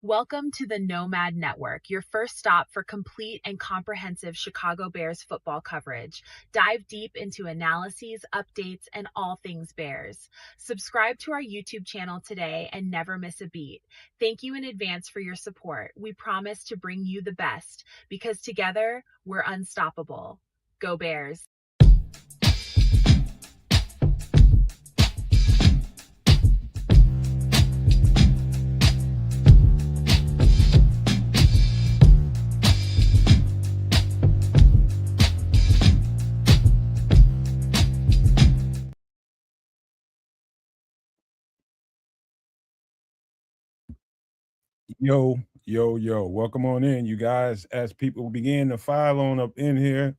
Welcome to the Nomad Network, your first stop for complete and comprehensive Chicago Bears football coverage. Dive deep into analyses, updates, and all things Bears. Subscribe to our YouTube channel today and never miss a beat. Thank you in advance for your support. We promise to bring you the best because together we're unstoppable. Go Bears. Yo, yo, yo. Welcome on in, you guys. As people begin to file on up in here,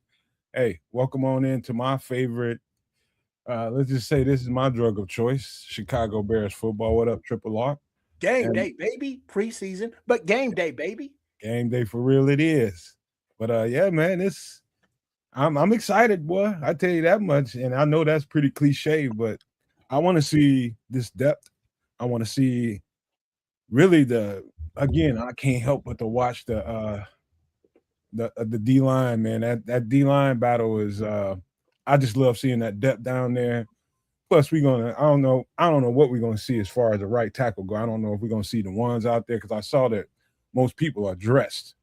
hey, welcome on in to my favorite. Let's just say this is my drug of choice, Chicago Bears football. What up, Triple R? Game And day, baby. Preseason, but game day, baby. game day for real it is. But yeah, man, I'm excited, boy. I tell you that much. And I know that's pretty cliche, but I want to see this depth. I want to see really again, I can't help but to watch the D line, man. That D line battle is I just love seeing that depth down there. Plus, I don't know what we're gonna see as far as the right tackle go. I don't know if we're gonna see the ones out there because I saw that most people are dressed.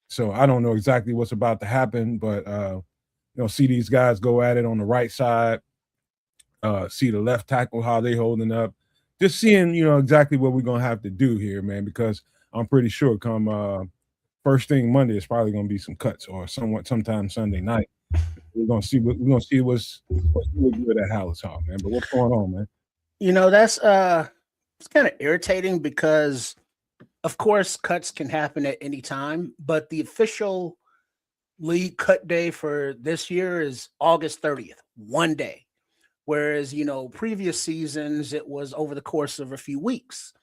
So I don't know exactly what's about to happen, but see these guys go at it on the right side, see the left tackle, how they holding up. Just seeing, exactly what we're gonna have to do here, man, because I'm pretty sure come first thing Monday, it's probably going to be some cuts or sometime Sunday night. We're gonna see what's really good at Hallis Hall, man. But what's going on, man? That's it's kind of irritating because of course cuts can happen at any time, but the official league cut day for this year is August 30th, one day. Whereas, previous seasons it was over the course of a few weeks.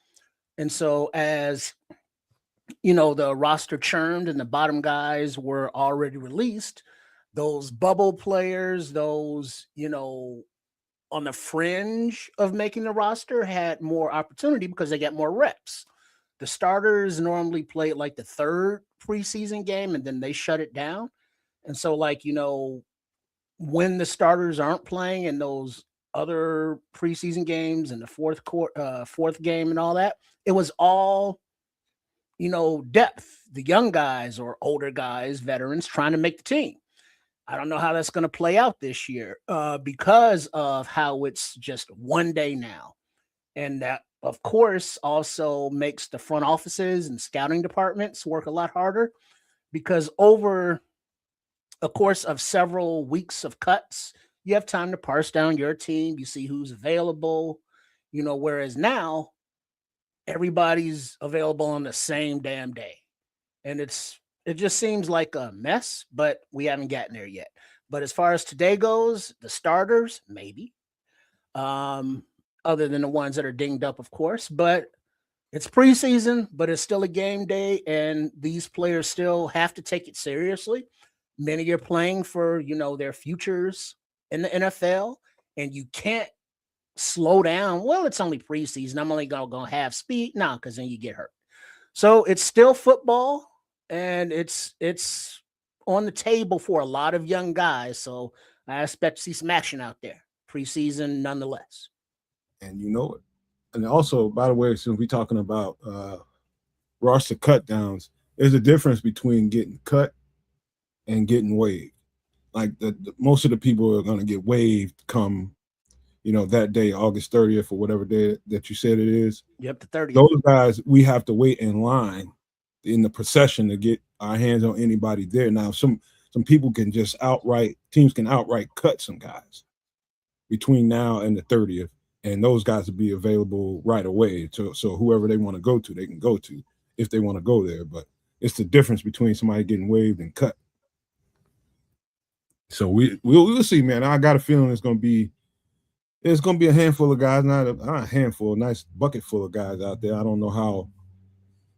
And so as the roster churned and the bottom guys were already released, those bubble players, those, on the fringe of making the roster had more opportunity because they got more reps. The starters normally play like the third preseason game and then they shut it down. And so, when the starters aren't playing in those other preseason games and the fourth game and all that, it was all depth, the young guys or older guys, veterans trying to make the team. I don't know how that's going to play out this year because of how it's just one day now. And that, of course, also makes the front offices and scouting departments work a lot harder because over a course of several weeks of cuts, you have time to parse down your team. You see who's available, whereas now everybody's available on the same damn day. And it just seems like a mess, but we haven't gotten there yet. But as far as today goes, the starters, maybe. Other than the ones that are dinged up, of course. But it's preseason, but it's still a game day, and these players still have to take it seriously. Many are playing for, their futures in the NFL, and you can't slow down. Well, it's only preseason. I'm only gonna have speed. No, because then you get hurt. So it's still football, and it's on the table for a lot of young guys. So I expect to see some action out there preseason, nonetheless. And you know it. And also, by the way, since we're talking about roster cut downs, there's a difference between getting cut and getting waived. Like most of the people are going to get waived come that day, August 30th or whatever day that you said it is. Yep, the 30th. Those guys, we have to wait in line in the procession to get our hands on anybody there. Now, some people can just teams can outright cut some guys between now and the 30th, and those guys will be available right away. So whoever they want to go to, they can go to if they want to go there. But it's the difference between somebody getting waived and cut. So we'll see, man. I got a feeling it's gonna be a handful of guys, not a handful, a nice bucket full of guys out there. I don't know how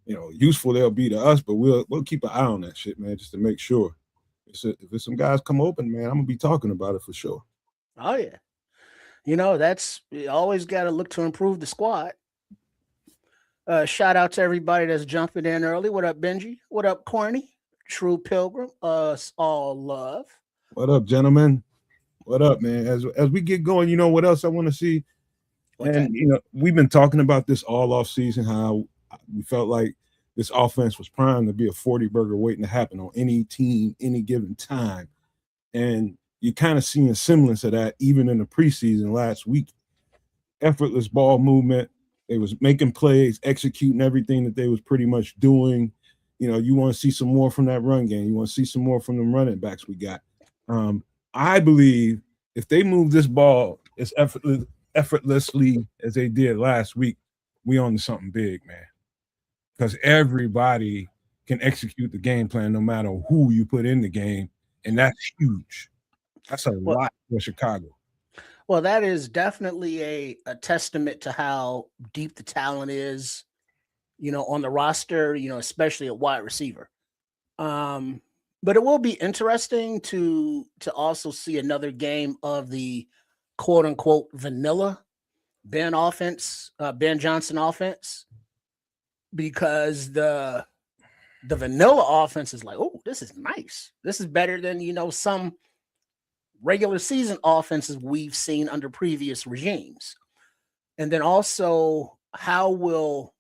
useful they'll be to us, but we'll keep an eye on that shit, man, just to make sure. If some guys come open, man, I'm gonna be talking about it for sure. Oh yeah, that's you always got to look to improve the squad. Shout out to everybody that's jumping in early. What up, Benji? What up, Corny? True Pilgrim. Us all love. What up, gentlemen? What up, man? As we get going, you know what else I want to see? What's And that? you know, we've been talking about this all off season, how we felt like this offense was primed to be a 40 burger waiting to happen on any team, any given time. And you kind of seeing semblance of that even in the preseason last week. Effortless ball movement. They was making plays, executing everything that they was pretty much doing. You know, you want to see some more from that run game. You want to see some more from the running backs we got. I believe if they move this ball as effortlessly as they did last week, we on to something big, man. Because everybody can execute the game plan no matter who you put in the game, and that's huge. That's a Well, lot for Chicago. well, that is definitely a testament to how deep the talent is, on the roster, especially at wide receiver. But it will be interesting to also see another game of the quote unquote vanilla Ben Johnson offense, because the vanilla offense is like, oh, this is nice. This is better than some regular season offenses we've seen under previous regimes. And then also, how will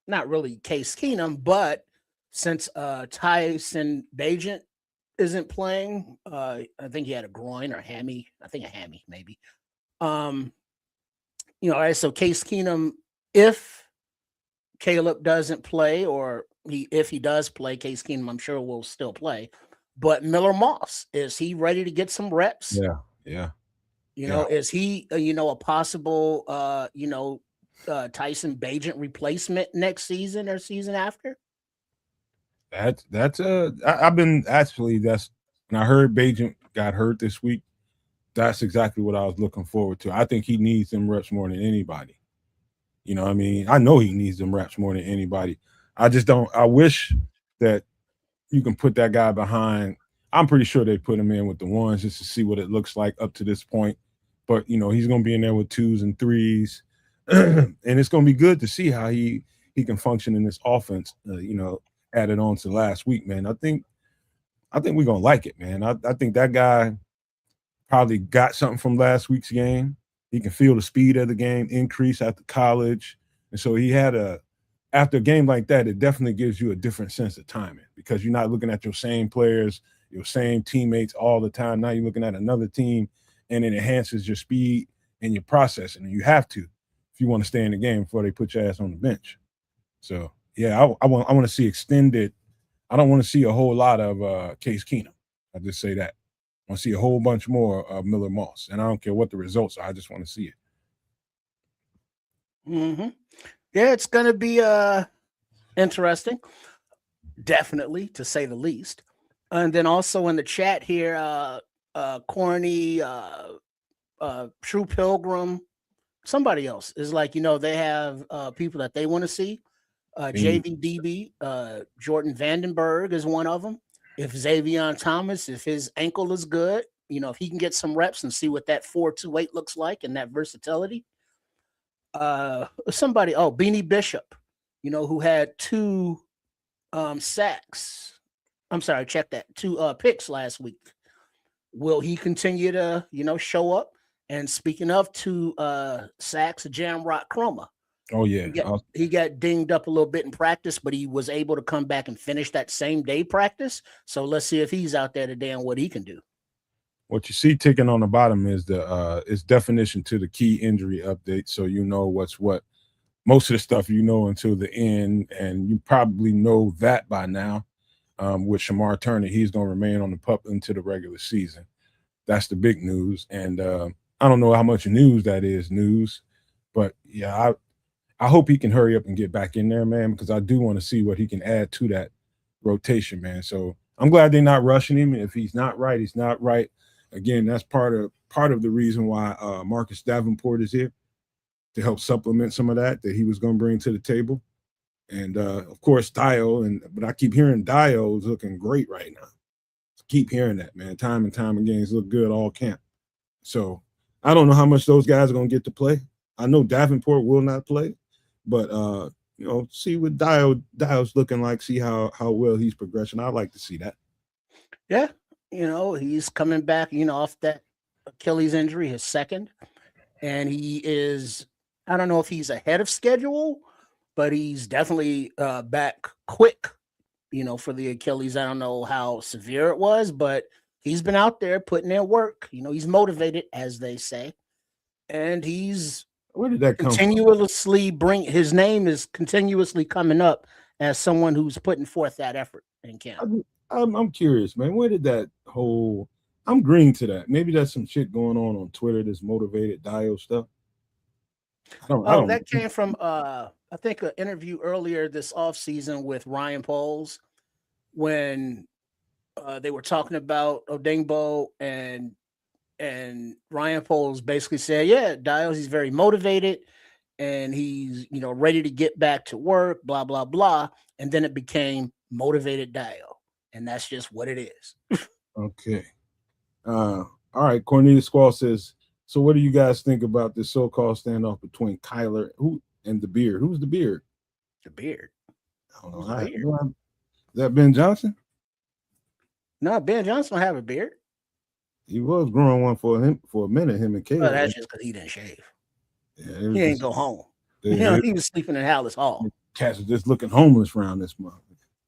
not really Case Keenum, but since Tyson Bagent isn't playing, I think he had a groin or hammy. I think a hammy maybe. So Case Keenum, if Caleb doesn't play, or if he does play, Case Keenum, I'm sure will still play. But Miller Moss, is he ready to get some reps? Yeah, yeah. Yeah. Is he, a possible, Tyson Bagent replacement next season or season after? I've been actually that's when I heard Bajent got hurt this week. That's exactly what I was looking forward to. I think he needs them reps more than anybody. You know what I mean? I know he needs them reps more than anybody. I just don't. I wish that you can put that guy behind. I'm pretty sure they put him in with the ones just to see what it looks like up to this point. But he's going to be in there with twos and threes, and it's going to be good to see how he can function in this offense. Added on to last week, man. I think we're going to like it, man. I think that guy probably got something from last week's game. He can feel the speed of the game increase after college, and so he had after a game like that, it definitely gives you a different sense of timing because you're not looking at your same players, your same teammates all the time. Now you're looking at another team, and it enhances your speed and your processing. And you have to if you want to stay in the game before they put your ass on the bench. So yeah, I want to see extended. I don't want to see a whole lot of Case Keenum. I just say that. I want to see a whole bunch more of Miller Moss, and I don't care what the results are. I just want to see it. Mm-hmm. Yeah, it's going to be interesting, definitely, to say the least. And then also in the chat here, Corny, True Pilgrim, somebody else is like, they have people that they want to see. JVDB, Jordan Vandenberg is one of them. If Xavier Thomas, if his ankle is good, if he can get some reps and see what that 4.28 looks like and that versatility. Beanie Bishop, who had 2 sacks. I'm sorry, check that. 2 picks last week. Will he continue to, show up? And speaking of 2 sacks, Jamrock Chroma. Oh yeah, he got dinged up a little bit in practice, but he was able to come back and finish that same day practice. So let's see if he's out there today and what he can do. What you see ticking on the bottom is the is definition to the key injury update, so you know what's what. Most of the stuff until the end, and you probably know that by now. With Shamar Turner, he's going to remain on the PUP into the regular season. That's the big news, and I don't know how much news that is news, but yeah, I hope he can hurry up and get back in there, man, because I do want to see what he can add to that rotation, man. So I'm glad they're not rushing him. If he's not right, he's not right. Again, that's part of the reason why Marcus Davenport is here, to help supplement some of that he was going to bring to the table. And of course, Dio, but I keep hearing Dio is looking great right now. Keep hearing that, man. Time and time again, he's look good all camp. So I don't know how much those guys are going to get to play. I know Davenport will not play, but see what Dial's looking like, see how well he's progressing. I'd like to see that. Yeah, he's coming back, off that Achilles injury, his second, and he is. I don't know if he's ahead of schedule, but he's definitely back quick. For the Achilles, I don't know how severe it was, but he's been out there putting in work. He's motivated, as they say, and he's where did that come continuously bring his name is continuously coming up as someone who's putting forth that effort in camp. I'm curious, man. Where did that whole? I'm green to that. Maybe that's some shit going on Twitter. This motivated Dio stuff. That came from I think an interview earlier this offseason with Ryan Poles when they were talking about Odengbo and Ryan Poles basically said, yeah, Dials, he's very motivated and he's, ready to get back to work, blah, blah, blah. And then it became motivated Dio. And that's just what it is. Okay. All right. Cornelius Squall says, so what do you guys think about this so-called standoff between Kyler and the Beard? Who's the Beard? The Beard. I don't know. Is that Ben Johnson? No, Ben Johnson don't have a beard. He was growing one for a minute, him and Caleb. Oh, that's just because he didn't shave. Yeah, he ain't go home. He was sleeping in Hallis Hall. Cats are just looking homeless around this month.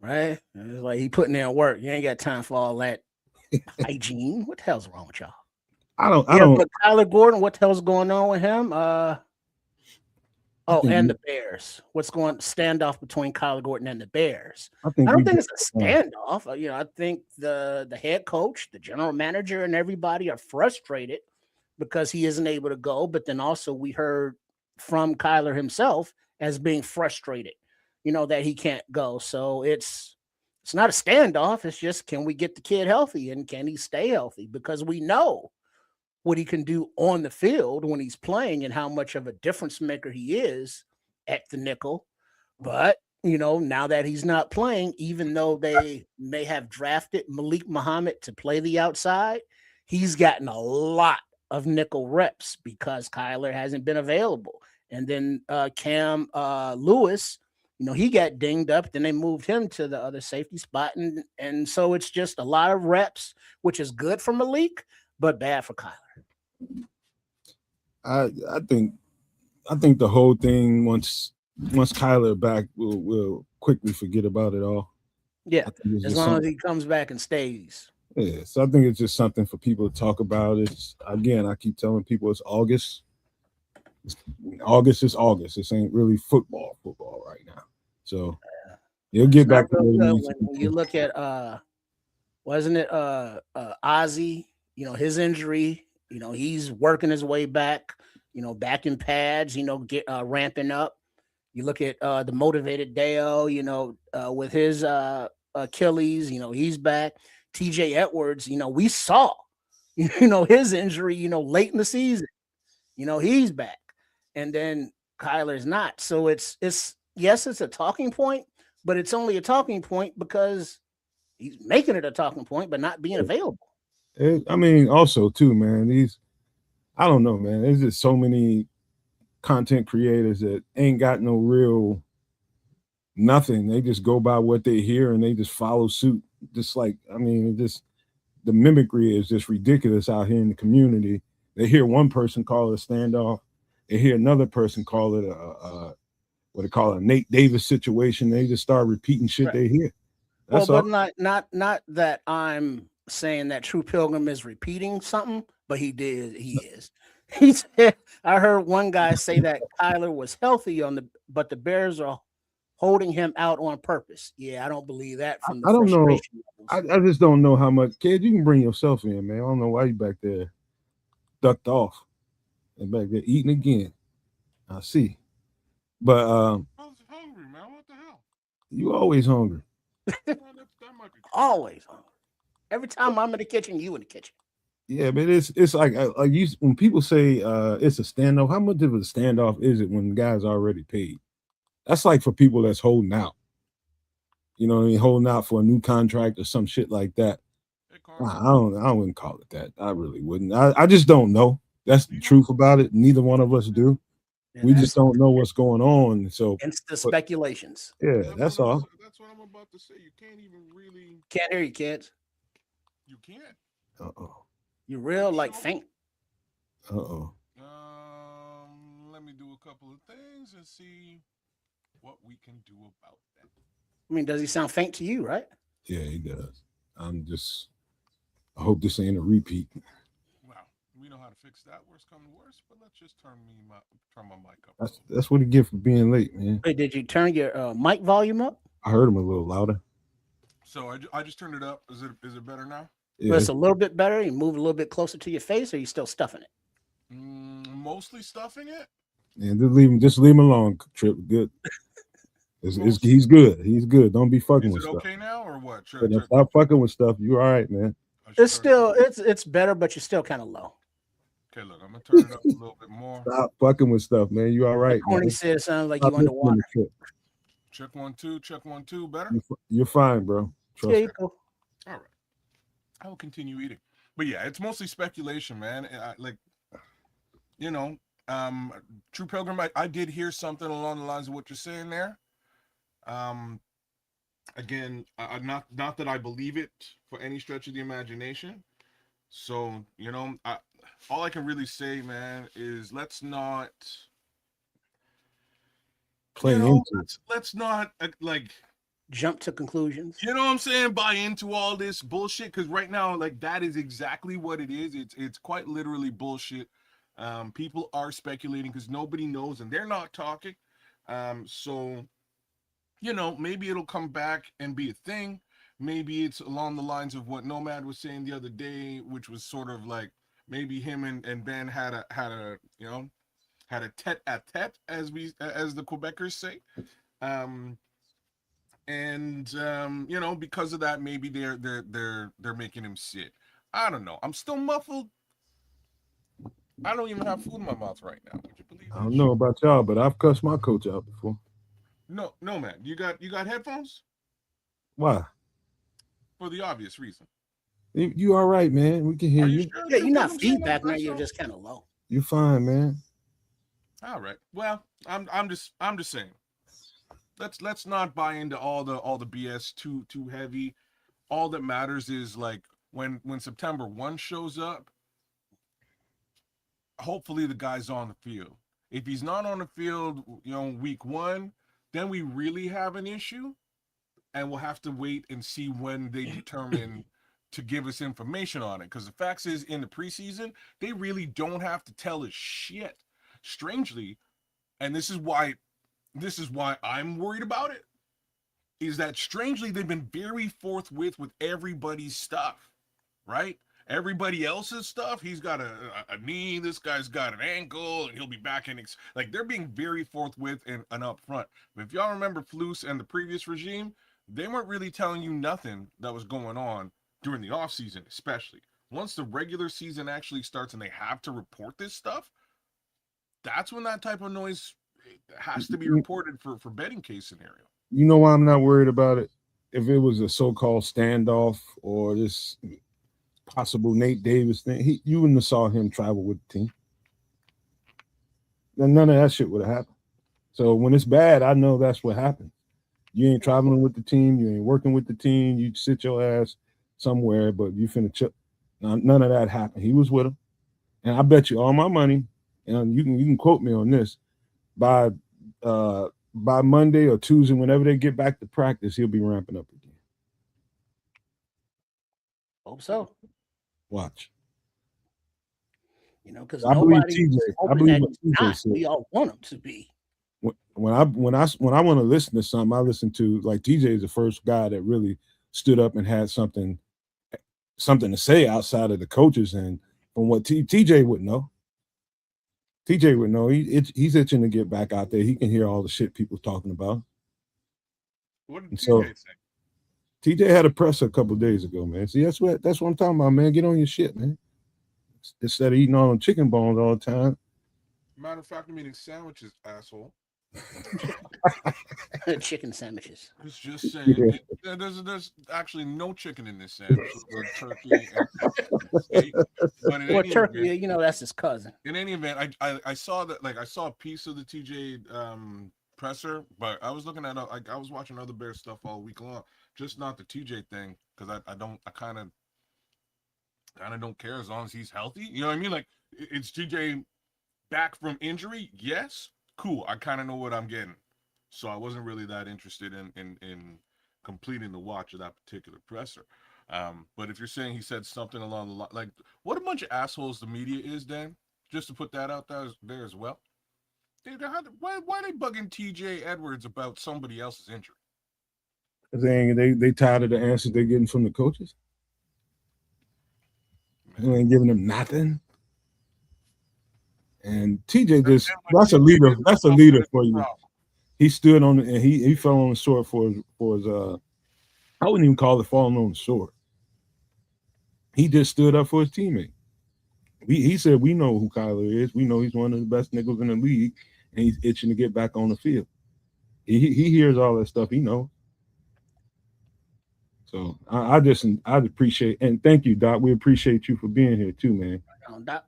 Right? It's like he putting in work. You ain't got time for all that hygiene. What the hell's wrong with y'all? I don't. But Kyler Gordon, what the hell's going on with him? And the Bears. What's going standoff between Kyler Gordon and the Bears? I don't think it's a standoff. I think the head coach, the general manager, and everybody are frustrated because he isn't able to go. But then also we heard from Kyler himself as being frustrated, that he can't go. So it's not a standoff. It's just, can we get the kid healthy and can he stay healthy? Because we know what he can do on the field when he's playing and how much of a difference maker he is at the nickel. But, now that he's not playing, even though they may have drafted Malik Muhammad to play the outside, he's gotten a lot of nickel reps because Kyler hasn't been available. And then Cam Lewis, he got dinged up. Then they moved him to the other safety spot. And so it's just a lot of reps, which is good for Malik, but bad for Kyler. I think the whole thing once Kyler back, we'll quickly forget about it all. Yeah, as long as he comes back and stays. Yeah, so I think it's just something for people to talk about. It's again, I keep telling people it's August. August is August. This ain't really football right now. So you'll get back to when you look at wasn't it Ozzy? His injury. He's working his way back. Back in pads. Get ramping up. You look at the motivated Dale. With his Achilles. He's back. TJ Edwards. We saw. His injury. Late in the season. He's back, and then Kyler's not. So it's yes, it's a talking point, but it's only a talking point because he's making it a talking point, but not being available. Also too, man, I don't know, man. There's just so many content creators that ain't got no real nothing. They just go by what they hear and they just follow suit. Just like, the mimicry is just ridiculous out here in the community. They hear one person call it a standoff. They hear another person call it what they call a Nate Davis situation. They just start repeating shit right. They hear. That's but not that I'm saying that True Pilgrim is repeating something, but he is. He said, I heard one guy say that Kyler was healthy but the Bears are holding him out on purpose. Yeah, I don't believe that. I don't know. I just don't know how much. Kid, you can bring yourself in, man. I don't know why you back there ducked off and back there eating again. I see. But I was hungry, man. What the hell? You always hungry. Always hungry. Every time I'm in the kitchen, you in the kitchen. Yeah, but it's like you when people say it's a standoff, how much of a standoff is it when the guy's already paid? That's like for people that's holding out. You know what I mean? Holding out for a new contract or some shit like that. I wouldn't call it that. I really wouldn't. I just don't know. That's the truth about it. Neither one of us do. And We just don't know what's going on. So it's the speculations. yeah, that's all. That's what I'm about to say. You can't even really. Can't hear you, kids. You can't. Uh-oh. You're real like faint. Uh-oh. Let me do a couple of things and see what we can do about that. I mean, does he sound faint to you, right? Yeah, he does. I hope this ain't a repeat. Wow, we know how to fix that. Worst come to worst, but let's just turn my mic up. That's what he get for being late, man. Wait, did you turn your mic volume up? I heard him a little louder. So I just turned it up. Is it better now? Yeah, Well, it's a little bit better. You move a little bit closer to your face, or you still stuffing it? Mostly stuffing it. and just leave him alone. Trip, good. He's good. He's good. Don't be fucking with Is it stuff. okay now or what? Stop fucking with stuff. You all right, man? It's still it's better, but you're still kind of low. Okay, look, I'm gonna turn it up a little bit more. Stop fucking with stuff, man. You all right, Corny man? said it sounds like Stop you underwater. Check 1 2. Check 1 2. Better. You're fine, bro. Trust Yeah, me. you go. All right. I will continue eating. But yeah, it's mostly speculation, man. True Pilgrim, I did hear something along the lines of what you're saying there. Again, not that I believe it for any stretch of the imagination. So, all I can really say, man, is let's not Play into let's not jump to conclusions. You know what I'm saying? Buy into all this bullshit, because right now, that is exactly what it is. It's quite literally bullshit. People are speculating because nobody knows and they're not talking. So, maybe it'll come back and be a thing. Maybe it's along the lines of what Nomad was saying the other day, which was sort of like maybe him and Ben had a tete-a-tete, as the Quebecers say. Because of that, maybe they're making him sit. I don't know. I'm still muffled. I don't even have food in my mouth right now. Would you believe that? I don't know about y'all, but I've cussed my coach out before. No, man. You got headphones? Why? For the obvious reason. You all right, man? We can hear you. Sure? Yeah, you're not feedback now. You're just kind of low. You're fine, man. All right. Well, I'm just saying. Let's not buy into all the BS too heavy. All that matters is when September 1 shows up, hopefully the guy's on the field. If he's not on the field, week 1, then we really have an issue, and we'll have to wait and see when they determine to give us information on it. Because the fact is, in the preseason, they really don't have to tell us shit. Strangely, and this is why I'm worried about it, is that strangely they've been very forthwith with everybody's stuff, right? Everybody else's stuff, he's got a knee, this guy's got an ankle, and he'll be back in. They're being very forthwith and upfront. But if y'all remember Flus and the previous regime, they weren't really telling you nothing that was going on during the offseason, especially. Once the regular season actually starts and they have to report this stuff, that's when that type of noise has to be reported for betting case scenario. You know why I'm not worried about it? If it was a so-called standoff or this possible Nate Davis thing, you wouldn't have saw him travel with the team. Then none of that shit would have happened. So when it's bad, I know that's what happened. You ain't traveling with the team. You ain't working with the team. You sit your ass somewhere, but you finna chip. None of that happened. He was with him. And I bet you all my money, and you can quote me on this, by Monday or Tuesday, whenever they get back to practice, he'll be ramping up again. Hope so. Watch. Because I believe nobody TJ. hoping I believe that what he's TJ not. said. We all want him to be. When I want to listen to something, I listen to TJ is the first guy that really stood up and had something to say outside of the coaches, and from what TJ would know. TJ would know. He's itching to get back out there. He can hear all the shit people talking about. What did TJ say? TJ had a presser a couple of days ago, man. See, that's what I'm talking about, man. Get on your shit, man. Instead of eating all them chicken bones all the time. Matter of fact, I'm eating sandwiches, asshole. Chicken sandwiches. It's just saying. Yeah. There's actually no chicken in this sandwich. The turkey and steak. But in Or any turkey, event, that's his cousin. I saw that, like, I saw a piece of the TJ presser, but I was looking at I was watching other Bears stuff all week long, just not the TJ thing, because I kind of don't care as long as he's healthy. You know what I mean? Like, it's TJ back from injury? Yes, cool. I kind of know what I'm getting, so I wasn't really that interested in completing the watch of that particular presser. But if you're saying he said something along the line, like, what a bunch of assholes the media is, Dan. Just to put that out there as well. Why are they bugging TJ Edwards about somebody else's injury? They tired of the answers they're getting from the coaches. They ain't giving them nothing. And TJ just that's a leader. That's a leader for you. He stood on and he fell on the sword for his I wouldn't even call it falling on the sword. He just stood up for his teammate. He said, we know who Kyler is. We know he's one of the best niggas in the league, and he's itching to get back on the field. He hears all that stuff. He knows. So I appreciate, and thank you, Doc. We appreciate you for being here too, man. Doc.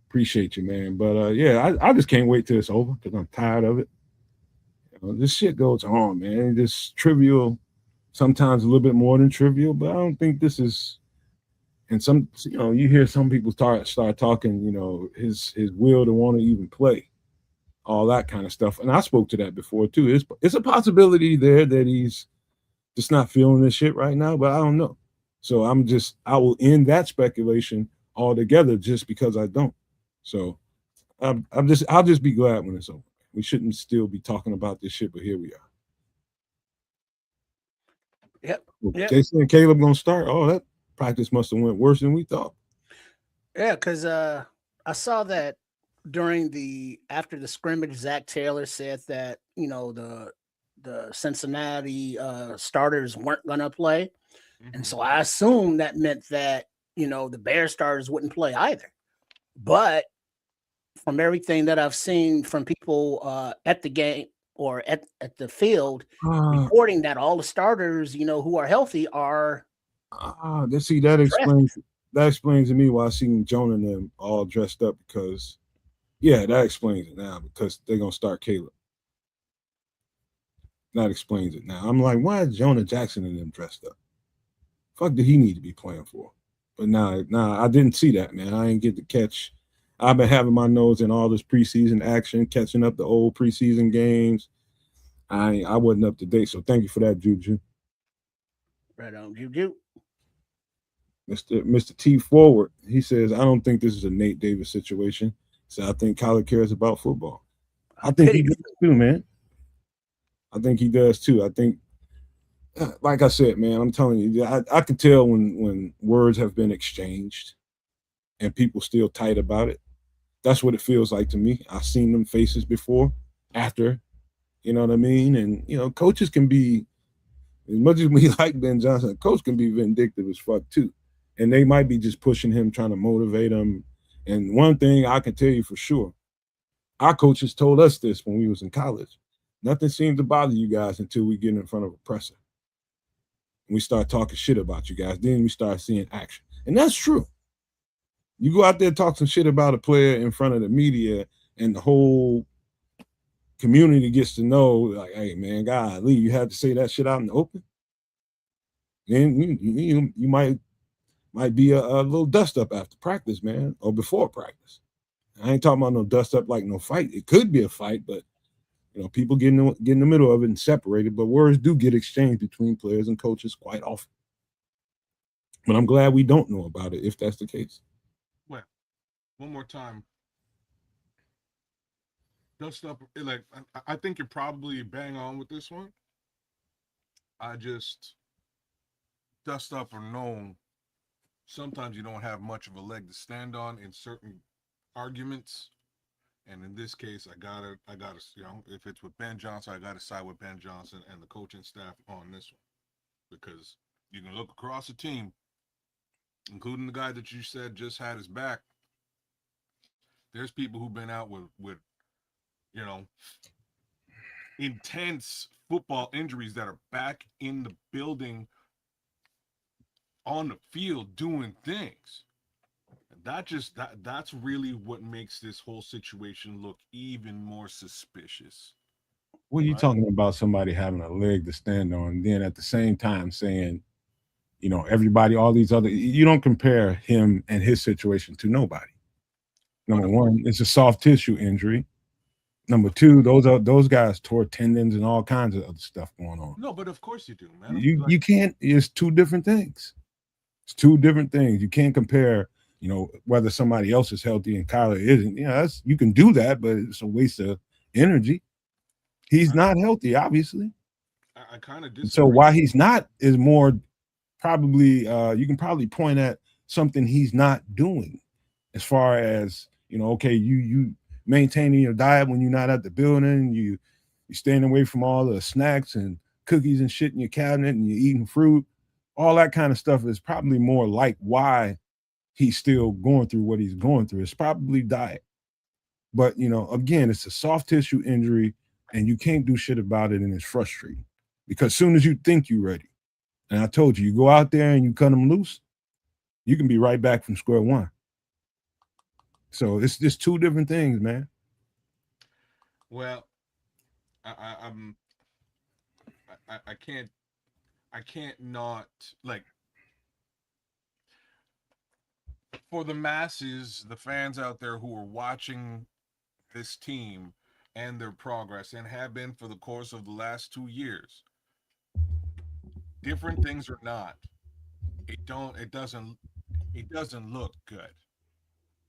Appreciate you, man. But yeah, I just can't wait till it's over because I'm tired of it. This shit goes on, man. Just trivial, sometimes a little bit more than trivial, but I don't think this is. And some, you hear some people start talking, his will to want to even play, all that kind of stuff. And I spoke to that before too. It's a possibility there that he's just not feeling this shit right now, but I don't know. So I will end that speculation altogether just because I don't. So I'll just be glad when it's over. We shouldn't still be talking about this shit, but here we are. Yep. They saying Caleb gonna start. Oh, that practice must have went worse than we thought. Yeah, because I saw that after the scrimmage, Zach Taylor said that the Cincinnati starters weren't gonna play, and so I assumed that meant that the Bear starters wouldn't play either. But from everything that I've seen from people at the game or at the field, reporting that all the starters, who are healthy are. See, that explains to me why I seen Jonah and them all dressed up because, yeah, that explains it now because they're gonna start Caleb. That explains it now. I'm like, why is Jonah Jackson and them dressed up? Fuck, did he need to be playing for? But nah, I didn't see that, man. I didn't get to catch. I've been having my nose in all this preseason action, catching up the old preseason games. I wasn't up to date, so thank you for that, Juju. Right on, Juju. Mr. T Forward, he says, I don't think this is a Nate Davis situation. So I think Kyler cares about football. I think he does too, man. I think he does too. I think, like I said, man, I'm telling you, I can tell when words have been exchanged and people still tight about it. That's what it feels like to me. I've seen them faces before, after, you know what I mean? And, coaches can be, as much as we like Ben Johnson, coach can be vindictive as fuck too. And they might be just pushing him, trying to motivate him. And one thing I can tell you for sure, our coaches told us this when we was in college. Nothing seems to bother you guys until we get in front of a presser. We start talking shit about you guys. Then we start seeing action. And that's true. You go out there, talk some shit about a player in front of the media, and the whole community gets to know, like, hey, man, golly, you had to say that shit out in the open. Then you might be a little dust up after practice, man, or before practice. I ain't talking about no dust up like no fight. It could be a fight, but people get in the middle of it and separated. But words do get exchanged between players and coaches quite often. But I'm glad we don't know about it if that's the case. Well, one more time. Dust up, like, I think you're probably bang on with this one. I just, dust up or no, sometimes you don't have much of a leg to stand on in certain arguments. And in this case, I gotta, if it's with Ben Johnson, I gotta side with Ben Johnson and the coaching staff on this one. Because you can look across the team, including the guy that you said just had his back. There's people who've been out with you know, intense football injuries that are back in the building on the field doing things. That's really what makes this whole situation look even more suspicious. What are you Right? talking about? Somebody having a leg to stand on, and then at the same time saying, everybody, all these other, you don't compare him and his situation to nobody. But Number of course, one, it's a soft tissue injury. Number two, those guys tore tendons and all kinds of other stuff going on. no, but of course you do, man. You can't. It's two different things. It's two different things. You can't compare. Whether somebody else is healthy and Kyler isn't. You can do that, but it's a waste of energy. He's not healthy, obviously. I kind of So disagree. why he's not is more probably you can probably point at something he's not doing, as far as okay, you maintaining your diet when you're not at the building, you staying away from all the snacks and cookies and shit in your cabinet, and you're eating fruit, all that kind of stuff is probably more like why he's still going through what he's going through. It's probably diet. But again, it's a soft tissue injury, and you can't do shit about it, and it's frustrating because as soon as you think you're ready, and I told you, you go out there and you cut them loose, you can be right back from square one. So it's just two different things, man. Well, I'm I can't not, like, for the masses, the fans out there who are watching this team and their progress and have been for the course of the last 2 years, different things or not, it doesn't look good.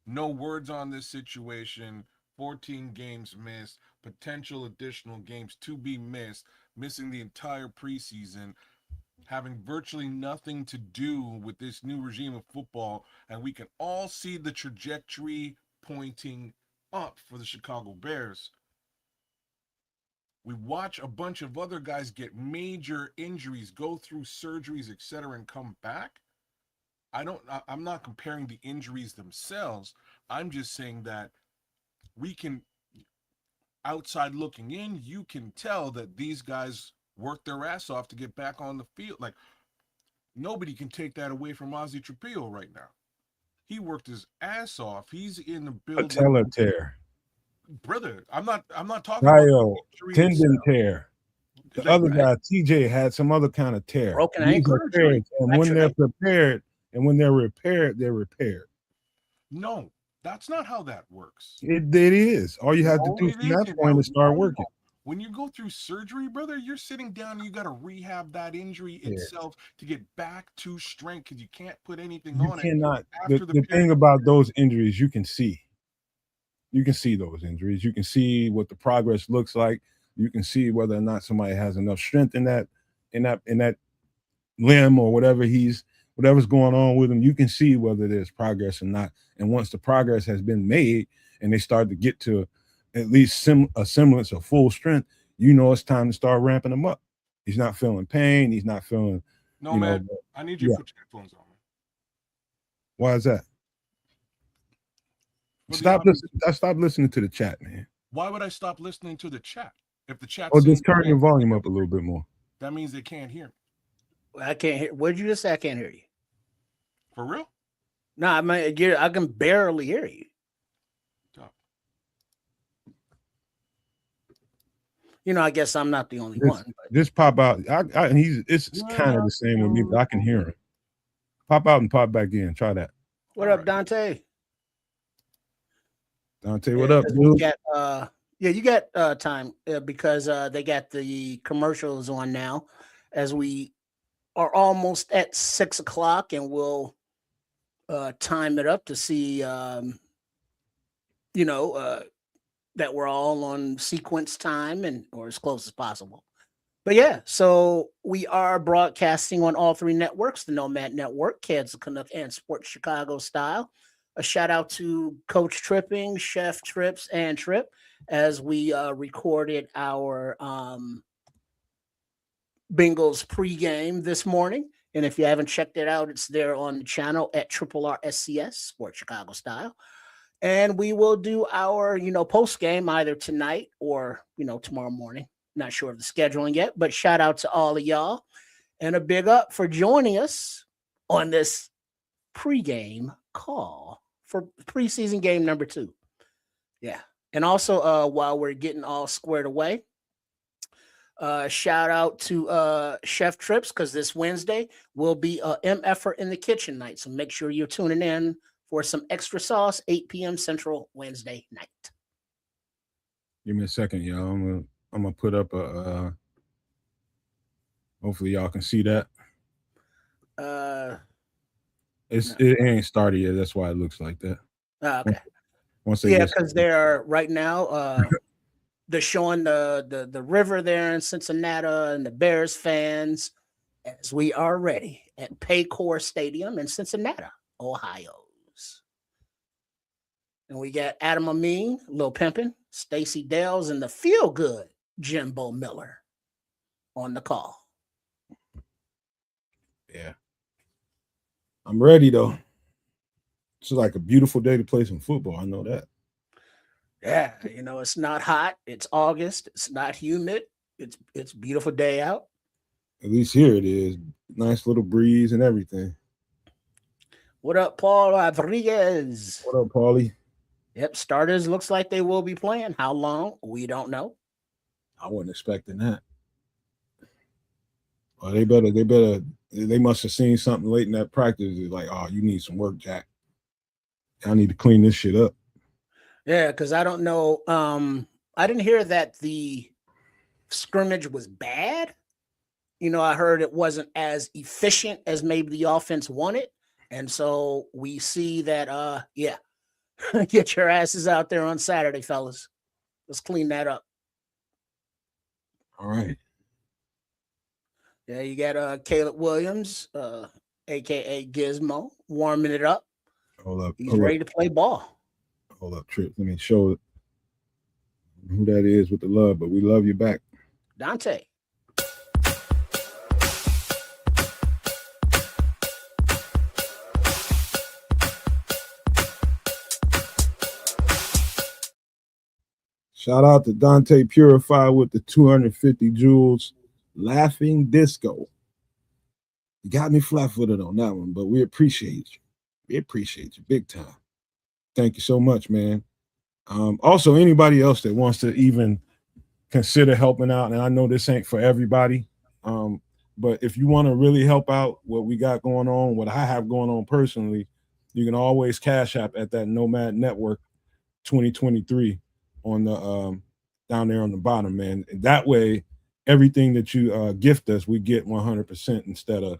No words on this situation. 14 games missed, potential additional games to be missed, missing the entire preseason, having virtually nothing to do with this new regime of football, and we can all see the trajectory pointing up for the Chicago Bears. We watch a bunch of other guys get major injuries, go through surgeries, etc., and come back. I'm not comparing the injuries themselves. I'm just saying that we can, outside looking in, you can tell that these guys worked their ass off to get back on the field. Like, nobody can take that away from Ozzy Trapillo right now. He worked his ass off. He's in the building. Patella tear, Brother, I'm not talking about the injury tendon itself. tear. The Like, other guy, TJ, had some other kind of tear. Broken These ankle. are tears, and when they're Fractured prepared, and when they're repaired, they're repaired. no, that's not how that works. It is. All you have to No, do it from that isn't. point Now, is start no. working. When you go through surgery, brother, you're sitting down and you got to rehab that injury Yeah. itself to get back to strength, because you can't put anything You on it cannot. after The period. thing about those injuries, you can see. You can see those injuries. You can see what the progress looks like. You can see whether or not somebody has enough strength in that limb or whatever's going on with them. You can see whether there's progress or not. And once the progress has been made and they start to get to at least a semblance of full strength, it's time to start ramping them up. He's not feeling pain. He's not feeling. No, man, I need you to put your headphones on, man. Why is that? Stop listening to the chat, man. Why would I stop listening to the chat? If the chat, Or just turn your volume up a little bit more. that means they can't hear me. I can't hear. What did you just say? I can't hear you. For real? No, I can barely hear you. I guess I'm not the only one. But. Just pop out. It's kind of the same with me, but I can hear him. Pop out and pop back in. Try that. What up, Dante? Dante, what up, dude? You got time because they got the commercials on now, as we are almost at 6:00, and we'll time it up to see, that we're all on sequence time or as close as possible. But yeah, so we are broadcasting on all three networks: the Nomad Network, Kansas Canuck, and Sports Chicago Style. A shout out to Coach Tripping, Chef Trips, and Trip as we recorded our Bengals pregame this morning. And if you haven't checked it out, it's there on the channel at RRSCS, Sports Chicago Style. And we will do our, post game either tonight or, tomorrow morning. Not sure of the scheduling yet, but shout out to all of y'all and a big up for joining us on this pregame call for preseason game number 2. Yeah. And also, while we're getting all squared away, shout out to Chef Trips, because this Wednesday will be a MFer in the kitchen night. So make sure you're tuning in for some extra sauce, 8 p.m. Central Wednesday night. Give me a second, y'all. I'm gonna put up a. Hopefully, y'all can see that. It ain't started yet. That's why it looks like that. Okay. Once they because they're right now. They're showing the river there in Cincinnati and the Bears fans as we are ready at Paycor Stadium in Cincinnati, Ohio. And we got Adam Amin, Lil Pimpin', Stacey Dales, and the feel good Jimbo Miller on the call. Yeah. I'm ready though. It's like a beautiful day to play some football. I know that. Yeah, it's not hot. It's August. It's not humid. It's a beautiful day out. At least here it is. Nice little breeze and everything. What up, Paul Rodriguez? What up, Paulie? Yep, starters looks like they will be playing. How long? We don't know. I wasn't expecting that. Well, they must have seen something late in that practice. It's like, oh, you need some work, Jack. I need to clean this shit up. Yeah, because I don't know. I didn't hear that the scrimmage was bad. I heard it wasn't as efficient as maybe the offense wanted. And so we see that, get your asses out there on Saturday, fellas. Let's clean that up. All right. Yeah, you got Caleb Williams, a.k.a. Gizmo, warming it up. Hold up. He's ready to play ball. Hold up, Trip. Let me show who that is with the love, but we love you back. Dante. Shout out to Dante Purify with the 250 joules laughing disco. You got me flat-footed on that one, but we appreciate you. We appreciate you big time. Thank you so much, man. Also, anybody else that wants to even consider helping out, and I know this ain't for everybody, but if you want to really help out what we got going on, what I have going on personally, you can always cash app at that Nomad Network 2023 on the down there on the bottom, man. And that way, everything that you gift us, we get 100% instead of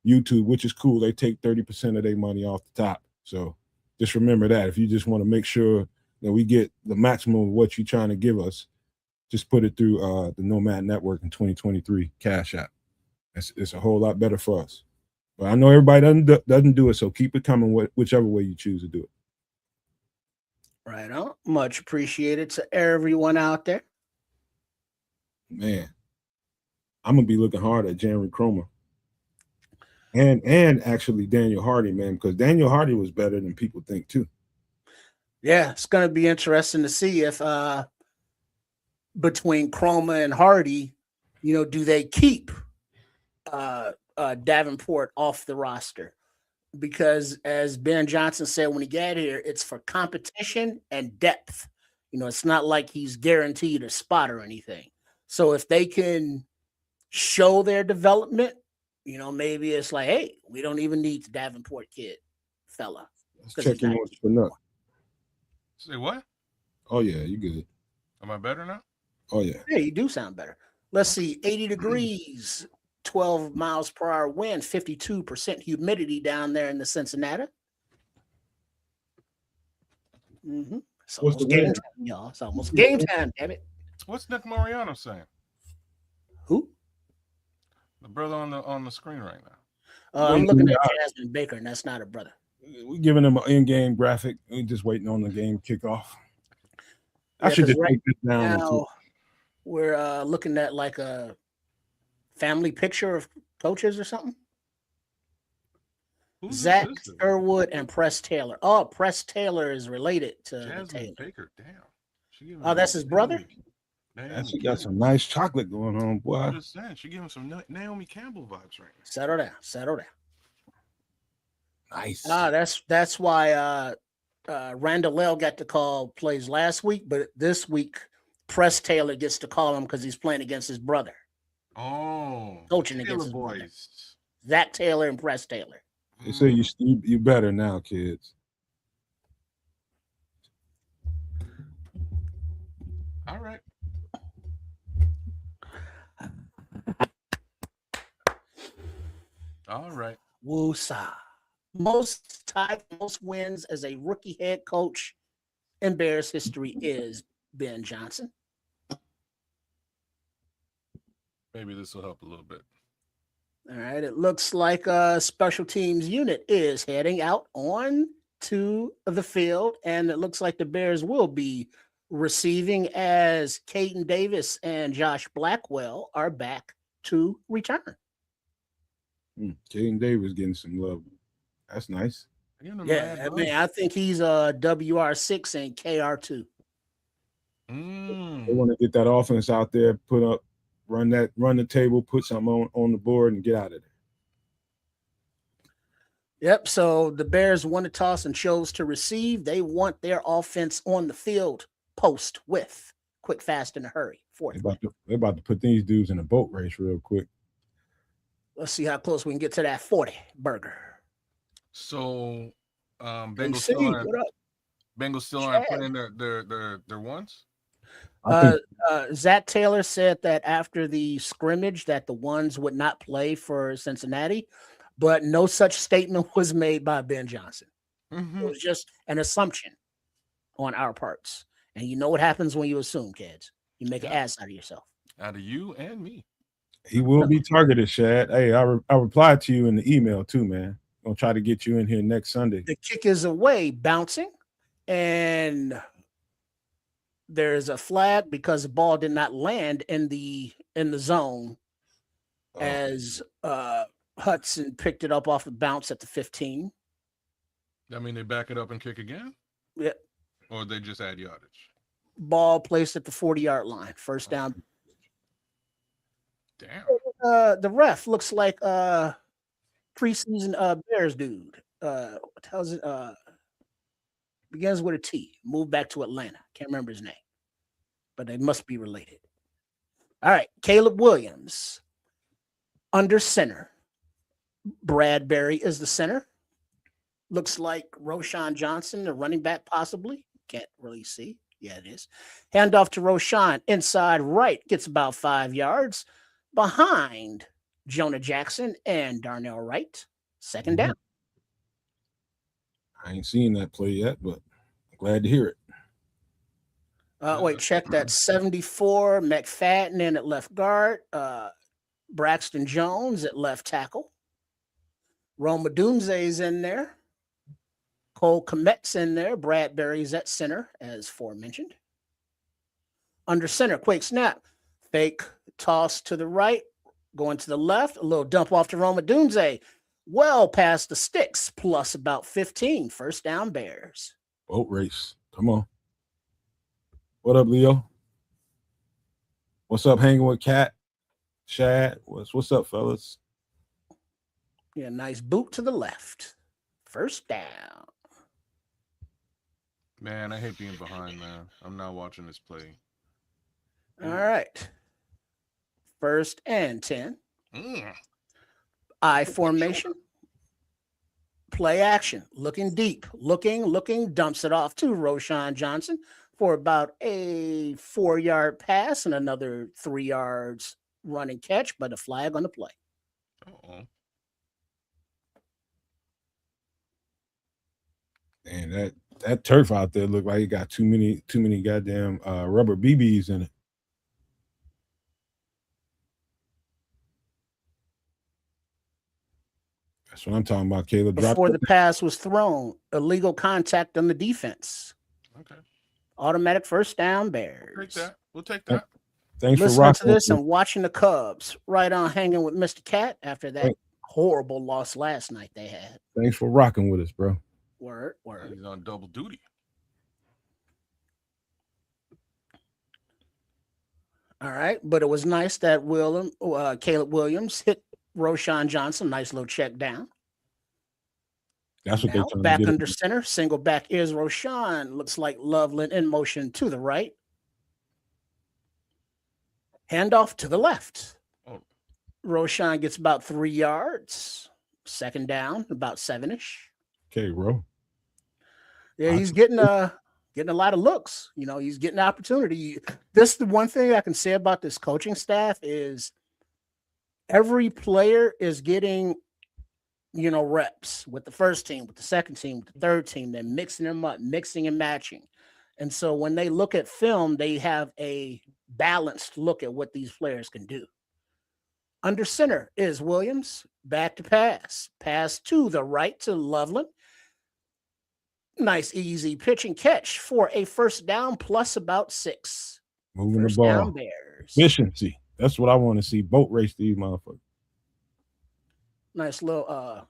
YouTube, which is cool. They take 30% of their money off the top. So just remember that. If you just want to make sure that we get the maximum of what you're trying to give us, just put it through the Nomad Network in 2023 cash app. It's a whole lot better for us. But I know everybody doesn't do it, so keep it coming whichever way you choose to do it. Right on. Much appreciated to everyone out there. Man, I'm gonna be looking hard at Jeremy Cromer and actually Daniel Hardy, man, because Daniel Hardy was better than people think too. Yeah, it's gonna be interesting to see if between Cromer and Hardy, do they keep Davenport off the roster? Because as Ben Johnson said when he got here, it's for competition and depth. It's not like he's guaranteed a spot or anything. So if they can show their development, maybe it's like, hey, we don't even need the Davenport kid, fella. Let's check in with Spinut. Say what? Oh yeah, you good. Am I better now? Oh yeah. Yeah, you do sound better. Let's see, 80 degrees. 12 miles per hour wind, 52% humidity down there in the Cincinnati. Mm-hmm. It's almost game time, y'all. It's almost game time, damn it. What's Nick Mariano saying? Who? The brother on the screen right now. I'm looking at Jasmine Baker, and that's not a brother. We're giving him an in-game graphic. We're just waiting on the game kickoff. I should just take this down. Now, we're looking at like a family picture of coaches or something. Who's the Zach sister? Sherwood and Press Taylor. Oh, Press Taylor is related to the Jasmine Taylor. Baker. Damn. She giving Oh, that's his brother? Naomi She got Campbell. some nice chocolate going on, boy. I'm just saying, she giving some Naomi Campbell vibes right now. Settle down. Settle down. Nice. That's why Randall got to call plays last week, but this week Press Taylor gets to call him because he's playing against his brother. Oh, Coaching Taylor against his brother. boys. Zach Taylor and Press Taylor. They say you better now, kids. All right. All right. Woo-sa. Most wins as a rookie head coach in Bears history is Ben Johnson. Maybe this will help a little bit. All right. It looks like a special teams unit is heading out on to the field, and it looks like the Bears will be receiving as Caden Davis and Josh Blackwell are back to return. Caden Davis getting some love. That's nice. Yeah, I mean, I think he's WR6 and KR2. They want to get that offense out there, run the table, put something on the board, and get out of there. Yep. So the Bears won the toss and chose to receive. They want their offense on the field post with quick, fast, in a hurry. They're about to put these dudes in a boat race real quick. Let's see how close we can get to that 40 burger. So, Bengals still aren't playing their ones. Zach Taylor said that after the scrimmage that the ones would not play for Cincinnati, but no such statement was made by Ben Johnson. Mm-hmm. It was just an assumption on our parts. And you know what happens when you assume, kids. You make an ass out of yourself. Out of you and me. He will be targeted, Shad. Hey, I replied to you in the email too, man. Gonna try to get you in here next Sunday. The kick is away, bouncing, and there's a flag because the ball did not land in the zone as Hudson picked it up off the bounce at the 15. I mean, they back it up and kick again? Yeah. Or they just add yardage? Ball placed at the 40-yard line. First down. Damn. The ref looks like preseason Bears dude. What hell's it? Begins with a T. Moved back to Atlanta. Can't remember his name, but they must be related. All right, Caleb Williams under center. Bradbury is the center. Looks like Roshan Johnson, the running back, possibly. Can't really see. Yeah, it is. Handoff to Roshan inside right, gets about 5 yards behind Jonah Jackson and Darnell Wright. Second down. I ain't seen that play yet, but I'm glad to hear it. Wait, check that. 74, McFadden in at left guard. Braxton Jones at left tackle. Roma Dunze's in there. Cole Kmet's in there. Bradbury's at center, as aforementioned. Under center, quick snap. Fake toss to the right. Going to the left. A little dump off to Roma Dunze. Well past the sticks, plus about 15. First down, Bears. Boat race. Come on. What up, Leo? What's up, hanging with Cat? Shad? What's up, fellas? Yeah, nice boot to the left. First down. Man, I hate being behind, man. I'm not watching this play. All right. First and 10. I formation. Play action. Looking deep. Looking. Dumps it off to Roshan Johnson for about a 4-yard pass and another 3 yards run and catch, but a flag on the play. Uh-oh. And that turf out there looked like it got too many goddamn rubber BBs in it. That's what I'm talking about, Caleb. Before the pass was thrown, illegal contact on the defense. Okay. Automatic first down, Bears. Take that. We'll take that. Thanks Listening for rocking to this and watching the Cubs. Right on hanging with Mr. Cat after that horrible loss last night they had. Thanks for rocking with us, bro. Word. He's on double duty. All right, but it was nice that Caleb Williams hit Roshan Johnson. Nice little check down. That's what Now, they're trying back to get. under center, single back is Roshan. Looks like Loveland in motion to the right. Handoff to the left. Oh. Roshan gets about 3 yards. Second down, about 7-ish. Okay, bro. Yeah, he's getting a lot of looks. You know, he's getting the opportunity. This the one thing I can say about this coaching staff is every player is getting, you know, reps with the first team, with the second team, with the third team. They're mixing them up, mixing and matching. And so when they look at film, they have a balanced look at what these players can do. Under center is Williams. Back to pass. Pass to the right to Loveland. Nice, easy pitch and catch for a first down plus about 6. Moving First the ball. down Bears. Efficiency. That's what I want to see. Boat race to these motherfuckers. Nice little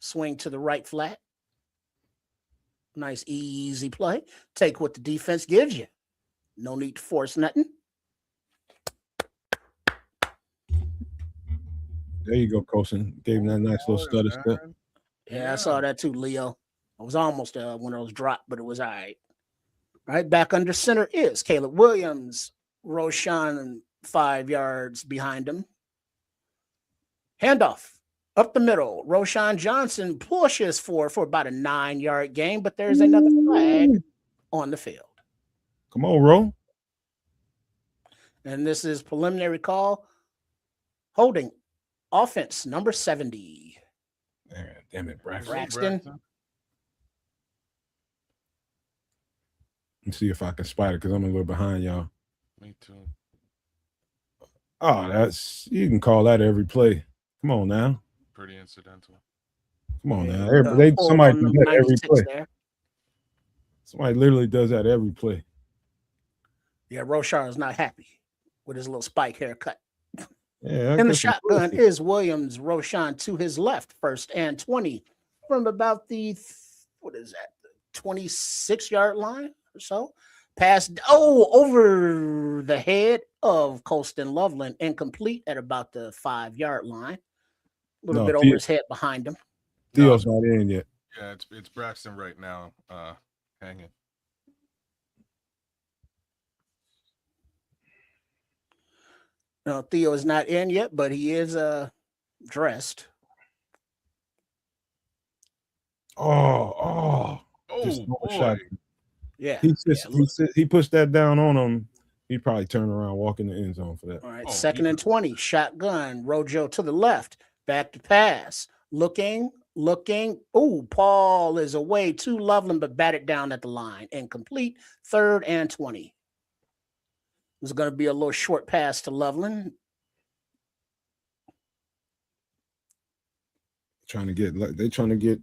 swing to the right flat. Nice, easy play. Take what the defense gives you. No need to force nothing. There you go, Colson. Gave him that nice little stutter step. Yeah, I saw that too, Leo. I was almost one of those dropped, but it was all right. All right, back under center is Caleb Williams. Roshan 5 yards behind him. Handoff up the middle. Roshan Johnson pushes for about a 9-yard gain, but there's another flag on the field. Come on, Ro. And this is preliminary call. Holding offense number 70. Damn it, Braxton. Braxton. Let's see if I can spot it because I'm a little behind y'all. Me too. Oh, you can call that every play. Come on now. Pretty incidental. Come on now. Somebody does that every play. There. Somebody literally does that every play. Yeah, Roshan is not happy with his little spike haircut. Yeah, and the shotgun is Williams. Roshan to his left, 1st and 20 from about the 26-yard line or so. Pass over the head of Colston Loveland, incomplete at about the 5-yard line. A little bit over his head behind him. Theo's not in yet. Yeah, it's Braxton right now, hanging. No, Theo is not in yet, but he is dressed. Oh, boy. Yeah. He pushed that down on him. He probably turned around, walk in the end zone for that. All right, 2nd and 20. Shotgun. Rojo to the left. Back to pass. Looking. Oh, Paul is away to Loveland, but batted down at the line. Incomplete. 3rd and 20. There's going to be a little short pass to Loveland. They're trying to get.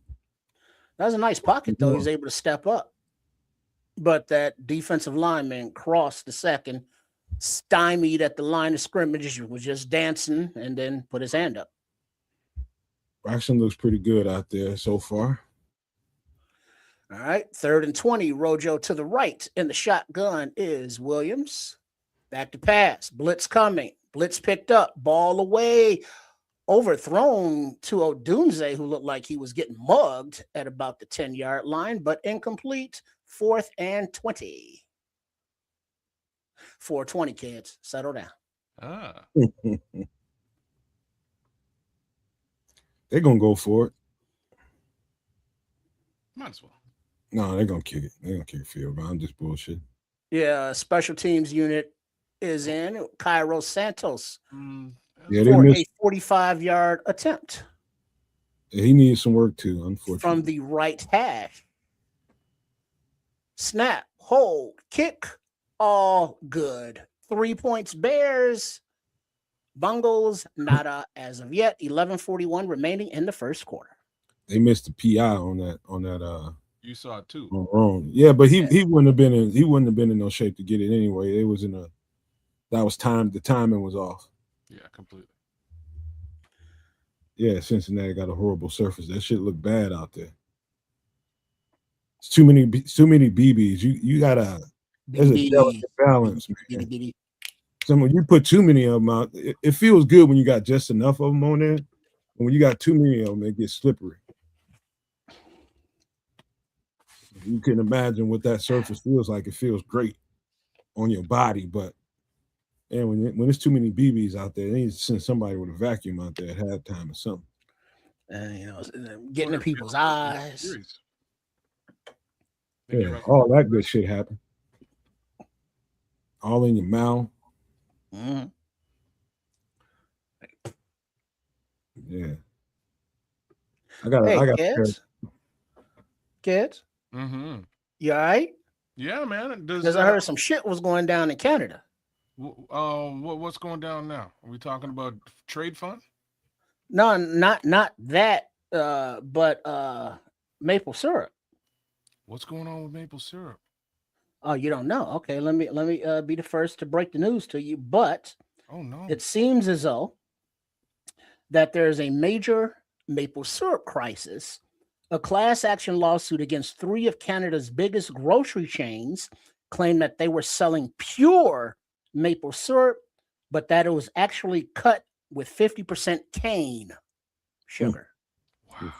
That was a nice pocket, though. He's able to step up. But that defensive lineman crossed the second, stymied at the line of scrimmage, was just dancing, and then put his hand up. Braxton looks pretty good out there so far. All right, 3rd and 20. Rojo to the right, and the shotgun is Williams. Back to pass. Blitz coming. Blitz picked up. Ball away. Overthrown to Odunze, who looked like he was getting mugged at about the 10-yard line, but incomplete. 4th and 20. 4:20, kids. Settle down. They're going to go for it. Might as well. No, they're going to kick it. They're going to kick a field goal. I'm just bullshit. Yeah, special teams unit is in. Cairo Santos Yeah, for a 45-yard attempt. Yeah, he needs some work too, unfortunately. From the right hash. Snap, hold, kick, all good. 3 points Bears. Bengals, nada as of yet. 11:41 remaining in the first quarter. They missed the PI on that. You saw it too. Wrong. Yeah, but he wouldn't have been in no shape to get it anyway. It was that was time. The timing was off. Yeah, completely. Yeah, Cincinnati got a horrible surface. That shit look bad out there. It's too many BBs. You gotta. There's a delicate balance, man. So when you put too many of them out, it feels good when you got just enough of them on there. And when you got too many of them, it gets slippery. You can imagine what that surface feels like. It feels great on your body, but and when there's too many BBs out there, they need to send somebody with a vacuum out there at halftime or something. Getting in people's eyes. Yeah, all that good shit happened. All in your mouth. Mm-hmm. Yeah. I got kids. Mm-hmm. You all right? Yeah, man. Because I heard some shit was going down in Canada. What's going down now? Are we talking about trade fund? No, not that. But maple syrup. What's going on with maple syrup? Oh, you don't know? Okay, let me be the first to break the news to you. But oh no, it seems as though that there's a major maple syrup crisis. A class action lawsuit against 3 of Canada's biggest grocery chains claimed that they were selling pure maple syrup, but that it was actually cut with 50% cane sugar.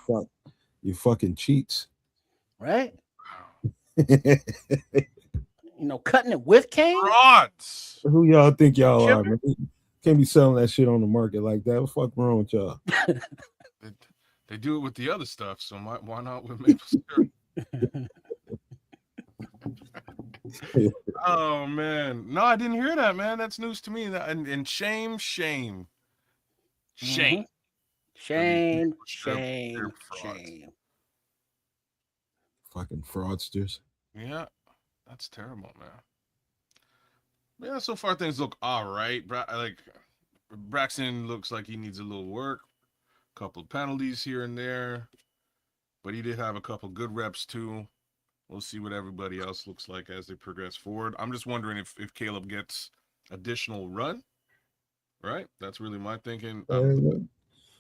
Wow. You fucking cheats. Right? Cutting it with cane? Frauds. Who y'all think y'all are, man? Can't be selling that shit on the market like that. What the fuck wrong with y'all? They do it with the other stuff, so why not with maple syrup? Oh man, no, I didn't hear that, man. That's news to me. And shame. Shame. Fucking fraudsters. Yeah, that's terrible, man. Yeah, so far things look all right. Braxton looks like he needs a little work. Couple penalties here and there, but he did have a couple good reps too. We'll see what everybody else looks like as they progress forward. I'm just wondering if Caleb gets additional run. Right, that's really my thinking.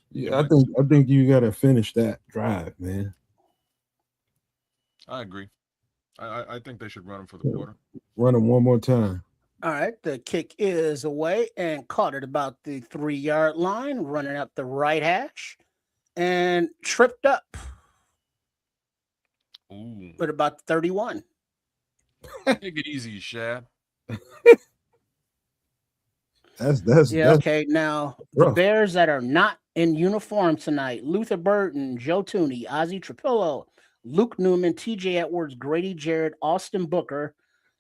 Yeah, I think you got to finish that drive, man. I agree. I think they should run him for the quarter. Run him one more time. All right, the kick is away and caught it about the 3-yard line, running up the right hash and tripped up. Ooh. At about 31. Take it easy, Shad. That's okay. Now the Bears that are not in uniform tonight: Luther Burton, Joe Tooney, Ozzie Trapillo, Luke Newman, TJ Edwards, Grady Jarrett, Austin Booker,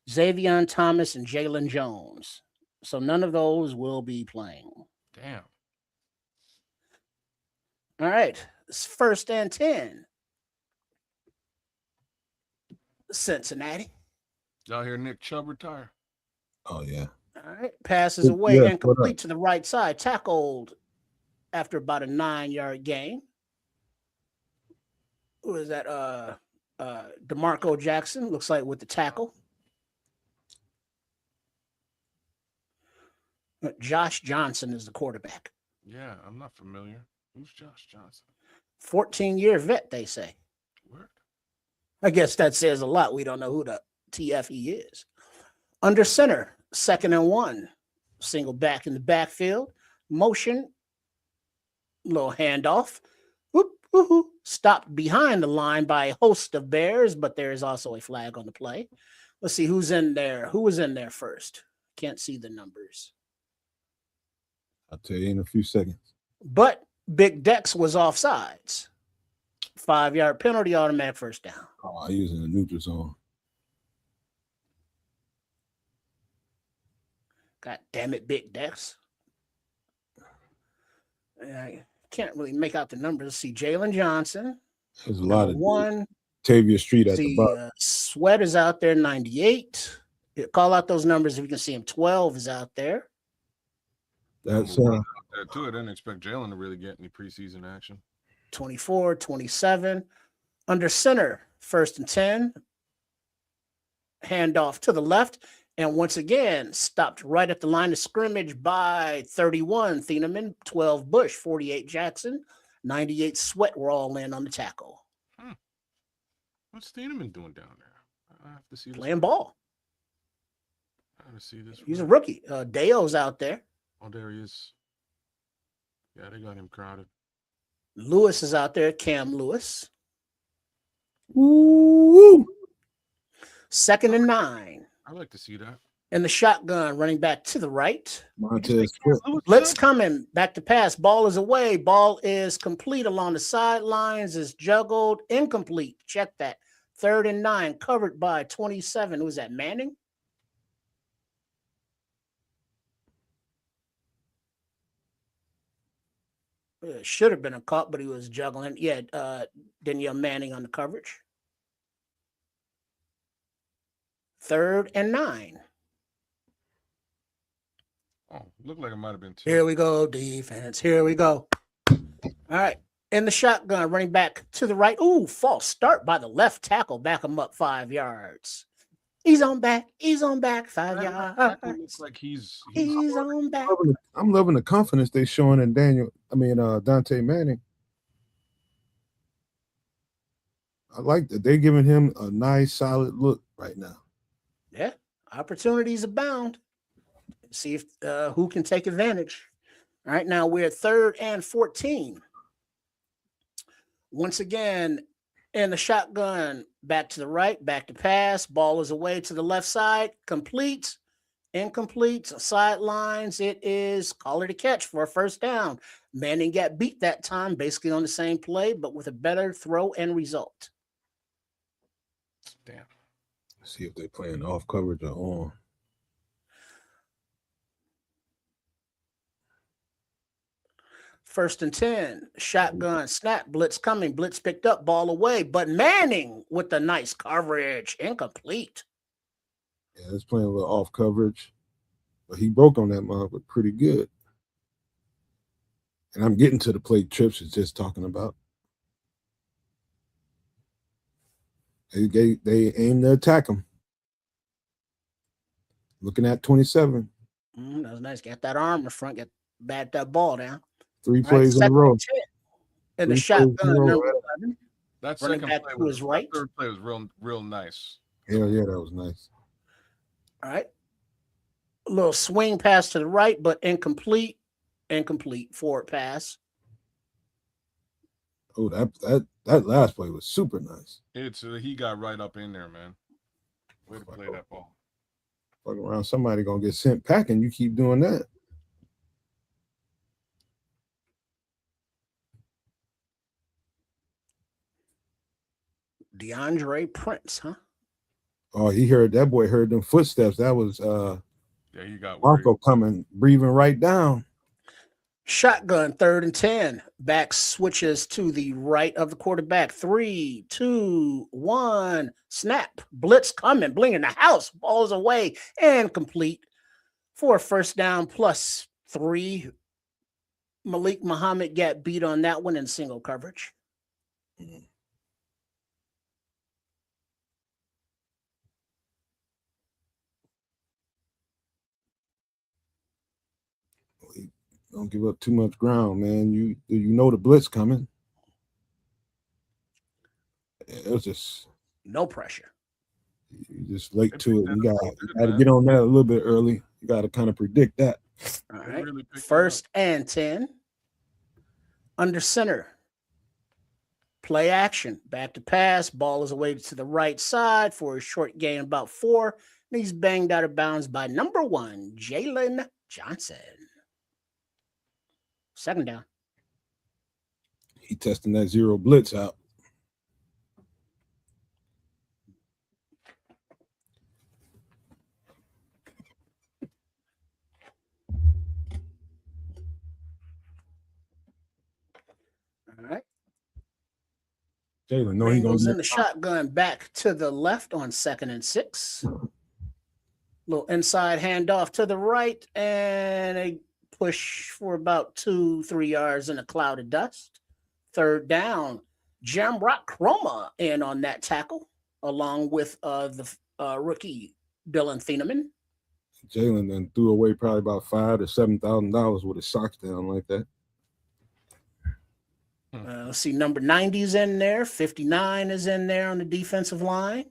Xavier Thomas, and Jalen Jones. So none of those will be playing. Damn. All right. It's 1st and 10. Cincinnati. Y'all hear Nick Chubb retire? Oh, yeah. All right. Passes away and complete to the right side. Tackled after about a 9-yard gain. Who is that? DeMarco Jackson, looks like, with the tackle. Josh Johnson is the quarterback. Yeah, I'm not familiar. Who's Josh Johnson? 14-year vet, they say. Word. I guess that says a lot. We don't know who the TF he is. Under center, 2nd and 1. Single back in the backfield. Motion. Little handoff. Whoop, whoop. Stopped behind the line by a host of Bears, but there is also a flag on the play. Let's see who's in there. Who was in there first? Can't see the numbers. I'll tell you in a few seconds. But Big Dex was offsides. 5-yard penalty, automatic first down. Oh, he was in the neutral zone. God damn it, Big Dex. I can't really make out the numbers. Let's see, Jalen Johnson. There's a lot of one. Tavia Street at the bottom. Sweat is out there, 98. Call out those numbers if you can see him. 12 is out there. That's too. I didn't expect Jalen to really get any preseason action. 24, 27. Under center, 1st and 10. Handoff to the left. And once again, stopped right at the line of scrimmage by 31, Thieneman, 12, Bush, 48, Jackson. 98 Sweat were all in on the tackle. What's Thieneman doing down there? I have to see this. Playing ball. I have to see this. He's a rookie. Deo's out there. Oh, there he is. Yeah, they got him crowded. Lewis is out there. Cam Lewis. Ooh. 2nd and 9. I like to see that. And the shotgun running back to the right. Montez Blitz coming. Back to pass. Ball is away. Ball is complete along the sidelines. Is juggled. Incomplete. Check that. 3rd and 9. Covered by 27. Was that Manning? It should have been a caught, but he was juggling. Yeah, Danielle Manning on the coverage. 3rd and 9. Oh, looked like it might have been 2. Here we go, defense. Here we go. All right. In the shotgun, running back to the right. Ooh, false start by the left tackle. Back him up 5 yards. He's on back. He's on back. 5 yards. It looks like he's on back. I'm loving the confidence they're showing in Dante Manning. I like that they're giving him a nice, solid look right now. Yeah, opportunities abound. See if who can take advantage. All right, now we're 3rd and 14. Once again, in the shotgun, back to the right, back to pass. Ball is away to the left side. Complete, incomplete, sidelines. It is call it a catch for a 1st down. Manning got beat that time, basically on the same play, but with a better throw and result. Damn. Let's see if they're playing off coverage or on. First and 10, shotgun, snap, blitz coming, blitz picked up, ball away, but Manning with the nice coverage, incomplete. Yeah, it's playing a little off coverage, but he broke on that mark, but pretty good. And I'm getting to the plate trips it's just talking about. They aim to attack him. Looking at 27. That was nice. Got that arm in front, bat that ball down. 3 plays in a row. And the shotgun number 11. That running second back play to his right. That 3rd play was real nice. Hell yeah, that was nice. All right. A little swing pass to the right, but incomplete. Incomplete forward pass. Oh, that last play was super nice. It's he got right up in there, man. Way to play that ball. Fuck around, somebody gonna get sent packing. You keep doing that. DeAndre Prince, huh? Oh, that boy heard them footsteps. That was yeah, he got Marco coming, breathing right down. Shotgun, 3rd and 10. Back switches to the right of the quarterback. 3, 2, 1. Snap. Blitz coming. Bling in the house. Ball's away and complete for a 1st down +3. Malik Muhammad got beat on that one in single coverage. Don't give up too much ground, man. You know the blitz coming. It was just no pressure. You just late to it. You got to get on that a little bit early. You got to kind of predict that. All right. 1st and 10. Under center. Play action. Back to pass. Ball is away to the right side for a short gain, about 4. And he's banged out of bounds by number 1, Jalen Johnson. 2nd down. He testing that zero blitz out. All right. Jalen, no, he's going to in the shotgun back to the left on 2nd and 6. Little inside handoff to the right, and a push for about 2-3 yards in a cloud of dust. 3rd down. Jamrock Chroma in on that tackle, along with the rookie Dylan Thieneman. Jalen then threw away probably about $5,000 to $7,000 with his socks down like that. Let's see, number 90 is in there. 59 is in there on the defensive line.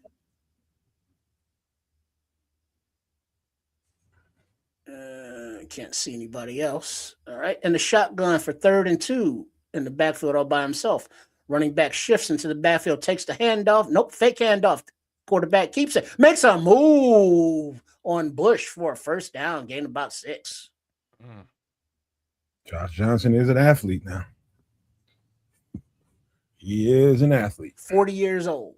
Can't see anybody else. All right. And the shotgun for 3rd and 2 in the backfield all by himself. Running back shifts into the backfield, takes the handoff. Nope, fake handoff. Quarterback keeps it. Makes a move on Bush for a first down, gain about 6. Josh Johnson is an athlete now. He is an athlete. 40 years old,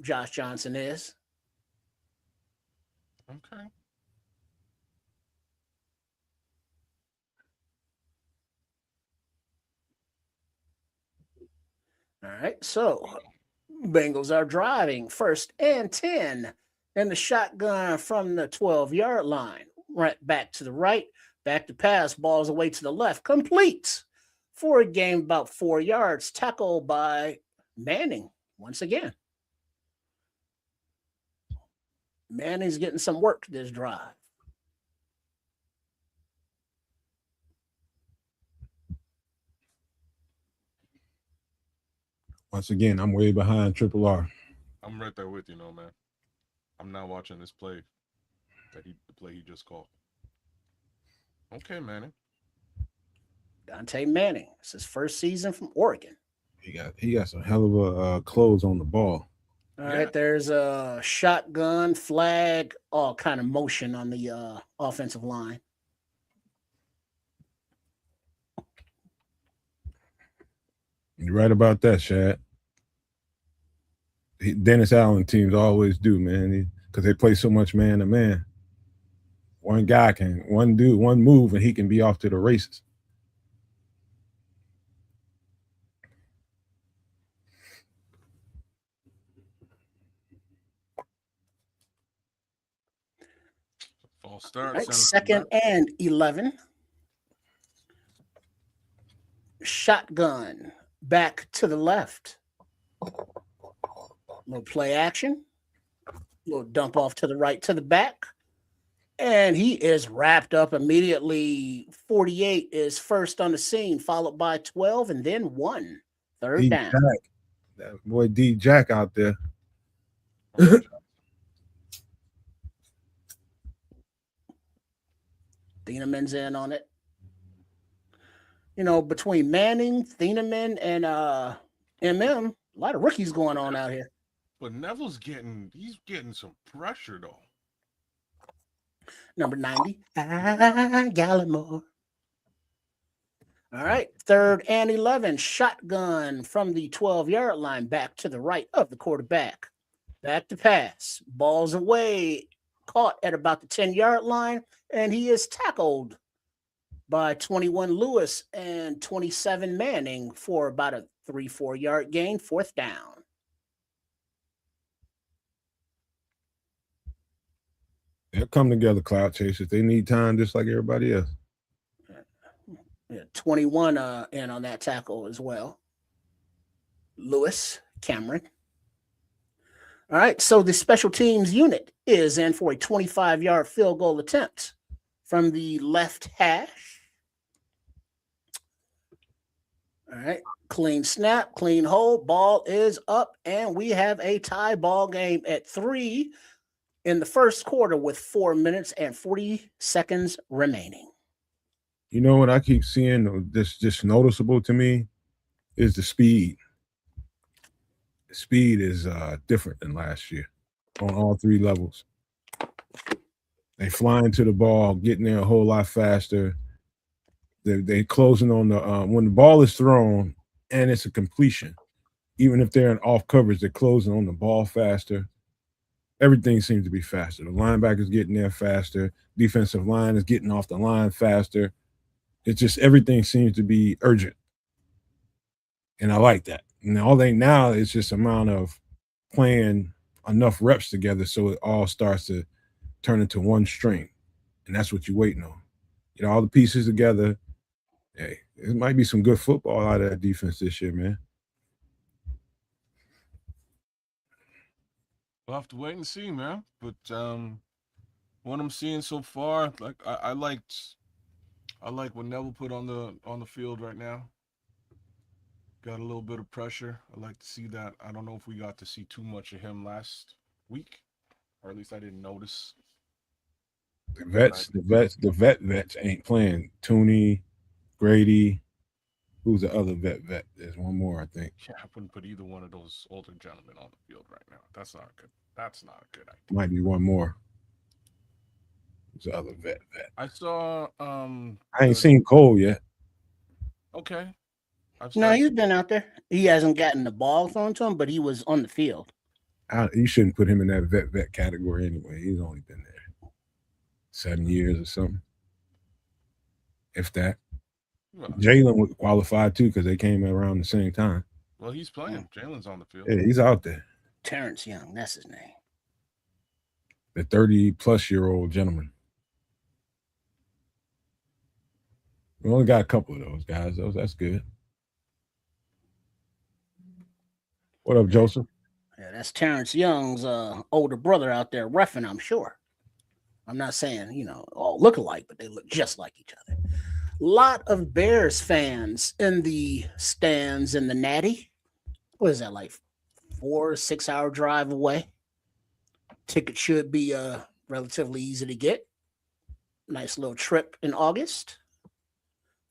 Josh Johnson is. Okay. All right, so Bengals are driving 1st and 10 and the shotgun from the 12-yard line. Right back to the right, back to pass, balls away to the left, complete for a gain about 4 yards, tackled by Manning once again. Manning's getting some work this drive. Once again, I'm way behind Triple R. I'm right there with you, man. I'm not watching this play the play he just called. Okay, Manning. Dante Manning. It's his first season from Oregon. He got some hell of a clothes on the ball. All right, there's a shotgun, flag, all kind of motion on the offensive line. You're right about that, Shad. Dennis Allen teams always do, man, because they play so much man to man. One guy one move, and he can be off to the races. False start. Right, 2nd and 11. Shotgun back to the left. Little play action. Little dump off to the right to the back. And he is wrapped up immediately. 48 is first on the scene, followed by 12 and then 1. 3rd down. Jack. That boy D Jack out there. Thieneman's in on it. You know, between Manning, Thieneman, and MM, a lot of rookies going on out here. But Neville's getting some pressure though. Number 90, Gallimore. All right, 3rd and 11, shotgun from the 12-yard line back to the right of the quarterback. Back to pass, balls away, caught at about the 10-yard line, and he is tackled by 21 Lewis and 27 Manning for about a 3-4 yard gain, 4th down. They'll come together, Cloud Chasers. They need time just like everybody else. Yeah, 21 in on that tackle as well. Lewis, Cameron. All right, so the special teams unit is in for a 25-yard field goal attempt from the left hash. All right, clean snap, clean hold, ball is up, and we have a tie ball game at 3 in the first quarter with 4 minutes and 40 seconds remaining. You know what I keep seeing this just noticeable to me is the speed. The speed is different than last year on all 3 levels. They fly into the ball, getting there a whole lot faster. They closing on the when the ball is thrown and it's a completion. Even if they're in off coverage, they're closing on the ball faster. Everything seems to be faster. The linebackers getting there faster. Defensive line is getting off the line faster. It's just everything seems to be urgent. And I like that. And all they now is just amount of playing enough reps together so it all starts to turn into one string. And that's what you're waiting on. Get all the pieces together. Hey, it might be some good football out of that defense this year, man. We'll have to wait and see, man. But what I'm seeing so far, like I like what Neville put on the field right now. Got a little bit of pressure. I like to see that. I don't know if we got to see too much of him last week, or at least I didn't notice. The vets ain't playing. Tooney, Grady. Who's the other vet? There's one more, I think. Yeah, I wouldn't put either one of those older gentlemen on the field right now. That's not good. That's not a good idea. Might be one more. Who's the other vet? I saw. I ain't seen Cole yet. Okay. No, he's been out there. He hasn't gotten the ball thrown to him, but he was on the field. You shouldn't put him in that vet category anyway. He's only been there 7 years or something, if that. Well, Jalen would qualify too because they came around the same time. Well, he's playing. Jalen's on the field. Yeah, he's out there. Terrence Young, that's his name. The 30-plus-year-old gentleman. We only got a couple of those guys. That's good. What up, Joseph? Yeah, that's Terrence Young's older brother out there reffing, I'm sure. I'm not saying, all look alike, but they look just like each other. Lot of Bears fans in the stands in the Natty. What is that, like 4 or 6 hour drive away? Ticket should be relatively easy to get. Nice little trip in August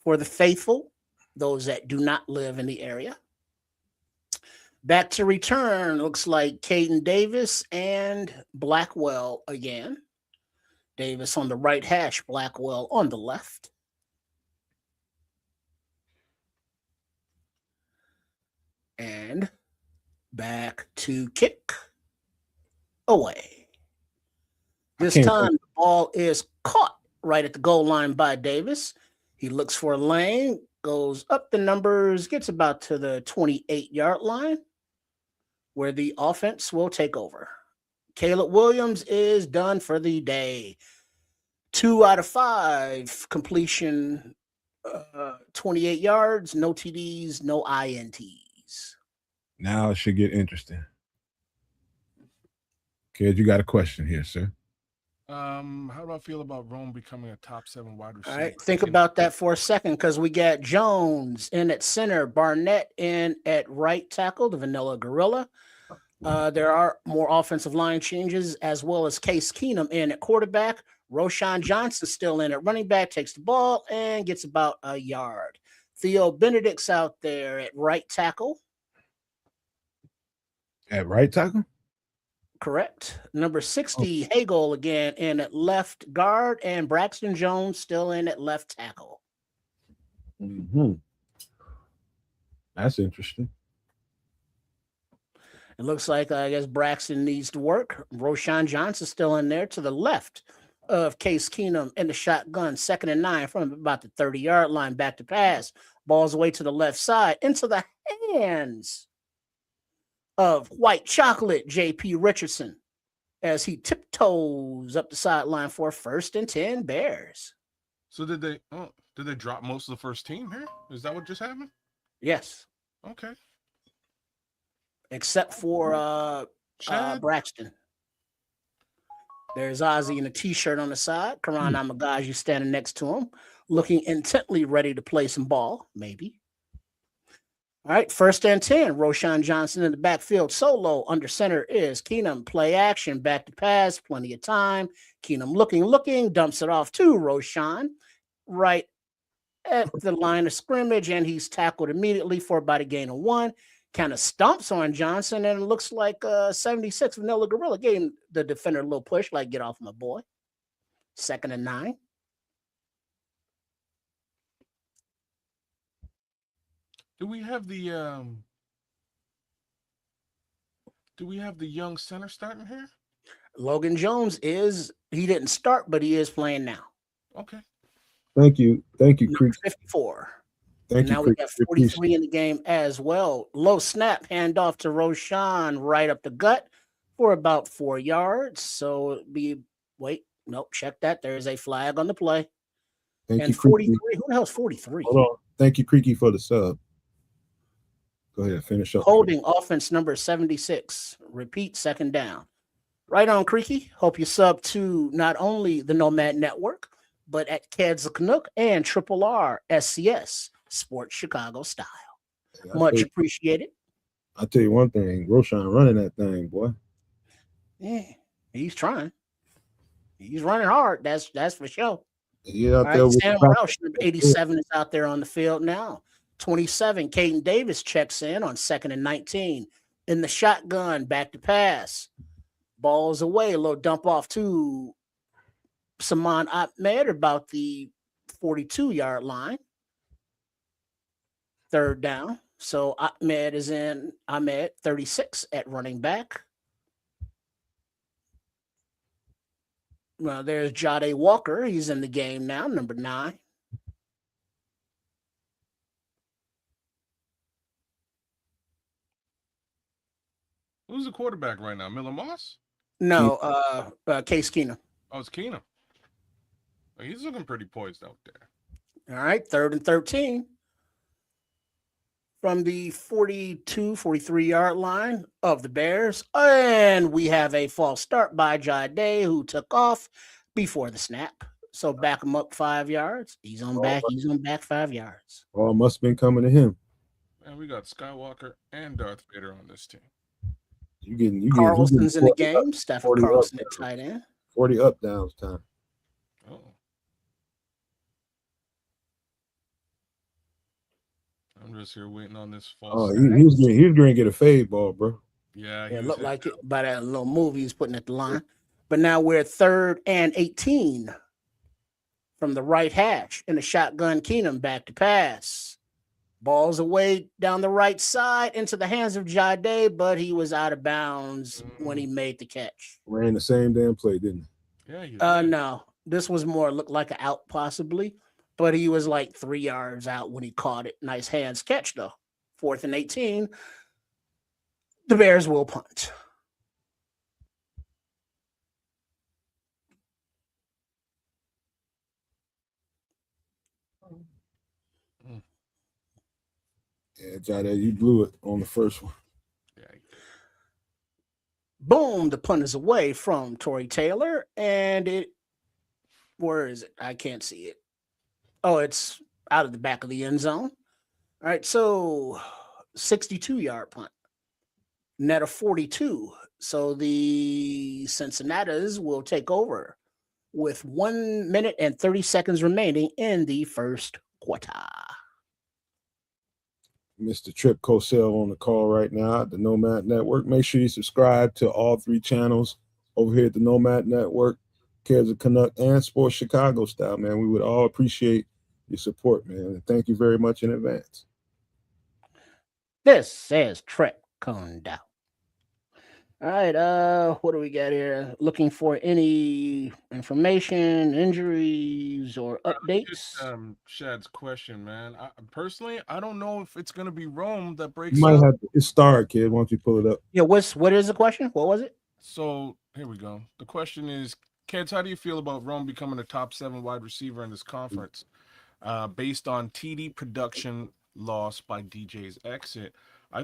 for the faithful, those that do not live in the area. Back to return, looks like Caden Davis and Blackwell again. Davis on the right hash, Blackwell on the left. And back to kick away. This time the ball is caught right at the goal line by Davis. He looks for a lane, goes up the numbers, gets about to the 28-yard line where the offense will take over. Caleb Williams is done for the day. 2 out of 5 completion, 28 yards, no TDs, no INTs. Now it should get interesting. Kid, you got a question here, sir. How do I feel about Rome becoming a top 7 wide receiver? All right, think about that for a second because we got Jones in at center, Barnett in at right tackle, the Vanilla Gorilla. There are more offensive line changes as well as Case Keenum in at quarterback. Roshan Johnson still in at running back, takes the ball and gets about a yard. Theo Benedict's out there at right tackle. At right tackle? Correct. Number 60, Hagel again in at left guard, and Braxton Jones still in at left tackle. Mm-hmm. That's interesting. It looks like, I guess, Braxton needs to work. Roshan Johnson still in there to the left of Case Keenum in the shotgun, 2nd and 9 from about the 30-yard line, back to pass. Ball's away to the left side into the hands of White Chocolate J.P. Richardson as he tiptoes up the sideline for 1st and 10 Bears. So did they drop most of the first team here? Is that what just happened? Yes. Okay. Except for Braxton. There's Ozzy in a T-shirt on the side. Karan Amagaji standing next to him, looking intently ready to play some ball, maybe. All right, 1st and 10. Roshan Johnson in the backfield solo. Under center is Keenum. Play action, back to pass, plenty of time. Keenum looking, dumps it off to Roshan right at the line of scrimmage, and he's tackled immediately for about a gain of 1. Kind of stomps on Johnson, and it looks like 76 Vanilla Gorilla gave the defender a little push, like, get off my boy. 2nd and 9. Do we have the young center starting here? Logan Jones he didn't start, but he is playing now. Okay. Thank you, Creek. 54. Thank you. Now we got 43 in the game as well. Low snap, handoff to Roshan right up the gut for about 4 yards. So check that. There is a flag on the play. Thank you, 43. Who the hell's 43? Hold on. Thank you, Creaky, for the sub. Go ahead, finish up. Holding offense number 76. Repeat, 2nd down. Right on, Creaky. Hope you sub to not only the Nomad Network, but at Keds Canuck and Triple R SCS, Sports Chicago Style. Much appreciated. I'll tell you one thing, Roshan running that thing, boy. Yeah, he's trying. He's running hard. That's for sure. Yeah, All out there right, with Sam the Roush, number 87, is out there on the field now. 27, Caden Davis checks in on 2nd and 19. In the shotgun, back to pass. Ball's away, a little dump off to Saman Ahmed about the 42-yard line. 3rd down. So Ahmed is in. Ahmed, 36 at running back. Well, there's Jade Walker. He's in the game now, number 9. Who's the quarterback right now? Miller Moss? No, Case Keenum. Oh, it's Keenum. He's looking pretty poised out there. All right, 3rd and 13. From the 42, 43-yard line of the Bears. And we have a false start by Jade, who took off before the snap. So back him up 5 yards. He's on back 5 yards. All must have been coming to him. Man, we got Skywalker and Darth Vader on this team. Carlson's in the game. Stephen Carlson at tight end. 40 up downs time. Oh. I'm just here waiting on this false. Oh, he was going to get a fade ball, bro. Yeah, it looked like it by that little move he was putting at the line. But now we're 3rd and 18 from the right hash in the shotgun. Keenum back to pass. Ball's away down the right side into the hands of Jade, but he was out of bounds when he made the catch. Ran the same damn play, didn't he? Yeah. No, this was more looked like an out possibly, but he was like 3 yards out when he caught it. Nice hands catch though. 4th and 18. The Bears will punt. Yeah, Jade, you blew it on the first one. Yeah. Boom, the punt is away from Torrey Taylor, and where is it? I can't see it. Oh, it's out of the back of the end zone. All right, so 62-yard punt. Net of 42. So the Cincinnatis will take over with 1 minute and 30 seconds remaining in the first quarter. Mr. Trip Cosell on the call right now at the Nomad Network. Make sure you subscribe to all 3 channels over here at the Nomad Network, Cares of Canuck and Sports Chicago Style, man. We would all appreciate your support, man. And thank you very much in advance. This is Trip Condell. All right, what do we got here? Looking for any information, injuries, or updates? Just, Shad's question, man. Personally, I don't know if it's going to be Rome that breaks You might up. have to start, kid. Why don't you pull it up? Yeah, what is the question? What was it? So here we go. The question is, kids, how do you feel about Rome becoming a top 7 wide receiver in this conference, based on TD production loss by DJ's exit? I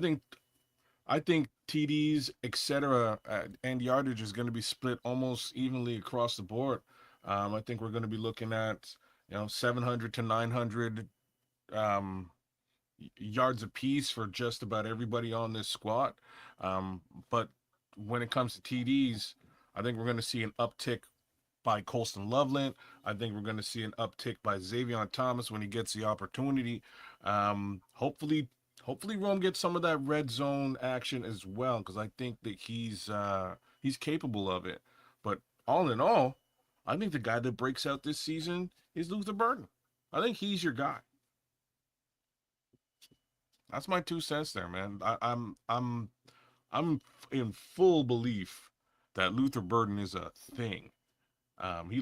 think TDs, etc., and yardage is going to be split almost evenly across the board. I think we're going to be looking at 700 to 900 yards apiece for just about everybody on this squad. But when it comes to TDs, I think we're going to see an uptick by Colston Loveland. I think we're going to see an uptick by Xavier Thomas when he gets the opportunity. Hopefully Rome gets some of that red zone action as well, because I think that he's capable of it. But all in all, I think the guy that breaks out this season is Luther Burden. I think he's your guy. That's my 2 cents there, man. I'm in full belief that Luther Burden is a thing. He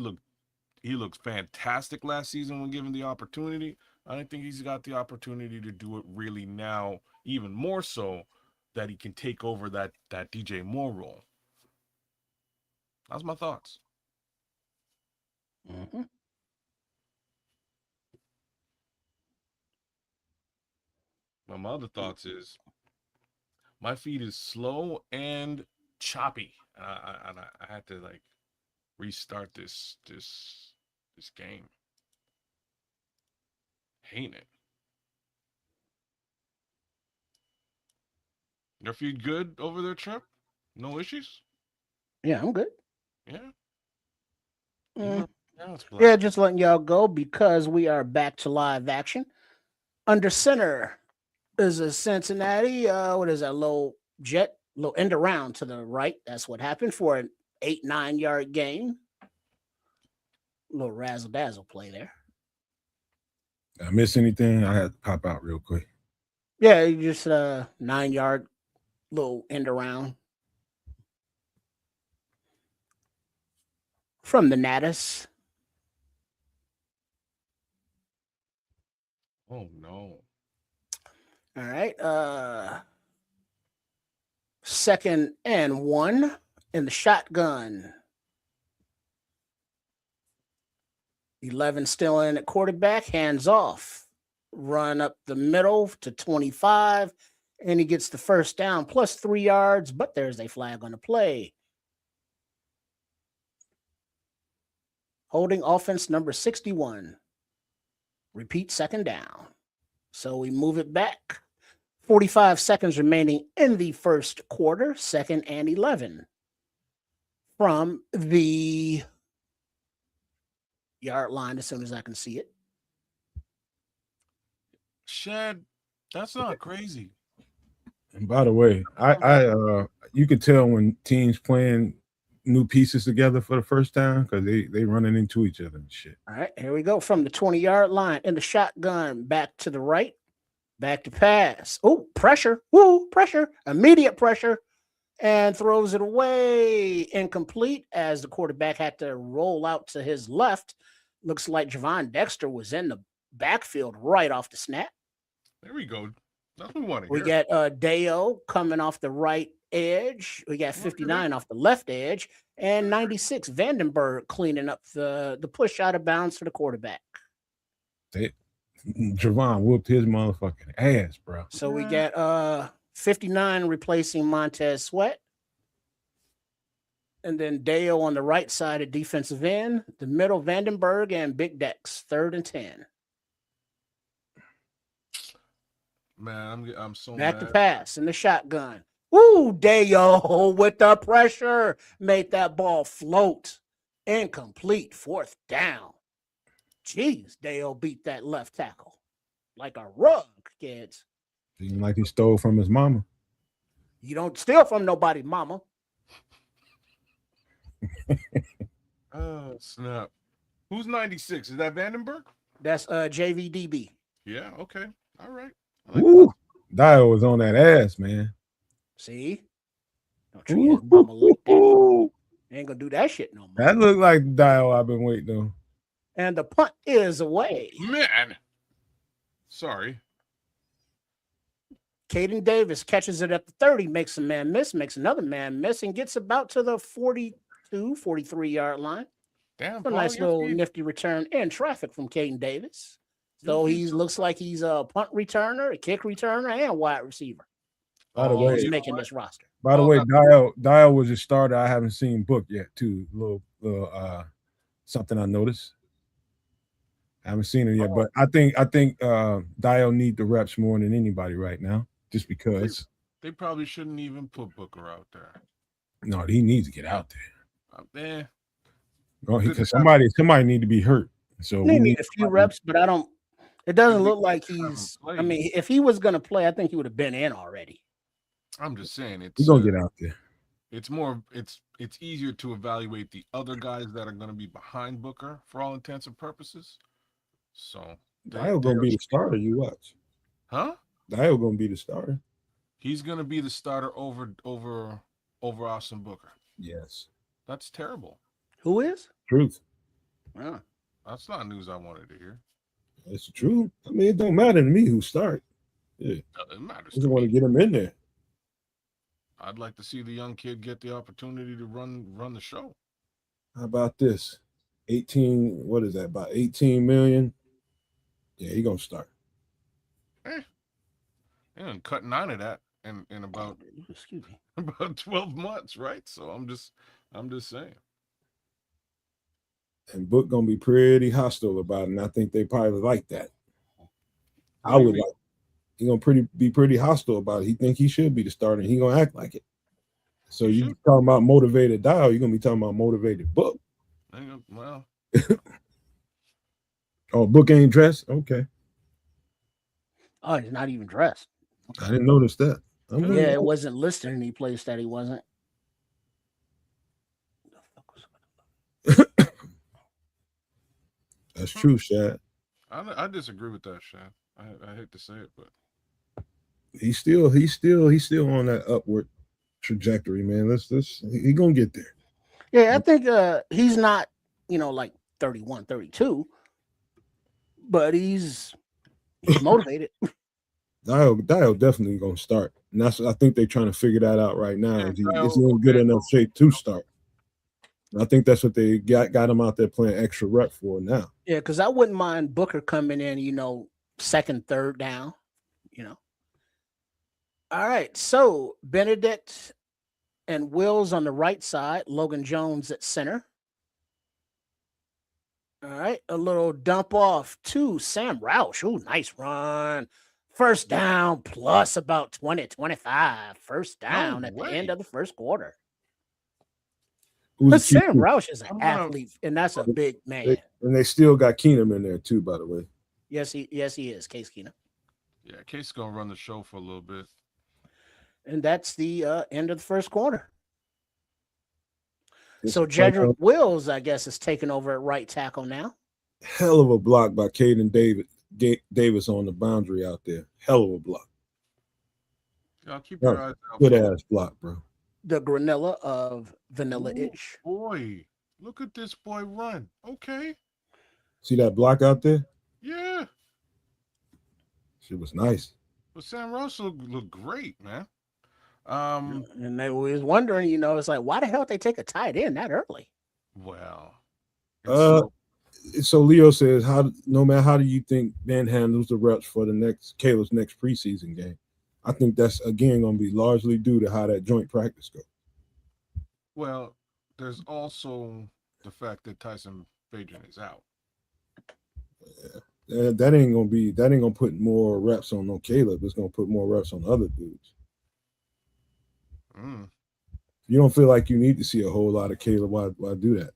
looked fantastic last season when given the opportunity. I think he's got the opportunity to do it really now, even more so that he can take over that DJ Moore role. That's my thoughts. Mm-hmm. Well, my other thoughts is my feed is slow and choppy. I had to restart this game. Hating it. Your feet good over their trip? No issues? Yeah, I'm good. Yeah. Mm. Now it's Yeah, black. just letting y'all go because we are back to live action. Under center is a Cincinnati. What is that? Little end around to the right. That's what happened for an 8-9 yard gain. Little razzle dazzle play there. Did I miss anything? I had to pop out real quick. Yeah, you just 9 yard little end around from the Natus. Oh no. All right. 2nd and 1 in the shotgun. 11 still in at quarterback, hands off. Run up the middle to 25, and he gets the first down plus 3 yards, but there's a flag on the play. Holding offense number 61. Repeat 2nd down. So we move it back. 45 seconds remaining in the first quarter, 2nd and 11. From the yard line as soon as I can see it. Shed, that's not crazy. And by the way, you can tell when teams playing new pieces together for the first time because they running into each other and shit. All right, here we go from the 20-yard line in the shotgun, back to the right, back to pass. Oh, pressure. Woo, pressure. Immediate pressure. And throws it away. Incomplete as the quarterback had to roll out to his left. Looks like Javon Dexter was in the backfield right off the snap. There we go. That's what we want to We hear. got Deo coming off the right edge. We got 59 off the left edge. And 96, Vandenberg cleaning up the push out of bounds for the quarterback. Javon whooped his motherfucking ass, bro. So we got 59 replacing Montez Sweat. And then Deo on the right side at defensive end. The middle, Vandenberg and Big Dex, 3rd and 10. Man, I'm so Back mad. to pass in the shotgun. Woo, Deo with the pressure. Made that ball float. Incomplete, 4th down. Jeez, Deo beat that left tackle like a rug, kids. Seemed like he stole from his mama. You don't steal from nobody, mama. Oh, snap. Who's 96? Is that Vandenberg? That's JVDB. Yeah, okay. All right. Ooh, Dio was on that ass, man. See? Don't treat his mama like that. Ain't gonna do that shit no more. That looked like the Dio I've been waiting on. And the punt is away. Man. Sorry. Caden Davis catches it at the 30, makes a man miss, makes another man miss, and gets about to the 42, 43-yard line. Damn, A nice little nifty return in traffic from Caden Davis. So he looks like he's a punt returner, a kick returner, and wide receiver. By the way, he's making this roster. By the way, Dio was a starter. I haven't seen Book yet, too. Little something I noticed. I haven't seen him yet, but I think Dio need the reps more than anybody right now, just because. They probably shouldn't even put Booker out there. No, he needs to get out there. Out there. Oh, because somebody need to be hurt. So we need a few reps, but I don't. It doesn't look like he's. I mean, if he was going to play, I think he would have been in already. I'm just saying he's gonna get out there. It's more. It's easier to evaluate the other guys that are going to be behind Booker for all intents and purposes. So Dio gonna be the starter. You watch. Huh? Dio gonna be the starter. He's gonna be the starter over Austin Booker. Yes. That's terrible. Who is? Truth. Wow. That's not news I wanted to hear. That's the truth. I mean, it don't matter to me who start. Yeah. It matters. I just want to get him in there. I'd like to see the young kid get the opportunity to run the show. How about this? 18, what is that? About 18 million? Yeah, he gonna start. Yeah, and cut 9 of that in about about 12 months, right? So I'm just saying. And Book gonna be pretty hostile about it, and I think they probably like that. I would like. He's gonna be pretty hostile about it. He think he should be the starter. And he gonna act like it. So He you should. talking about motivated Dial, you're gonna be talking about motivated Book. Well, Oh, Book ain't dressed. Okay, Oh, he's not even dressed. I didn't notice that. Yeah, it wasn't listed in any place that he wasn't. That's true, Shad. I disagree with that, Shad. I hate to say it, but He's still on that upward trajectory, man. He gonna get there. Yeah, I think he's not, like 31, 32, but he's motivated. Dial definitely gonna start. And I think they're trying to figure that out right now. Yeah, Is he in good enough shape to start? And I think that's what they got him out there playing extra rep for now. Yeah, because I wouldn't mind Booker coming in, second, third down, All right, so Benedict and Wills on the right side, Logan Jones at center. All right, a little dump off to Sam Roush. Oh, nice run. First down plus about 20, 25. First down at the end of the first quarter. But Sam Roush is an athlete, and that's a big man. And they still got Keenum in there too, by the way. Yes, he is, Case Keenum. Yeah, Case is gonna run the show for a little bit. And that's the end of the first quarter. So Jedrick Wills, I guess, is taking over at right tackle now. Hell of a block by Caden Davis on the boundary out there. Hell of a block. Y'all keep your eyes out. Good ass block, bro. The Granilla of Vanilla Itch. Boy, look at this boy run. Okay. See that block out there? Yeah. She was nice. But Sam Russell looked great, man. And they was wondering, it's like, why the hell did they take a tight end that early? Well, so Leo says, no matter how do you think Ben handles the reps for Caleb's next preseason game? I think that's again going to be largely due to how that joint practice goes. Well, there's also the fact that Tyson Bagent is out. Yeah. That ain't gonna put more reps on no Caleb. It's gonna put more reps on other dudes. You don't feel like you need to see a whole lot of Caleb. Why do that?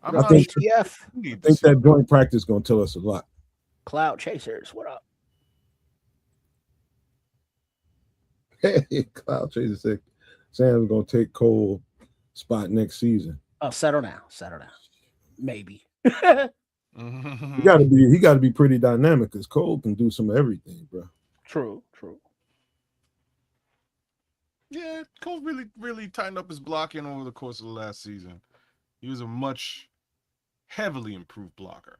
I think that joint practice is gonna tell us a lot. Cloud Chasers, what up? Hey, Cloud Chasers said Sam's gonna take Cole spot next season. Oh, settle down. Maybe. He got to be pretty dynamic because Cole can do some of everything, bro. True. Yeah, Cole really tightened up his blocking over the course of the last season. He was a much heavily improved blocker.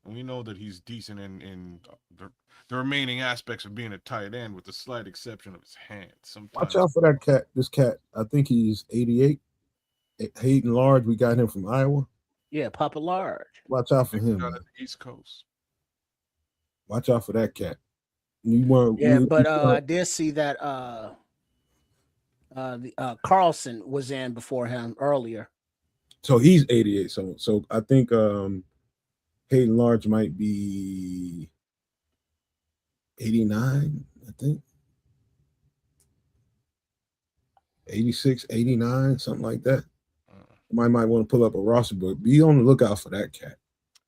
And we know that he's decent in the remaining aspects of being a tight end, with the slight exception of his hands. Sometimes. Watch out for that cat. This cat, I think he's 88. Hayden Large, we got him from Iowa. Yeah, Papa Large. Watch out for him. Out of the East Coast. Watch out for that cat. I did see that Carlson was in before him earlier. So he's 88. So I think Hayden Large might be 89, I think. 86, 89, something like that. Might want to pull up a roster, but be on the lookout for that cat.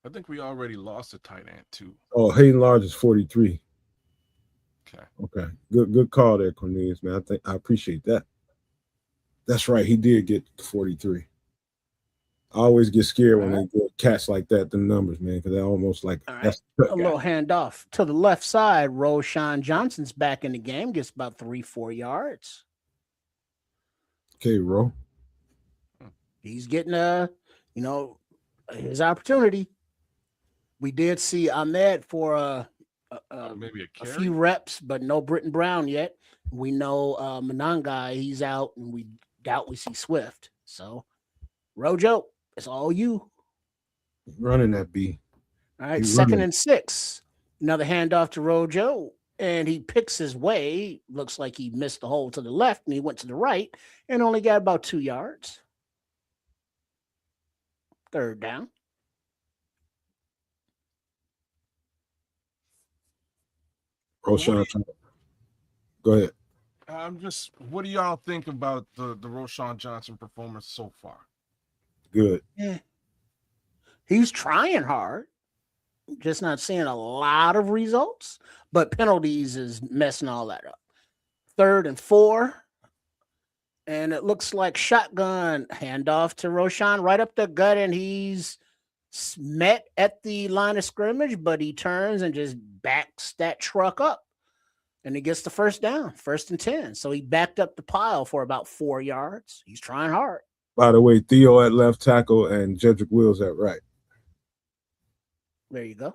I think we already lost a tight end too. Oh, Hayden Large is 43. Okay. Good call there, Cornelius, man. I appreciate that. That's right. He did get 43. I always get scared when they get cats like that, the numbers, man, because they're almost like that's a little handoff to the left side. Roshan Johnson's back in the game, gets about 3-4 yards. Okay, Ro. He's getting his opportunity. We did see Ahmed for maybe a few reps, but no Britton Brown yet. We know Manangai, he's out, and we doubt we see Swift. So, Rojo, it's all you. Running that B. All right, second and 6. Another handoff to Rojo, and he picks his way. Looks like he missed the hole to the left, and he went to the right, and only got about 2 yards. Third down. Roshan. Go ahead. What do y'all think about the Roshan Johnson performance so far? Good. Yeah. He's trying hard, just not seeing a lot of results, but penalties is messing all that up. 3rd and 4. And it looks like shotgun handoff to Roshan right up the gut, and he's met at the line of scrimmage, but he turns and just backs that truck up, and he gets the first down, 1st and 10. So he backed up the pile for about 4 yards. He's trying hard. By the way, Theo at left tackle and Jedrick Wills at right. There you go.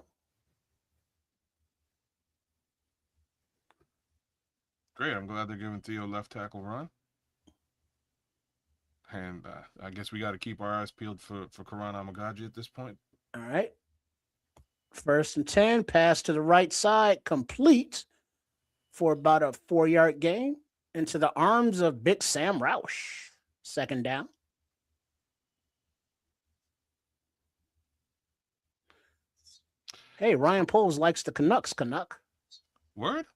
Great. I'm glad they're giving Theo left tackle run. And I guess we got to keep our eyes peeled for Karan Amagaji at this point. All right. 1st and 10, pass to the right side, complete for about a 4-yard gain into the arms of Big Sam Roush. 2nd down. Hey, Ryan Poles likes the Canucks, Canuck. Word?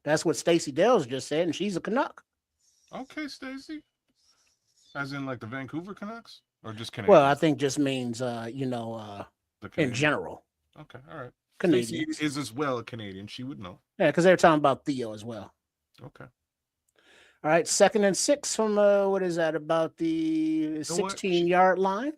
That's what Stacey Dales just said, and she's a Canuck. Okay, Stacey. As in like the Vancouver Canucks? Or just Canadians? Well, I think just means, in general. Okay, all right. Canadians. Stacey is as well a Canadian. She would know. Yeah, because they were talking about Theo as well. Okay. All right, 2nd and 6 from, what is that, about the 16-yard line?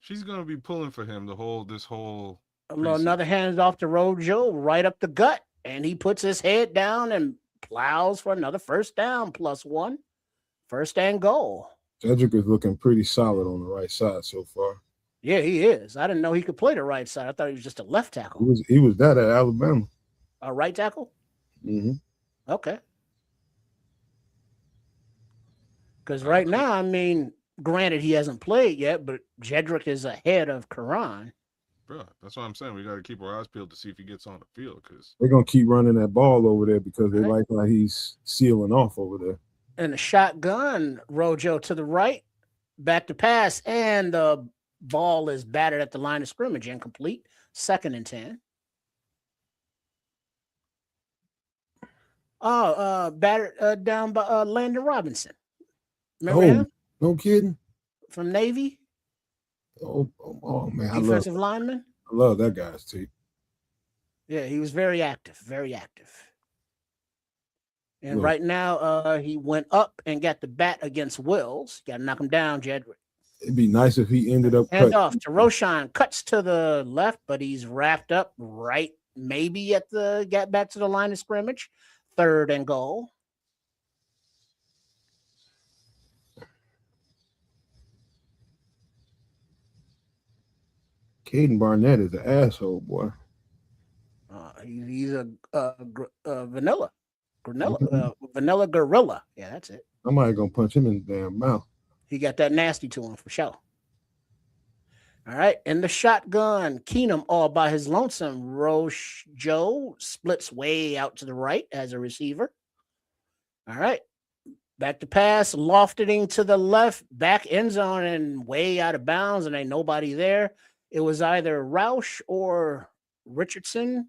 She's going to be pulling for him this whole Another hand off to Rojo, right up the gut, and he puts his head down and plows for another 1st down, +1. 1st and goal. Jedrick is looking pretty solid on the right side so far. Yeah, he is. I didn't know he could play the right side. I thought he was just a left tackle. He was that at Alabama. A right tackle? Mm-hmm. Okay. Because right now, I mean, granted, he hasn't played yet, but Jedrick is ahead of Karan. Bro, that's what I'm saying. We got to keep our eyes peeled to see if he gets on the field. Because they're going to keep running that ball over there because they like how he's sealing off over there. And the shotgun, Rojo to the right, back to pass, and the ball is battered at the line of scrimmage, incomplete. 2nd and 10. Battered down by Landon Robinson. Remember him? No kidding. From Navy? Oh man. Defensive lineman? I love that guy's team. Yeah, he was very active, very active. And right now, he went up and got the bat against Wills. Got to knock him down, Jedrick. It'd be nice if he ended up hand off to Roshan, cuts to the left, but he's wrapped up right, maybe got back to the line of scrimmage. 3rd and goal. Caden Barnett is an asshole, boy. He's a vanilla gorilla. Yeah, that's it. Somebody gonna punch him in the damn mouth. He got that nasty to him for sure. All right, and the shotgun, Keenum all by his lonesome. Roche Joe splits way out to the right as a receiver. All right, back to pass, lofting to the left, back end zone and way out of bounds, and ain't nobody there. It was either Roush or Richardson.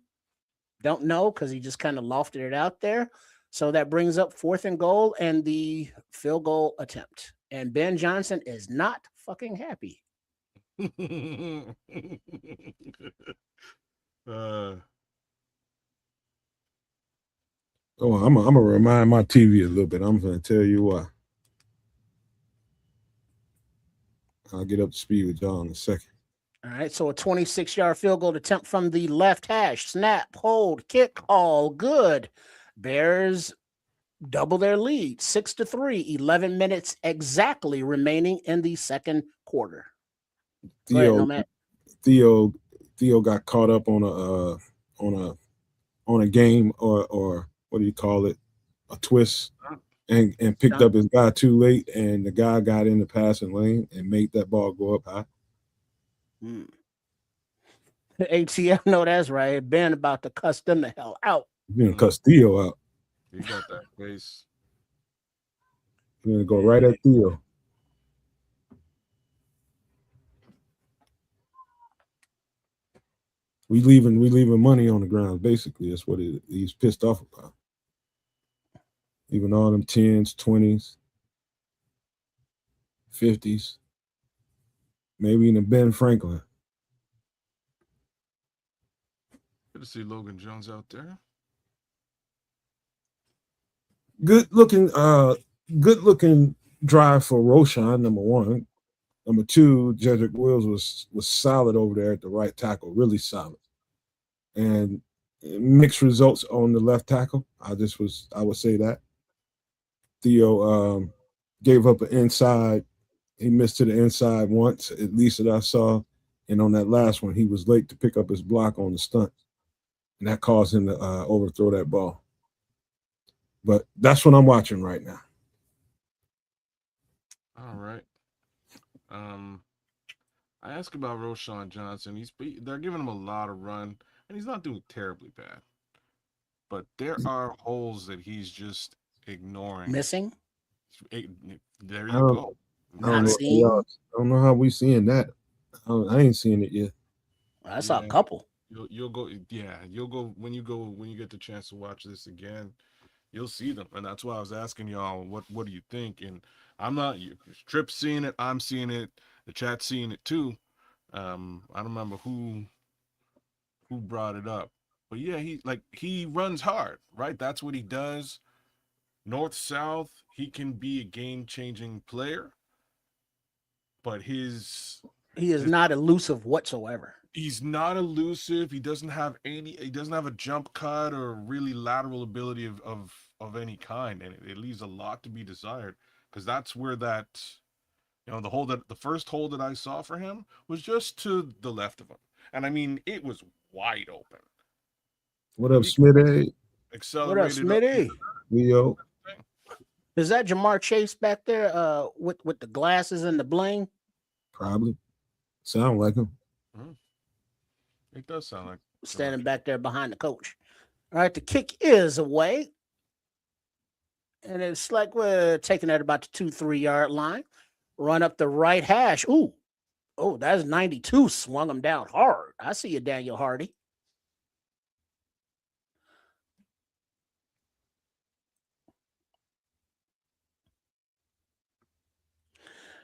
Don't know because he just kind of lofted it out there. So that brings up 4th and goal and the field goal attempt. And Ben Johnson is not fucking happy. I'm gonna remind my TV a little bit. I'm gonna tell you why. I'll get up to speed with y'all in a second. All right, so a 26-yard field goal attempt from the left hash. Snap, hold, kick, all good. Bears double their lead, 6-3, 11 minutes exactly remaining in the 2nd quarter. Theo got caught up on a game or what do you call it? A twist and picked up his guy too late, and the guy got in the passing lane and made that ball go up high. ATM, no, that's right. Ben about to cuss them the hell out. You're gonna cuss Theo out. He got that face. You're gonna go right at Theo. We leaving money on the ground. Basically, that's what he's pissed off about. Even all them 10s, 20s, 50s, maybe even Ben Franklin. Good to see Logan Jones out there. Good looking drive for Roshan, number one. Number two, Jedrick Wills was solid over there at the right tackle, really solid. And mixed results on the left tackle. I would say that. Theo gave up an inside. He missed to the inside once, at least that I saw. And on that last one, he was late to pick up his block on the stunt. And that caused him to overthrow that ball. But that's what I'm watching right now. All right. I asked about Roshan Johnson. They're giving him a lot of run, and he's not doing terribly bad. But there are holes that he's just ignoring. Missing? There you go. Not I seeing? don't know how we seeing that. I ain't seeing it yet. I saw a couple. You'll go. Yeah, you'll go when you get the chance to watch this again. You'll see them, and that's why I was asking y'all what do you think. And I'm not. Tripp's seeing it. I'm seeing it. The chat's seeing it too. I don't remember who brought it up, but yeah, he runs hard, right? That's what he does. North south, he can be a game-changing player, but he is not elusive whatsoever. He's not elusive. He doesn't have a jump cut or really lateral ability of any kind, and it leaves a lot to be desired, because that's where that, the first hole that I saw for him was just to the left of him, and I mean it was wide open. What up, Smitty? Accelerated. What up, Smitty? Leo. Is that Jamar Chase back there with the glasses and the bling? Probably. Sound like him. It does sound like standing back there behind the coach. All right, the kick is away. And it's like we're taking at about the 2-3 yard line. Run up the right hash. Ooh. Oh, that's 92. Swung him down hard. I see you, Daniel Hardy.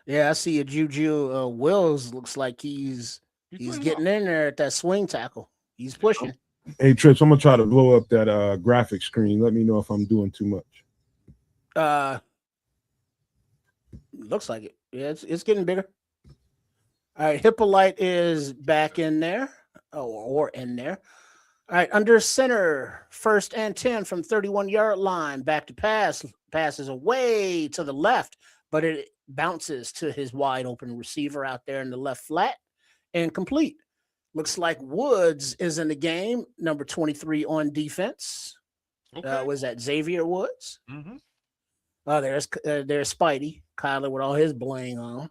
Yeah, I see you, Juju Wills. Looks like he's getting in there at that swing tackle. He's pushing. Hey, Trips, I'm going to try to blow up that graphic screen. Let me know if I'm doing too much. Looks like it. Yeah, it's getting bigger. All right, Hippolyte is back in there. Or in there. All right, under center, 1st and 10 from 31-yard line. Back to pass. Passes away to the left, but it bounces to his wide open receiver out there in the left flat and complete. Looks like Woods is in the game, number 23 on defense. Okay. Was that Xavier Woods? Mm-hmm. There's Spidey, Kyler with all his bling on.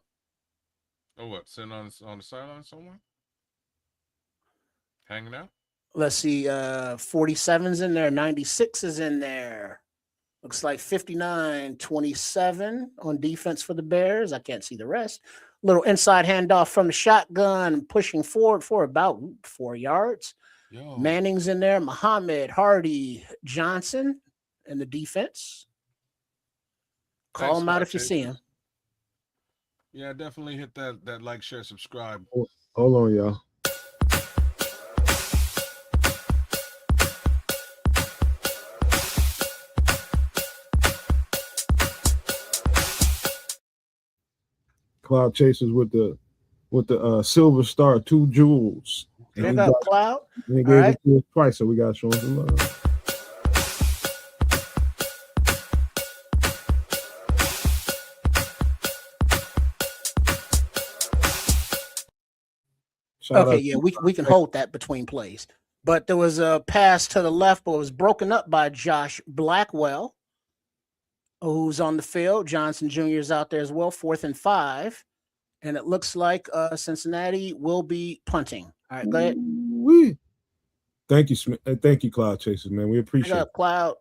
Oh, what? Sitting on the sideline somewhere? Hanging out? Let's see. 47's in there. 96 is in there. Looks like 59-27 on defense for the Bears. I can't see the rest. Little inside handoff from the shotgun, pushing forward for about 4 yards. Yo. Manning's in there. Muhammad, Hardy, Johnson in the defense. Call him out if you see him. Yeah, definitely hit that like, share, subscribe. Hold on, y'all. Cloud Chasers with the Silver Star 2 jewels. Pick up Cloud. He gave it to us twice, so we got to show him some love. Okay, yeah, we can hold that between plays. But there was a pass to the left, but it was broken up by Josh Blackwell, who's on the field. Johnson Jr. is out there as well, 4th and 5. And it looks like Cincinnati will be punting. All right, go ahead. Thank you, Smith. Thank you, Cloud Chasers, man. We appreciate it. Cloud.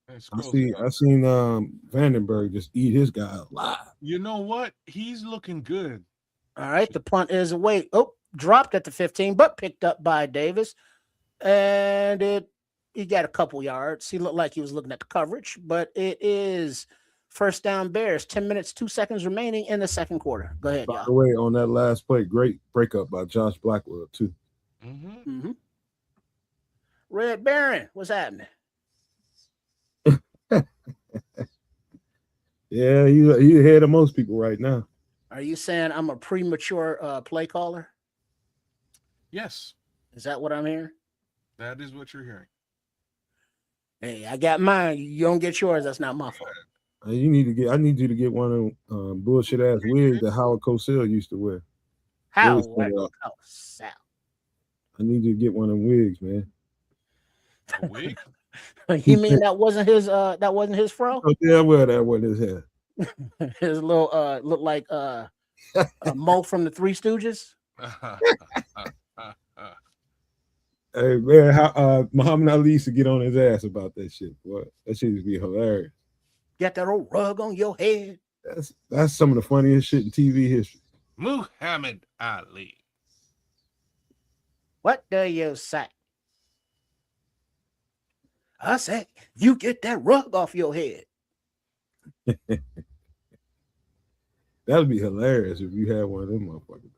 I seen Vandenberg just eat his guy alive. You know what? He's looking good. All right, the punt is away. Oh, dropped at the 15, but picked up by Davis. And he got a couple yards. He looked like he was looking at the coverage, but it is first down Bears. 10 minutes, 2 seconds remaining in the second quarter. Go ahead, By y'all. the way, on that last play, great breakup by Josh Blackwell too. Mm-hmm. Red Baron, what's happening? Yeah, he ahead of most people right now. Are you saying I'm a premature play caller? Yes, Is that what I'm hearing? that is what you're hearing. Hey, I got mine. You don't get yours. That's not my fault. I need you to get one of them bullshit ass wigs that Howard Cosell used to wear. How? Really Oh, Sal. I need you to get one of them wigs, man. A wig? You mean that wasn't his fro? Oh, yeah, well, that was his hair. His little looked like Mo from the Three Stooges. Hey man, how Muhammad Ali used to get on his ass about that shit, boy. That shit used to be hilarious. Got that old rug on your head. That's some of the funniest shit in TV history. Muhammad Ali. What do you say? I say you get that rug off your head. That'd be hilarious if you had one of them motherfuckers.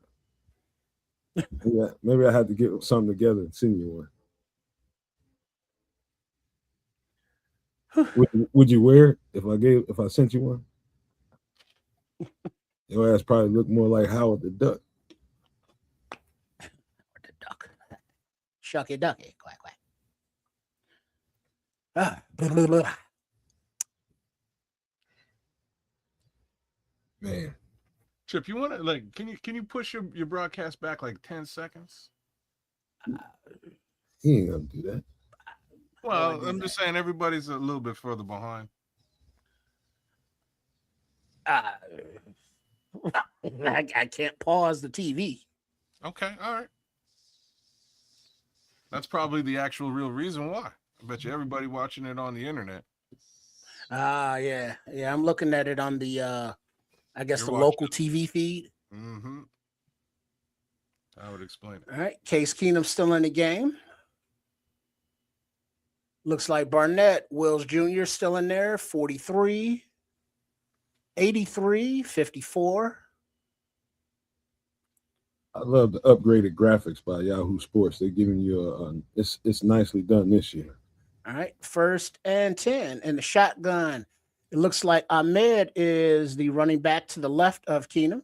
Maybe I have to get something together and send you one. Would you wear it if I sent you one? Your ass probably look more like Howard the Duck. The duck. Shucky ducky. Quack quack. Blah, blah, blah. Man. Chip, you want to can you push your broadcast back like 10 seconds? He ain't gonna do that. Well, I'm just saying everybody's a little bit further behind. I can't pause the TV. Okay, all right. That's probably the actual real reason why. I bet you everybody watching it on the internet. Yeah. I'm looking at it on the I guess You're the watching local TV feed. Mm-hmm. I would explain it. All right. Case Keenum still in the game. Looks like Barnett, Wills Jr. still in there. 43, 83, 54. I love the upgraded graphics by Yahoo Sports. They're giving you it's nicely done this year. All right. 1st and 10 in the shotgun. It looks like Ahmed is the running back to the left of Keenum.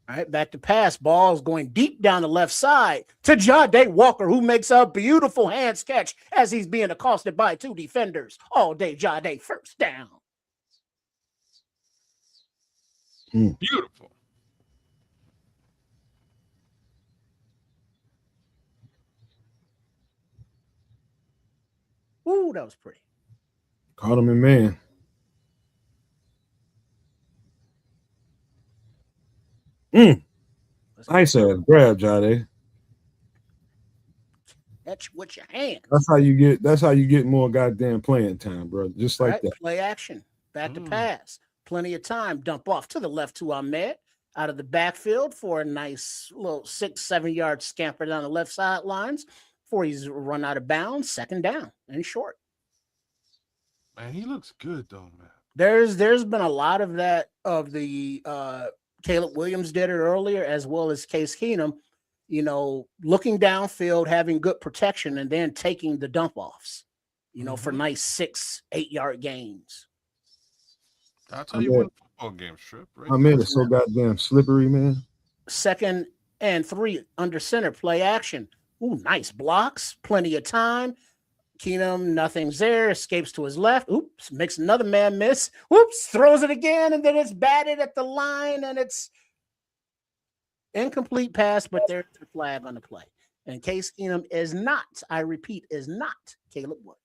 All right, back to pass. Ball's going deep down the left side to Jahdae Walker, who makes a beautiful hands catch as he's being accosted by 2 defenders. All day, Jahdae, first down. Beautiful. Ooh, that was pretty. Caught him in man. Nice ass grab, Jahdae. Catch with your hands. That's how you get more goddamn playing time, bro. Just like that. Play action. Back to pass. Plenty of time. Dump off to the left to Ahmed. Out of the backfield for a nice little 6-7 yard scamper down the left sidelines before he's run out of bounds. Second down and short. Man, he looks good though, man. There's been a lot of that of the Caleb Williams did it earlier, as well as Case Keenum, looking downfield, having good protection, and then taking the dump offs, for nice 6-8 yard gains. That's how you win football games, Trip. Right? My man is so goddamn slippery, man. 2nd and 3 under center, play action. Ooh, nice blocks, plenty of time. Keenum, nothing's there, escapes to his left. Oops, makes another man miss. Whoops, throws it again, and then it's batted at the line, and it's incomplete pass, but there's the flag on the play. And Case Keenum is not, I repeat, is not Caleb Williams.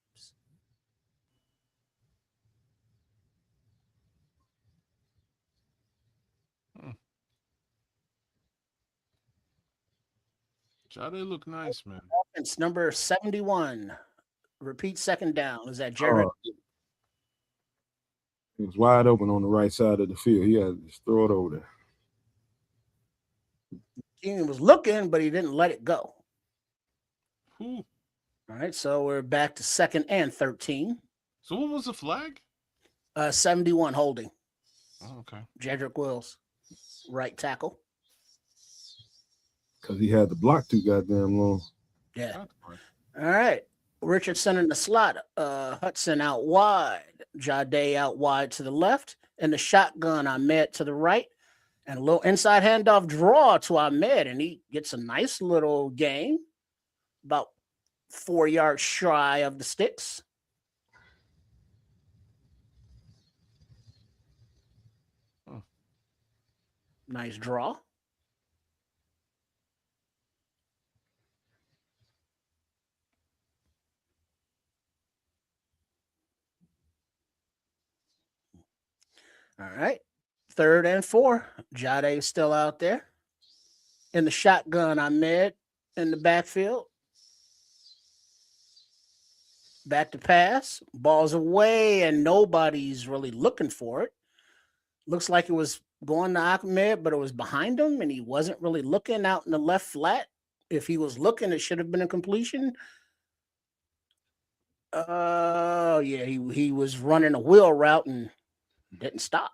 Jahdae look nice, man. It's number 71. Repeat, second down. Is that Jared? It was wide open on the right side of the field. He had to just throw it over there. Keenan was looking, but he didn't let it go. Who? All right, so we're back to 2nd and 13. So what was the flag? 71 holding. Oh, okay. Jedrick Wills, right tackle. Because he had the block too goddamn long. Yeah. All right. Richardson in the slot. Hudson out wide. Jade out wide to the left. And the shotgun, Ahmed to the right. And a little inside handoff draw to Ahmed. And he gets a nice little gain. About 4 yards shy of the sticks. Nice draw. All right. 3rd and 4. Jade still out there. In the shotgun, Ahmed in the backfield. Back to pass. Ball's away, and nobody's really looking for it. Looks like it was going to Ahmed, but it was behind him, and he wasn't really looking out in the left flat. If he was looking, it should have been a completion. Yeah, he was running a wheel route and didn't stop.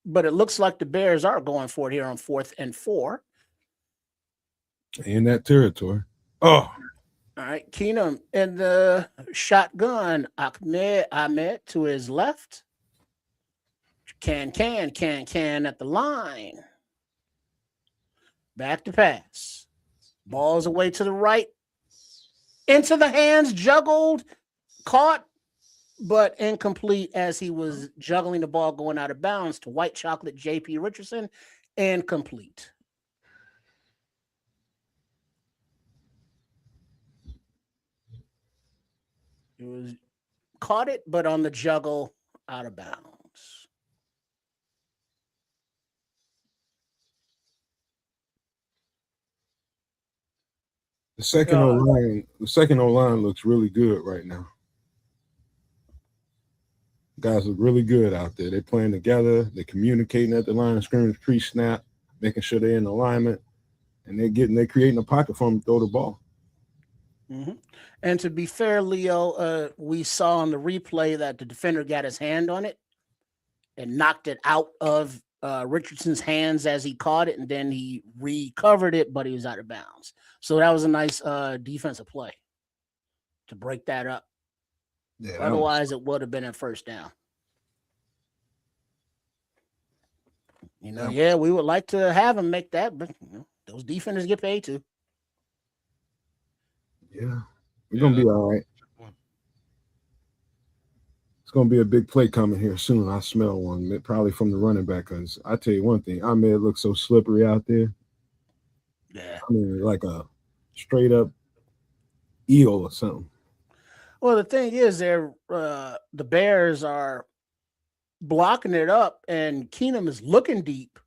But it looks like the Bears are going for it here on 4th and 4. In that territory. Oh. All right, Keenum in the shotgun. Ahmed to his left. Can at the line. Back to pass. Ball's away to the right. Into the hands, juggled, caught, but incomplete as he was juggling the ball going out of bounds to White Chocolate J.P. Richardson. Incomplete. It was caught it, but on the juggle, out of bounds. The second O-line looks really good right now. Guys look really good out there. They're playing together. They're communicating at the line of scrimmage pre-snap, making sure they're in alignment, and they're creating a pocket for them to throw the ball. Mm-hmm. And to be fair, Leo, we saw on the replay that the defender got his hand on it and knocked it out of Richardson's hands as he caught it, and then he recovered it, but he was out of bounds. So that was a nice defensive play to break that up. Yeah, otherwise, it would have been a first down. Yeah, we would like to have him make that, but those defenders get paid too. Yeah, we're going to be all right. It's going to be a big play coming here soon. I smell one, probably from the running back, because I tell you one thing, Ahmed looks so slippery out there. Yeah. I mean, like a straight-up eel or something. Well, the thing is, the Bears are blocking it up, and Keenum is looking deep.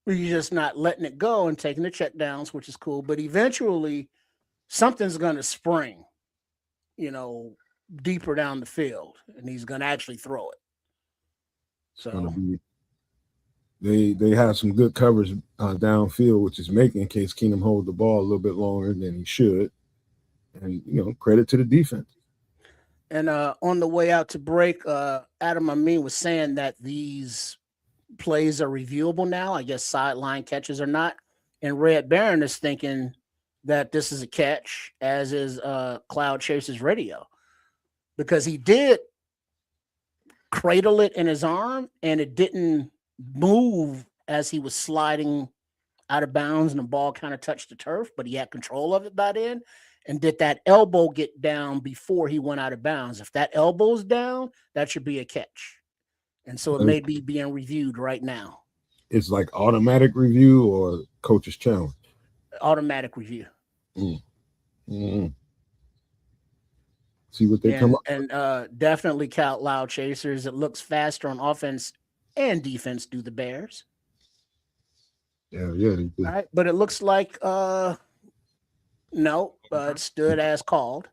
He's just not letting it go and taking the check downs, which is cool. But eventually, something's going to spring, deeper down the field, and he's going to actually throw it. So they have some good coverage downfield, which is making Case Keenum hold the ball a little bit longer than he should. And, credit to the defense. And on the way out to break, Adam Amin was saying that these plays are reviewable now. I guess sideline catches are not. And Red Baron is thinking that this is a catch, as is Cloud Chaser's radio. Because he did cradle it in his arm, and it didn't move as he was sliding out of bounds, and the ball kind of touched the turf, but he had control of it by then. And did that elbow get down before he went out of bounds? If that elbow's down, that should be a catch. And so it may be being reviewed right now. It's like automatic review or coach's challenge? Automatic review. Mm-hmm. See what they come up with. And definitely count Loud Chasers. It looks faster on offense and defense do the Bears. Yeah. All right, but it looks like no, it stood as called.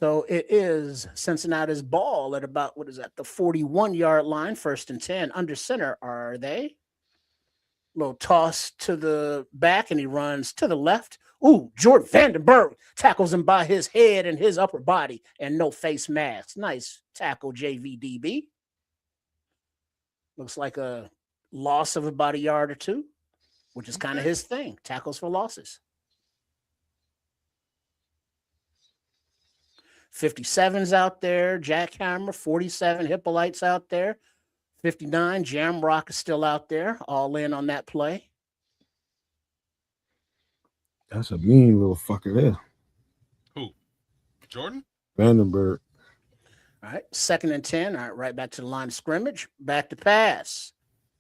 So it is Cincinnati's ball at about, the 41-yard line, 1st and 10. Under center, are they? Little toss to the back, and he runs to the left. Ooh, Jordan Vandenberg tackles him by his head and his upper body, and no face mask. Nice tackle, JVDB. Looks like a loss of about a yard or two, which is kind of his thing. Tackles for losses. 57's out there. Jackhammer. 47. Hippolyte's out there. 59. Jamrock is still out there. All in on that play. That's a mean little fucker there. Who? Jordan? Vandenberg. All right. 2nd and 10. All right. Right back to the line of scrimmage. Back to pass.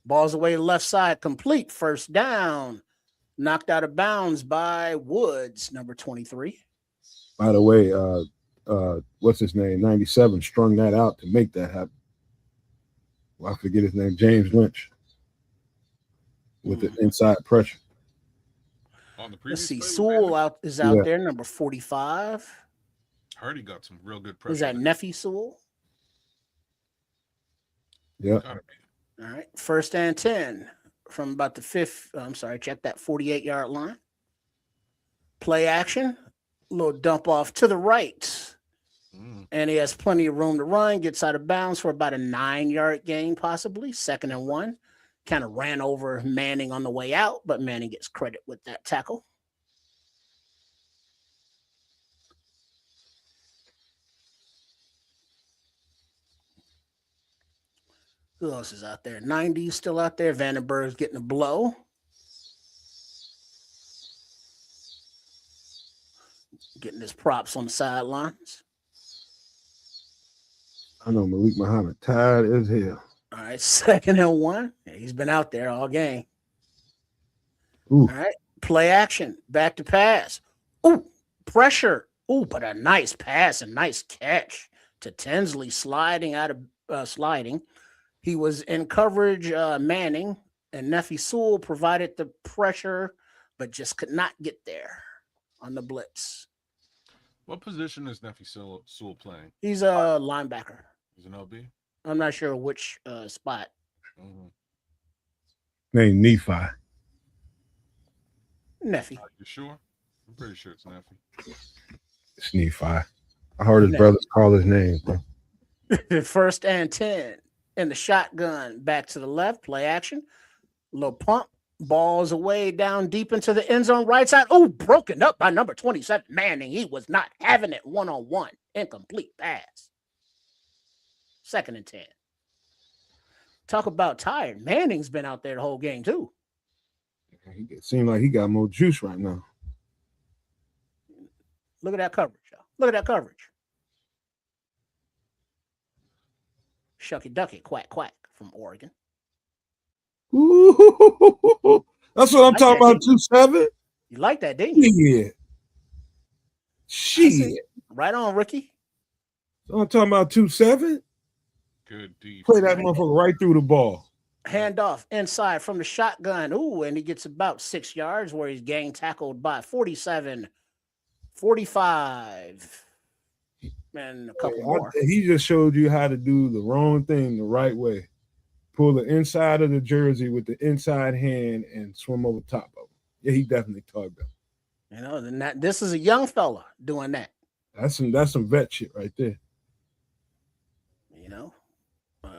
Ball's away to the left side. Complete. First down. Knocked out of bounds by Woods, number 23. By the way, what's his name? 97 strung that out to make that happen. Well, I forget his name. James Lynch with the inside pressure. On the Let's see. play, Sewell is out there, number 45. Heard he got some real good pressure. Is that Neffy Sewell? Yeah. All right. 1st and 10 from about the 5th. Check that 48-yard line. Play action. Little dump off to the right. And he has plenty of room to run. Gets out of bounds for about a 9-yard gain, possibly. 2nd and 1. Kind of ran over Manning on the way out, but Manning gets credit with that tackle. Who else is out there? 90 still out there. Vandenberg's getting a blow. Getting his props on the sidelines. I know Malik Muhammad tired as hell. All right, 2nd and 1. Yeah, he's been out there all game. Ooh. All right, play action. Back to pass. Ooh, pressure. Ooh, but a nice pass, a nice catch to Tinsley sliding out of sliding. He was in coverage, Manning, and Neffy Sewell provided the pressure, but just could not get there on the blitz. What position is Neffy Sewell playing? He's a linebacker. He's an LB? I'm not sure which spot. Named Nephi. Neffy. You sure? I'm pretty sure it's Neffy. It's Nephi. I heard his brothers call his name, bro. 1st and 10. In the shotgun, back to the left, play action. Little pump. Balls away down deep into the end zone, right side. Oh, broken up by number 27. Manning. He was not having it one-on-one. Incomplete pass. 2nd and 10. Talk about tired. Manning's been out there the whole game, too. It seems like he got more juice right now. Look at that coverage, y'all. Look at that coverage. Shucky Ducky, quack, quack from Oregon. Ooh, that's what I'm talking about, 2-7. You like that, didn't you? Yeah. Shit. Right on, Ricky. So I'm talking about 2-7. Good deep. Play that motherfucker right through the ball. Handoff inside from the shotgun. Ooh, and he gets about 6 yards where he's gang tackled by 47, 45, and a couple more. He just showed you how to do the wrong thing the right way. Pull the inside of the jersey with the inside hand and swim over top of him. Yeah, he definitely tugged him. You know, this is a young fella doing that. That's some vet shit right there. You know,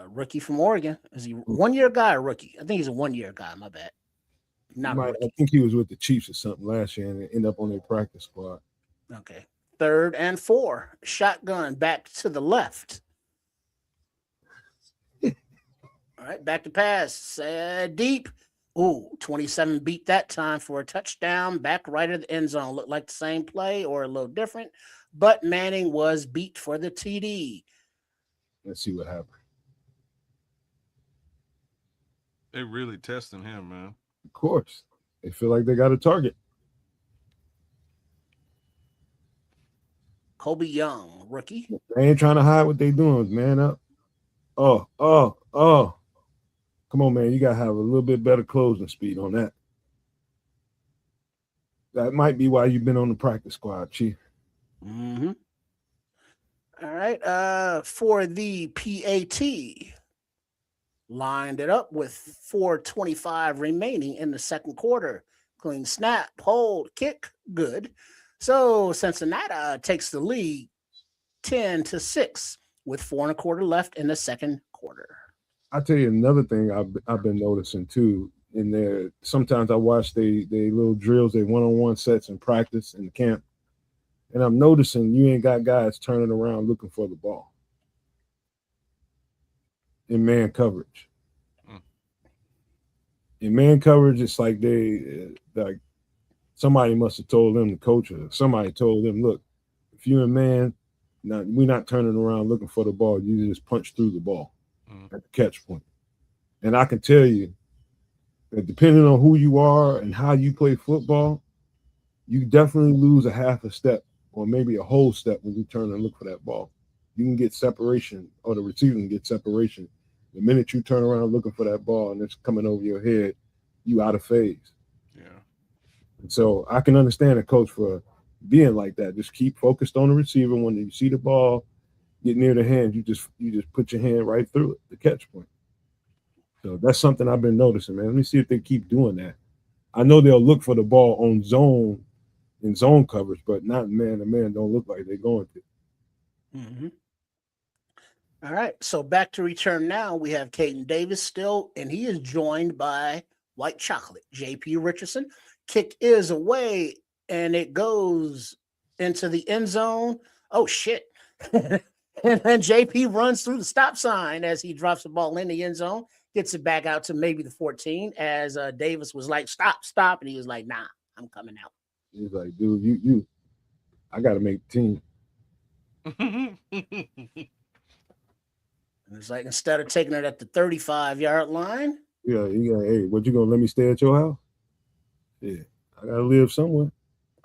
rookie from Oregon. Is he 1-year guy or rookie? I think he's a 1-year guy. My bad. I think he was with the Chiefs or something last year and ended up on their practice squad. Okay. 3rd and 4. Shotgun back to the left. All right, back to pass. Deep. Ooh, 27 beat that time for a touchdown. Back right of the end zone. Looked like the same play or a little different, but Manning was beat for the TD. Let's see what happened. They really testing him, man. Of course. They feel like they got a target. Kobe Young, rookie. They ain't trying to hide what they doing, man. Up. Oh. Come on, man. You got to have a little bit better closing speed on that. That might be why you've been on the practice squad, Chief. Mm-hmm. All right. For the PAT, lined it up with 4:25 remaining in the second quarter. Clean snap, hold, kick, good. So Cincinnati takes the lead 10-6 with 4.25 left in the second quarter. I tell you another thing I've been noticing too. In there, sometimes I watch they little drills, they one-on-one sets in practice in the camp, and I'm noticing you ain't got guys turning around looking for the ball in man coverage. In man coverage, it's like like somebody must have told them, the coach or somebody told them, look, if you're in man, we're not turning around looking for the ball. You just punch through the ball at the catch point. And I can tell you that depending on who you are and how you play football, you definitely lose a half a step or maybe a whole step when you turn and look for that ball. You can get separation, or the receiver can get separation. The minute you turn around looking for that ball and it's coming over your head, you out of phase. Yeah. And so I can understand a coach for being like that. Just keep focused on the receiver. When you see the ball get near the hand, you just put your hand right through it, the catch point. So that's something I've been noticing, man. Let me see if they keep doing that. I know they'll look for the ball on zone in zone coverage, but not man to man. Don't look like they're going to. Mm-hmm. All right, so back to return now. We have Caden Davis still, and he is joined by White Chocolate, J.P. Richardson. Kick is away, and it goes into the end zone. Oh, shit. And then J.P. runs through the stop sign as he drops the ball in the end zone, gets it back out to maybe the 14, as Davis was like, stop. And he was like, nah, I'm coming out. He's like, dude, I got to make the team. It's like, instead of taking it at the 35-yard line. Yeah, hey, what, you going to let me stay at your house? Yeah, I got to live somewhere.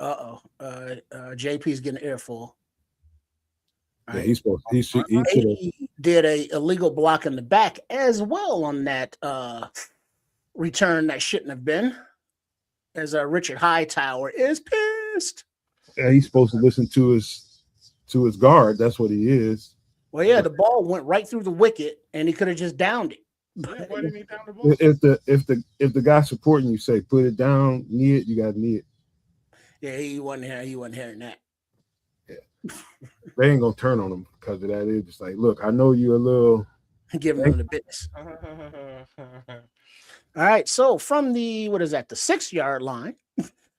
JP's getting an earful. Yeah, he's supposed to. He did a illegal block in the back as well on that return that shouldn't have been, as Richard Hightower is pissed. Yeah, he's supposed to listen to his guard. That's what he is. Well, yeah, the ball went right through the wicket, and he could have just downed it. Why didn't he down the ball? If the guy supporting you say put it down, knee it, you got to knee it. Yeah, he wasn't hearing that. Yeah, they ain't gonna turn on him because of that. They're just like, look, I know you're a little giving him the business. All right, so from the 6-yard line,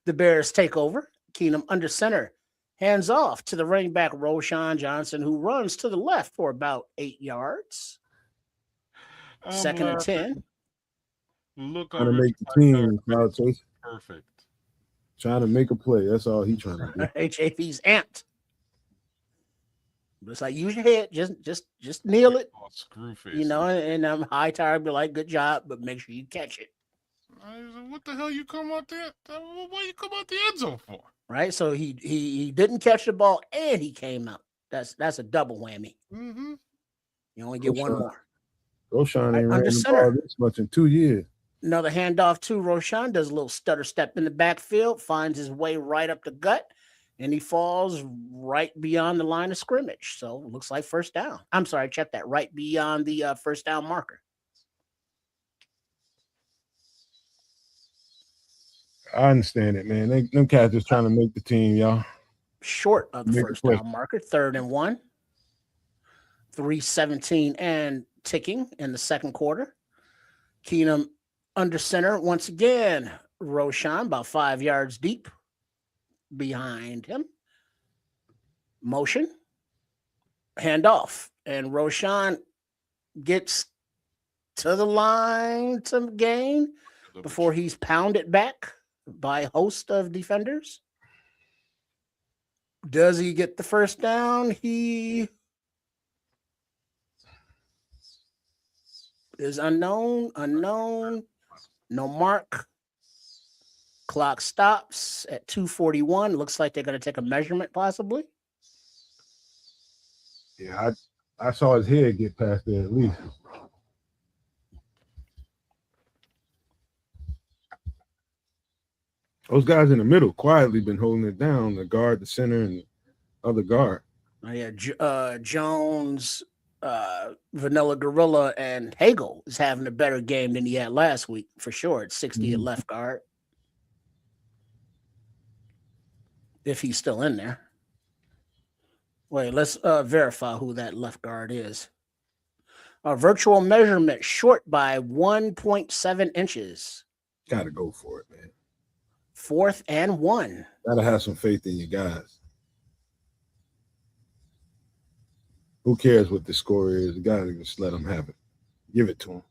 the Bears take over. Keenum under center. Hands off to the running back, Roshan Johnson, who runs to the left for about 8 yards. Second and 10. Look trying to make the team. Perfect. Trying to make a play. That's all he's trying to do. HAP's amped. It's like, use your head. Just kneel it. Oh, screw face. You know, and Hightower be like, good job, but make sure you catch it. What the hell you come out there? What you come out the end zone for? Right, so he didn't catch the ball and he came out. That's a double whammy. Mm-hmm. You only get one more. Roshan ain't ran the ball this much in 2 years. Another handoff to Roshan, does a little stutter step in the backfield, finds his way right up the gut, and he falls right beyond the line of scrimmage. So it looks like first down. I'm sorry, check that, right beyond the first down marker. I understand it, man. Them cats just trying to make the team, y'all. Short of the first down marker, 3rd and 1. 3:17 and ticking in the second quarter. Keenum under center once again. Roshan about 5 yards deep behind him. Motion. Handoff. And Roshan gets to the line to gain before he's pounded back by a host of defenders. Does he get the first down? He is unknown. No mark. Clock stops at 2:41. Looks like they're going to take a measurement, possibly. Yeah, I saw his head get past there at least. Those guys in the middle quietly been holding it down. The guard, the center, and the other guard. Oh, yeah, Jones, Vanilla Gorilla and Hagel is having a better game than he had last week for sure. It's 60 at left guard. If he's still in there. Wait, let's verify who that left guard is. A virtual measurement short by 1.7 inches. Gotta go for it, man. 4th and 1. Gotta have some faith in your guys. Who cares what the score is? You gotta just let them have it. Give it to them.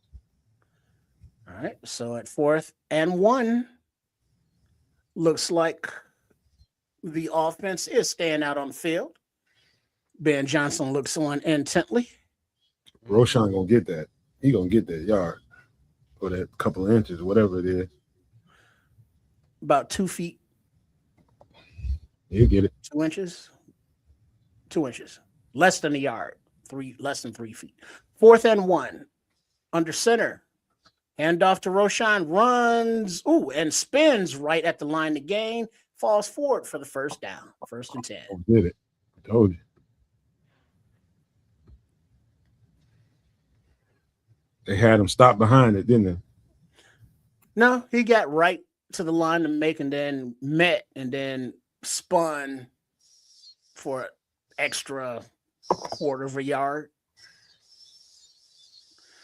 All right. So at 4th and 1, looks like the offense is staying out on the field. Ben Johnson looks on intently. Roshan gonna get that. He gonna get that yard or that couple of inches, whatever it is. About 2 feet. He'll get it. 2 inches. 2 inches. Less than a yard. Less than 3 feet. 4th and 1. Under center. Handoff to Roshan. Runs. Ooh, and spins right at the line to gain. Falls forward for the first down. 1st and 10. Did it. I told you. They had him stop behind it, didn't they? No, he got right to the line to make and then met and then spun for an extra quarter of a yard.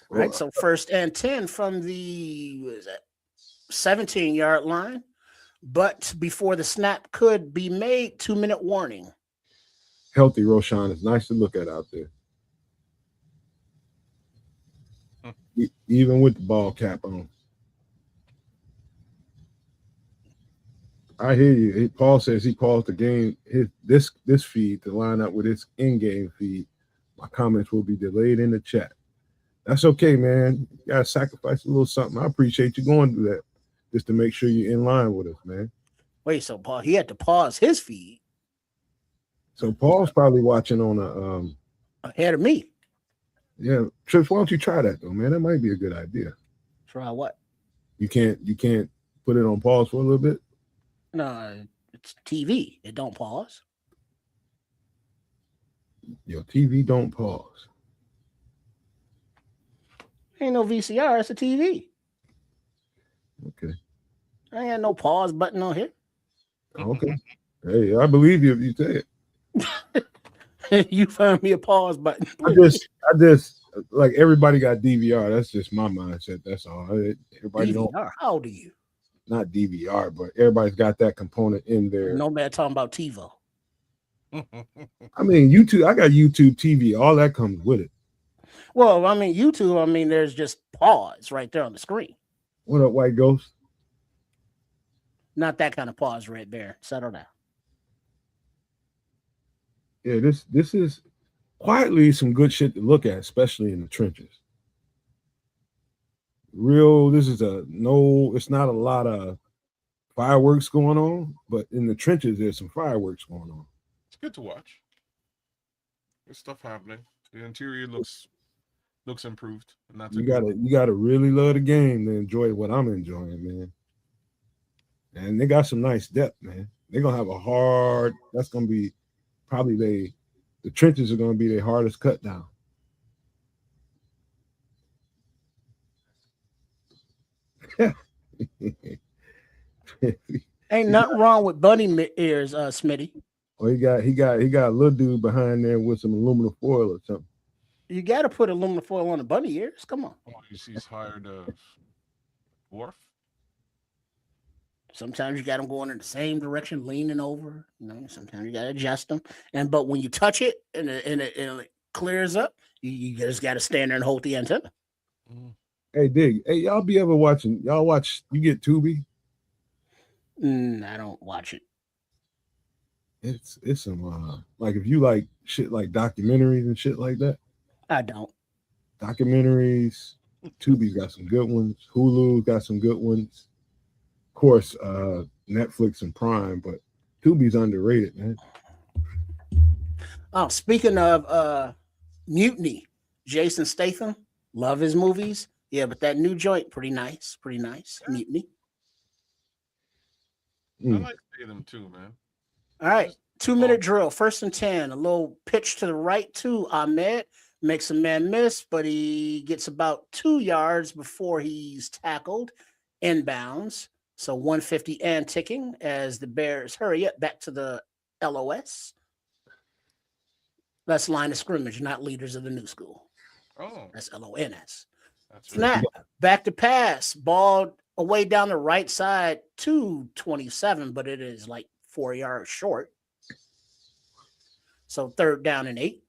All right, so 1st and 10 from the 17-yard line. But before the snap could be made, 2-minute warning. Healthy Roshan is nice to look at out there. Even with the ball cap on. I hear you. Paul says he paused the game, this feed to line up with his in-game feed. My comments will be delayed in the chat. That's okay, man. You got to sacrifice a little something. I appreciate you going through that just to make sure you're in line with us, man. Wait, so Paul, he had to pause his feed. So Paul's probably watching on ahead of me. Yeah, Trips, why don't you try that though, man? That might be a good idea. Try what? You can't put it on pause for a little bit? No, it's TV. It don't pause. Your TV don't pause. Ain't no VCR, it's a TV. Okay. I ain't got no pause button on here. Okay. Hey, I believe you if you say it. You find me a pause button. I just like everybody got DVR. That's just my mindset. That's all. Everybody DVR? don't. How old are you? Not DVR, but everybody's got that component in there. No man talking about TiVo. I mean, YouTube. I got YouTube TV. All that comes with it. Well, I mean, YouTube. I mean, there's just pause right there on the screen. What up, White Ghost? Not that kind of pause, Red Bear. Settle down. Yeah, this is quietly some good shit to look at, especially in the trenches. It's not a lot of fireworks going on, but in the trenches, there's some fireworks going on. It's good to watch. There's stuff happening. The interior looks improved. And that's you gotta really love the game to enjoy what I'm enjoying, man. And they got some nice depth, man. They're gonna have that's gonna be probably the trenches are gonna be their hardest cut down. Ain't nothing wrong with bunny ears, Smitty. Well, he got a little dude behind there with some aluminum foil or something. You got to put aluminum foil on the bunny ears. Come on. Oh, he's hired a dwarf. Sometimes you got them going in the same direction, leaning over. You know, sometimes you got to adjust them. But when you touch it and it clears up, you just got to stand there and hold the antenna. Hey, Dig. Hey, y'all be ever watching? Y'all watch? You get Tubi? I don't watch it. It's some like if you like shit like documentaries and shit like that. I don't. Documentaries. Tubi's got some good ones. Hulu's got some good ones. Of course, Netflix and Prime, but Tubi's underrated, man. Oh, speaking of Mutiny, Jason Statham, love his movies. Yeah, but that new joint, pretty nice. Mutiny. I like Statham too, man. All right, 2-minute drill, 1st and 10. A little pitch to the right to Ahmed. makes a man miss, but he gets about 2 yards before he's tackled inbounds. So 150 and ticking as the Bears hurry up back to the LOS. That's line of scrimmage, not leaders of the new school. Oh, That's LONS. that's Snap, back to pass, ball away down the right side to 27, but it is like 4 yards short. So 3rd down and 8.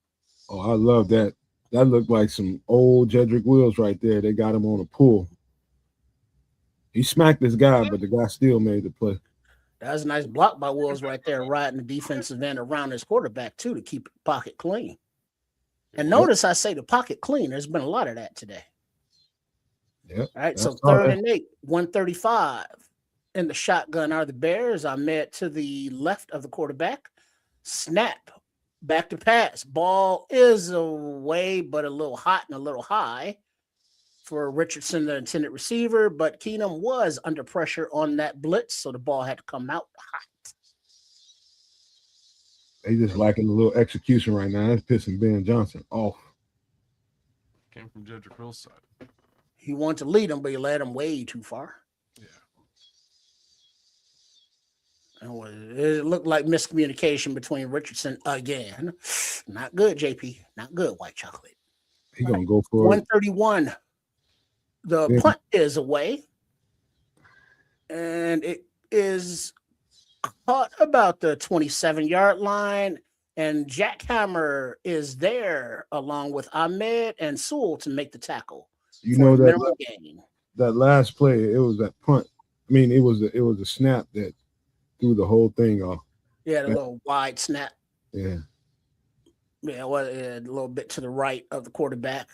Oh, I love that. That looked like some old Jedrick Wills right there. They got him on a pull. He smacked this guy, but the guy still made the play. That was a nice block by Wills right there, riding the defensive end around his quarterback, too, to keep the pocket clean. And notice I say the pocket clean. There's been a lot of that today. Yep. All right, so 3rd and 8, 135. In the shotgun are the Bears. Ahmed to the left of the quarterback. Snap. Back to pass. Ball is away, but a little hot and a little high for Richardson, the intended receiver. But Keenum was under pressure on that blitz, so the ball had to come out hot. They just lacking a little execution right now. That's pissing Ben Johnson off. Came from Jedrick Will's side. He wanted to lead him, but he led him way too far. Yeah. It looked like miscommunication between Richardson again. Not good, JP. Not good, white chocolate. He's going to go for 131. The punt is away. And it is caught about the 27-yard line. And Jack Hammer is there along with Ahmed and Sewell to make the tackle. You know that last play, it was that punt. I mean, it was a snap that threw the whole thing off. Yeah, the little wide snap. Yeah. Yeah, well, a little bit to the right of the quarterback.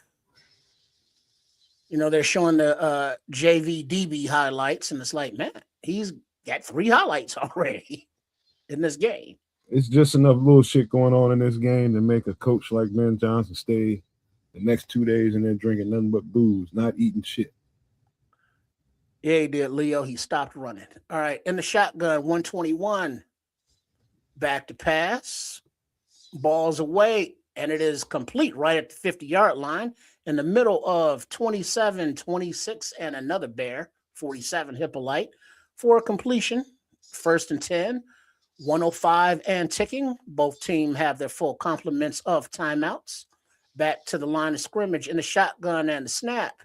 You know, they're showing the JV DB highlights, and it's like, man, he's got 3 highlights already in this game. It's just enough little shit going on in this game to make a coach like Ben Johnson stay the next 2 days and then drinking nothing but booze, not eating shit. Yeah, he did, Leo. He stopped running. All right, in the shotgun, 121. Back to pass. Ball's away, and it is complete right at the 50-yard line in the middle of 27, 26, and another Bear, 47 Hippolyte, for a completion. 1st and 10, 105 and ticking. Both teams have their full complements of timeouts. Back to the line of scrimmage in the shotgun and the snap.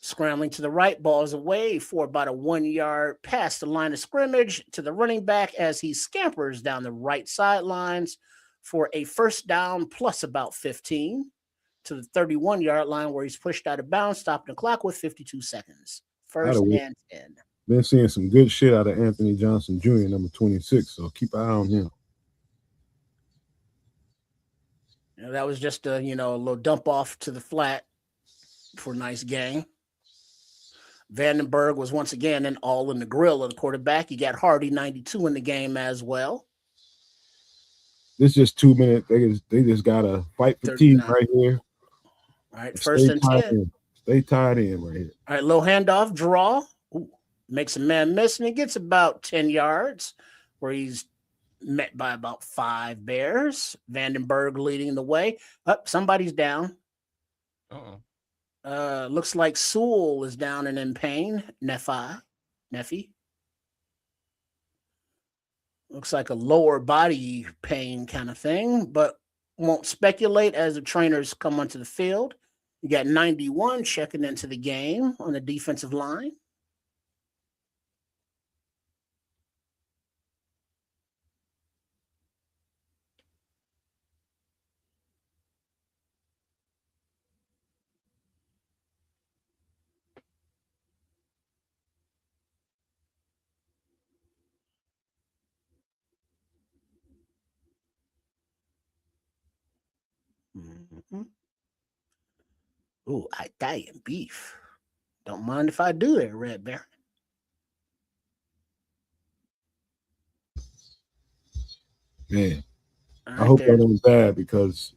Scrambling to the right, ball is away for about a 1 yard past the line of scrimmage to the running back as he scampers down the right sidelines for a 1st down plus about 15 to the 31-yard line where he's pushed out of bounds, stopping the clock with 52 seconds. 1st and 10. Been seeing some good shit out of Anthony Johnson Jr., number 26, so keep an eye on him. You know, that was just a little dump off to the flat for a nice game. Vandenberg was once again all in the grill of the quarterback. You got Hardy 92 in the game as well. This is just 2 minutes. They just got to fight fatigue right here. All right, 1st and 10. Stay tied in right here. All right, low handoff, draw. Ooh, makes a man miss, and he gets about 10 yards where he's met by about 5 Bears. Vandenberg leading the way. Somebody's down. Uh-oh. Looks like Sewell is down and in pain. Neffy. Looks like a lower body pain kind of thing, but won't speculate as the trainers come onto the field. You got 91 checking into the game on the defensive line. Mm-hmm. Ooh, Italian beef. Don't mind if I do that, Red Bear. Man, I hope that was bad because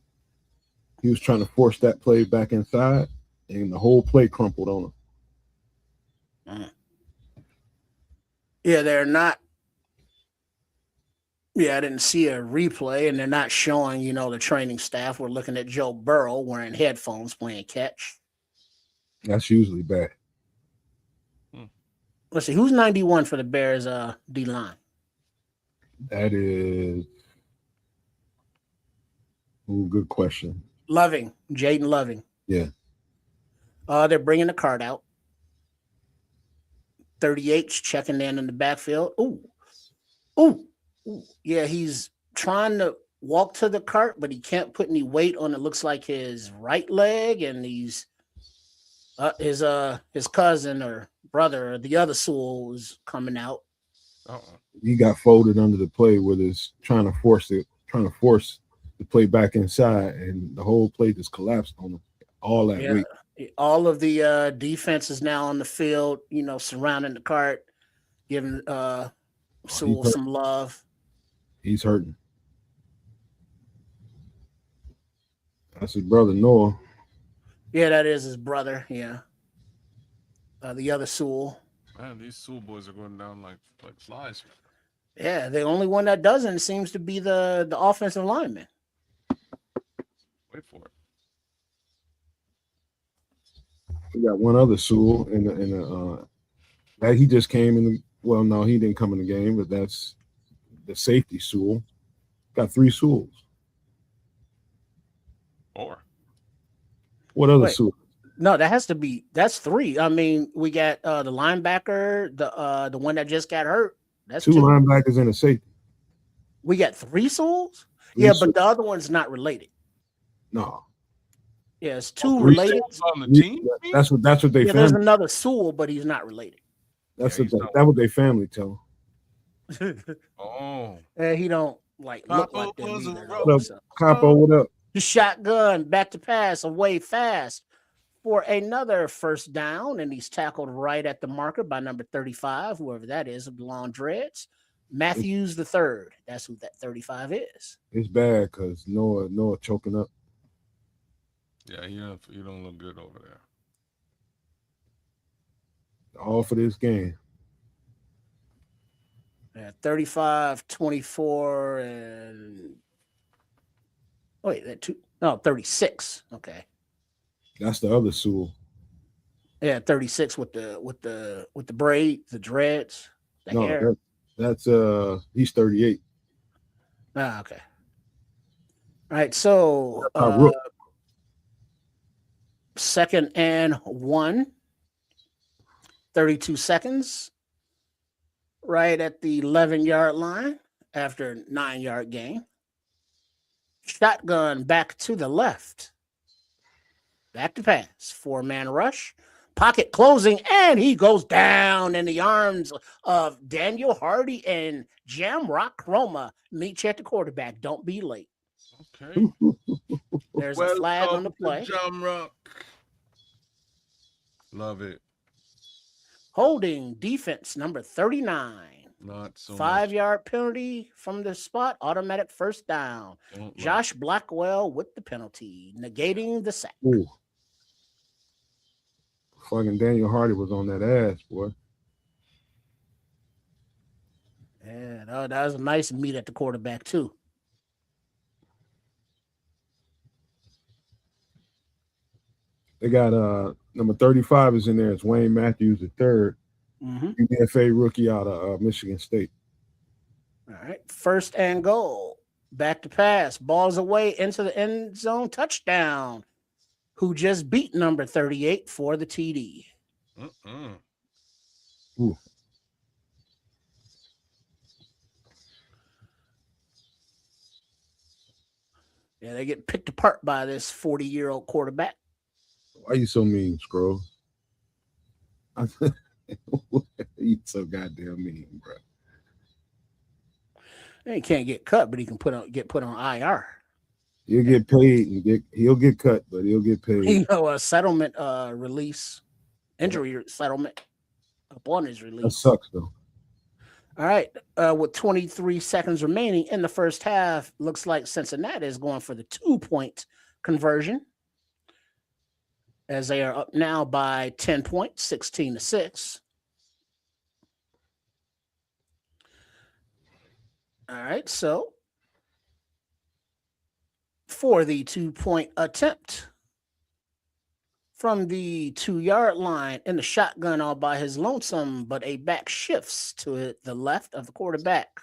he was trying to force that play back inside, and the whole play crumpled on him. Yeah, they're not Yeah, I didn't see a replay, and they're not showing, the training staff. We're looking at Joe Burrow wearing headphones playing catch. That's usually bad. Let's see, who's 91 for the Bears D line? That is good question. Loving, Jaden Loving. Yeah. They're bringing the card out. 38's checking in the backfield. Ooh. Yeah, he's trying to walk to the cart, but he can't put any weight on it. Looks like his right leg, and he's his cousin or brother or the other Sewell is coming out. He got folded under the play with his trying to force the play back inside, and the whole play just collapsed on him. All that weight. All of the defense is now on the field, surrounding the cart, giving Sewell some love. He's hurting. That's his brother, Noah. Yeah, that is his brother. Yeah. The other Sewell. Man, these Sewell boys are going down like flies. Yeah, the only one that doesn't seems to be the offensive lineman. Wait for it. We got one other Sewell in that he just came in the. Well, no, he didn't come in the game, but that's the safety Sewell. Got 3 Sewells. 4. What other Sewell? No, that's 3. I mean, we got the linebacker, the one that just got hurt. That's 2 linebackers and a safety. We got 3 Sewells? Yeah, but the other one's not related. No. Yeah, it's 2 related. On the team? That's what they found. There's another Sewell, but he's not related. That's what they family tell him. He don't look like them either. What up, Capo? What up? The shotgun back to pass away fast for another first down, and he's tackled right at the marker by number 35, whoever that is, of the long dreads. Matthews the third. That's who that 35 is. It's bad because Noah choking up. Yeah, you don't look good over there. All for this game. Yeah, 35, 24, and wait, 36. Okay. That's the other Sewell. Yeah, 36 with the braids, the dreads, the hair. That's he's 38. Okay. All right, so 2nd and 1. 32 seconds. Right at the 11-yard line after a 9-yard gain. Shotgun back to the left. Back to pass. 4-man rush. Pocket closing, and he goes down in the arms of Daniel Hardy and Jamrock Chroma. Meet you at the quarterback. Don't be late. Okay. There's a flag on the play. Jamrock. Love it. Holding defense number 39. Not so 5-yard penalty from the spot. Automatic first down. Josh Blackwell with the penalty, negating the sack. Ooh. Fucking Daniel Hardy was on that ass, boy. Yeah, that was a nice meet at the quarterback, too. They got number 35 is in there. It's Wayne Matthews the third. UDFA rookie out of Michigan State. All right. 1st and goal. Back to pass. Balls away into the end zone. Touchdown. Who just beat number 38 for the TD. Ooh. Yeah, they get picked apart by this 40-year-old quarterback. Why you so mean, Scroll? You so goddamn mean, bro. He can't get cut, but he can get put on IR. He'll get paid and he'll get cut, but he'll get paid. A settlement release, injury settlement upon his release. That sucks though. All right, with 23 seconds remaining in the first half, looks like Cincinnati is going for the 2-point conversion, as they are up now by 10 points, 16-6. All right, so for the 2-point attempt from the 2-yard line in the shotgun all by his lonesome, but a back shifts to the left of the quarterback.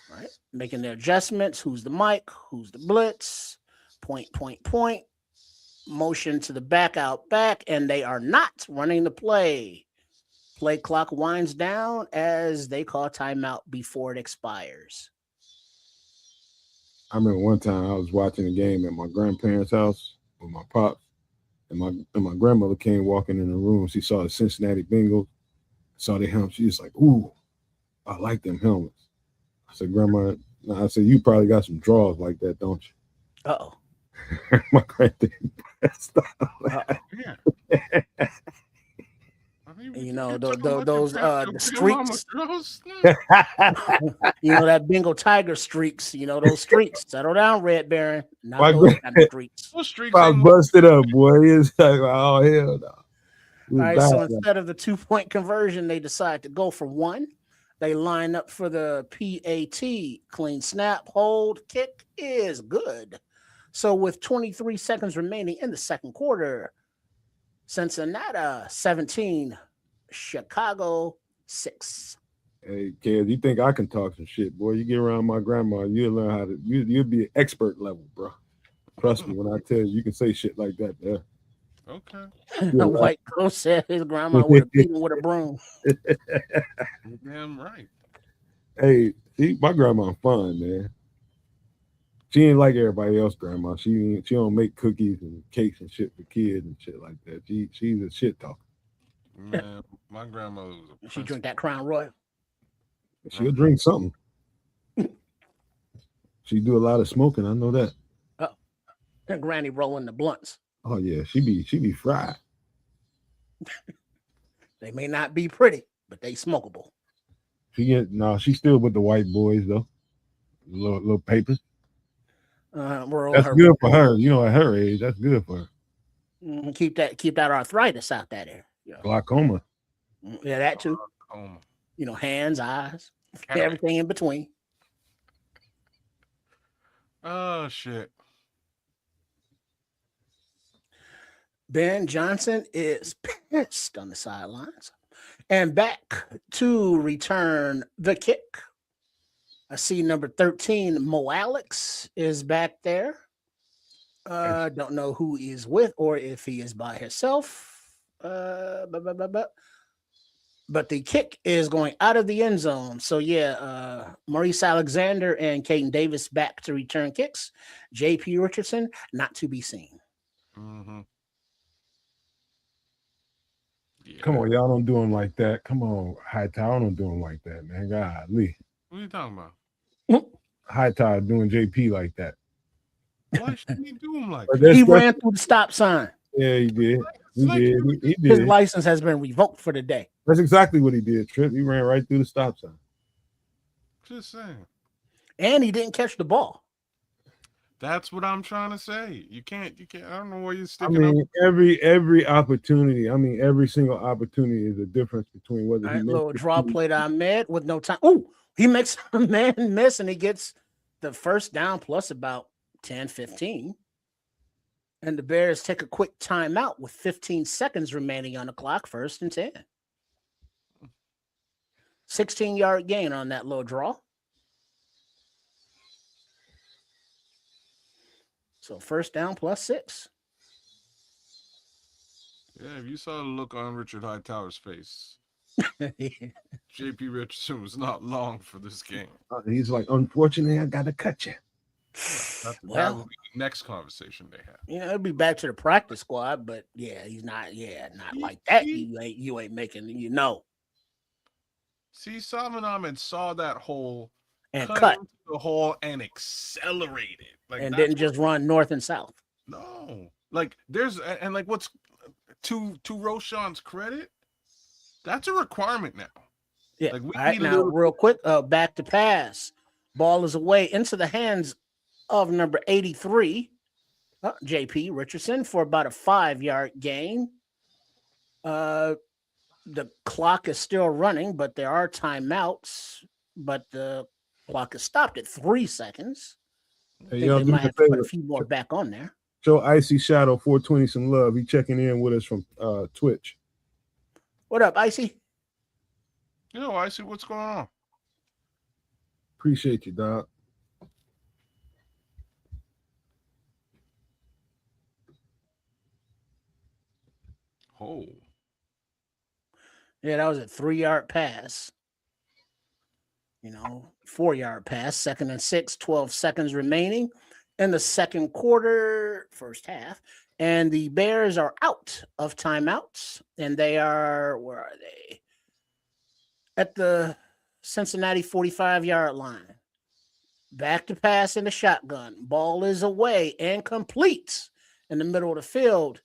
All right, making the adjustments. Who's the mic? Who's the blitz? Point. Motion to the back, out back, and they are not running the play. Play clock winds down as they call timeout before it expires. I remember one time I was watching a game at my grandparents' house with my pops, and my grandmother came walking in the room. She saw the Cincinnati Bengals, saw the helmets. She was like, "Ooh, I like them helmets." I said, "Grandma," I said, "You probably got some draws like that, don't you?" Uh-oh. My granddad pressed Yeah. You know, those the streaks. You know, that Bengal Tiger streaks. You know, those streaks. Settle down, Red Baron. Not those kind of streaks. Those streaks I busted up, boy. It's like, oh, hell no. All right, so instead of the 2-point conversion, they decide to go for one. They line up for the PAT. Clean snap, hold, kick is good. So with 23 seconds remaining in the second quarter, Cincinnati 17, Chicago 6. Hey, kids, you think I can talk some shit, boy? You get around my grandma, you'll learn how to. You'll be an expert level, bro. Trust me when I tell you can say shit like that. Yeah. Okay. The white girl said his grandma would have beat him with a broom. Damn right. Hey, my grandma fun, man. She ain't like everybody else, grandma. She don't make cookies and cakes and shit for kids and shit like that. She's a shit talker. Man, my grandmother was a She drink that Crown Royal. She'll drink something. She do a lot of smoking. I know that. Her granny rolling the blunts. Oh yeah, she be fried. They may not be pretty, but they smokable. She's still with the white boys though. Little papers. That's good for her. You know, at her age, that's good for her. Keep that arthritis out there. You know. Glaucoma. Yeah, that too. You know, hands, eyes, everything in between. Oh shit. Ben Johnson is pissed on the sidelines. And back to return the kick. I see number 13, Mo Alex, is back there. Don't know who he's with or if he is by himself. But the kick is going out of the end zone. So, Maurice Alexander and Caden Davis back to return kicks. J.P. Richardson, not to be seen. Mm-hmm. Yeah. Come on, y'all don't do him like that. Come on, Hightower, don't do him like that, man. Golly. What are you talking about? Hightower doing JP like that. Why should he do him like that? He ran through the stop sign. Yeah, he did. He did. His license has been revoked for the day. That's exactly what he did, Trip. He ran right through the stop sign. Just saying. And he didn't catch the ball. That's what I'm trying to say. You can't. I don't know where you're sticking up. Every opportunity. Every single opportunity is a difference between whether he little draw play to Ahmed with no time. Oh, he makes a man miss and he gets the first down plus about 10, 15. And the Bears take a quick timeout with 15 seconds remaining on the clock, 1st and 10. 16-yard gain on that little draw. So 1st down plus 6. Yeah, if you saw the look on Richard Hightower's face, J.P. Richardson was not long for this game. He's like, unfortunately, I got to cut you. That will be the next conversation they have. You know, it'll be back to the practice squad, but he's not. Yeah, not like that. You ain't making. See, Salman Ahmed saw that hole and cut the hole and accelerated, and didn't just run north and south. No, what's to Roshan's credit, that's a requirement now. Yeah. All right, now real quick, back to pass. Ball is away into the hands of number 83, J.P. Richardson, for about a 5-yard gain. the clock is still running, but there are timeouts. But the clock is stopped at 3 seconds. I Hey, think y'all they do me might a have to put a favor. few more back on there. Show Icy Shadow 420 some love. He checking in with us from Twitch. What up, Icy? Yo, I see what's going on. Appreciate you, dog. Oh, Yeah, that was a 3-yard pass. 4-yard pass, 2nd and 6, 12 seconds remaining in the second quarter, first half. And the Bears are out of timeouts. And they are, where are they? At the Cincinnati 45-yard line. Back to pass in the shotgun. Ball is away and complete in the middle of the field.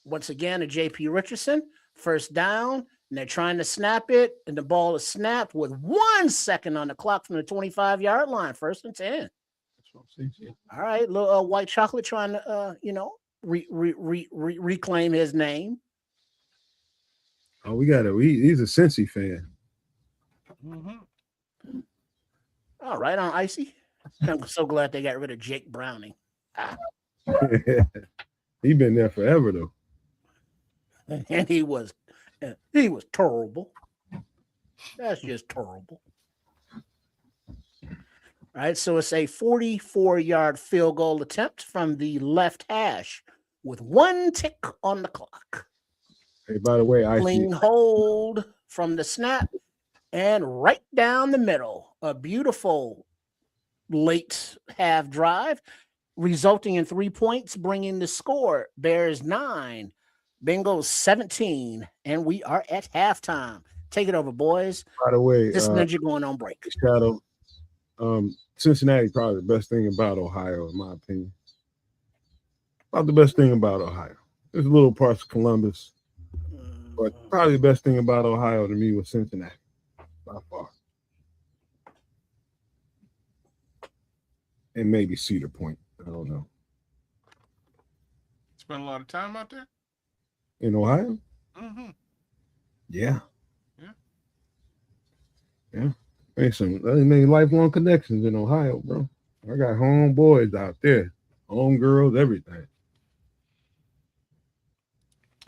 Once again, to J.P. Richardson. First down. And they're trying to snap it, and the ball is snapped with 1 second on the clock from the 25-yard line. 1st and 10. All right, little white chocolate trying to, reclaim his name. Oh, we got it. He's a Cincy fan. mm-hmm. All right, on Icy. I'm so glad they got rid of Jake Browning. He been there forever though. And he was terrible. That's just terrible. All right, so it's a 44-yard field goal attempt from the left hash with 1 tick on the clock. Hey, by the way, Icy. Clean hold from the snap and right down the middle. A beautiful late half drive, resulting in 3 points, bringing the score Bears 9, Bengals 17, and we are at halftime. Take it over, boys. By the way, This ninja going on break. Shadow, Cincinnati probably the best thing about Ohio, in my opinion. About the best thing about Ohio. There's little parts of Columbus, but probably the best thing about Ohio to me was Cincinnati, by far. And maybe Cedar Point. I don't know. Spend a lot of time out there in Ohio. Mm-hmm. Yeah. I made lifelong connections in Ohio, bro. I got homeboys out there, homegirls, everything.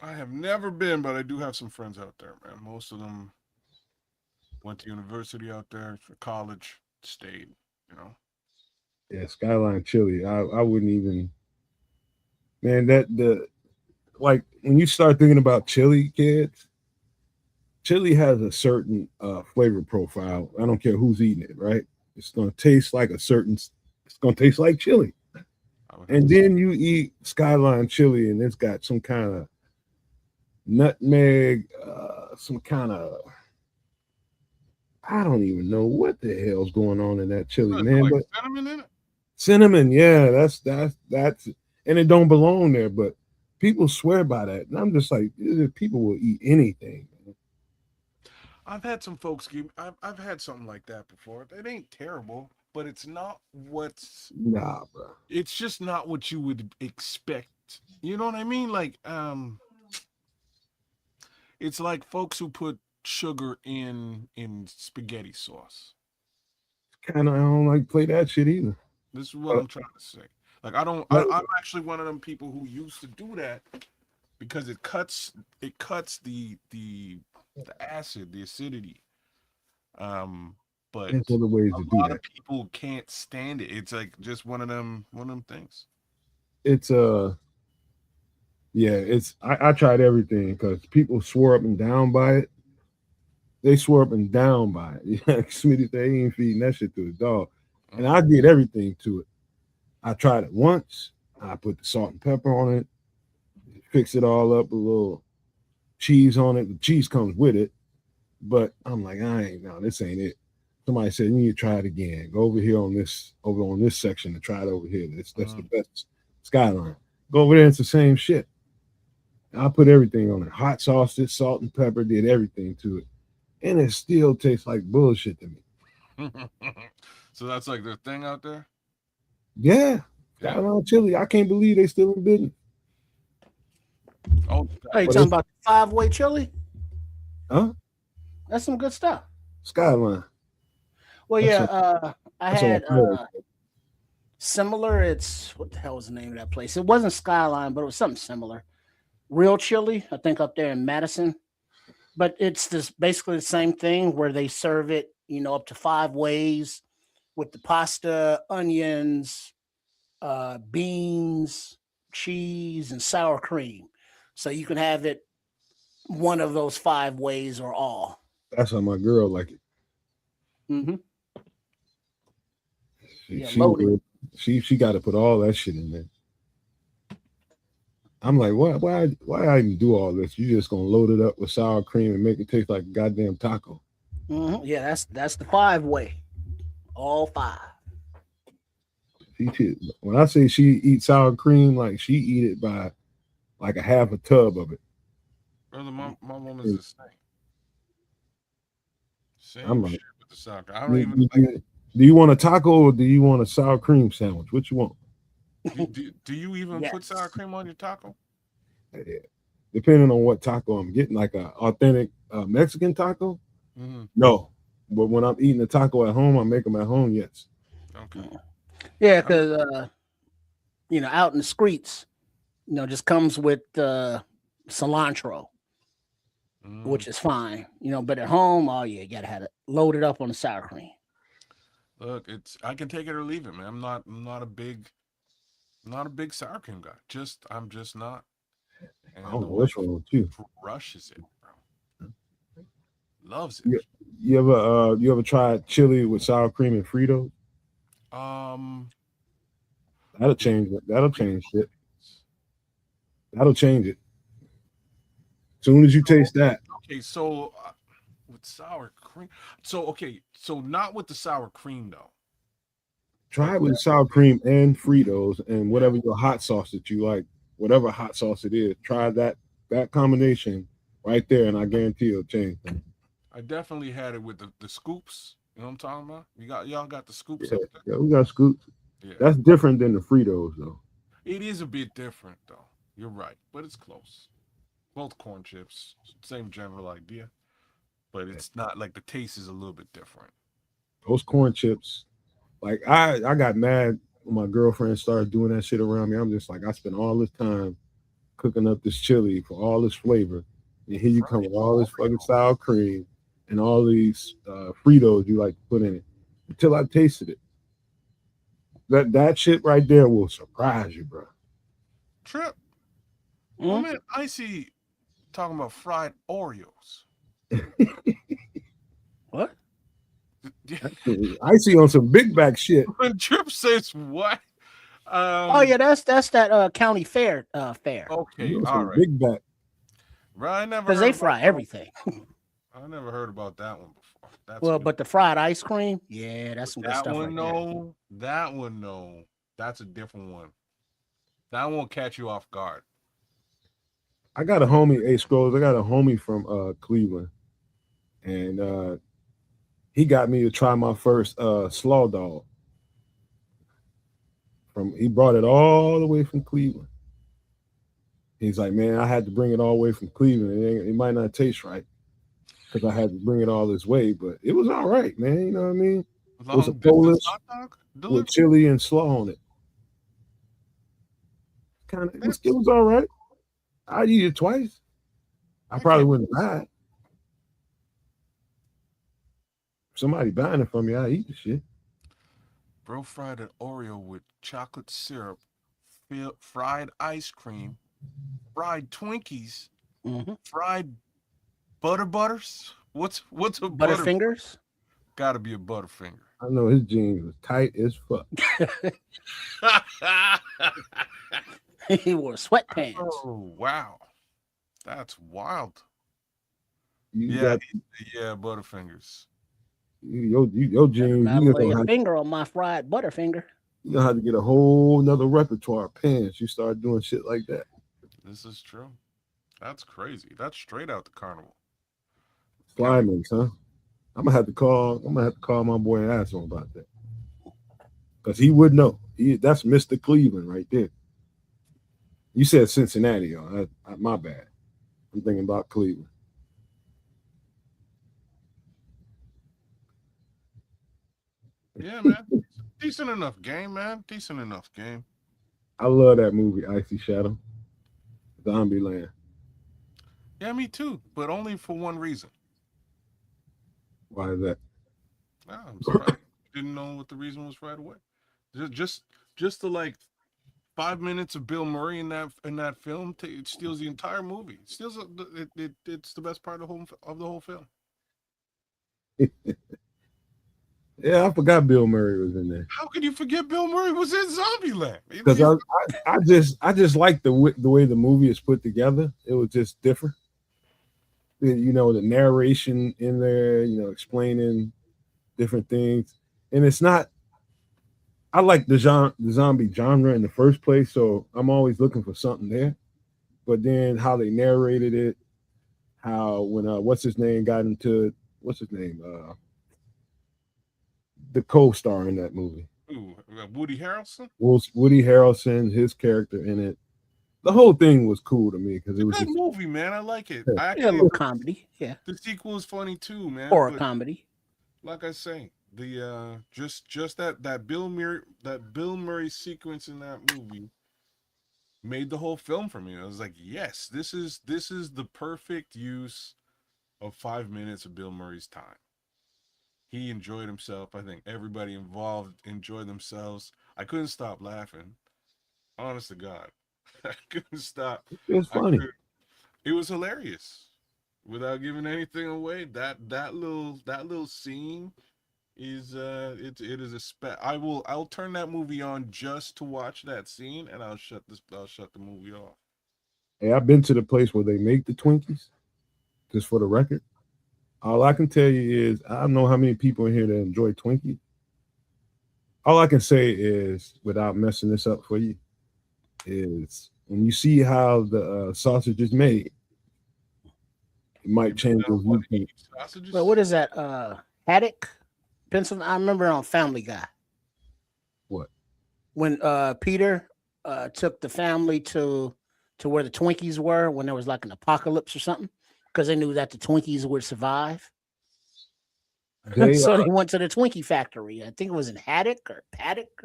I have never been, but I do have some friends out there, man. Most of them went to university out there for college, stayed, Yeah, Skyline Chili. I wouldn't even, man, like when you start thinking about chili, kids, chili has a certain flavor profile. I don't care who's eating it, right? It's going to taste like it's going to taste like chili. And then you eat Skyline Chili and it's got some kind of nutmeg, some kind of, I don't even know what the hell's going on in that chili, man. Like but cinnamon in it? Cinnamon, yeah, that's, and it don't belong there, but people swear by that. And I'm just like, people will eat anything. I've had some folks I've had something like that before. It ain't terrible, but it's not nah, bro. It's just not what you would expect. You know what I mean? Like, it's like folks who put sugar in spaghetti sauce. I don't like play that shit either. This is what I'm trying to say. Like, I'm actually one of them people who used to do that because it cuts the acid, the acidity. But there's other ways to do that. A lot of people can't stand it. It's like just one of them things. It's I tried everything because people swore up and down by it. They swore up and down by it. Smitty, they ain't feeding that shit to a dog. And I did everything to it. I tried it once. I put the salt and pepper on it, fix it all up, a little cheese on it. The cheese comes with it. But I'm like, this ain't it. Somebody said, you need to try it again. Go over here on this section and try it over here. That's the best Skyline. Go over there, it's the same shit. I put everything on it. Hot sauce, salt and pepper, did everything to it. And it still tastes like bullshit to me. So that's like their thing out there? Yeah. Skyline Chili. I can't believe they still in business. Oh, you talking about the 5-way chili? Huh? That's some good stuff. Skyline. Well, That's yeah, on. I That's on had Paris. similar. It's what the hell was the name of that place? It wasn't Skyline, but it was something similar. Real Chili, I think, up there in Madison. But it's this basically the same thing where they serve it, up to 5 ways with the pasta, onions, beans, cheese, and sour cream. So you can have it one of those 5 ways or all. That's how my girl like it. Mm-hmm. She Yeah, she loaded. she got to put all that shit in there. I'm like, why I even do all this? You just gonna load it up with sour cream and make it taste like a goddamn taco. Mm-hmm. Yeah, that's the 5 way. All 5. When I say she eats sour cream, like she eat it by like a half a tub of it. Brother, my woman's the same. I'm Same like, shit with the sour cream. I don't even like. Do you want a taco or do you want a sour cream sandwich? What you want? Do you even put sour Yes. cream on your taco? Yeah. Depending on what taco I'm getting, like a authentic Mexican taco, Mm-hmm. no. But when I'm eating a taco at home, I make them at home. Yes. Okay. Yeah, because out in the streets, just comes with cilantro, which is fine. But at home, oh yeah, you gotta have it loaded up on the sour cream. Look, I can take it or leave it, man. I'm not a big sour cream guy. I'm just not. And I don't the know what's wife wrong with you. crushes it, bro. Loves it. You ever tried chili with sour cream and Fritos? That'll change it. That'll change shit. That'll change it. Soon as you taste that. Okay, so with sour cream. So not with the sour cream though. Try it with sour cream and Fritos and whatever your hot sauce that you like, whatever hot sauce it is. Try that combination right there, and I guarantee it'll change things. I definitely had it with the scoops. You know what I'm talking about? Y'all got the scoops Yeah, up there? yeah, we got scoops. Yeah. That's different than the Fritos, though. It is a bit different though. You're right, but it's close. Both corn chips, same general idea, but it's not like the taste is a little bit different. Those corn chips, like I got mad when my girlfriend started doing that shit around me. I'm just like, I spent all this time cooking up this chili for all this flavor, and here you come with all this fucking sour cream and all these Fritos you like to put in it. Until I tasted it, that shit right there will surprise you, bro. Trip. Oh man, I see talking about fried Oreos. What? I see on some big back shit. When Trip says what? Oh yeah, that's that county fair fair. Okay, all some right. big back. Bro, I never Because heard they about fry that. everything. I never heard about that one before. That's Well, new. but the fried ice cream, yeah, that's some good that stuff one, right there. no. That one, no. That's a different one. That won't catch you off guard. I got a homie, A Scrolls. I got a homie from Cleveland, and he got me to try my first slaw dog. He brought it all the way from Cleveland. He's like, man, I had to bring it all the way from Cleveland. It might not taste right because I had to bring it all this way, but it was all right, man. You know what I mean? It was a Polish with chili and slaw on it. It was all right. I'd eat it twice. I probably wouldn't buy it. If somebody buying it from me, I'd eat the shit. Bro fried an Oreo with chocolate syrup, fried ice cream, fried Twinkies, fried butters. What's a Butterfingers? Gotta be a Butterfinger. I know his jeans was tight as fuck. He wore sweatpants. Oh wow, that's wild. Yeah, Butterfingers. Your jeans. Gotta lay a finger on my fried Butterfinger. You know how to get a whole nother repertoire of pants. You start doing shit like that. This is true. That's crazy. That's straight out the carnival. Flyman's, huh? I'm gonna have to call my boy and ask him about that. Because he would know. That's Mr. Cleveland right there. You said Cincinnati, my bad. I'm thinking about Cleveland. Yeah, man. Decent enough game, man. Decent enough game. I love that movie, Icy Shadow, Zombieland. Yeah, me too. But only for one reason. Why is that? Ah, I'm surprised. Didn't know what the reason was right away. Just the like 5 minutes of Bill Murray in that film it steals the entire movie. It steals it's the best part of the whole film. Yeah, I forgot Bill Murray was in there How could you forget Bill Murray was in Zombieland? because I just like the way the movie is put together. It was just different. You know, the narration in there, you know, explaining different things, and it's not. I like the zombie genre in the first place, so I'm always looking for something there. But then how they narrated it, how when what's his name got into it, what's his name, the co-star in that movie, Ooh, Woody Harrelson. Woody Harrelson, his character in it. The whole thing was cool to me because it was Good just movie, man. I like it. Yeah. I Yeah, a actually little comedy. Yeah, the sequel is funny too, man. or a But comedy. like I say, the just that Bill Murray sequence in that movie made the whole film for me. I was like, yes, this is the perfect use of 5 minutes of Bill Murray's time. He enjoyed himself. I think everybody involved enjoyed themselves. I couldn't stop laughing. Honest to God, I couldn't stop. it was I funny. could. It was hilarious. Without giving anything away, that little scene is it is I'll turn that movie on just to watch that scene, and I'll shut the movie off. Hey, I've been to the place where they make the Twinkies, just for the record. All I can tell you is I don't know how many people in here that enjoy Twinkies. All I can say is, without messing this up for you, is when you see how the sausage is made, it might change your viewpoint. Sausages? But what is that? Haddock, Pennsylvania. I remember on Family Guy What? when Peter took the family to where the Twinkies were when there was like an apocalypse or something because they knew that the Twinkies would survive. They So they went to the Twinkie factory. I think it was in Haddock or Paddock,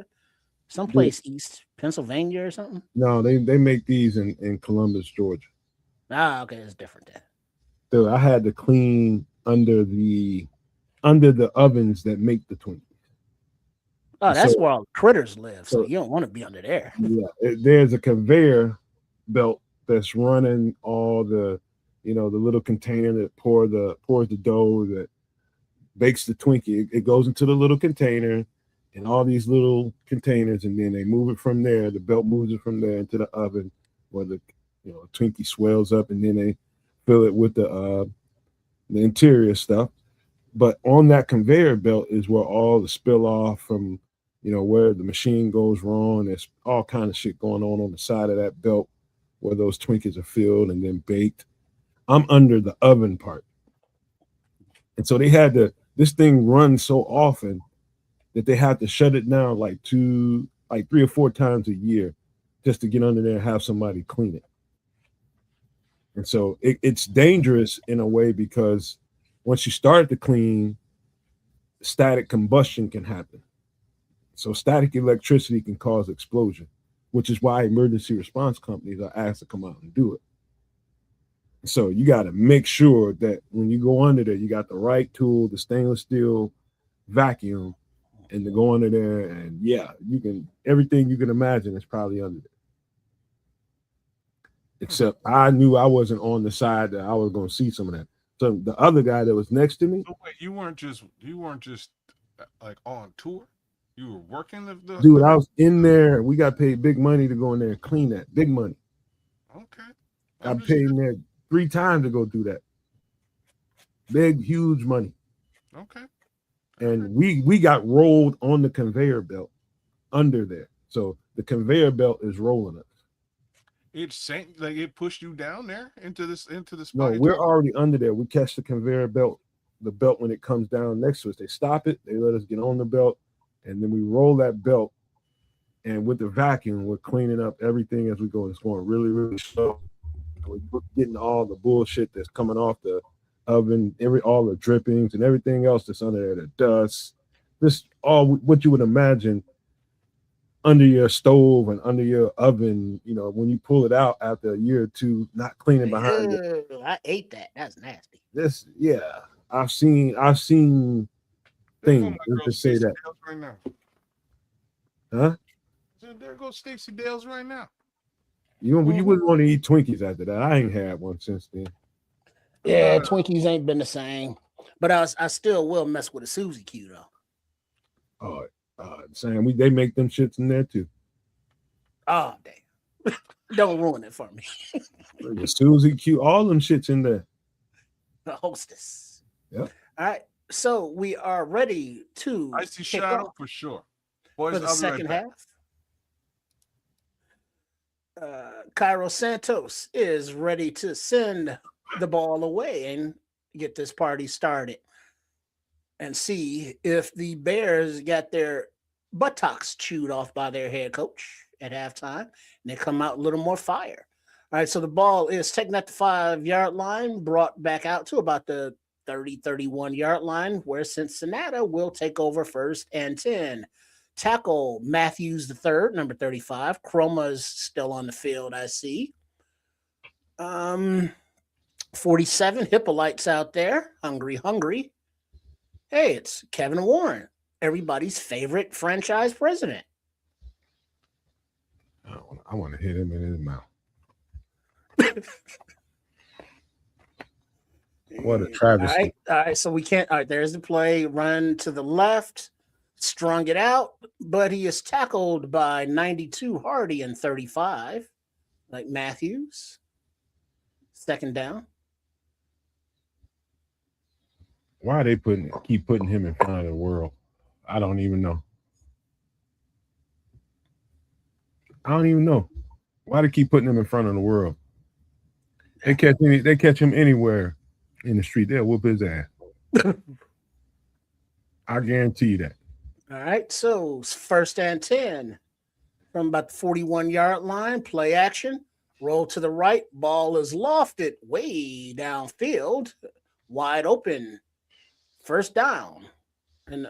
someplace east Pennsylvania or something. no, they make these in Columbus, Georgia. Ah, okay, it's different then. So I had to clean under the ovens that make the Twinkies. Oh, that's So- where all the critters live. So so- you don't want to be under there. Yeah, there's a conveyor belt that's running all the, you know, the little container that pours the dough that bakes the Twinkie. It goes into the little container and all these little containers, and then they move it from there. The belt moves it from there into the oven where the Twinkie swells up, and then they fill it with the interior stuff. But on that conveyor belt is where all the spill off from, where the machine goes wrong. There's all kind of shit going on the side of that belt where those Twinkies are filled and then baked. I'm under the oven part. And so they had this thing runs so often that they had to shut it down like 3 or 4 times a year just to get under there and have somebody clean it. And so it's dangerous in a way because once you start to clean, static combustion can happen. So static electricity can cause explosion, which is why emergency response companies are asked to come out and do it. So you got to make sure that when you go under there, you got the right tool, the stainless steel vacuum, and to go under there. And yeah, everything you can imagine is probably under there. Except I knew I wasn't on the side that I was going to see some of that. So the other guy that was next to me. So wait, you weren't just like on tour. You were working the Dude, I was in there. We got paid big money to go in there and clean that. Big money. Okay. I paid in there 3 times to go do that. Big, huge money. Okay. And we got rolled on the conveyor belt under there. So the conveyor belt is rolling us. It's like it pushed you down there into the spot. No, we're already under there. We catch the conveyor belt, the belt when it comes down next to us. They stop it. They let us get on the belt. And then we roll that belt. And with the vacuum, we're cleaning up everything as we go. It's going really, really slow. We're getting all the bullshit that's coming off the oven, all the drippings and everything else that's under there, the dust, just all what you would imagine under your stove and under your oven, you know, when you pull it out after a year or two, not cleaning behind it. I ate that. That's nasty. This, yeah, I've seen There go things my girl to say Stacey that. Dales right now. Huh? There goes Stacey Dales right now. You wouldn't want to eat Twinkies after that. I ain't had one since then. Yeah, Twinkies ain't been the same. But I still will mess with a Suzy Q though. Sam, they make them shits in there too. Oh damn! Don't ruin it for me. The Suzy Q, all them shits in there. The hostess. Yep. All right. So we are ready to Icy kick Shadow off for sure. Boys, for the I'll be right second back. half. Cairo Santos is ready to send the ball away and get this party started and see if the Bears got their buttocks chewed off by their head coach at halftime and they come out a little more fire. All right, so the ball is taken at the 5-yard line, brought back out to about the 31-yard line, where Cincinnati will take over 1st and 10. Tackle Matthews III, number 35. Chroma's still on the field, I see. 47, Hippolyte's out there. Hungry. Hey, it's Kevin Warren, everybody's favorite franchise president. I want to hit him in his mouth. What a travesty. All right, so we can't. All right, there's the play. Run to the left, strung it out, but he is tackled by 92 Hardy and 35, like Matthews. 2nd down. Why are they keep putting him in front of the world? I don't even know. Why they keep putting him in front of the world? They catch him anywhere in the street, they'll whoop his ass. I guarantee you that. All right, so 1st and 10 from about the 41-yard line. Play action. Roll to the right. Ball is lofted way downfield. Wide open. 1st down. And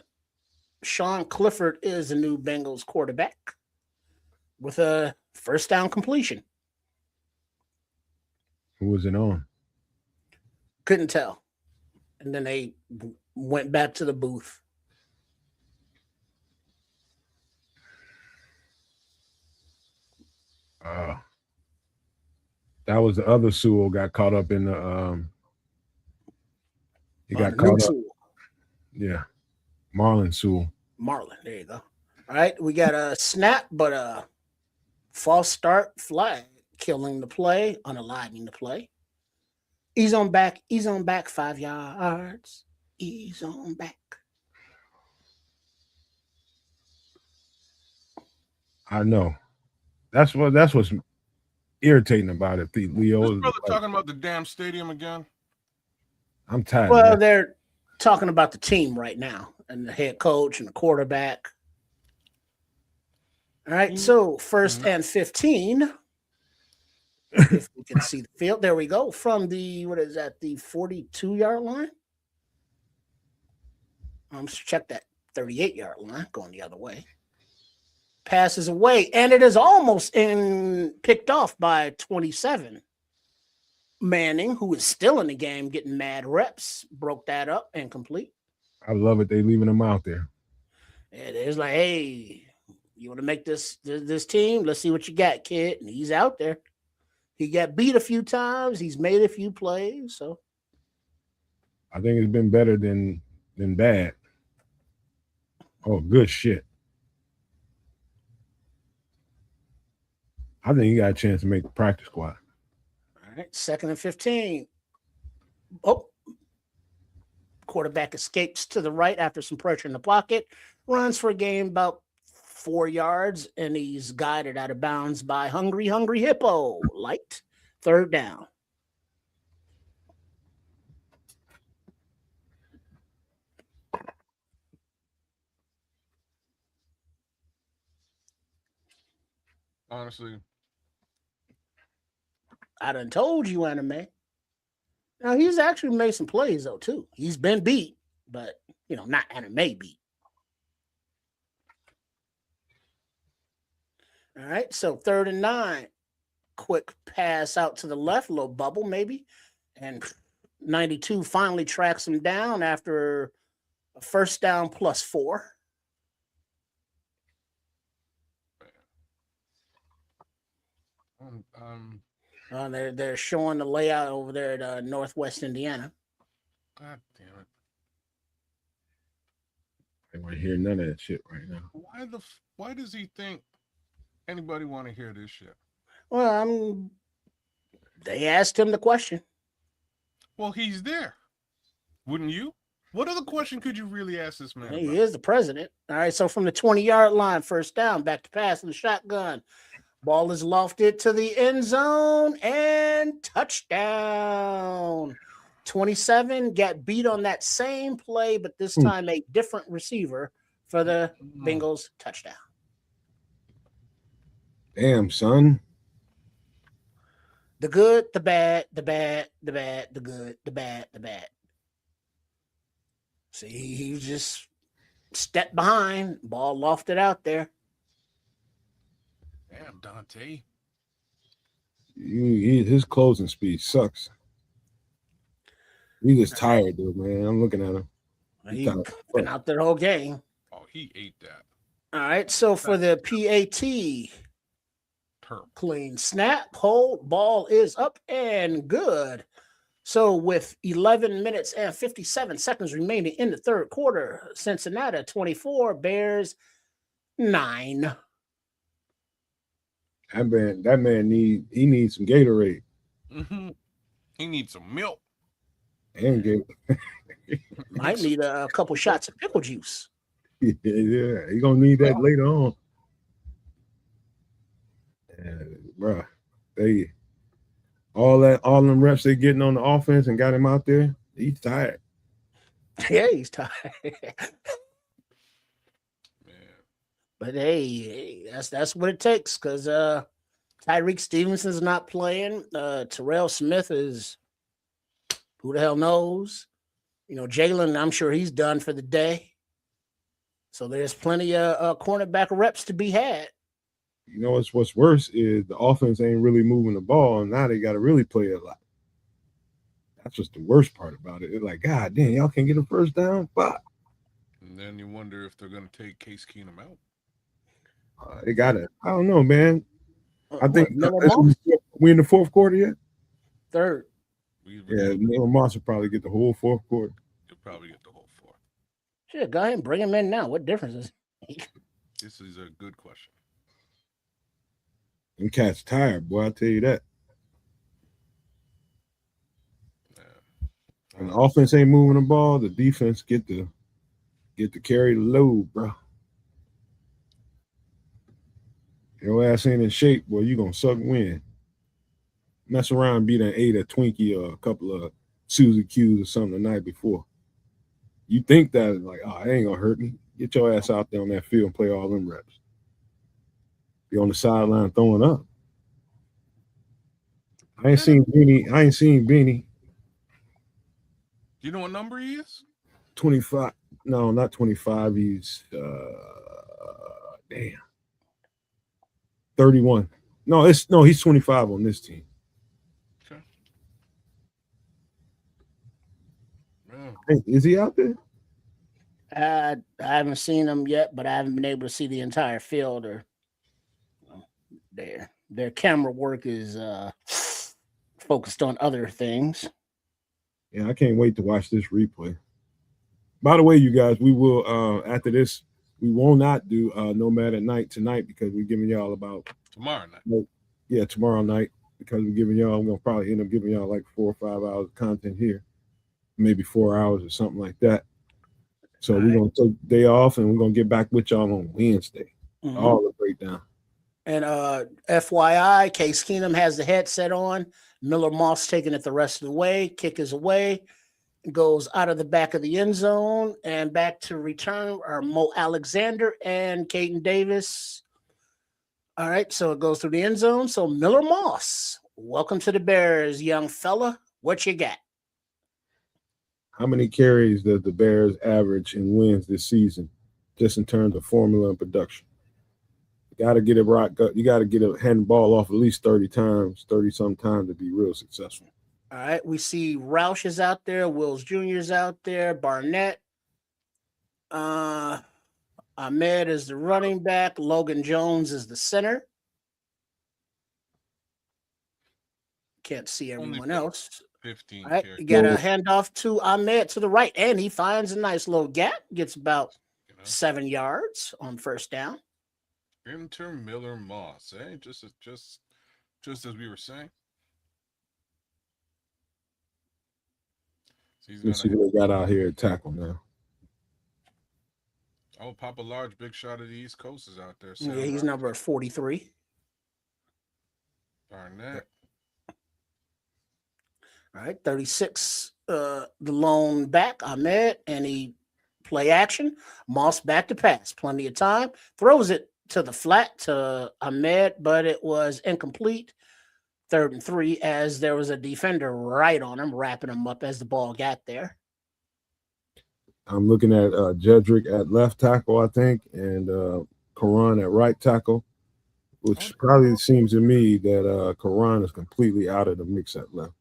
Sean Clifford is the new Bengals quarterback with a 1st down completion. Who was it on? Couldn't tell. And then they went back to the booth. That was the other Sewell got caught up in the he got caught up. Sewell. Yeah. Marlon Sewell. Marlon, there you go. All right, we got a snap, but a false start flag killing the play, unaliving the play. He's on back 5 yards. He's on back. I know. That's what's irritating about it. Leo, This brother talking about the damn stadium again. I'm tired. Well, they're talking about the team right now and the head coach and the quarterback. All right, so 1st and 15. If we can see the field, there we go. From the the 42-yard line. Let's check that 38-yard line going the other way. Passes away, and it is almost picked off by 27. Manning, who is still in the game, getting mad reps, broke that up and complete. I love it. They leaving him out there. And it's like, hey, you want to make this team? Let's see what you got, kid. And he's out there. He got beat a few times. He's made a few plays. So I think it's been better than bad. Oh, good shit. I think he got a chance to make the practice squad. All right, 2nd and 15. Oh, quarterback escapes to the right after some pressure in the pocket. Runs for a gain about 4 yards, and he's guided out of bounds by Hungry Hippo. Light. 3rd down. Honestly, I done told you, Anime. Now, he's actually made some plays, though, too. He's been beat, but, not Anime beat. All right, so 3rd and 9. Quick pass out to the left, little bubble maybe. And 92 finally tracks him down after a first down +4. They're showing the layout over there at Northwest Indiana. God damn it! I don't want to hear none of that shit right now. Why does he think anybody want to hear this shit? Well, they asked him the question. Well, he's there. Wouldn't you? What other question could you really ask this man? He is the president. All right, so from the 20-yard line, first down, back to pass in the shotgun. Ball is lofted to the end zone and touchdown. 27 got beat on that same play, but this time a different receiver for the Bengals touchdown. Damn, son. The good, the bad, the bad, the bad, the good, the bad, the bad. See, he just stepped behind, ball lofted out there. Damn, Dante. His closing speed sucks. He's just tired, though, man. I'm looking at him. He's been out there the whole game. Oh, he ate that. All right, so for the PAT, clean snap, hold, ball is up and good. So with 11 minutes and 57 seconds remaining in the third quarter, Cincinnati 24, Bears 9. That man needs some Gatorade. Mm-hmm. He needs some milk. And might need a couple shots of pickle juice. Yeah, he's gonna need that later on. Bruh, all them reps they getting on the offense and got him out there. He's tired. Yeah, he's tired. Man. But hey, that's what it takes because Tyreek Stevenson's not playing. Terrell Smith is who the hell knows. Jalen, I'm sure he's done for the day. So there's plenty of cornerback reps to be had. What's worse is the offense ain't really moving the ball, and now they got to really play a lot. That's just the worst part about it. It's like, God damn, y'all can't get a first down. Fuck. And then you wonder if they're going to take Case Keenum out. They got it. I don't know, man. I think we in the fourth quarter yet? Third. Yeah, Miller Moss will probably get the whole fourth quarter. He'll probably get the whole fourth. Shit, go ahead and bring him in now. What difference is it? This is a good question. Them cats tired, boy. I tell you that. Yeah. And the offense ain't moving the ball. The defense get to carry the load, bro. Your ass ain't in shape, boy. You gonna suck wind. Mess around and be done ate a Twinkie or a couple of Suzy Q's or something the night before. You think that like, it ain't gonna hurt me. Get your ass out there on that field and play all them reps. Be on the sideline throwing up. I ain't seen Beanie. You know what number he is? 25. No, not 25. He's 31. No, he's 25 on this team. Okay. Man. Hey, is he out there? I haven't seen him yet, but I haven't been able to see the entire field or their camera work is focused on other things. Yeah, I can't wait to watch this replay. By the way, you guys, we will after this, we will not do Nomad at Night tonight because we're giving y'all about tomorrow night. Yeah, tomorrow night because we're gonna probably end up giving y'all like 4 or 5 hours of content here, maybe 4 hours or something like that. So we're gonna take the day off and we're gonna get back with y'all on Wednesday. Mm-hmm. All the breakdown. And FYI, Case Keenum has the headset on. Miller Moss taking it the rest of the way. Kick is away. Goes out of the back of the end zone. And back to return are Mo Alexander and Caden Davis. All right, so it goes through the end zone. So Miller Moss, welcome to the Bears, young fella. What you got? How many carries does the Bears average in wins this season, just in terms of formula and production? Got to get it right. You got to get a hand ball off at least 30 times, 30 some times to be real successful. All right, we see Roush is out there, Wills Jr. is out there, Barnett. Ahmed is the running back, Logan Jones is the center. Can't see everyone else. 15 All right, characters. you got a handoff to Ahmed to the right, and he finds a nice little gap, gets about 7 yards on first down. Enter Miller Moss, just as we were saying. So Let's see what they got out here at tackle now. Oh, Papa Large, big shot of the East Coast is out there. Yeah, he's number 43. Barnett. All right, 36, the lone back, Ahmed, and he play action. Moss back to pass, plenty of time. Throws it to the flat to Ahmed, but it was incomplete. 3rd and 3, as there was a defender right on him, wrapping him up as the ball got there. I'm looking at Jedrick at left tackle, I think, and Karan at right tackle, which probably seems to me that Karan is completely out of the mix at left.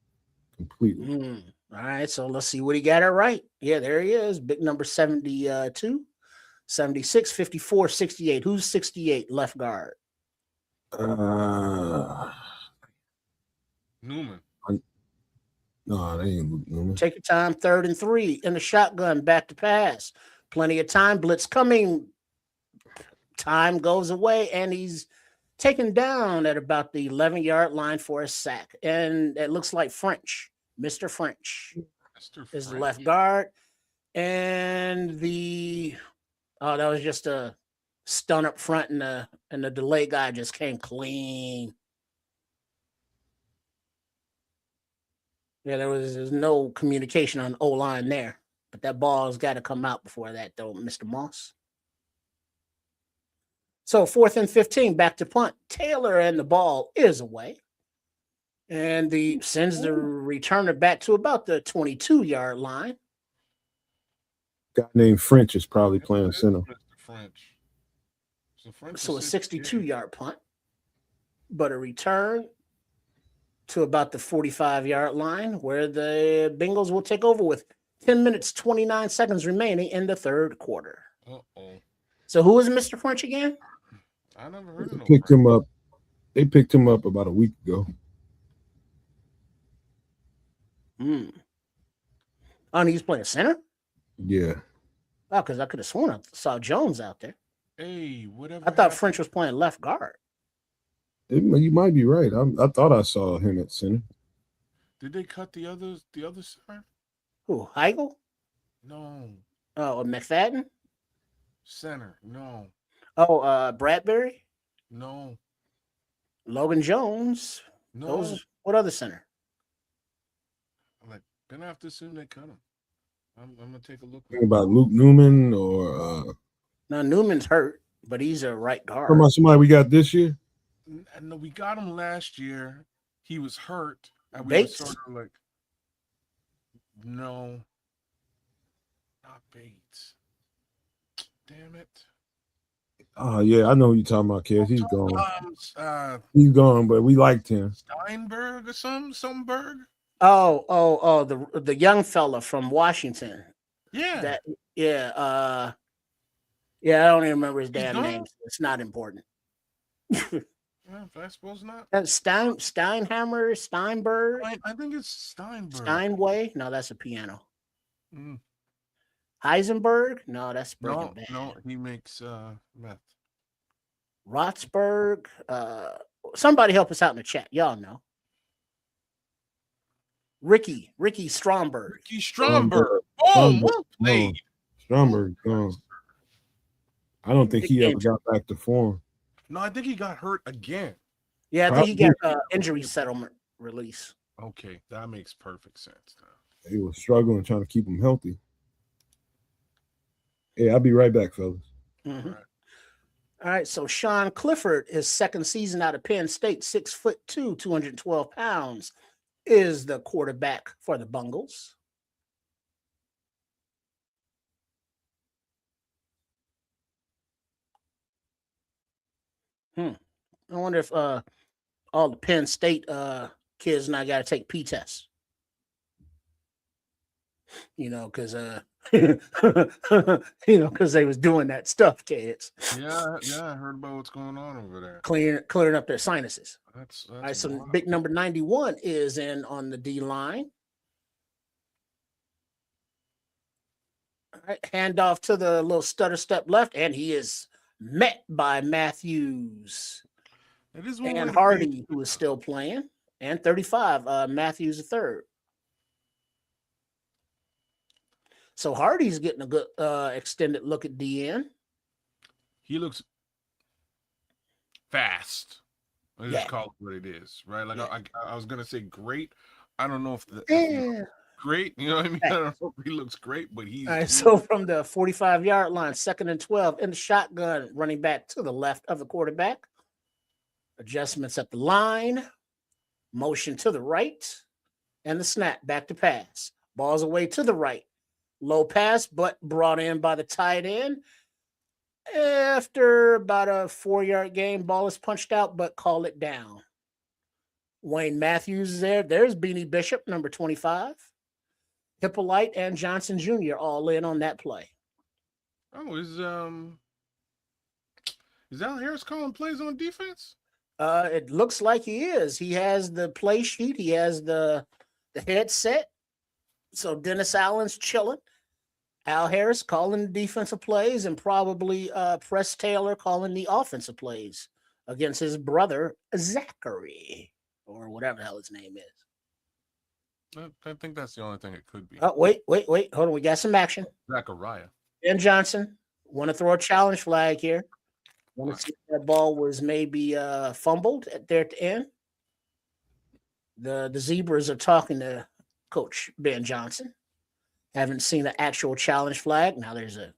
Completely. All right, so let's see what he got at right. Yeah, there he is. Big number 72, 76, 54, 68. Who's 68 left guard? Newman. No, they ain't Newman. Take your time. 3rd and 3 in the shotgun, back to pass. Plenty of time. Blitz coming. Time goes away, and he's taken down at about the 11-yard line for a sack. And it looks like French, Mr. French, is the left guard. And that was just a stun up front, and the delay guy just came clean. Yeah, there's no communication on O-line there, but that ball's got to come out before that, though, Mr. Moss. So 4th and 15, back to punt. Taylor, and the ball is away, and sends the returner back to about the 22-yard line. Guy named French is probably playing center. French. So a 62-yard punt, but a return to about the 45-yard line, where the Bengals will take over with 10 minutes, 29 seconds remaining in the 3rd quarter. So who is Mr. French again? I never heard of him. Picked him up. They picked him up about a week ago. Oh, and he's playing center? Yeah. Oh, because I could have sworn I saw Jones out there. Hey, whatever. I thought French was playing left guard. You might be right. I thought I saw him at center. Did they cut the other center? Who, Heigl? No. Oh, McFadden? Center, no. Oh, Bradbury? No. Logan Jones? No. What other center? Then I have to assume they cut him. I'm gonna take a look. Think about Luke Newman or No, Newman's hurt, but he's a right guard. Talking about somebody we got this year? No, we got him last year. He was hurt. And we Bates? were sort of like, no, not Bates. Damn it. Oh yeah, I know who you're talking about, Kez. He's gone. He's gone, but we liked him. Steinberg or some Berg. Oh, the young fella from Washington. Yeah. I don't even remember his damn name. It's not important. I suppose not. Steinhammer, Steinberg. I think it's Steinberg. Steinway? No, that's a piano. Heisenberg? No, that's Breaking Bad. No, he makes meth. Rothsberg. Somebody help us out in the chat. Y'all know. Ricky Stromberg. Ricky Stromberg. Oh, well played. Stromberg gone. I don't think he ever got back to form. No, I think he got hurt again. Yeah, I think he got injury settlement release. Okay, that makes perfect sense now. He was struggling trying to keep him healthy. Yeah, I'll be right back, fellas. Mm-hmm. All right, so Sean Clifford, his 2nd season out of Penn State, 6'2", 212 pounds, is the quarterback for the Bengals. I wonder if all the Penn State kids now got to take P tests. Because because they was doing that stuff, kids. Yeah, I heard about what's going on over there. Clearing up their sinuses. That's All right, so wild. big number 91 is in on the D line. All right, handoff to the little stutter step left, and he is met by Matthews It is one way and to Hardy, be- who is still playing, and 35, Matthews the third. So Hardy's getting a good extended look at DN. He looks fast. Let's Yeah. just call it what it is, right? Like Yeah. I was gonna say great. I don't know if Yeah. great. You know what I mean? I don't know if he looks great, but he's All right, so from the 45-yard line, 2nd and 12, in the shotgun, running back to the left of the quarterback. Adjustments at the line, motion to the right, and the snap back to pass. Ball's away to the right. Low pass, but brought in by the tight end. After about a 4-yard gain, ball is punched out, but call it down. Wayne Matthews is there. There's Beanie Bishop, number 25. Hippolyte and Johnson Jr. all in on that play. Oh, is Al Harris calling plays on defense? It looks like he is. He has the play sheet. He has the headset. So Dennis Allen's chilling. Al Harris calling the defensive plays, and probably Press Taylor calling the offensive plays against his brother Zachary, or whatever the hell his name is. I think that's the only thing it could be. Oh, wait. Hold on. We got some action. Zachariah. Ben Johnson want to throw a challenge flag here. Want to see if that ball was maybe fumbled at the end. The Zebras are talking to Coach Ben Johnson. Haven't seen an actual challenge flag. Now there's a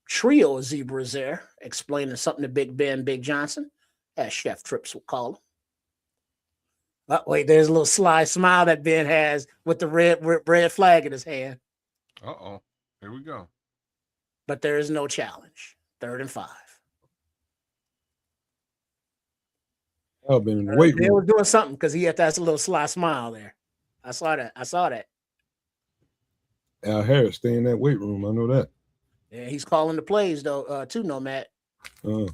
trio of Zebras there explaining something to Big Ben, Big Johnson, as Chef Trips will call him. Oh, wait, there's a little sly smile that Ben has with the red flag in his hand. Uh-oh. Here we go. But there is no challenge. 3rd and 5. I've been in the weight They room. was doing something because he had that little sly smile there. I saw that. Al Harris stay in that weight room. I know that. Yeah, he's calling the plays though, too, Nomad, Uh,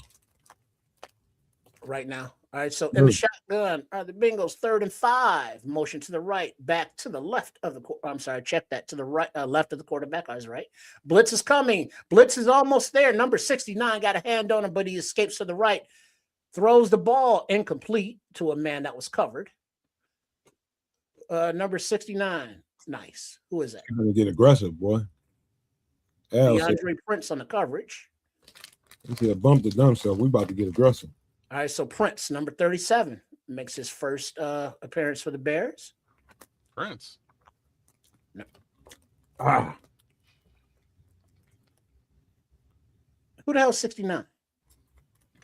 right now. All right, so in the Good. shotgun are the Bengals. 3rd and 5. Motion to the right, back to the left of the. I'm sorry, check that to the right, left of the quarterback. I was right. Blitz is coming. Blitz is almost there. Number 69 got a hand on him, but he escapes to the right. Throws the ball incomplete to a man that was covered. Number 69. Nice. Who is that? you're gonna get aggressive, boy. Al said, DeAndre Prince on the coverage. he said, bump the dumb self. We about to get aggressive. All right, so Prince, number 37, makes his first appearance for the Bears. Prince. Ah, Who the hell is 69?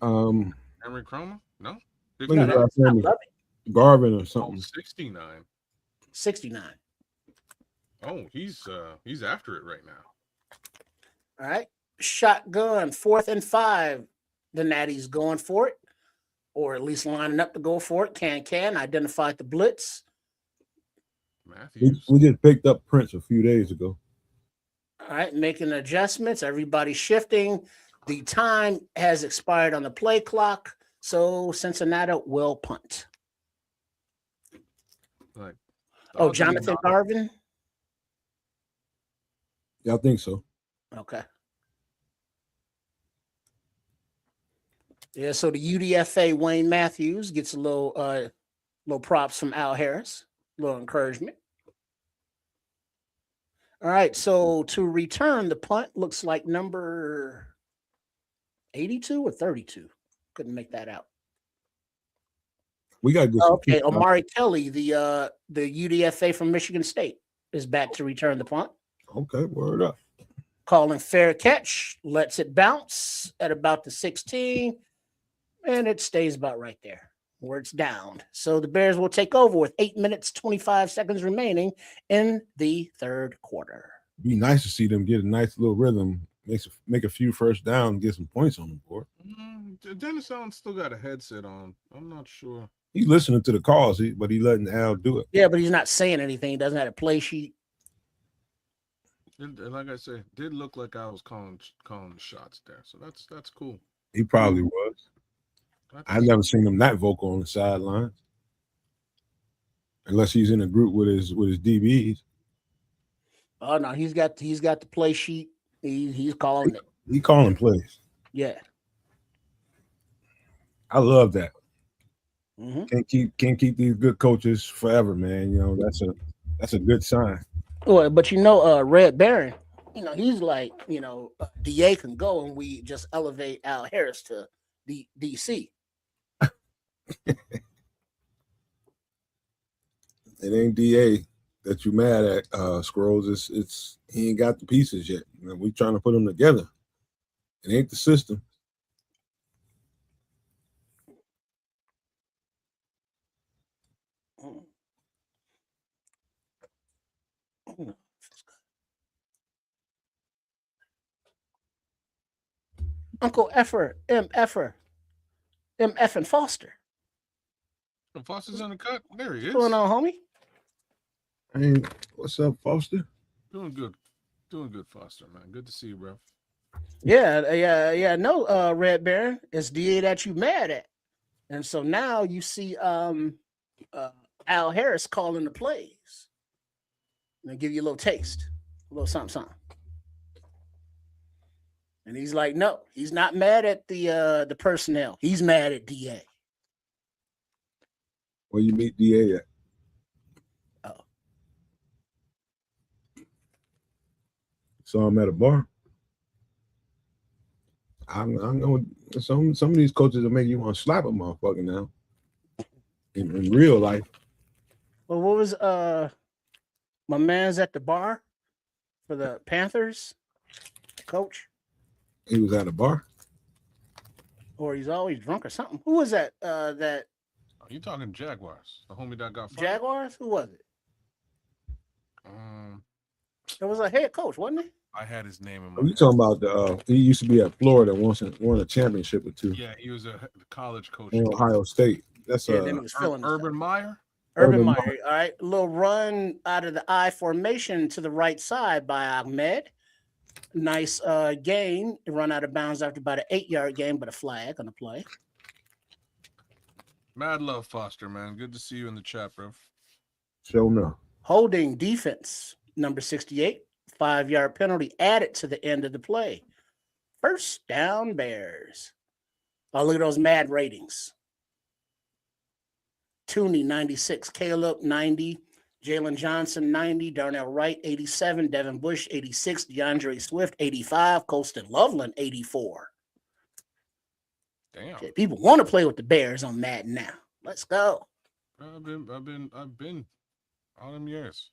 Henry Chroma? No? Look at No, that. that's not Loving. Garvin or Oh, something. 69. 69. Oh, he's after it right now. All right. Shotgun, 4th and 5. The Natty's going for it, or at least lining up to go for it. Can identified the blitz. Matthews. We just picked up Prince a few days ago. All right, making adjustments. Everybody shifting. The time has expired on the play clock, so Cincinnati will punt. Like, Oh, Jonathan Garvin. Yeah, I think so. Okay. Yeah, so the UDFA Wayne Matthews gets a little props from Al Harris, a little encouragement. All right, so to return the punt looks like number 82 or 32. Couldn't make that out. We got to get Okay, Omari Kelly, the UDFA from Michigan State, is back to return the punt. Okay, word up. Calling fair catch, lets it bounce at about the 16, and it stays about right there where it's downed. So the Bears will take over with 8 minutes, 25 seconds remaining in the 3rd quarter. Be nice to see them get a nice little rhythm make a few first down and get some points on the board. Dennis Allen still got a headset on. I'm not sure. He's listening to the calls, but he letting Al do it. Yeah, but he's not saying anything. He doesn't have a play sheet. Like I said, did look like I was calling the shots there. So that's cool. He probably was. I've never seen him that vocal on the sidelines. Unless he's in a group with his DBs. Oh no, he's got the play sheet. He's calling it. He calling plays. Yeah. I love that. Mm-hmm. Can't keep these good coaches forever, man. You know, that's a good sign. Well, but Red Baron, he's like, DA can go and we just elevate Al Harris to DC. It ain't DA that you mad at, Scrolls. It's he ain't got the pieces yet. We trying to put them together. It ain't the system. Uncle Effer, MF and Foster. Foster's in the cut. There he is. What's going on, homie? Hey, what's up, Foster? Doing good, Foster, man. Good to see you, bro. Yeah. No, Red Baron, it's DA that you mad at, and so now you see Al Harris calling the plays. And they give you a little taste, a little something. And he's like, no, he's not mad at the personnel. He's mad at DA. Where you meet DA at? Oh. Saw him at a bar. I know some of these coaches will make you want to slap a motherfucker now. In real life. Well, what was my man's at the bar for the Panthers coach? He was at a bar? Or he's always drunk or something. Who was that? That Are you talking Jaguars? The homie that got fired? Jaguars? Who was it? It was a head coach, wasn't it? I had his name in my You talking about he used to be at Florida, won a championship or two. Yeah, he was a college coach in Ohio State. That's then he was Urban Meyer. Urban Meyer. All right, a little run out of the I formation to the right side by Ahmed. Nice gain. Run out of bounds after about an 8-yard gain, but a flag on the play. Mad love, Foster, man. Good to see you in the chat, bro. Show no. Holding defense, number 68. 5-yard penalty added to the end of the play. First down, Bears. Oh, look at those mad ratings. Tooney, 96. Caleb, 90. Jalen Johnson, 90. Darnell Wright, 87. Devin Bush, 86. DeAndre Swift, 85. Colston Loveland, 84. Damn. Okay, people want to play with the Bears on Madden now. Let's go. I've been all them years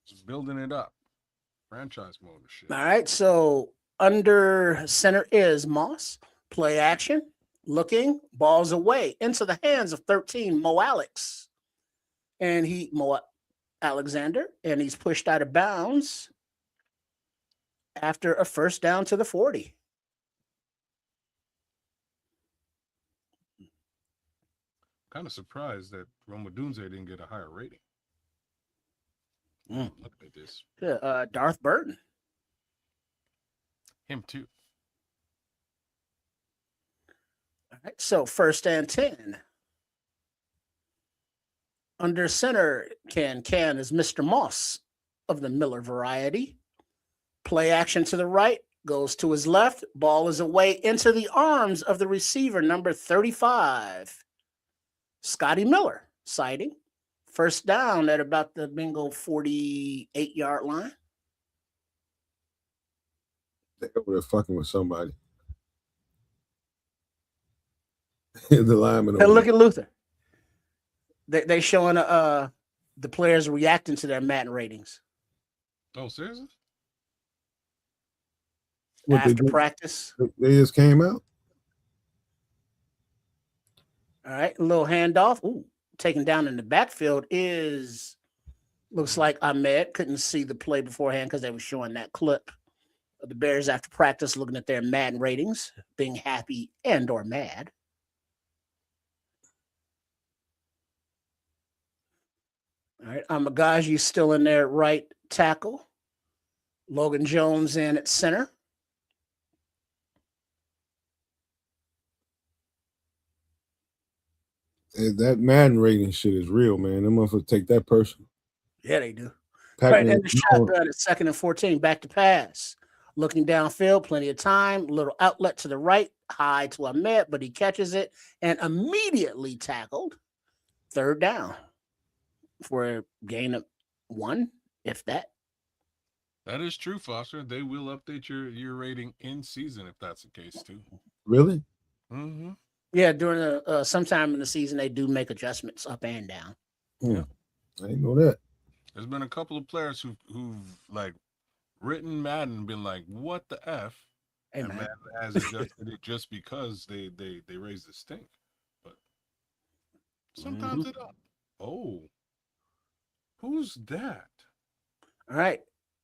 just building it up. Franchise mode and shit. All right, so under center is Moss. Play action. Looking. Balls away into the hands of 13, Mo Alexander. And he's pushed out of bounds after a first down to the 40. Kind of surprised that Roma Dunze didn't get a higher rating. Look at this. Darth Burton. Him too. All right, so first and 10. Under center can is Mr. Moss of the Miller variety. Play action to the right, goes to his left. Ball is away into the arms of the receiver, number 35. Scotty Miller, sighting. First down at about the bingo 48-yard line. They're over there fucking with somebody. The lineman. Hey, look at Luther. They showing the players reacting to their Madden ratings. Oh, seriously? After practice. They just came out. All right, a little handoff. Ooh, taken down in the backfield looks like Ahmed. Couldn't see the play beforehand because they were showing that clip The Bears after practice looking at their Madden ratings, being happy and or mad. All right, Amagaji's still in there at right tackle. Logan Jones in at center. That Madden rating shit is real, man. Them motherfuckers take that personal. Yeah, they do. Pac-Man, Right in the shotgun at 2nd and 14, back to pass. Looking downfield, plenty of time. Little outlet to the right, high to Ahmed, but he catches it and immediately tackled. 3rd down for a gain of 1, if that. That is true, Foster. They will update your rating in season if that's the case too. Really? Mm-hmm. Yeah, during sometime in the season they do make adjustments up and down. Yeah, I didn't know that. There's been a couple of players who've like written Madden and been like, "What the f?" Hey, and man. Madden has adjusted it just because they raised the stink. But sometimes they don't. Oh, who's that? All right,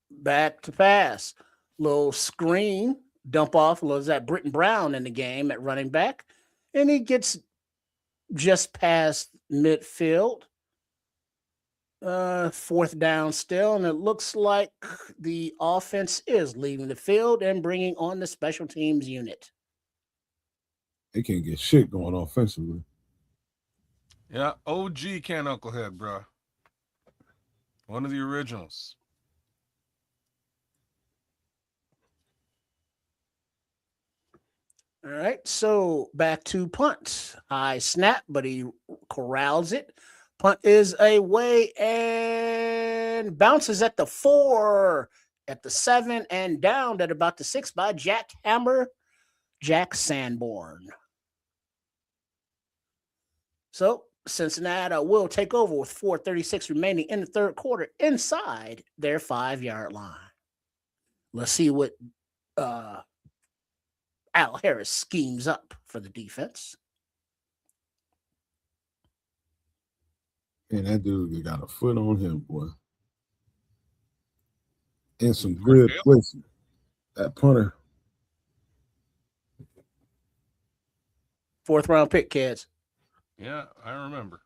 back to pass. Little screen, dump off. Was that Britton Brown in the game at running back? And he gets just past midfield. 4th down still, and it looks like the offense is leaving the field and bringing on the special teams unit. They can't get shit going offensively. Yeah, OG Ken Knucklehead, bro. One of the originals. All right, so back to punt. High snap, but he corrals it. Punt is away and bounces at the 4, at the 7, and down at about the 6 by Jack Sanborn. So Cincinnati will take over with 4:36 remaining in the 3rd quarter inside their 5-yard line. Let's see what Al Harris schemes up for the defense. And that dude got a foot on him, boy. In some good places. That punter. 4th round pick, kids. Yeah, I remember.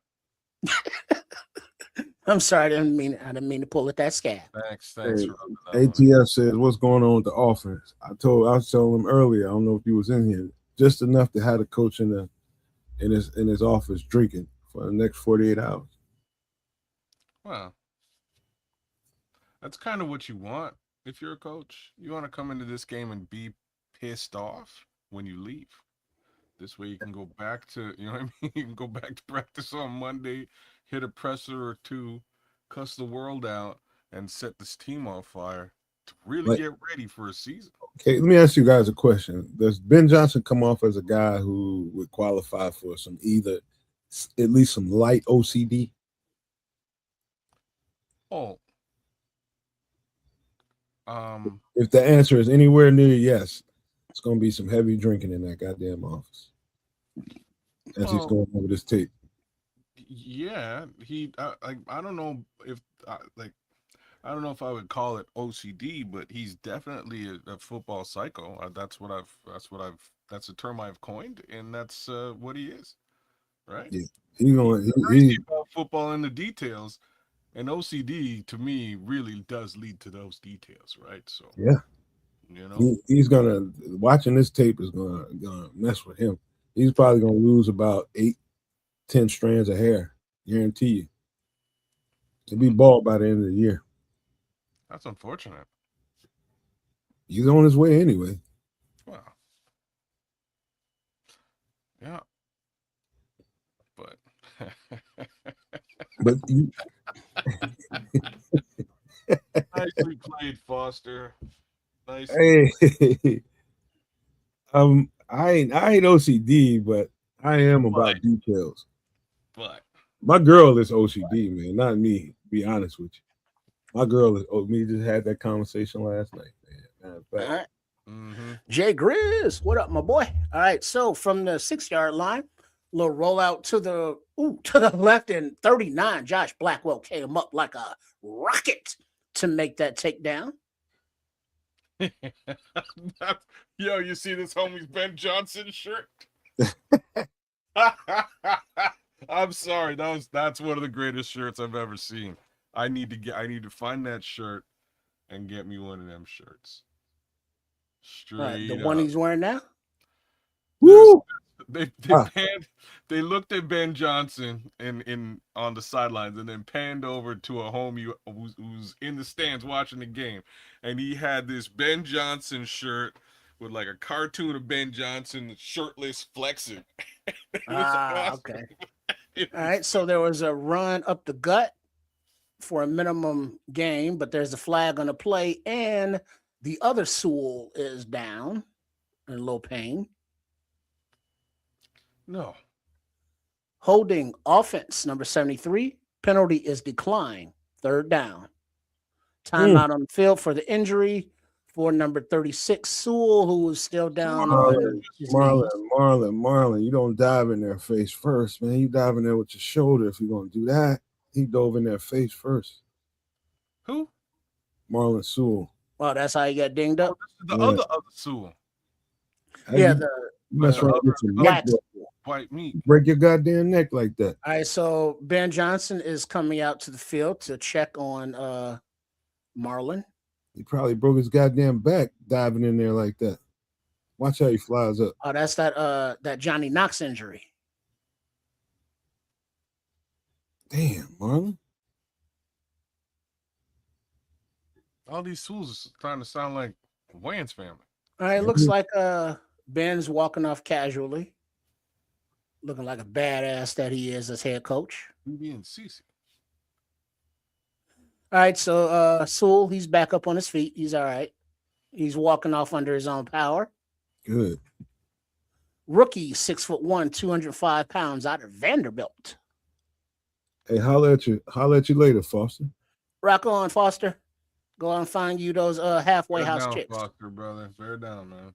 I'm sorry, I didn't mean to pull at that scab. Thanks. Hey, ATF says, what's going on with the offense? I was telling him earlier, I don't know if he was in here, just enough to have the coach in his office drinking for the next 48 hours. Well, that's kind of what you want if you're a coach. You want to come into this game and be pissed off when you leave. This way you can go back to, you know what I mean? You can go back to practice on Monday, hit a presser or 2, cuss the world out, and set this team on fire to really get ready for a season. Okay, let me ask you guys a question. Does Ben Johnson come off as a guy who would qualify for some either at least some light OCD? Oh. If the answer is anywhere near yes, it's going to be some heavy drinking in that goddamn office as he's going over this tape. Yeah, I don't know if I don't know if I would call it OCD, but he's definitely a football psycho. That's a term I've coined, and that's what he is, right? Yeah, he's about football in the details, and OCD to me really does lead to those details, right? So yeah, you know, he's gonna watching this tape is gonna mess with him. He's probably gonna lose about 8-10 strands of hair, guarantee you. He'll be bald by the end of the year. That's unfortunate. He's on his way anyway. Wow. Yeah. But you nicely played, Foster. Nice. Hey, I ain't OCD, but I am about details. But my girl is OCD, man, not me. Be honest with you. My girl is. We just had that conversation last night, man. All right. Jay Grizz, what up, my boy? All right, so from the 6-yard line, little rollout to the left, and 39. Josh Blackwell came up like a rocket to make that takedown. Yo, you see this homie's Ben Johnson shirt? I'm sorry, that's one of the greatest shirts I've ever seen. I need to find that shirt and get me one of them shirts. The Straight one up. he's wearing now? Woo! They looked at Ben Johnson in on the sidelines and then panned over to a homie who's in the stands watching the game, and he had this Ben Johnson shirt with like a cartoon of Ben Johnson shirtless flexing. It was awesome. Okay. All right, so there was a run up the gut for a minimum gain, but there's a flag on the play, and the other Sewell is down in low pain. No. Holding offense, number 73. Penalty is declined. Third down. Timeout on the field for the injury for number 36, Sewell, who is still down. Marlon, you don't dive in there face first, man. You dive in there with your shoulder if you're going to do that. He dove in there face first. Who? Marlon Sewell. Well, that's how he got dinged up. The other Sewell. Yeah, you mess around with your neck, white meat. break your goddamn neck like that. All right, so Ben Johnson is coming out to the field to check on Marlon. He probably broke his goddamn back diving in there like that. Watch how he flies up. Oh, that's that Johnny Knox injury. Damn, Marlon. All these Sewells are starting to sound like Wayne's family. All right, looks like Ben's walking off casually, looking like a badass that he is as head coach. BB and Cece. All right, so Sewell, he's back up on his feet. He's all right. He's walking off under his own power. Good. Rookie, 6'1", 205 pounds, out of Vanderbilt. Hey, holla at you later, Foster. Rock on, Foster. Go out and find you those halfway house down, chicks. Foster, brother. Bear down, man.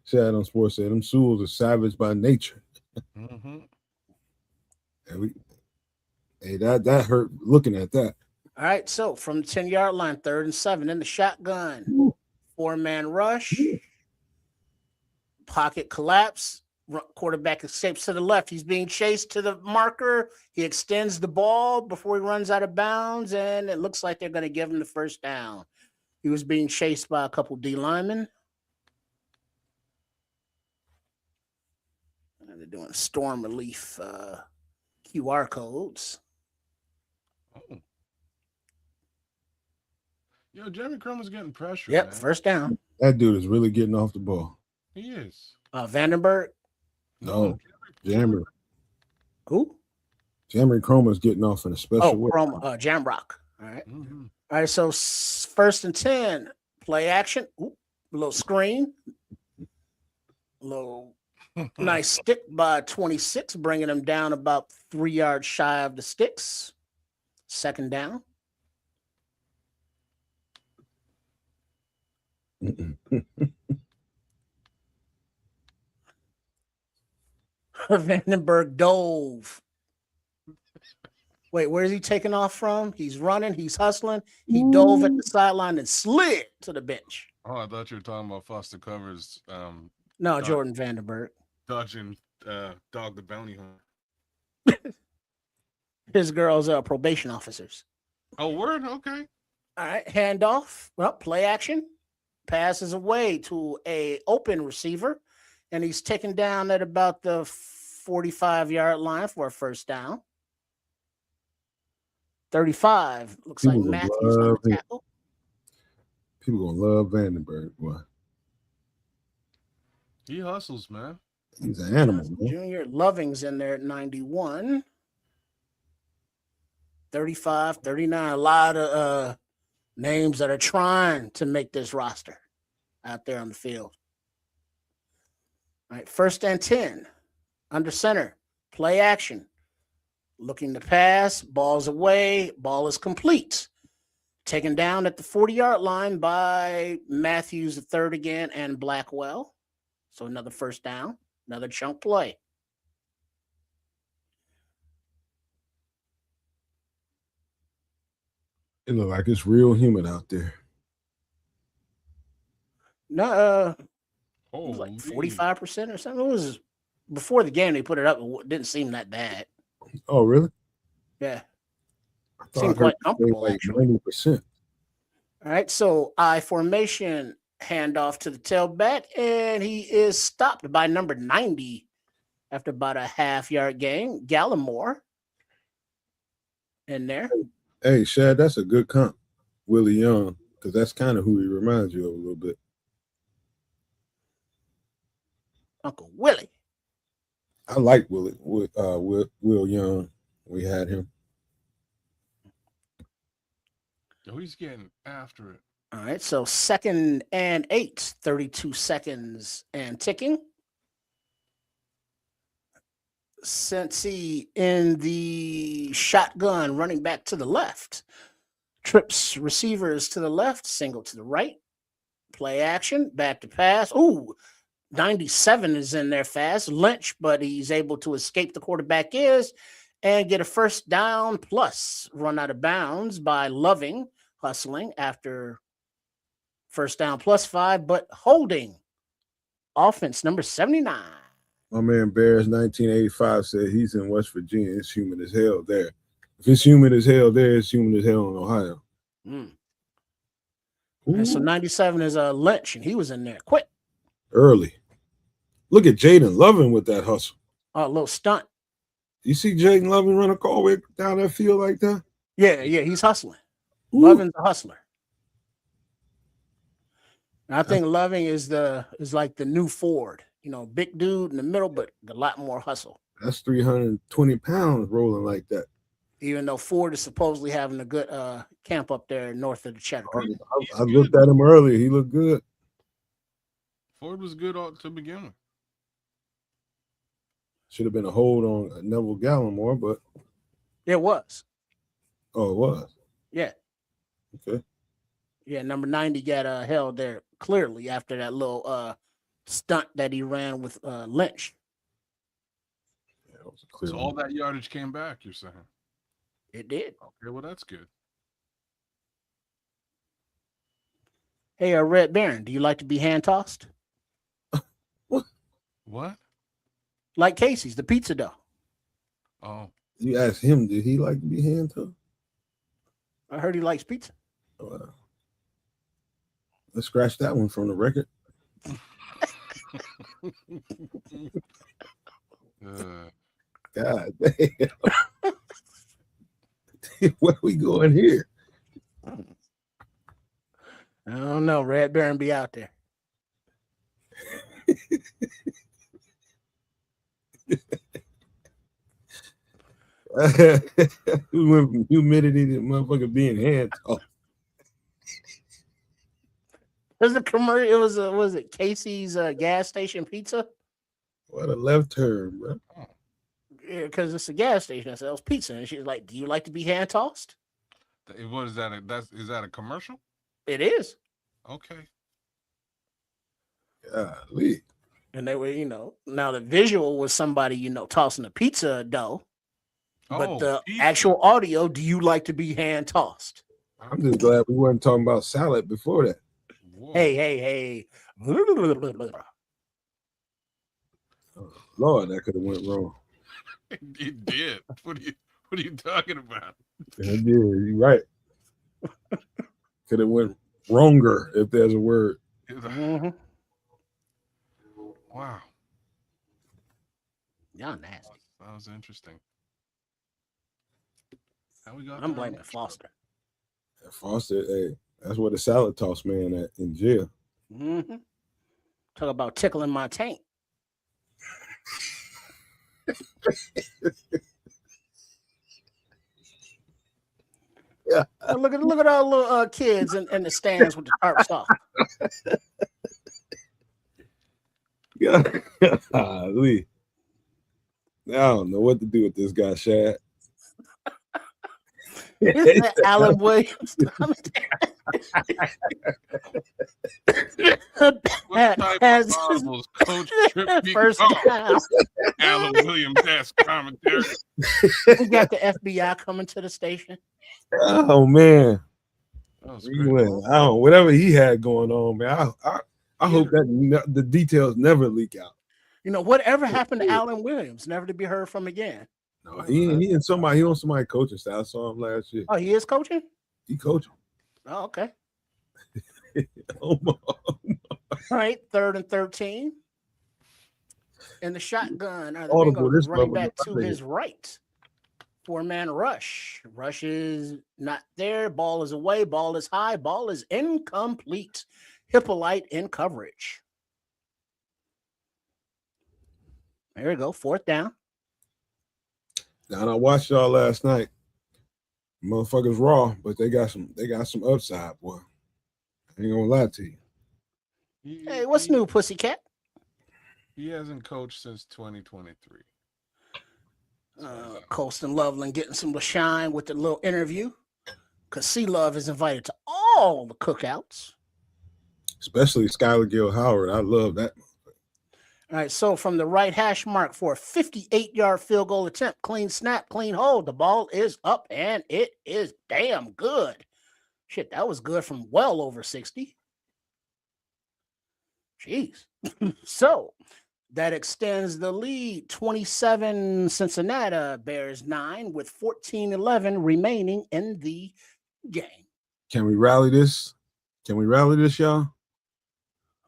Shad on Sports said them Sewells are savage by nature. Mm-hmm. Hey, that hurt looking at that. All right, so from the 10-yard line, 3rd and 7 in the shotgun. Ooh. 4-man rush. Pocket collapse. Quarterback escapes to the left. He's being chased to the marker. He extends the ball before he runs out of bounds, and it looks like they're going to give him the first down. He was being chased by a couple D linemen. And they're doing storm relief QR codes. Oh. Yo, Jeremy Crum is getting pressure. Yep, man. first down. That dude is really getting off the ball. He is. Vandenberg. No, Jammer. Who? Jammer Cromer's getting off in a special way. Jamrock. All right. Mm-hmm. All right, so 1st and 10. Play action. Ooh, a little screen. A little nice stick by 26, bringing him down about 3 yards shy of the sticks. 2nd down. Vandenberg dove. Wait, where is he taking off from? He's running. He's hustling. He dove at the sideline and slid to the bench. Oh, I thought you were talking about Foster Covers. No, Jordan Vandenberg. Dodging Dog the Bounty Hunter. His girls are probation officers. Oh, word? Okay. All right, handoff. Well, play action. Passes away to a open receiver, and he's taken down at about the 45-yard line for a first down. 35. Looks like Matthews on the tackle. People gonna love Vandenberg, boy. He hustles, man. He's an animal, man. Junior Loving's in there at 91. 35, 39. A lot of names that are trying to make this roster out there on the field. All right, 1st and 10. Under center. Play action. Looking to pass. Ball's away. Ball is complete. Taken down at the 40-yard line by Matthews III again and Blackwell. So another first down. Another chunk play. It look like it's real humid out there. No, it was Holy. like 45% or something. It was before the game. They put it up. It didn't seem that bad. Oh, really? Yeah, I thought seemed I quite heard you say comfortable like actually. 90%. All right, so I formation handoff to the tailback, and he is stopped by number 90 after about a half-yard gain. Gallimore in there. Hey, Shad, that's a good comp, Willie Young, because that's kind of who he reminds you of a little bit. Uncle Willie. I like Will Young. We had him. Yo, he's getting after it. All right, so 2nd and 8, 32 seconds and ticking. Cincy in the shotgun, running back to the left. Trips receivers to the left, single to the right. Play action, back to pass. Ooh, 97 is in there fast. Lynch, but he's able to escape the quarterback is and get a first down plus run out of bounds by Loving, hustling after first down plus 5, but holding. Offense number 79. My man Bears 1985 said he's in West Virginia. It's humid as hell there. If it's humid as hell there, it's humid as hell in Ohio. And so 97 is Lynch, and he was in there quick. Early. Look at Jaden Loving with that hustle. A little stunt. You see Jaden Loving run a call way down that field like that? Yeah, he's hustling. Ooh. Loving's a hustler. And I think Loving is like the new Ford. You know, big dude in the middle, but a lot more hustle. That's 320 pounds rolling like that. Even though Ford is supposedly having a good camp up there north of the Cheddar Creek. I looked at him earlier. He looked good. Ford was good to begin with. Should have been a hold on Neville Gallimore, but it was. Oh, it was? Yeah. Okay. Yeah, number 90 got held there clearly after that little stunt that he ran with Lynch. Yeah, it was a clear so all that yardage came back, you're saying? It did. Okay, well, that's good. Hey, Red Baron, do you like to be hand-tossed? What? Like Casey's, the pizza dough. Oh. You asked him, did he like to be hand-tossed? I heard he likes pizza. Let's scratch that one from the record. God damn. Where we going here? I don't know. Red Baron be out there. We went from humidity to motherfucker being hand-tossed. There's a commercial. It was it Casey's gas station pizza? What a left turn, bro. Yeah, because it's a gas station that sells pizza, and she's like, "Do you like to be hand tossed?" What is that? Is that a commercial? It is. Okay. Golly. And they were, now the visual was somebody, tossing a pizza dough, but the actual audio, do you like to be hand tossed? I'm just glad we weren't talking about salad before that. Whoa. Hey. Oh, Lord, that could have went wrong. It did. What are you talking about? It did. You're right. Could have went wronger, if there's a word. Mm-hmm. Wow. Y'all nasty. That was interesting. How we got? I'm blaming Foster. Foster, hey, that's where the salad toss man at in jail. Mm-hmm. Talk about tickling my tank. Yeah. Look at all the little kids in the stands with the tarps off. Yeah. I don't know what to do with this guy, Shad. Is that Alan Williams? What type of audibles Coach Tripp first down. Alan Williams ass commentary. We got the FBI coming to the station. Oh man, That was He great. went, I don't whatever he had going on, man. I hope that the details never leak out. Whatever happened to Allen Williams, never to be heard from again. No, he on somebody coaching staff. I saw him last year. Oh, he is coaching? He coaching. Oh, okay. Oh my. All right, 3rd and 13. And the shotgun. The Audible, Bengals this running brother back was to out of his here. right. 4-man rush. Rush is not there. Ball is away. Ball is high. Ball is incomplete. Hippolyte in coverage. There we go. 4th down. Now I watched y'all last night. Motherfuckers raw, but they got some upside, boy. I ain't gonna lie to you. Hey, what's new, pussycat? He hasn't coached since 2023. Colston Loveland getting some shine with the little interview. Because C-Love is invited to all the cookouts. Especially Skylar Gill Howard. I love that. All right, so from the right hash mark for a 58-yard field goal attempt, clean snap, clean hold. The ball is up, and it is damn good. Shit, that was good from well over 60. Jeez. So that extends the lead. 27 Cincinnati, Bears 9 with 14-11 remaining in the game. Can we rally this? Y'all?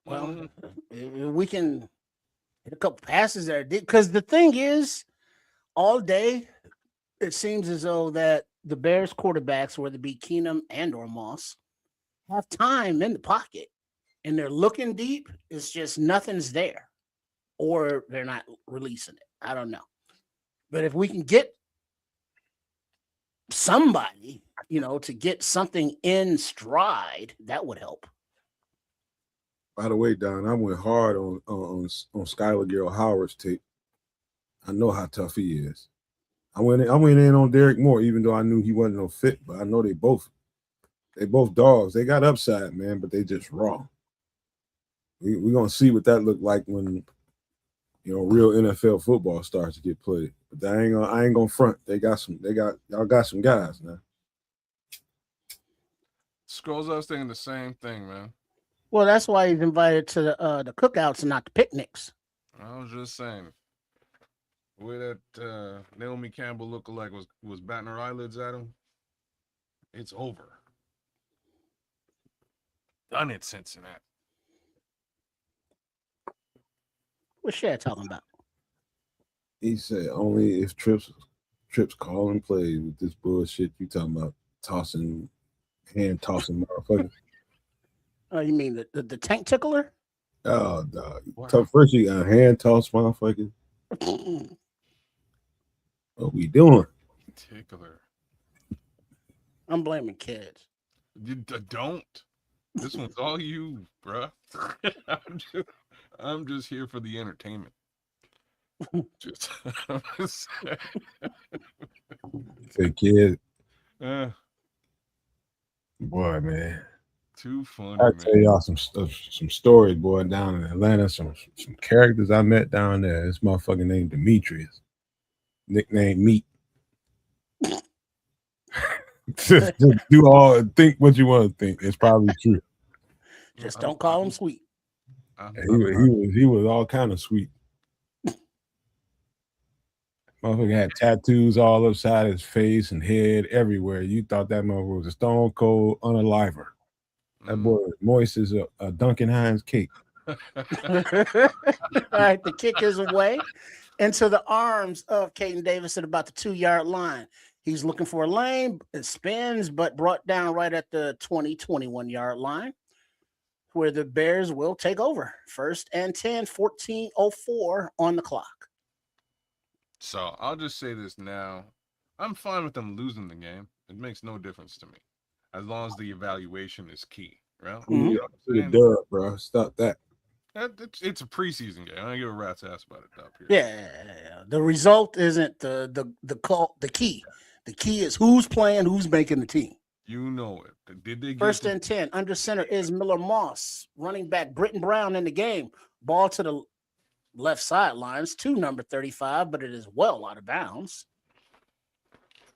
Well, we can hit a couple passes there. Because the thing is, all day, it seems as though that the Bears quarterbacks, whether it be Keenum and or Moss, have time in the pocket. And they're looking deep. It's just nothing's there. Or they're not releasing it. I don't know. But if we can get somebody, to get something in stride, that would help. By the way, Don, I went hard on Skylar Gill Howard's tape. I know how tough he is. I went in on Derek Moore, even though I knew he wasn't no fit, but I know they both dogs. They got upside, man, but they just raw. We're gonna see what that look like when real NFL football starts to get played. But I ain't gonna front. Y'all got some guys now. Scrolls us thinking the same thing, man. Well, that's why he's invited to the cookouts and not the picnics. I was just saying. The way that Naomi Campbell lookalike was batting her eyelids at him, it's over. Done it, Cincinnati. What's Shad talking about? He said only if Trips call and play with this bullshit you talking about hand tossing motherfucker. Oh, you mean the tank tickler? Oh, dog. First you got hand toss motherfucker. What we doing? Tickler. I'm blaming kids. You don't. This one's all you, bruh. I'm just here for the entertainment. Say kid. Boy, man. Too funny, I'll man. tell y'all some stories, boy, down in Atlanta. Some characters I met down there. This motherfucker named Demetrius. Nickname Meat. just think what you want to think. It's probably true. Just don't call him sweet. He was all kind of sweet. Motherfucker had tattoos all upside his face and head everywhere. You thought that motherfucker was a stone cold unaliver. That boy was moist as a Duncan Hines cake. All right, the kick is away into the arms of Caden Davis at about the 2-yard line. He's looking for a lane. It spins, but brought down right at the 21-yard line, where the Bears will take over. 1st and 10, 14:04 on the clock. So I'll just say this now. I'm fine with them losing the game. It makes no difference to me, as long as the evaluation is key, right? Mm-hmm. Dub, bro. Stop that. It's a preseason game. I don't give a rat's ass about it up here. Yeah, the result isn't the key. The key is who's playing, who's making the team. You know it. Did they 1st and 10. Under center is Miller Moss. Running back Britton Brown in the game. Ball to the left sidelines to number 35, but it is well out of bounds.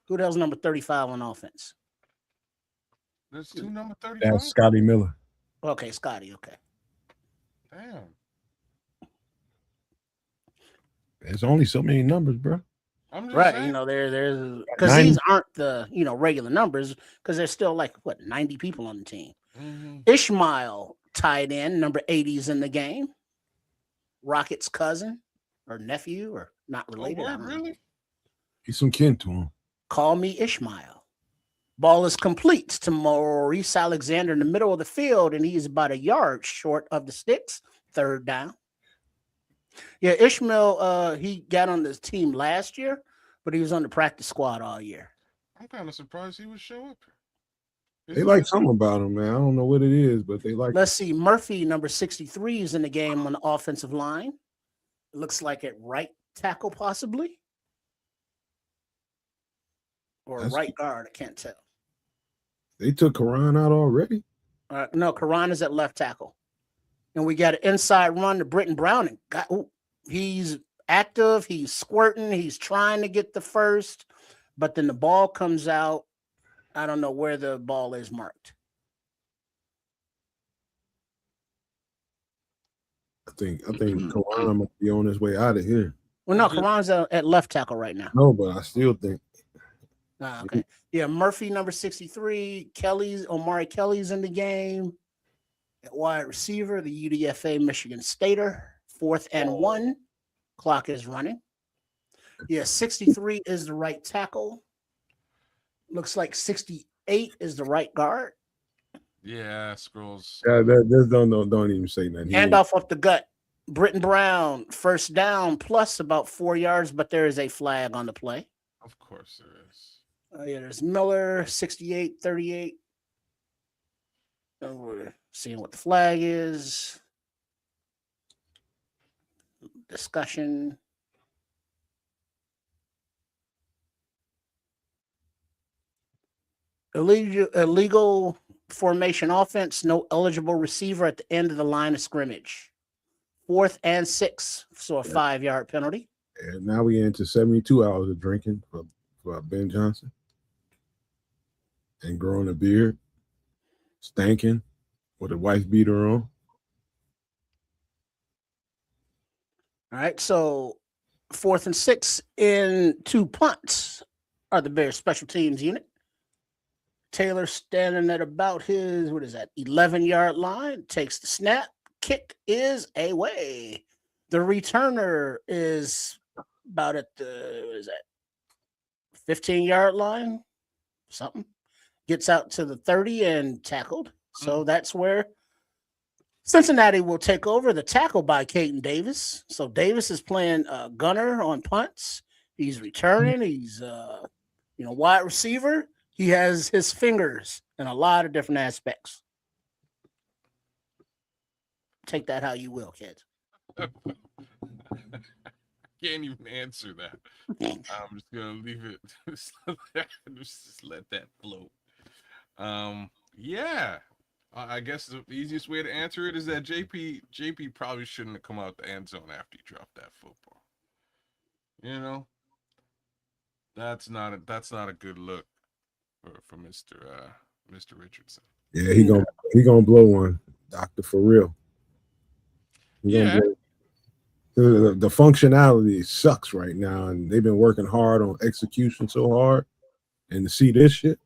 Who the hell's number 35 on offense? There's two number That's 35. Scotty Miller. Okay, Scotty. Okay. Damn. There's only so many numbers, bro. I'm just Right. saying. There's because 90. these aren't the regular numbers because there's still like 90 people on the team. Mhm. Ishmael tied in number 80 is in the game. Rocket's cousin or nephew or not Oh, related. I word, don't know. really? He's some kin to him. Call me Ishmael. Ball is complete to Maurice Alexander in the middle of the field, and he's about a yard short of the sticks. 3rd down. Yeah, Ishmael, he got on this team last year, but he was on the practice squad all year. I'm kind of surprised he would show up. They like something about him, man. I don't know what it is, but they like. Let's see. Murphy, number 63, is in the game on the offensive line. It looks like at right tackle, possibly. Or right guard. I can't tell. They took Karan out already? No, Karan is at left tackle. And we got an inside run to Britton Browning. He's active. He's squirting. He's trying to get the first. But then the ball comes out. I don't know where the ball is marked. I think Karan might be on his way out of here. Well, no, Karan's at left tackle right now. No, but I still think. Okay. Yeah, Murphy, number 63. Omari Kelly's in the game. At wide receiver, the UDFA Michigan Stater. 4th and 1. Clock is running. Yeah, 63 is the right tackle. Looks like 68 is the right guard. Yeah, scrolls. Yeah, don't even say nothing. Handoff up the gut. Britton Brown, 1st down, plus about 4 yards, but there is a flag on the play. Of course there is. Yeah, there's Miller, 68, 38. And we're seeing what the flag is. Discussion. Illegal formation offense, no eligible receiver at the end of the line of scrimmage. 4th and 6, so a 5-yard penalty. And now we into 72 hours of drinking for Ben Johnson. And growing a beard, stanking with a wife beater on. All right, so 4th and 6 in 2 punts are the Bears special teams unit. Taylor standing at about his 11-yard line, takes the snap. Kick is away. The returner is about at the 15-yard line, something. Gets out to the 30 and tackled. So that's where Cincinnati will take over, the tackle by Caden Davis. So Davis is playing gunner on punts. He's returning. He's wide receiver. He has his fingers in a lot of different aspects. Take that how you will, kids. Can't even answer that. I'm just gonna leave it. Just let that float. Yeah. I guess the easiest way to answer it is that JP probably shouldn't have come out the end zone after he dropped that football. You know, that's not a good look for Mr. Richardson. Yeah, he gonna blow one, Doctor, for real. Yeah. The functionality sucks right now, and they've been working hard on execution so hard. And to see this shit,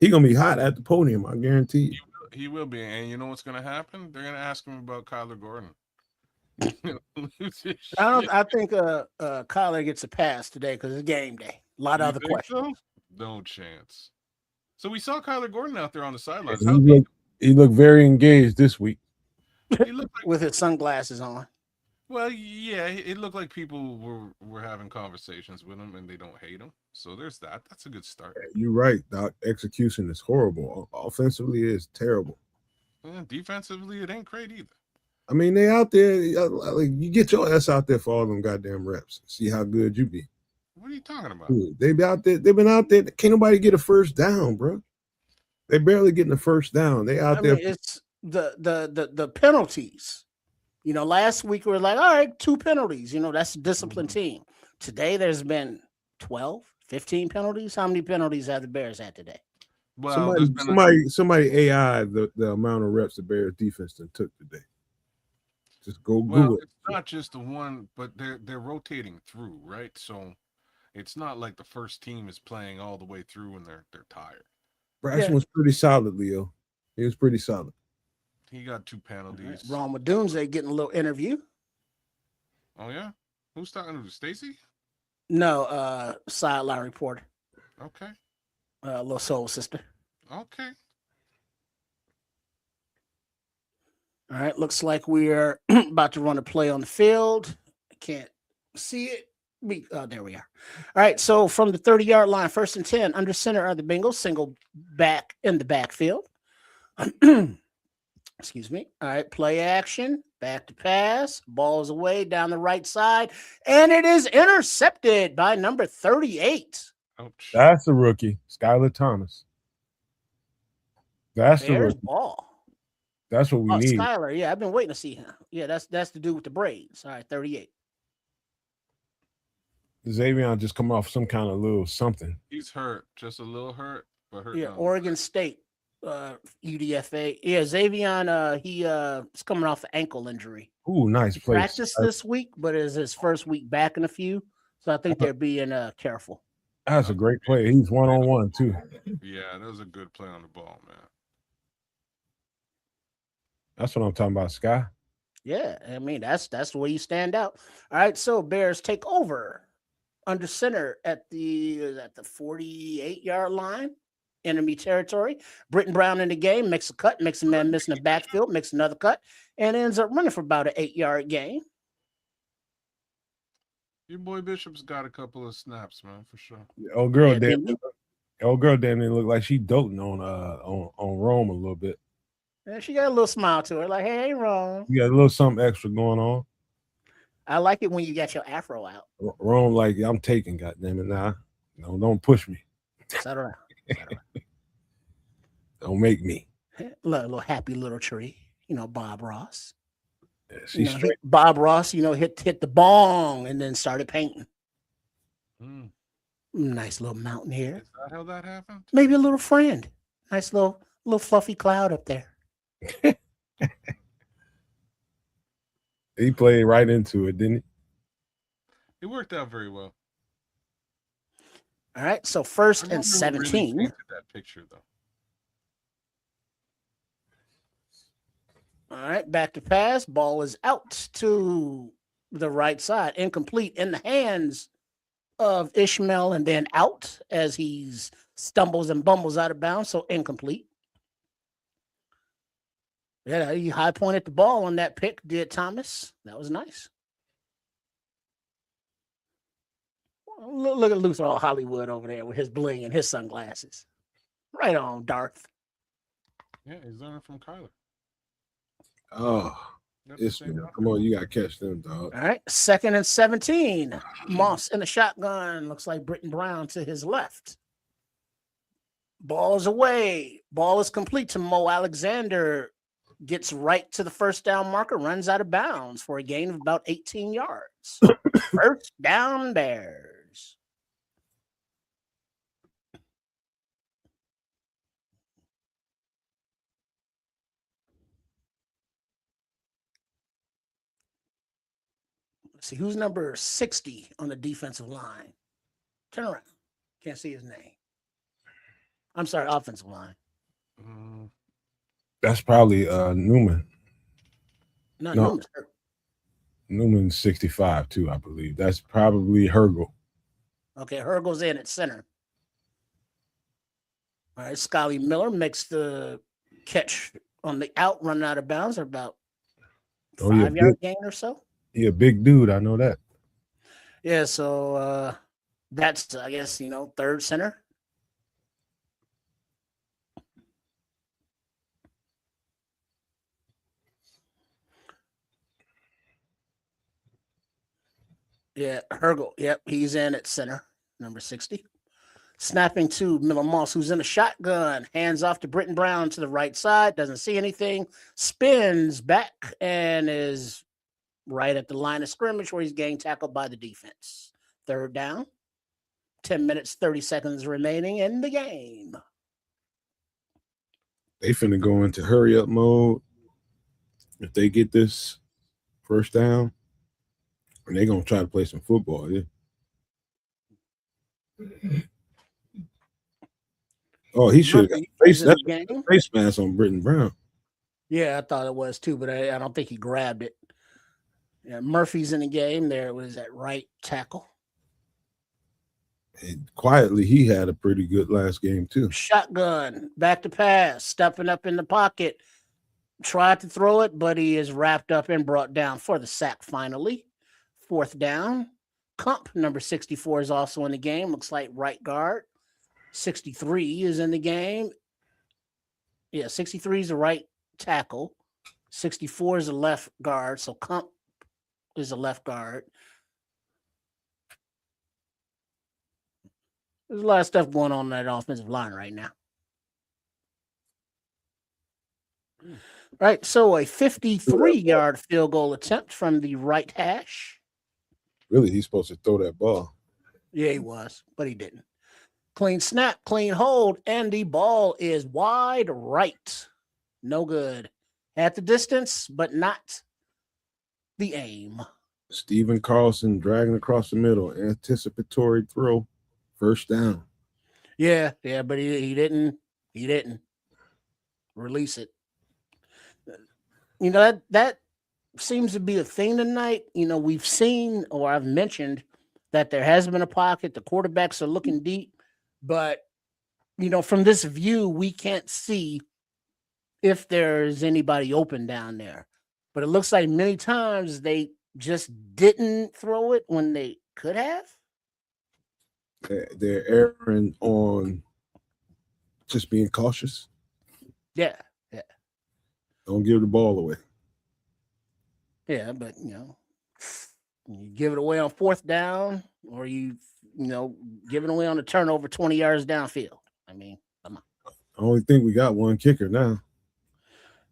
he gonna be hot at the podium, I guarantee you. He will be, and you know what's gonna happen? They're gonna ask him about Kyler Gordon. I think Kyler gets a pass today because it's game day. A lot of other questions. So? No chance. So we saw Kyler Gordon out there on the sidelines. He looked very engaged this week. He looked like, with his sunglasses on. Well, yeah, it looked like people were having conversations with him, and they don't hate him. So there's that. That's a good start. You're right, Doc. Execution is horrible. Offensively, it's terrible. Yeah, defensively, it ain't great either. I mean, they out there. Like, you get your ass out there for all them goddamn reps. See how good you be. What are you talking about? Dude, they be out there. They've been out there. Can't nobody get a first down, bro. They barely getting a first down. They out there. It's the penalties. Last week we were like, all right, 2 penalties. That's a disciplined team. Today there's been 12, 15 penalties. How many penalties have the Bears had today? Well, there's been Somebody AI the amount of reps the Bears defense took today. Just go Google it. It's not just the one, but they're rotating through, right? So it's not like the first team is playing all the way through and they're tired. Braxton was pretty solid, Leo. He was pretty solid. He got 2 penalties. Right. Ron Doomsday getting a little interview. Oh yeah, who's talking to Stacy? No, sideline reporter. Okay. Little soul sister. Okay. All right, looks like we're about to run a play on the field. I can't see it. There we are. All right, so from the 30-yard line, 1st and 10, under center are the Bengals, single back in the backfield. Excuse me. All right, play action, back to pass, ball's away down the right side, and it is intercepted by number 38. Ouch. That's the rookie, Skylar Thomas. That's the rookie. Ball. That's what we need. Skylar, yeah, I've been waiting to see him. Yeah, that's the dude with the braids. All right, 38. Xavier just come off some kind of little something. He's hurt, just a little hurt, but hurt. Yeah, Oregon State, UDFA. Yeah, Xavier, he's coming off an ankle injury. Ooh, nice play. Practice this week, but it's his first week back in a few, so I think they're being careful. That's a great play. He's 1-on-1 too. Yeah, that was a good play on the ball, man. That's what I'm talking about, Sky. Yeah, I mean that's the way you stand out. All right, so Bears take over under center at the 48-yard line, enemy territory. Britton Brown in the game, makes a cut, makes a man miss in the backfield, makes another cut, and ends up running for about an 8-yard gain. Your boy Bishop's got a couple of snaps, man, for sure. Old girl, damn near look like she doting on Rome a little bit. Yeah, she got a little smile to her, like, "Hey, Rome." You got a little something extra going on. I like it when you got your afro out. Rome, like, I'm taking, goddamn it, now. No, don't push me. Settle around. Don't make me. Little happy little tree, Bob Ross. Yeah, she's straight. Bob Ross, hit the bong and then started painting. Nice little mountain here. Is that how that happened? Maybe a little friend. Nice little fluffy cloud up there. He played right into it, didn't he? It worked out very well. All right, so 1st and 17. Really that picture, though. All right, back to pass. Ball is out to the right side. Incomplete in the hands of Ishmael and then out as he stumbles and bumbles out of bounds, so incomplete. Yeah, he high pointed the ball on that pick, did Thomas. That was nice. Look at Luther all Hollywood over there with his bling and his sunglasses. Right on, Darth. Yeah, he's learning from Kyler. Oh, come on, you got to catch them, dog. All right, 2nd and 17. Moss in the shotgun. Looks like Britton Brown to his left. Ball is away. Ball is complete to Mo Alexander. Gets right to the 1st down marker, runs out of bounds for a gain of about 18 yards. 1st down, Bears. Let's see, who's number 60 on the defensive line? Turn around. Can't see his name. I'm sorry, offensive line. That's probably Newman. No. Newman's 65 too, I believe. That's probably Hergel. Okay, Hergel's in at center. All right, Scotty Miller makes the catch on the out, running out of bounds, or about 5-yard gain or so. He a big dude, I know that. Yeah, so that's, I guess, 3rd center. Yeah, Hergel. Yep, he's in at center, number 60. Snapping to Miller Moss, who's in a shotgun. Hands off to Britton Brown to the right side. Doesn't see anything. Spins back and is right at the line of scrimmage where he's getting tackled by the defense. 3rd down. 10 minutes, 30 seconds remaining in the game. They finna go into hurry up mode. If they get this first down, and they're gonna try to play some football. Yeah. Oh, he should have got face mask on Britton Brown. Yeah, I thought it was too, but I don't think he grabbed it. Yeah, Murphy's in the game. There was that right tackle. And quietly, he had a pretty good last game too. Shotgun, back to pass, stepping up in the pocket. Tried to throw it, but he is wrapped up and brought down for the sack finally. 4th down. Kump, number 64, is also in the game. Looks like right guard. 63 is in the game. Yeah, 63 is the right tackle. 64 is the left guard. So Kump is the left guard. There's a lot of stuff going on that offensive line right now. Right, so a 53-yard field goal attempt from the right hash. Really, he's supposed to throw that ball. Yeah, he was, but he didn't. Clean snap, clean hold, and the ball is wide right. No good. At the distance, but not the aim. Stephen Carlson dragging across the middle. Anticipatory throw. First down. Yeah, but he didn't release it. You know, that seems to be a thing tonight. You know, we've seen, or I've mentioned, that there has been a pocket. The quarterbacks are looking deep, but, you know, from this view, we can't see if there's anybody open down there. But it looks like many times they just didn't throw it when they could have. They're erring on just being cautious. Yeah. Don't give the ball away. Yeah, but, you know, you give it away on 4th down, or you give it away on a turnover 20 yards downfield. I mean, come on. I only think we got one kicker now.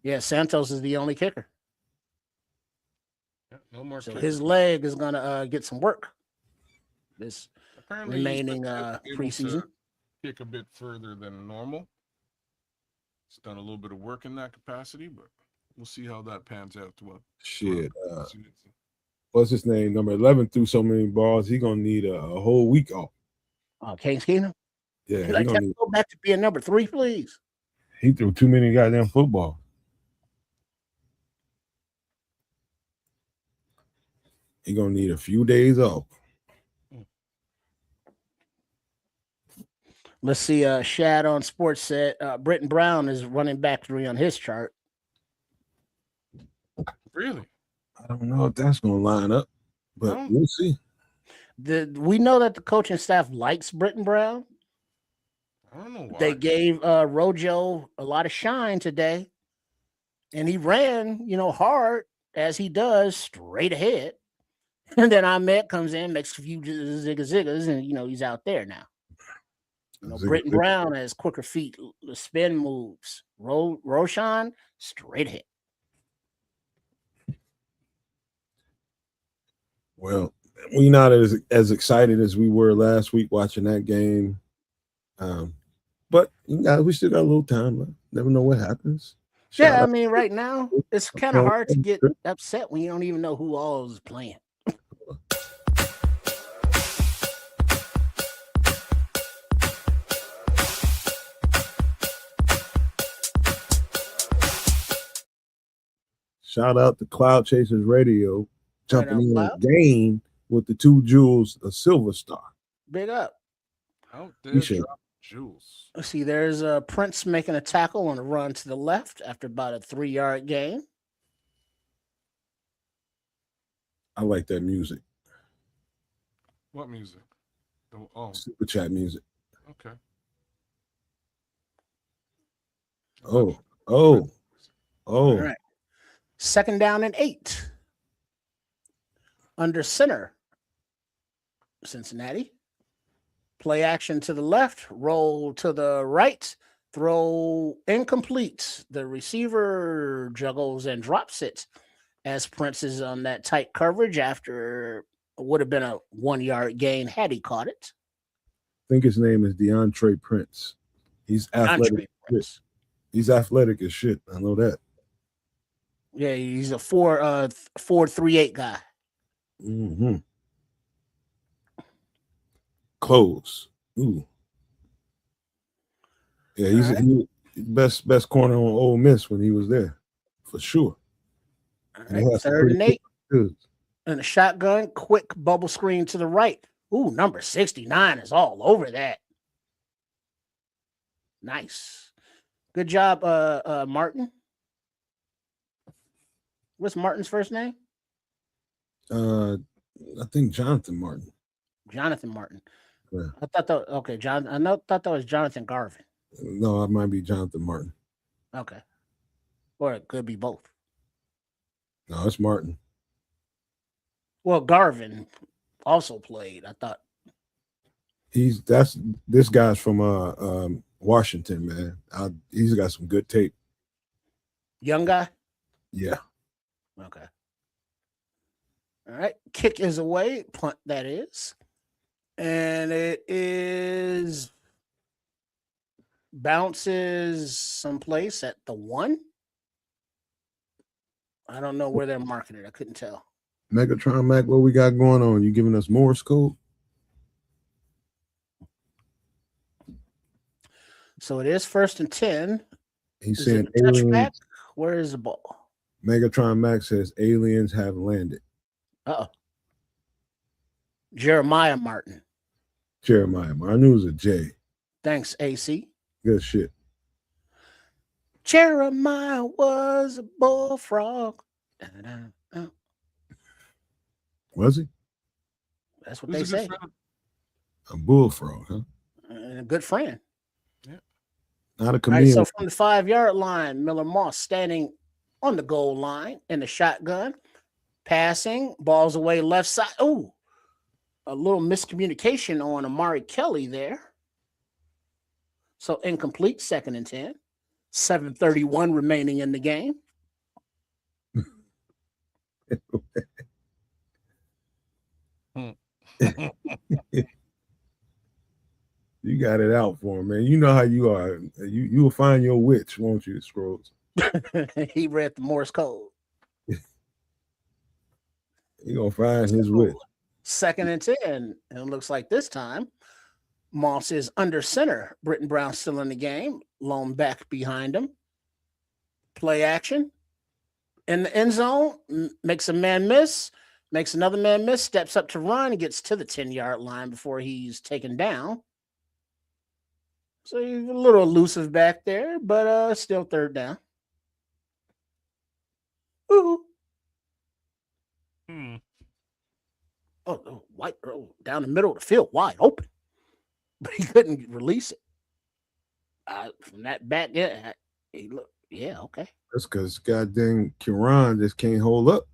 Yeah, Santos is the only kicker. Yeah, no more. So his leg is going to get some work this Apparently remaining preseason. Kick a bit further than normal. It's done a little bit of work in that capacity, but we'll see how that pans out. Shit. What's his name? Number 11 threw so many balls. He's going to need a whole week off. Case Keenum? Yeah. Can I go back to being number 3, please? He threw too many goddamn football. He's going to need a few days off. Let's see. Shad on Sports said Britton Brown is running back 3 on his chart. Really? I don't know if that's going to line up, but we'll see. We know that the coaching staff likes Britton Brown. I don't know why. They gave Rojo a lot of shine today, and he ran, hard as he does, straight ahead. And then Ahmed comes in, makes a few ziggas, and he's out there now. Britton Brown has quicker feet, spin moves. Roshan, straight ahead. Well, we're not as excited as we were last week watching that game. But we still got a little time left. Never know what happens. I mean, right now, it's kind of hard to get upset when you don't even know who all is playing. Shout out to Cloud Chasers Radio jumping in the game with the 2 jewels of Silver Star. Big up. Out there, jewels. Let's see, there's Prince making a tackle on a run to the left after about a 3-yard gain. I like that music. What music? Super chat music. Okay. Oh. All right. 2nd down and 8. Under center, Cincinnati. Play action to the left, roll to the right, throw incomplete. The receiver juggles and drops it as Prince is on that tight coverage after would have been a 1-yard gain had he caught it. I think his name is DeAndre Prince. He's athletic. He's athletic as shit. I know that. Yeah, he's a 4.38 guy. Mm-hmm. Close. Ooh. Yeah, he's All right. he best corner on Ole Miss when he was there, for sure. All And he right. had some 3rd pretty and 8. good. And a shotgun, quick bubble screen to the right. Ooh, number 69 is all over that. Nice. Good job, Martin. What's Martin's first name? I think Jonathan Martin. Jonathan Martin. Yeah. I thought that okay, thought that was Jonathan Garvin. No, it might be Jonathan Martin. Okay. Or it could be both. No, it's Martin. Well, Garvin also played. I thought this guy's from Washington, man. He's got some good tape. young guy. Yeah. Okay. All right. Kick is away. Punt that is. And it is bounces someplace at the 1. I don't know where they're marking it. I couldn't tell. Megatron Mac, what we got going on? You giving us Morse code? So it is 1st and 10. He's Is saying it a touchback? aliens. Where is the ball? Megatron Mac says aliens have landed. Uh-oh. Jeremiah Martin. Jeremiah. I knew it was a J. Thanks, AC. Good shit. Jeremiah was a bullfrog. Da-da-da. Was he? That's what they say. A bullfrog, huh? And a good friend. Yeah. Not a All right, chameleon. so from the 5-yard line, Miller Moss standing on the goal line in the shotgun, passing, balls away left side. Oh, a little miscommunication on Amari Kelly there. So incomplete, 2nd and 10. 7:31 remaining in the game. You got it out for him, man. You know how you are. You will find your witch, won't you, Scrolls? He read the Morse code. You're going to find his witch. 2nd and 10. And it looks like this time Moss is under center. Britton Brown still in the game. Lone back behind him. Play action. In the end zone. Makes a man miss. Makes another man miss. Steps up to run. Gets to the 10-yard line before he's taken down. So he's a little elusive back there, but still 3rd down. Ooh. Oh, white down the middle of the field, wide open. But he couldn't release it. From that back, yeah, he looked, yeah, okay. That's because goddamn Kiran just can't hold up.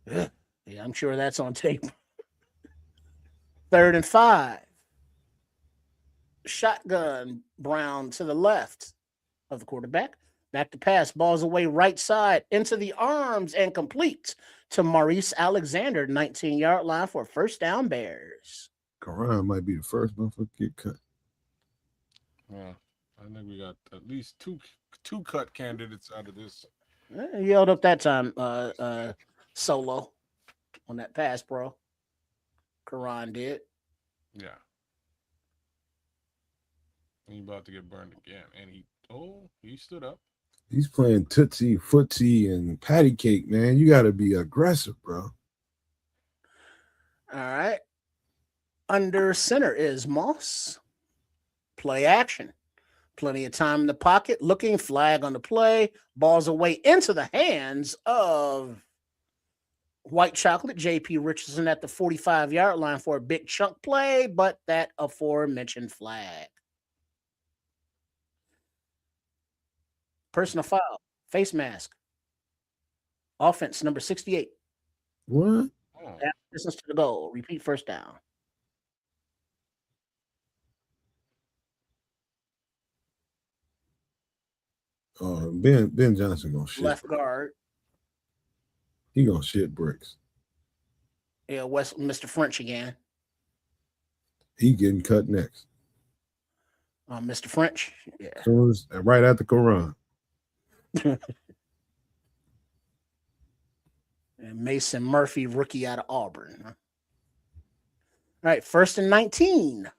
Yeah, I'm sure that's on tape. 3rd and 5. Shotgun, Brown to the left of the quarterback. Back to pass, balls away right side into the arms and complete to Maurice Alexander, 19-yard line for 1st down Bears. Kiran might be the first motherfucker to get cut. Yeah, I think we got at least two cut candidates out of this. He held up that time, solo on that pass, bro. Kiran did. Yeah. He about to get burned again. And he stood up. He's playing Tootsie, Footsie, and Patty Cake, man. You got to be aggressive, bro. All right. Under center is Moss. Play action. Plenty of time in the pocket. Looking, flag on the play. Balls away into the hands of White Chocolate. J.P. Richardson at the 45-yard line for a big chunk play, but that aforementioned flag. Personal foul. Face mask. Offense number 68. What? Distance to the goal. Repeat 1st down. Oh, Ben Johnson gonna shit. Left guard. He gonna shit bricks. Yeah, Mr. French again. He getting cut next. Mr. French. Yeah. So it's right after Quran. And Mason Murphy, rookie out of Auburn. All right, 1st and 19.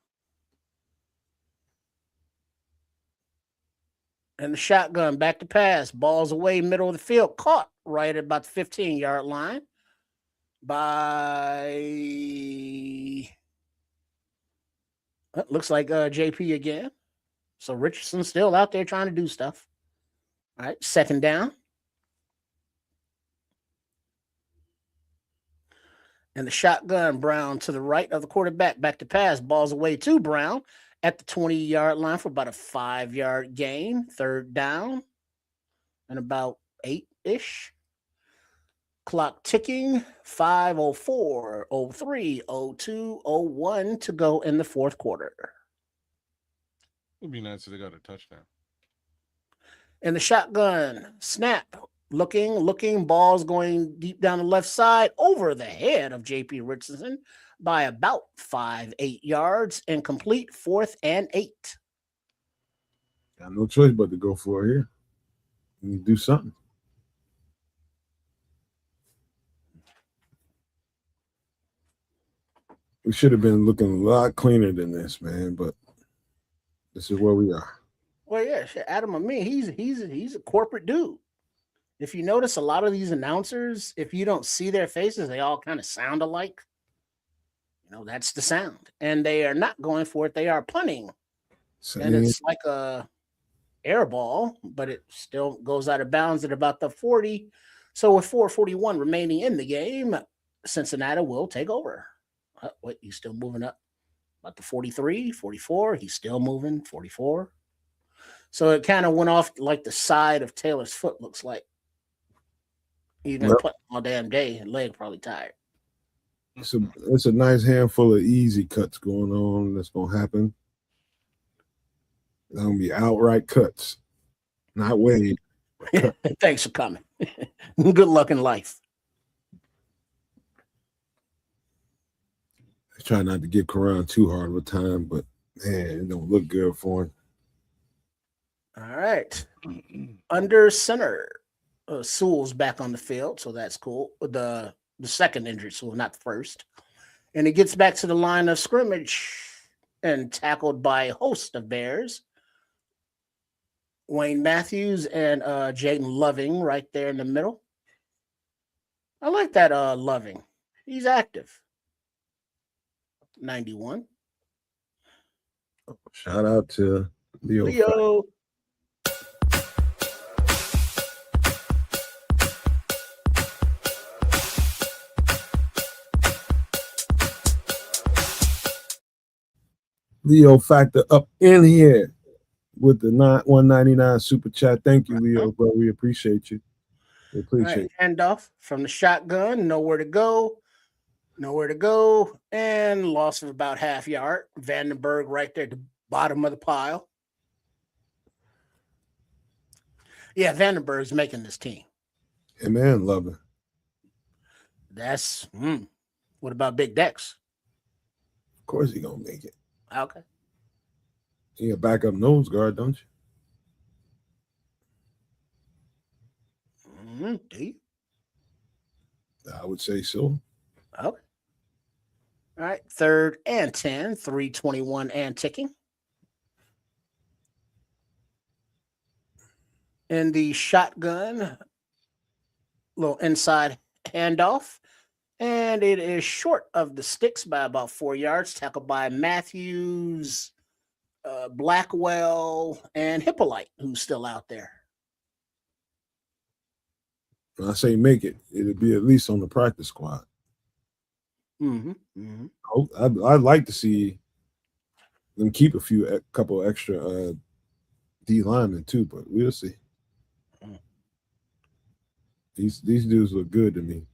And the shotgun, back to pass. Ball's away, middle of the field. Caught right at about the 15-yard line by... looks like JP again. So Richardson's still out there trying to do stuff. All right, 2nd down. And the shotgun, Brown to the right of the quarterback, back to pass. Ball's away to Brown at the 20-yard line for about a 5-yard gain. 3rd down and about 8-ish. Clock ticking. 5:04, 03, 02, 01 to go in the 4th quarter. It'd be nice if they got a touchdown. And the shotgun, snap. Looking, ball's going deep down the left side over the head of JP Richardson by about 5-8 yards, incomplete. 4th and 8. Got no choice but to go for it here. You need to do something. We should have been looking a lot cleaner than this, man, but this is where we are. Well, yeah, Adam Amin, he's a corporate dude. If you notice, a lot of these announcers, if you don't see their faces, they all kind of sound alike. That's the sound. And they are not going for it. They are punting. And it's like a air ball, but it still goes out of bounds at about the 40. So with 4:41 remaining in the game, Cincinnati will take over. Wait, he's still moving up. About the 43, 44. He's still moving, 44. So it kind of went off like the side of Taylor's foot, looks like. He's been putting all damn day, and leg probably tired. It's a nice handful of easy cuts going on. That's gonna happen. They're gonna be outright cuts, not wave. Thanks for coming. Good luck in life. I try not to give Quran too hard of a time, but man, it don't look good for him. All right. Under center. Sewell's back on the field, so that's cool. The second injured Sewell, not the first. And he gets back to the line of scrimmage and tackled by a host of Bears. Wayne Matthews and Jaden Loving right there in the middle. I like that Loving. He's active. 91. Shout out to Leo. Leo Factor up in here with the 199 super chat. Thank you, Leo, bro. We appreciate you. We appreciate it. Handoff from the shotgun. Nowhere to go. And loss of about half yard. Vandenberg right there at the bottom of the pile. Yeah, Vandenberg's making this team. Hey, man, love it. That's what about Big Dex? Of course he gonna make it. Okay. You a backup nose guard, don't you? Do you? I would say so. Okay. All right. 3rd and 10, 3:21 and ticking. In the shotgun, little inside handoff. And it is short of the sticks by about 4 yards. Tackled by Matthews, Blackwell, and Hippolyte, who's still out there. When I say make it, it'll be at least on the practice squad. I'd like to see them keep a couple extra D linemen too, but we'll see. These dudes look good to me.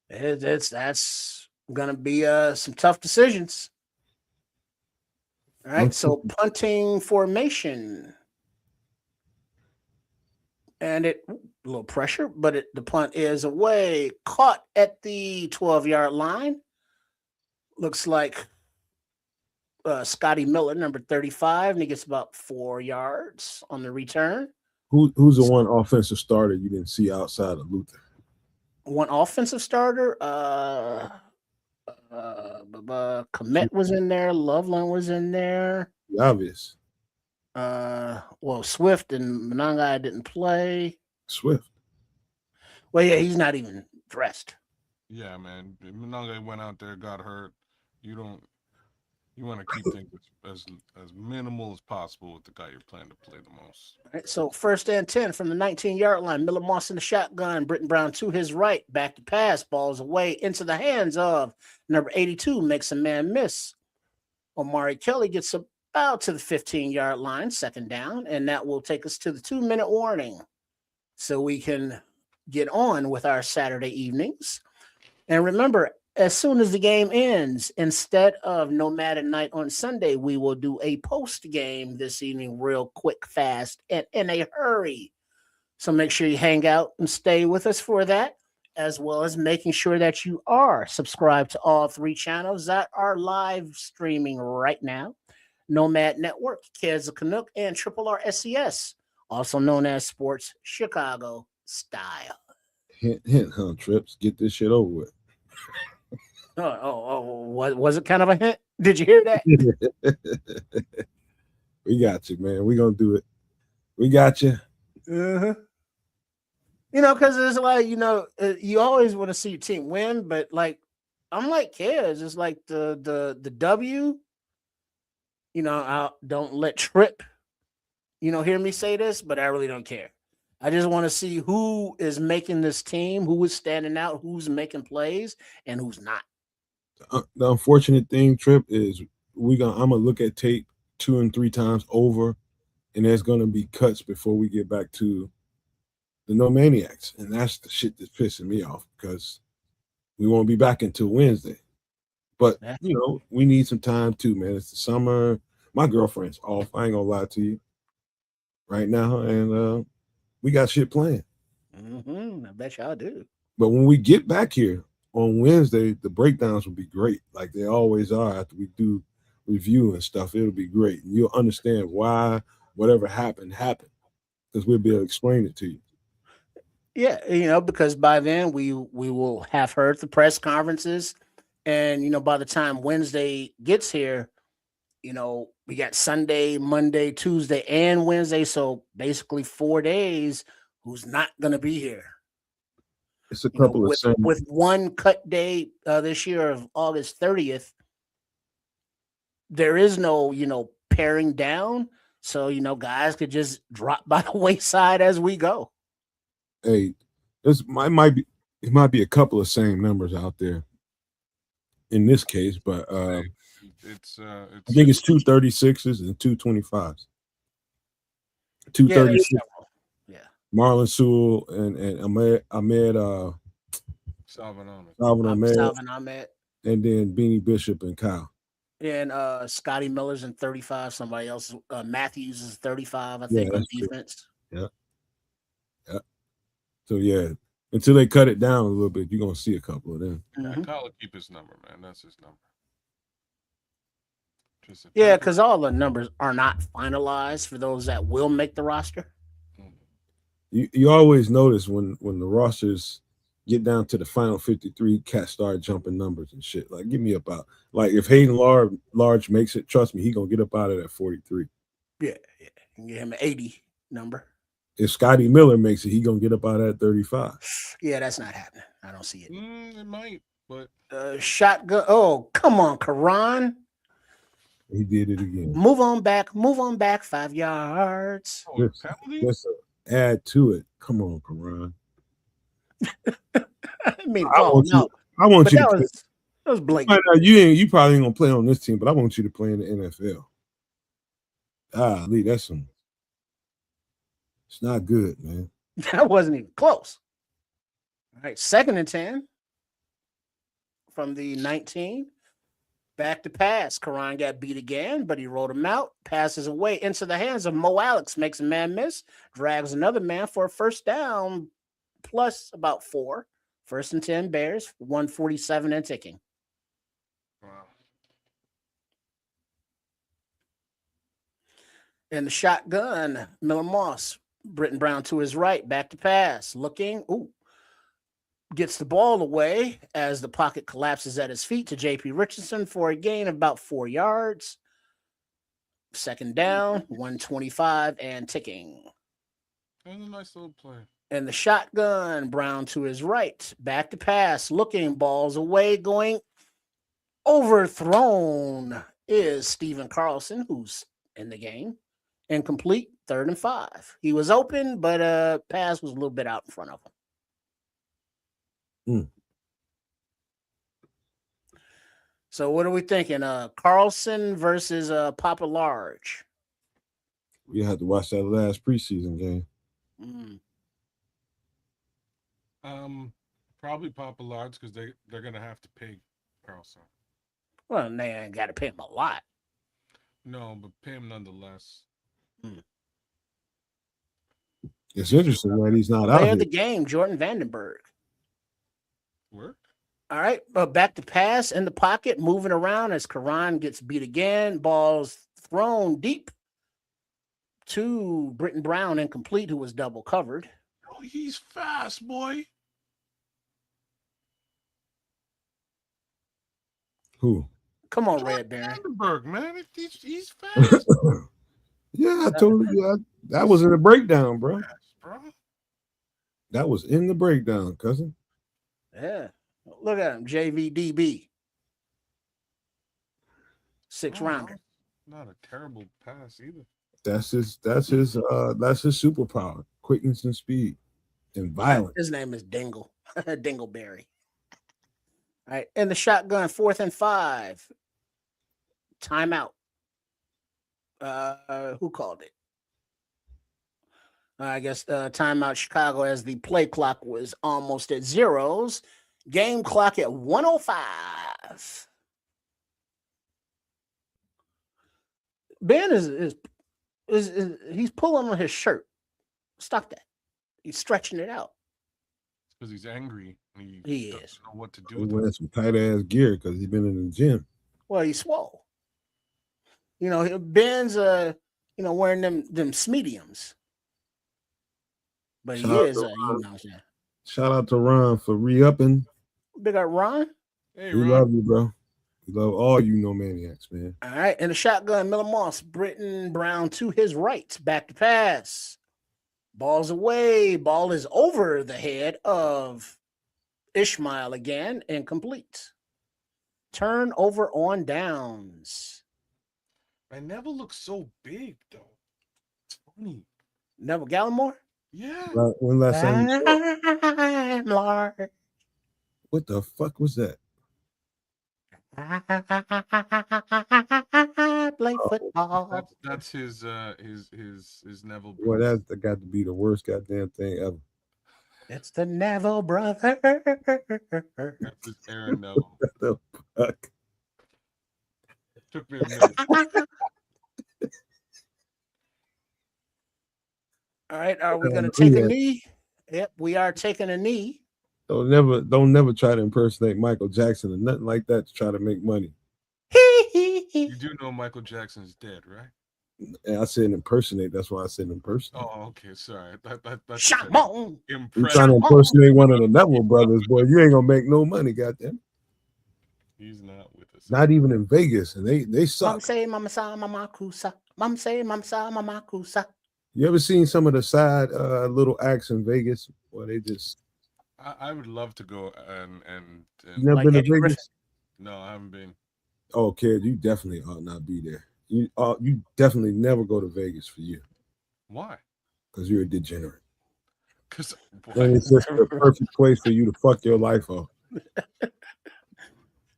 That's gonna be some tough decisions. All right, so punting formation, and a little pressure, but the punt is away, caught at the 12-yard line. Looks like Scotty Miller, number 35, and he gets about 4 yards on the return. Who's the one offensive starter you didn't see outside of Luther? One offensive starter. Komet was in there. Loveland was in there. The obvious. Well, Swift and Monangai didn't play. Swift. Well, yeah, he's not even dressed. Yeah, man. Monangai went out there, got hurt. You want to keep things as minimal as possible with the guy you're planning to play the most. All right, so 1st and 10 from the 19-yard line. Miller Moss in the shotgun. Britton Brown to his right. Back to pass. Balls away into the hands of number 82. Makes a man miss. Omari Kelly gets about to the 15-yard line. 2nd down. And that will take us to the 2-minute warning. So we can get on with our Saturday evenings. And remember, as soon as the game ends, instead of Nomad at Night on Sunday, we will do a post game this evening, real quick, fast, and in a hurry. So make sure you hang out and stay with us for that, as well as making sure that you are subscribed to all 3 channels that are live streaming right now. Nomad Network, Kids of Canuck, and Triple R SCS, also known as Sports Chicago Style. Hint, huh, Trips? Get this shit over with. Was it kind of a hint? Did you hear that? We got you, man. We gonna do it. We got you. Uh-huh. You know, because it's like, you always want to see your team win, but like, I'm like Kez. It's like the W. I don't let trip. Hear me say this, but I really don't care. I just want to see who is making this team, who is standing out, who's making plays, and who's not. The unfortunate thing, Trip, is I'm gonna look at tape 2 and 3 times over, and there's gonna be cuts before we get back to the No Maniacs, and that's the shit that's pissing me off because we won't be back until Wednesday. But we need some time too, man. It's the summer. My girlfriend's off. I ain't gonna lie to you right now, and we got shit planned. I bet y'all do. But when we get back here on Wednesday, the breakdowns will be great, like they always are after we do review and stuff. It'll be great. And you'll understand why whatever happened, because we'll be able to explain it to you. Yeah, because by then we will have heard the press conferences. And, by the time Wednesday gets here, we got Sunday, Monday, Tuesday, and Wednesday. So basically 4 days who's not going to be here. It's a couple with one cut day this year of August 30th. There is no, paring down. So, guys could just drop by the wayside as we go. Hey, it might be a couple of same numbers out there in this case, but I think it's 236s and 225s. 236. Yeah. Marlon Sewell and Ahmed Salvin Ahmed. And then Beanie Bishop and Kyle. And Scotty Miller's in 35. Somebody else, Matthews is 35, I think, on defense. True. Yeah. So yeah, until they cut it down a little bit, you're gonna see a couple of them. Kyle will keep his number, man. That's his number. Yeah, because all the numbers are not finalized for those that will make the roster. You always notice when the rosters get down to the final 53, cats start jumping numbers and shit. Like, give me about, like, if Hayden Large makes it, trust me, he gonna get up out of that 43. Yeah. Give him an 80 number. If Scotty Miller makes it, he gonna get up out of that 35. Yeah, that's not happening. I don't see it. It might, but shotgun. Oh, come on, Karan. He did it again. Move on back. 5 yards. Let's add to it. Come on, Karan. I mean, I want you. That was blatant. You probably ain't gonna play on this team, but I want you to play in the NFL. Lee, it's not good, man. That wasn't even close. All right, 2nd and 10 from the 19. Back to pass. Karan got beat again, but he rolled him out. Passes away into the hands of Mo Alex. Makes a man miss. Drags another man for a 1st down plus about 4. 1st and 10 Bears. 147 and ticking. Wow. In the shotgun, Miller Moss, Britton Brown to his right, back to pass, looking, gets the ball away as the pocket collapses at his feet to J.P. Richardson for a gain of about 4 yards. Second down, 125 and ticking. That was a nice little play. And the shotgun, Brown to his right, back to pass, looking, balls away, going overthrown is Steven Carlson, who's in the game. Incomplete, 3rd and 5. He was open, but pass was a little bit out in front of him. So what are we thinking? Carlson versus Papa Large. We had to watch that last preseason game. Probably Papa Large because they're gonna have to pay Carlson. Well, they ain't got to pay him a lot. No, but pay him nonetheless. It's interesting that he's not out Player here. of the game, Jordan Vandenberg. Work. All right, back to pass in the pocket, moving around as Karan gets beat again. Ball's thrown deep to Britton Brown, incomplete, who was double covered. Oh, he's fast, boy. Who? Come on, Red Baron. Vandenberg, man. He's fast. Yeah, I told you. Yeah, that was in the breakdown, bro. Bro. That was in the breakdown, cousin. Yeah. Look at him, JVDB. 6th rounder. Not a terrible pass either. That's his superpower. Quickness and speed and violence. His name is Dingle. Dingleberry. All right. In the shotgun, 4th and 5. Timeout. Who called it? I guess timeout Chicago as the play clock was almost at zeros. Game clock at 105. Ben is he's pulling on his shirt. Stop that. He's stretching it out. It's because he's angry. And He doesn't is. know what to do He with wearing some tight ass gear because he's been in the gym. Well, he's swole. You know, Ben's wearing them mediums. But he is Shout out to Ron for re-upping. Big up Ron. Hey, We Ron. love you, bro. We love all you maniacs, man. All right. In the shotgun, Miller Moss, Britton Brown to his right. Back to pass. Ball's away. Ball is over the head of Ishmael again. Incomplete. Turnover on downs. Man, Neville looks so big, though. It's funny. Neville Gallimore? Yeah. Right, when last time you saw- I'm large. What the fuck was that? Play football. That's his Neville. Boy, that's got to be the worst goddamn thing ever. It's the Neville brother. That's his Aaron Neville. What the fuck? Took me a minute. All right, are we going to take a knee? Yep, we are taking a knee. Don't never try to impersonate Michael Jackson or nothing like that to try to make money. You do know Michael Jackson's dead, right? And I said impersonate. That's why I said impersonate. Oh, okay. Sorry. That's Shot-bone. You trying to impersonate one of the Neville brothers, boy? You ain't gonna make no money, goddamn. He's not with us. Not even in Vegas, and they suck. Mama say, mama sa, mama kusa. Mama say, mama sa, mama kusa. You ever seen some of the side little acts in Vegas? Boy, they just. I would love to go and You never Like been to Eddie Vegas? Griffin. no, I haven't been. Oh, kid, you definitely ought not be there. You definitely never go to Vegas for you Why? because you're a degenerate. Because And it's just the perfect place for you to fuck your life off.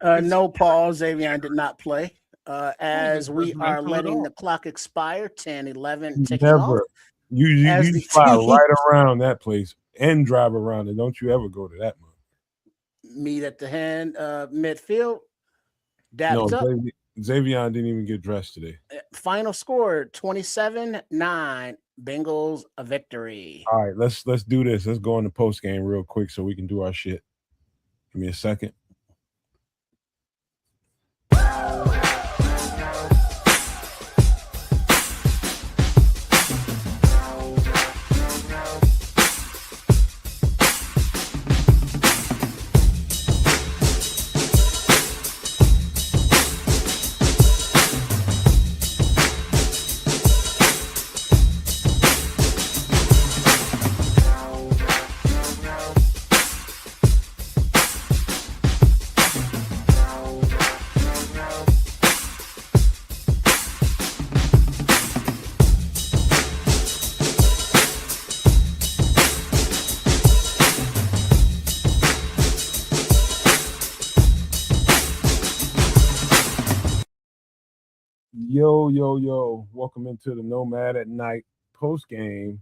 No, Paul Xavier did not play. As we wasn't are mental at letting all. the clock expire, 10, 11, ticking Never. off. As You the fly team- right around that place and drive around it. Don't you ever go to that one. Meet at the hand midfield. No, Dapped up. Xavier didn't even get dressed today. Final score 27-9. Bengals a victory. All right, let's do this. Let's go in the post game real quick so we can do our shit. Give me a second. Yo. Welcome into the Nomad at Night post game.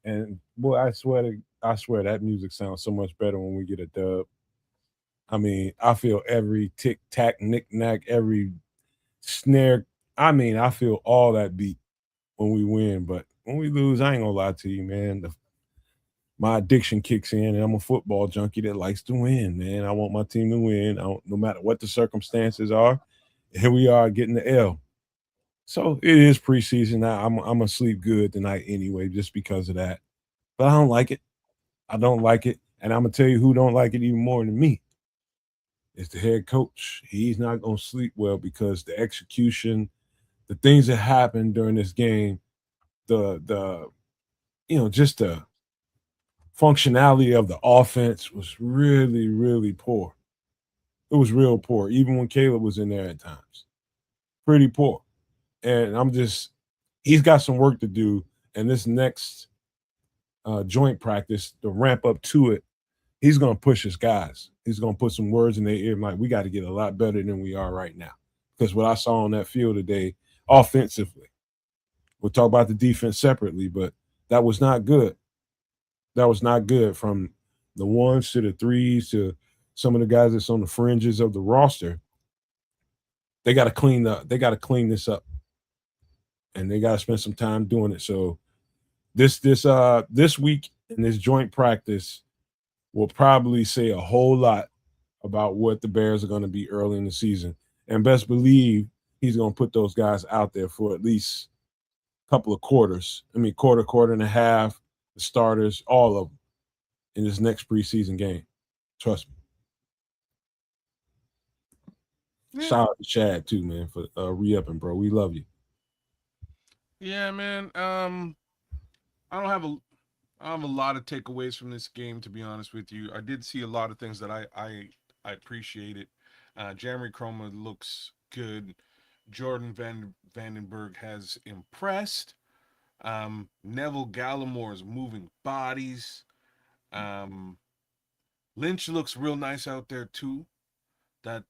And boy, I swear that music sounds so much better when we get a dub. I mean, I feel every tick tack, knick knack, every snare. I mean, I feel all that beat when we win. But when we lose, I ain't gonna lie to you, man. My addiction kicks in, and I'm a football junkie that likes to win, man. I want my team to win. No matter what the circumstances are. Here we are getting the L. So it is preseason. I'm gonna sleep good tonight anyway, just because of that. But I don't like it. I don't like it, and I'm gonna tell you who don't like it even more than me. It's the head coach. He's not gonna sleep well because the execution, the things that happened during this game, the just the functionality of the offense was really poor. It was real poor, even when Caleb was in there at times. Pretty poor. And he's got some work to do. And this next joint practice, the ramp up to it, he's going to push his guys. He's going to put some words in their ear, like, we got to get a lot better than we are right now. Because what I saw on that field today, offensively, we'll talk about the defense separately, but that was not good. That was not good, from the ones to the threes to some of the guys that's on the fringes of the roster. They got to clean up. They got to clean this up, and they got to spend some time doing it. So this week in this joint practice will probably say a whole lot about what the Bears are going to be early in the season. And best believe he's going to put those guys out there for at least a couple of quarters. I mean, quarter and a half, the starters, all of them in this next preseason game. Trust me. Yeah. Shout out to Chad too, man, for re-upping, bro. We love you. Yeah, man. I don't have a lot of takeaways from this game, to be honest with you. I did see a lot of things that I appreciated. Jeremy Chroma looks good. Jordan Vandenberg has impressed. Neville Gallimore is moving bodies. Lynch looks real nice out there too. That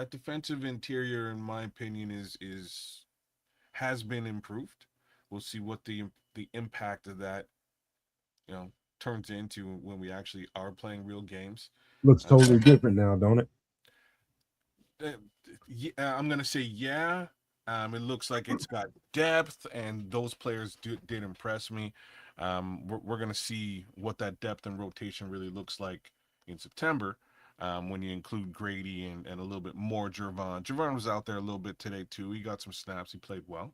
defensive interior, in my opinion, is has been improved. We'll see what the impact of that, turns into when we actually are playing real games. Looks totally different now, don't it? Yeah, I'm gonna say yeah. It looks like it's got depth, and those players did impress me. We're gonna see what that depth and rotation really looks like in September, when you include Grady and a little bit more Jervon. Jervon was out there a little bit today too. He got some snaps. He played well.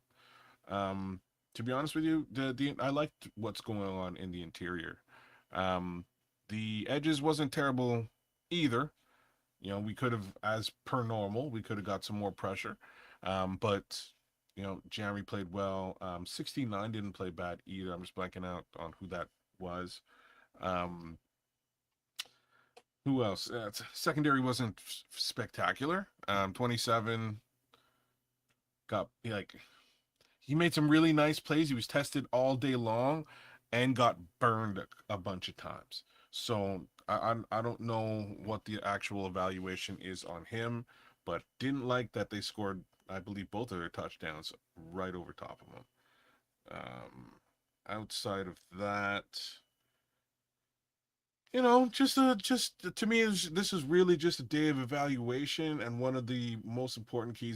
Um, to be honest with you, the I liked what's going on in the interior. Um, the edges wasn't terrible either. We could have, as per normal, we could have got some more pressure. But Jeremy played well. 69 didn't play bad either. I'm just blanking out on who that was. Um, who else? Secondary wasn't spectacular. 27 got he made some really nice plays. He was tested all day long and got burned a bunch of times. So I don't know what the actual evaluation is on him, but didn't like that they scored, I believe, both of their touchdowns right over top of him. Outside of that, just to me, this is really just a day of evaluation, and one of the most important key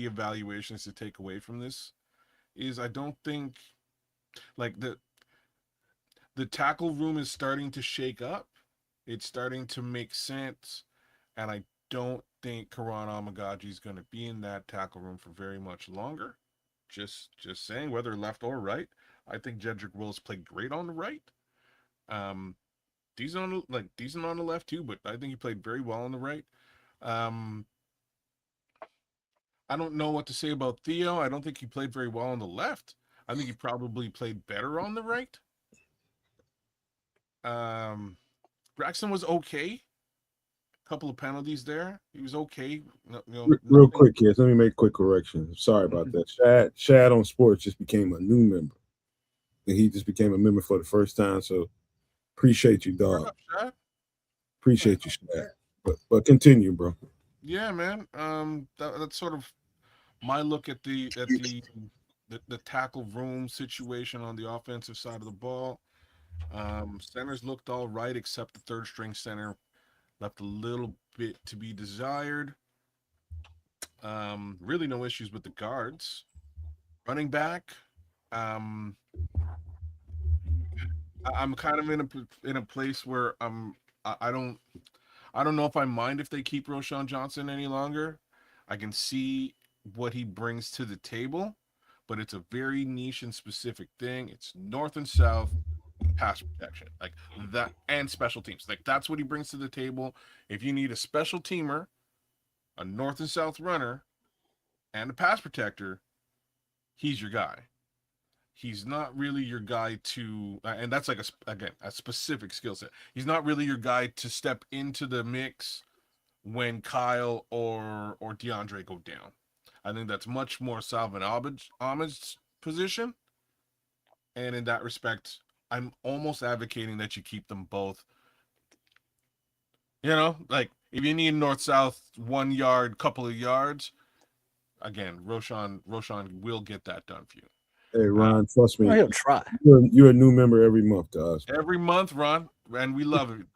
evaluations to take away from this is, I don't think, like, the tackle room is starting to shake up. It's starting to make sense, and I don't think Karan Amagaji is going to be in that tackle room for very much longer. Just saying, whether left or right. I think Jedrick Wills played great on the right. Decent on the left too, but I think he played very well on the right. Um, I don't know what to say about Theo. I don't think he played very well on the left. I think he probably played better on the right. Braxton was okay. A couple of penalties there. He was okay. Real quick, kids. Let me make a quick correction. Sorry about that. Shad on Sports just became a new member. And he just became a member for the first time. So appreciate you, dog. Shad? Appreciate you, Shad. But continue, bro. Yeah, man. That's sort of my look at the tackle room situation on the offensive side of the ball. Centers looked all right, except the third string center left a little bit to be desired. Really no issues with the guards. Running back, um, I'm kind of in a place where I don't know if I mind if they keep Roshan Johnson any longer. I can see what he brings to the table, but it's a very niche and specific thing. It's north and south pass protection, like that, and special teams. Like that's what he brings to the table. If you need a special teamer, a north and south runner, and a pass protector, he's your guy. He's not really your guy to, and that's like a specific skill set. He's not really your guy to step into the mix when Kyle or DeAndre go down. I think that's much more Salvin Ahmed's position, and in that respect, I'm almost advocating that you keep them both. You know, like if you need north south 1 yard, couple of yards, again, Roshan will get that done for you. Hey, Ron, trust me. Well, he'll try. You're a new member every month to us. Every month, Ron, and we love it.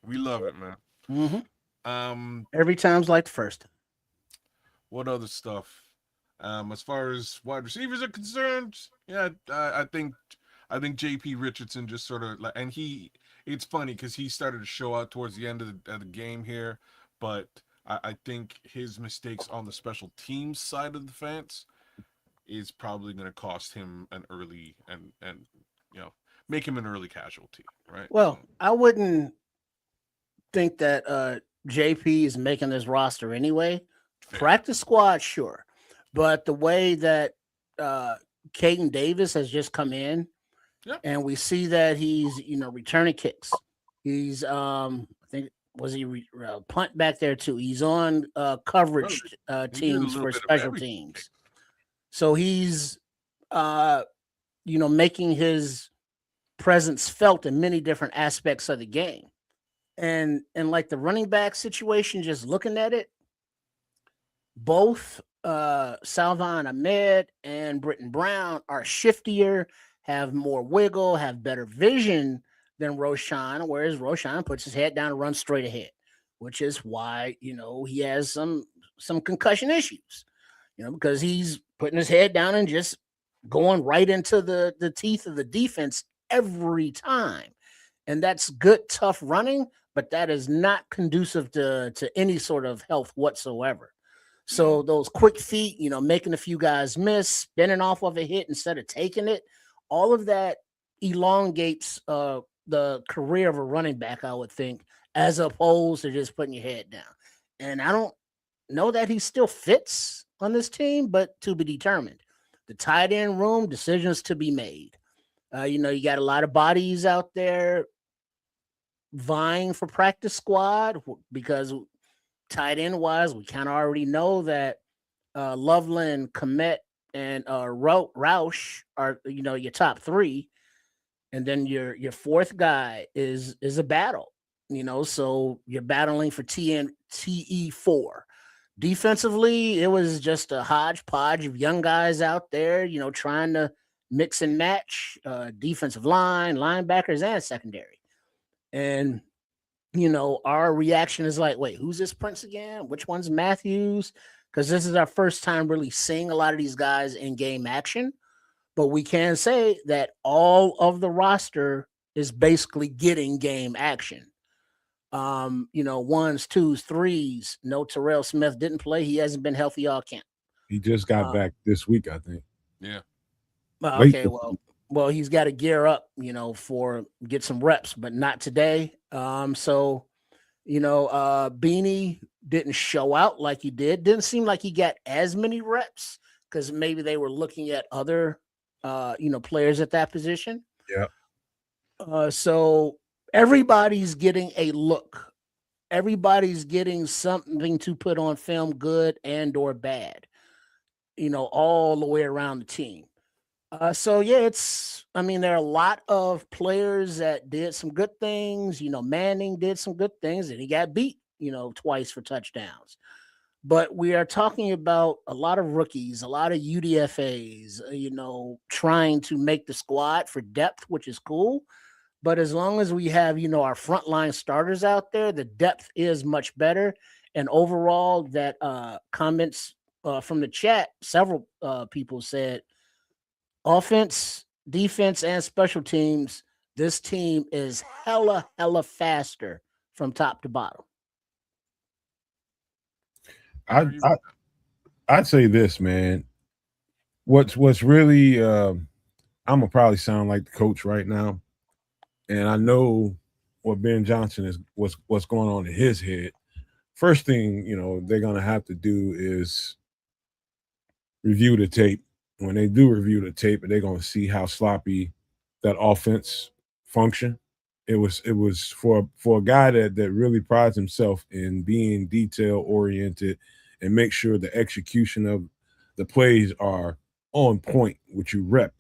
We love it, man. Mm-hmm. Every time's like the first. What other stuff? As far as wide receivers are concerned, yeah, I think J.P. Richardson just sort of like, and it's funny because he started to show out towards the end of the game here, but I think his mistakes on the special teams side of the fence is probably going to cost him an early and make him an early casualty, right? Well, I wouldn't think that JP is making this roster anyway. Fair. Practice squad, sure, but the way that Caden Davis has just come in, and we see that he's returning kicks. He's I think was he punt back there too. He's on coverage teams for special teams. So he's, making his presence felt in many different aspects of the game. And like the running back situation, just looking at it, both Salvon Ahmed and Britton Brown are shiftier, have more wiggle, have better vision than Roshan, whereas Roshan puts his head down and runs straight ahead, which is why, he has some concussion issues, because he's putting his head down and just going right into the teeth of the defense every time. And that's good, tough running, but that is not conducive to any sort of health whatsoever. So those quick feet, making a few guys miss, spinning off of a hit instead of taking it, all of that elongates the career of a running back, I would think, as opposed to just putting your head down. And I don't know that he still fits on this team, but to be determined. The tight end room, decisions to be made. You got a lot of bodies out there vying for practice squad because tight end wise, we kind of already know that Loveland, Komet, and Roush are your top three, and then your fourth guy is a battle. So you're battling for TE4. Defensively, it was just a hodgepodge of young guys out there, trying to mix and match defensive line, linebackers, and secondary. And, our reaction is like, wait, who's this Prince again? Which one's Matthews? Because this is our first time really seeing a lot of these guys in game action. But we can say that all of the roster is basically getting game action. Ones, twos, threes. No, Terrell Smith didn't play. He hasn't been healthy all camp. He just got back this week, I think. Yeah. Okay, well, he's got to gear up, for get some reps, but not today. So Beanie didn't show out like he did. Didn't seem like he got as many reps because maybe they were looking at other, players at that position. Yeah. So everybody's getting a look. Everybody's getting something to put on film, good and or bad, all the way around the team. There are a lot of players that did some good things. Manning did some good things and he got beat, twice for touchdowns. But we are talking about a lot of rookies, a lot of UDFAs, trying to make the squad for depth, which is cool. But as long as we have, our frontline starters out there, the depth is much better. And overall, that comments from the chat, several people said offense, defense, and special teams, this team is hella faster from top to bottom. I'd say this, man. What's really I'm gonna probably sound like the coach right now, and I know what Ben Johnson is what's going on in his head. First thing they're gonna have to do is review the tape. When they do review the tape, they're gonna see how sloppy that offense function. It was for a guy that really prides himself in being detail oriented and make sure the execution of the plays are on point, which you rep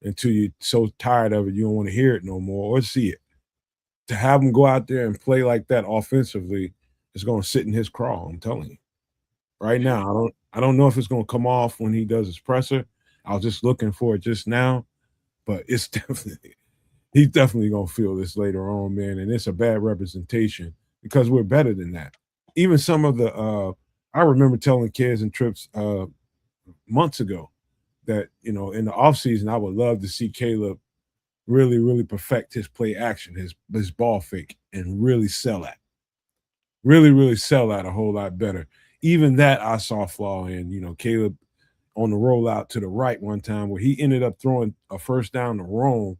until you're so tired of it you don't want to hear it no more or see it. To have him go out there and play like that offensively is going to sit in his craw. I'm telling you. Right now, I don't know if it's going to come off when he does his presser. I was just looking for it just now, but it's he's definitely going to feel this later on, man. And it's a bad representation because we're better than that. Even some of the I remember telling kids and trips months ago that in the offseason I would love to see Caleb really perfect his play action, his ball fake, and really sell at a whole lot better. Even that I saw flaw in. Caleb on the rollout to the right one time where he ended up throwing a first down to Rome.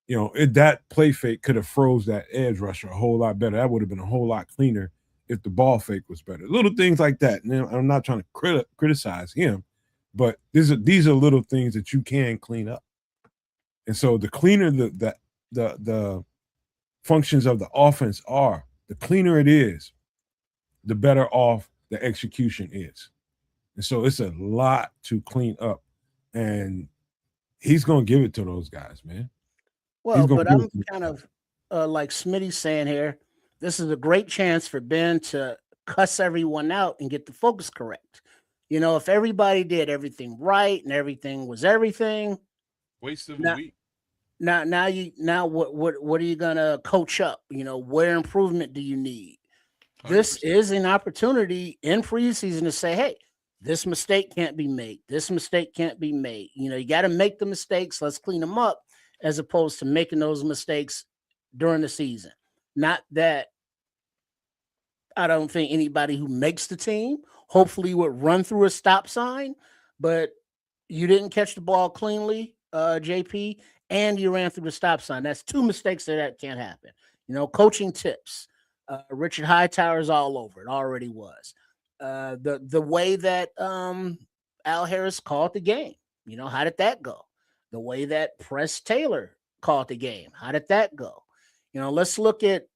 That play fake could have froze that edge rusher a whole lot better. That would have been a whole lot cleaner if the ball fake was better. Little things like that. And I'm not trying to criticize him, but these are little things that you can clean up. And so the cleaner the functions of the offense are, the cleaner it is, the better off the execution is. And so it's a lot to clean up. And he's going to give it to those guys, man. Well, but I'm kind of like Smitty's saying here, this is a great chance for Ben to cuss everyone out and get the focus correct. If everybody did everything right and everything was everything, waste of a week. Now what are you gonna coach up? Where improvement do you need? 100%. This is an opportunity in preseason to say, hey, this mistake can't be made. This mistake can't be made. You got to make the mistakes. Let's clean them up, as opposed to making those mistakes during the season. Not that I don't think anybody who makes the team hopefully would run through a stop sign, but you didn't catch the ball cleanly, JP, and you ran through the stop sign. That's two mistakes that can't happen. Coaching tips. Richard Hightower's all over it. Already was. The way that Al Harris called the game. How did that go? The way that Press Taylor called the game. How did that go? Let's look at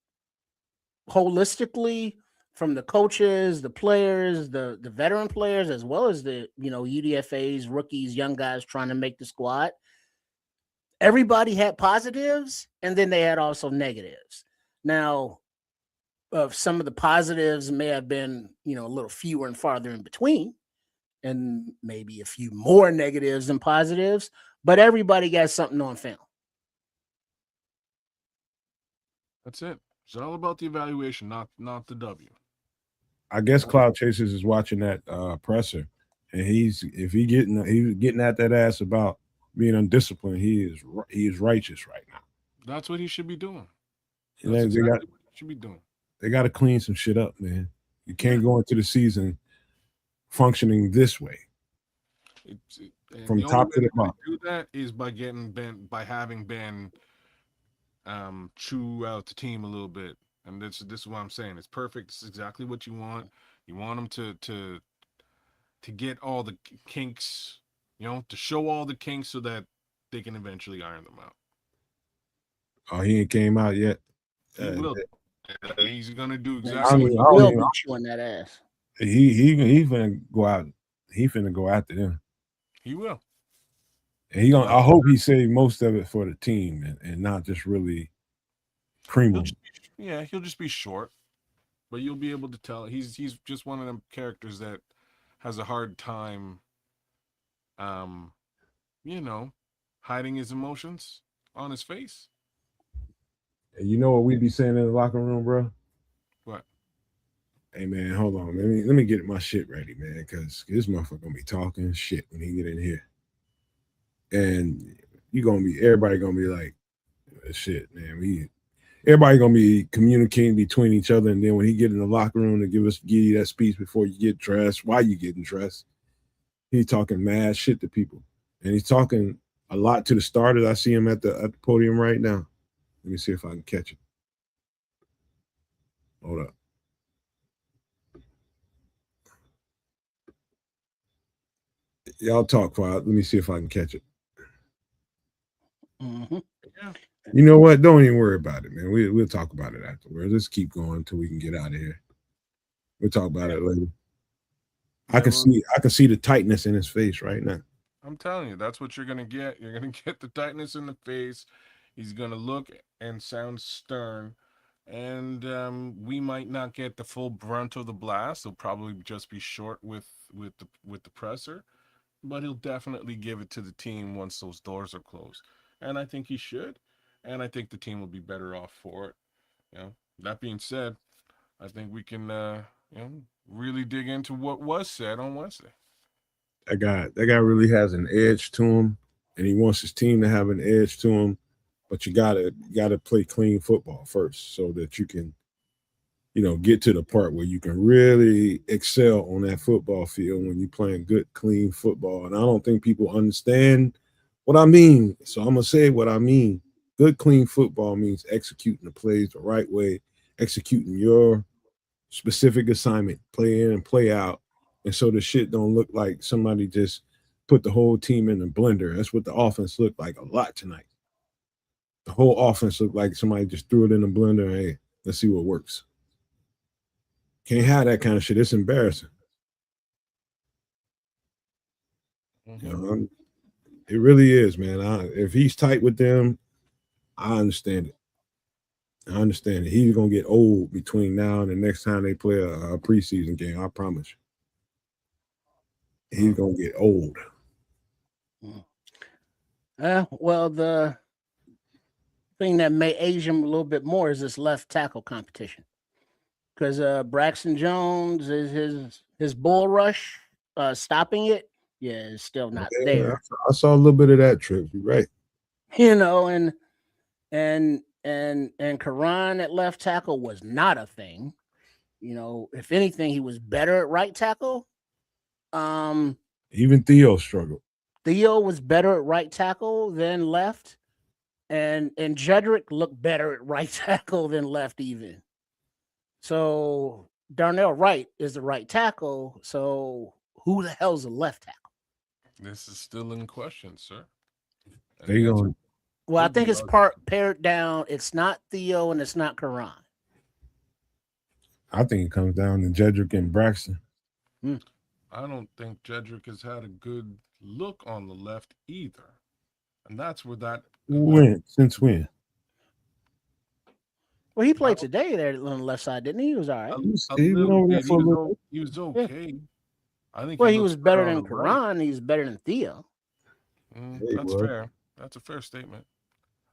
holistically from the coaches, the players, the veteran players, as well as the UDFAs, rookies, young guys trying to make the squad. Everybody had positives, and then they had also negatives. Now, some of the positives may have been, a little fewer and farther in between, and maybe a few more negatives than positives, but everybody got something on film. That's it. It's all about the evaluation, not the W. I guess Cloud Chasers is watching that presser, and he's getting at that ass about being undisciplined. He is righteous right now. That's what he should be doing. That's exactly what he should be doing. They got to clean some shit up, man. You can't go into the season functioning this way. From top to the bottom. Do that is by having Ben chew out the team a little bit, and this is what I'm saying. It's perfect. This is exactly what you want. You want them to get all the kinks, to show all the kinks so that they can eventually iron them out. Oh, he ain't came out yet. He will. He's gonna do exactly. He will be chewing that ass. He finna go out. He finna go after them. He will. And I hope he saved most of it for the team and not just really cream him. He'll just be short. but you'll be able to tell. He's just one of them characters that has a hard time, um, hiding his emotions on his face. And you know what we be saying in the locker room, bro? What? Hey man, hold on. Let me get my shit ready, man, because this motherfucker gonna be talking shit when he get in here, and everybody gonna be like, shit, man. Everybody gonna be communicating between each other, and then when he get in the locker room to give you that speech before you get dressed, while you getting dressed, he talking mad shit to people, and he's talking a lot to the starters. I see him at the podium right now. Let me see if I can catch it. Hold up. Y'all talk quiet. Let me see if I can catch it. Mm-hmm. Yeah. You know what? Don't even worry about it, man. We'll talk about it afterwards. Let's keep going until we can get out of here. We'll talk about it later. Yeah, I can see the tightness in his face right now. I'm telling you, that's what you're gonna get. You're gonna get the tightness in the face. He's gonna look and sound stern, and we might not get the full brunt of the blast. He'll probably just be short with the presser, but he'll definitely give it to the team once those doors are closed. And I think he should, and I think the team will be better off for it. That being said, I think we can really dig into what was said on Wednesday. That guy really has an edge to him, and he wants his team to have an edge to him. But you gotta play clean football first, so that you can, get to the part where you can really excel on that football field when you're playing good, clean football. And I don't think people understand what I mean. So I'm gonna say what I mean. Good, clean football means executing the plays the right way, executing your specific assignment, play in and play out. And so the shit don't look like somebody just put the whole team in a blender. That's what the offense looked like a lot tonight. The whole offense looked like somebody just threw it in a blender. And, hey, let's see what works. Can't have that kind of shit. It's embarrassing. Mm-hmm. It really is, man. If he's tight with them, I understand it. He's gonna get old between now and the next time they play a preseason game. I promise you. He's gonna get old. Well, the thing that may age him a little bit more is this left tackle competition, because Braxton Jones is his bull rush, stopping it. Yeah, is still not there. I saw a little bit of that trip. You're right. And Karan at left tackle was not a thing. If anything, he was better at right tackle. Even Theo struggled. Theo was better at right tackle than left, and Jedrick looked better at right tackle than left even. So Darnell Wright is the right tackle. So who the hell's the left tackle? This is still in question, sir. They going. Well, I think it's pared down. It's not Theo and it's not Karan. I think it comes down to Jedrick and Braxton. I don't think Jedrick has had a good look on the left either. And that's where that... Since when? Well, he played today there on the left side, didn't he? He was all right. He was okay. Yeah. I think he was better than Karan. He was better than Theo. That's fair. That's a fair statement.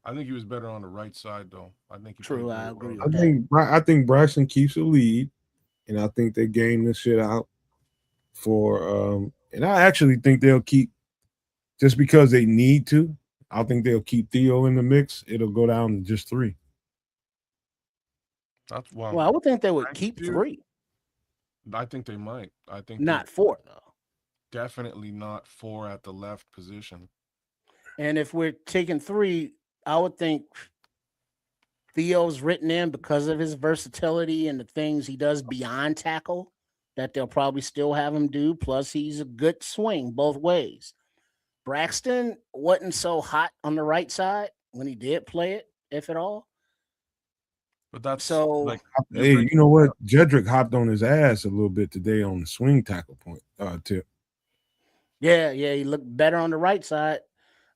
I think he was better on the right side, though. I think True, I agree. I think Braxton keeps the lead, and I think they game this shit out for. And I actually think they'll keep, just because they need to. I think they'll keep Theo in the mix. It'll go down to just 3. Well, I would think they would keep 3. I think they might. I think not 4 though. Definitely not 4 at the left position. And if we're taking 3, I would think Theo's written in because of his versatility and the things he does beyond tackle that they'll probably still have him do. Plus, he's a good swing both ways. Braxton wasn't so hot on the right side when he did play it, if at all. But that's so. Like, hey, you know what? Jedrick hopped on his ass a little bit today on the swing tackle point tip. Yeah, he looked better on the right side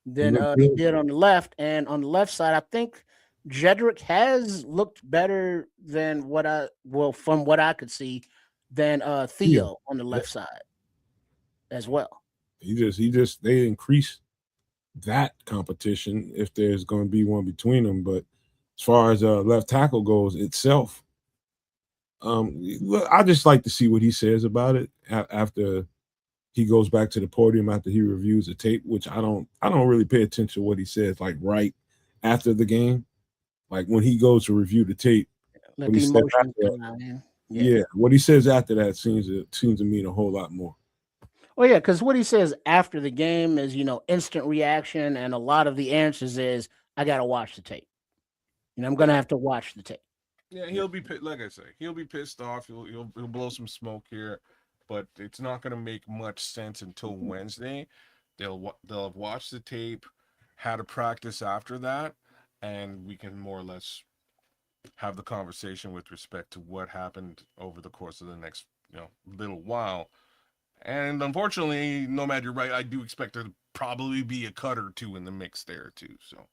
than he did on the left. And on the left side, I think Jedrick has looked better than from what I could see, than Theo on the left side as well. They increase that competition if there's going to be one between them. But as far as left tackle goes itself, I just like to see what he says about it after he goes back to the podium after he reviews the tape, which I don't really pay attention to what he says like right after the game. Like when he goes to review the tape, Let what he the says emotions after, come out, man. yeah, what he says after that seems to mean a whole lot more. Well, yeah, because what he says after the game is, instant reaction, and a lot of the answers is, I got to watch the tape. I'm going to have to watch the tape. Yeah, he'll be like I say, he'll be pissed off. He'll blow some smoke here, but it's not going to make much sense until Wednesday. They'll have watched the tape, had a practice after that, and we can more or less have the conversation with respect to what happened over the course of the next little while. And unfortunately, Nomad, you're right. I do expect there to probably be a cut or two in the mix there too. So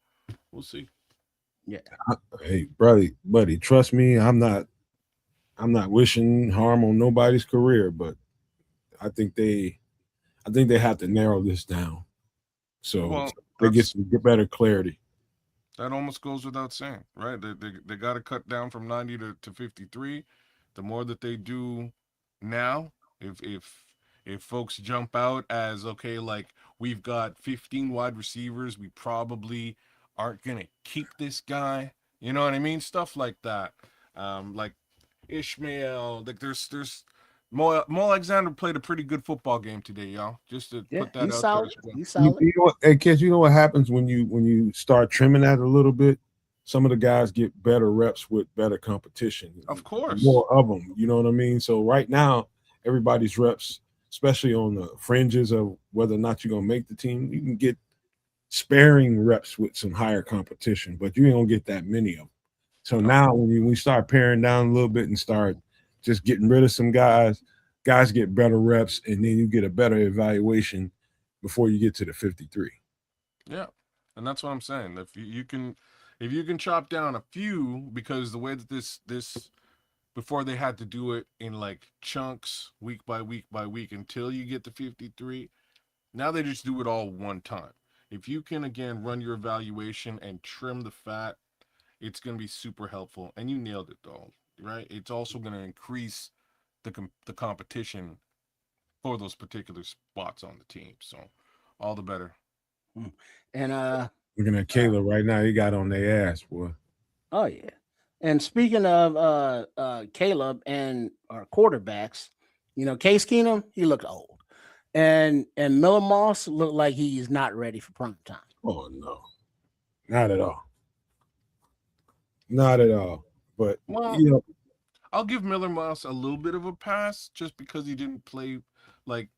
we'll see. Yeah. Hey, buddy, trust me, I'm not wishing harm on nobody's career, but I think they have to narrow this down so they get some better clarity. That almost goes without saying, right? They got to cut down from 90 to 53. The more that they do now, if folks jump out as okay, like we've got 15 wide receivers, we probably aren't gonna keep this guy. You know what I mean? Stuff like that. Like Ishmael. Like there's Mo Alexander played a pretty good football game today, y'all. Just to put that he's out solid. there. As well. He's solid. You know what, hey kids, you know what happens when you start trimming that a little bit? Some of the guys get better reps with better competition. Of course. More of them. You know what I mean? So right now, everybody's reps, especially on the fringes of whether or not you're gonna make the team, you can get sparing reps with some higher competition, but you ain't gonna get that many of them. So now when we start paring down a little bit and start just getting rid of some guys get better reps, and then you get a better evaluation before you get to the 53. Yeah, and that's what I'm saying. If you can chop down a few, because the way that this before they had to do it in like chunks, week by week by week, until you get to 53. Now they just do it all one time. If you can again run your evaluation and trim the fat, it's going to be super helpful. And you nailed it though, right? It's also going to increase the competition for those particular spots on the team. So all the better. And looking at Caleb right now, he got on their ass, boy. Oh yeah. And speaking of Caleb and our quarterbacks, Case Keenum, he looked old. And Miller Moss looked like he's not ready for prime time. Oh no. Not at all. Not at all. But I'll give Miller Moss a little bit of a pass just because he didn't play like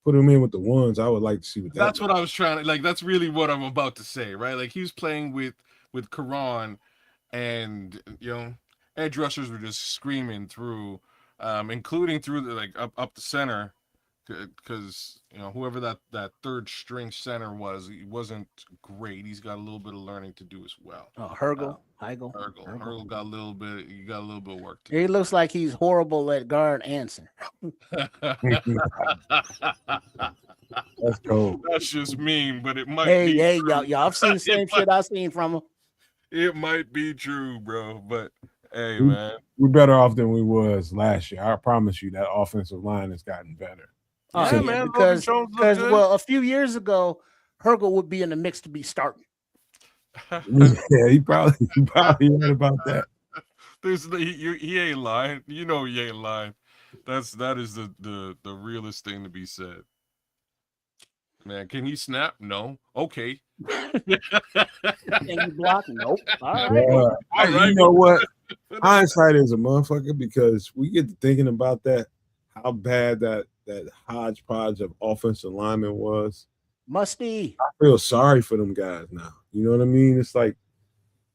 put him in with the ones. I would like to see what that's what I was trying to like. That's really what I'm about to say, right? Like he was playing with Karan, and edge rushers were just screaming through, including through the up the center, because whoever that third string center was, he wasn't great. He's got a little bit of learning to do as well. Oh, Heigl got a little bit. You got a little bit of work to do. He looks like he's horrible at guard and center. That's cold. That's just mean, but it might. Hey, y'all! I've seen the same shit I've seen from him. It might be true, bro. But hey, man, we're better off than we was last year. I promise you that offensive line has gotten better. Oh, yeah, man, because well, a few years ago, Heigl would be in the mix to be starting. Yeah, he probably right about that. He ain't lying. He ain't lying. That is the realest thing to be said. Man, can he snap? No. Okay. Can you block? Nope. All right. You know what? Hindsight is a motherfucker, because we get to thinking about that, how bad that hodgepodge of offensive linemen was. Musty. I feel sorry for them guys now. You know what I mean? It's like,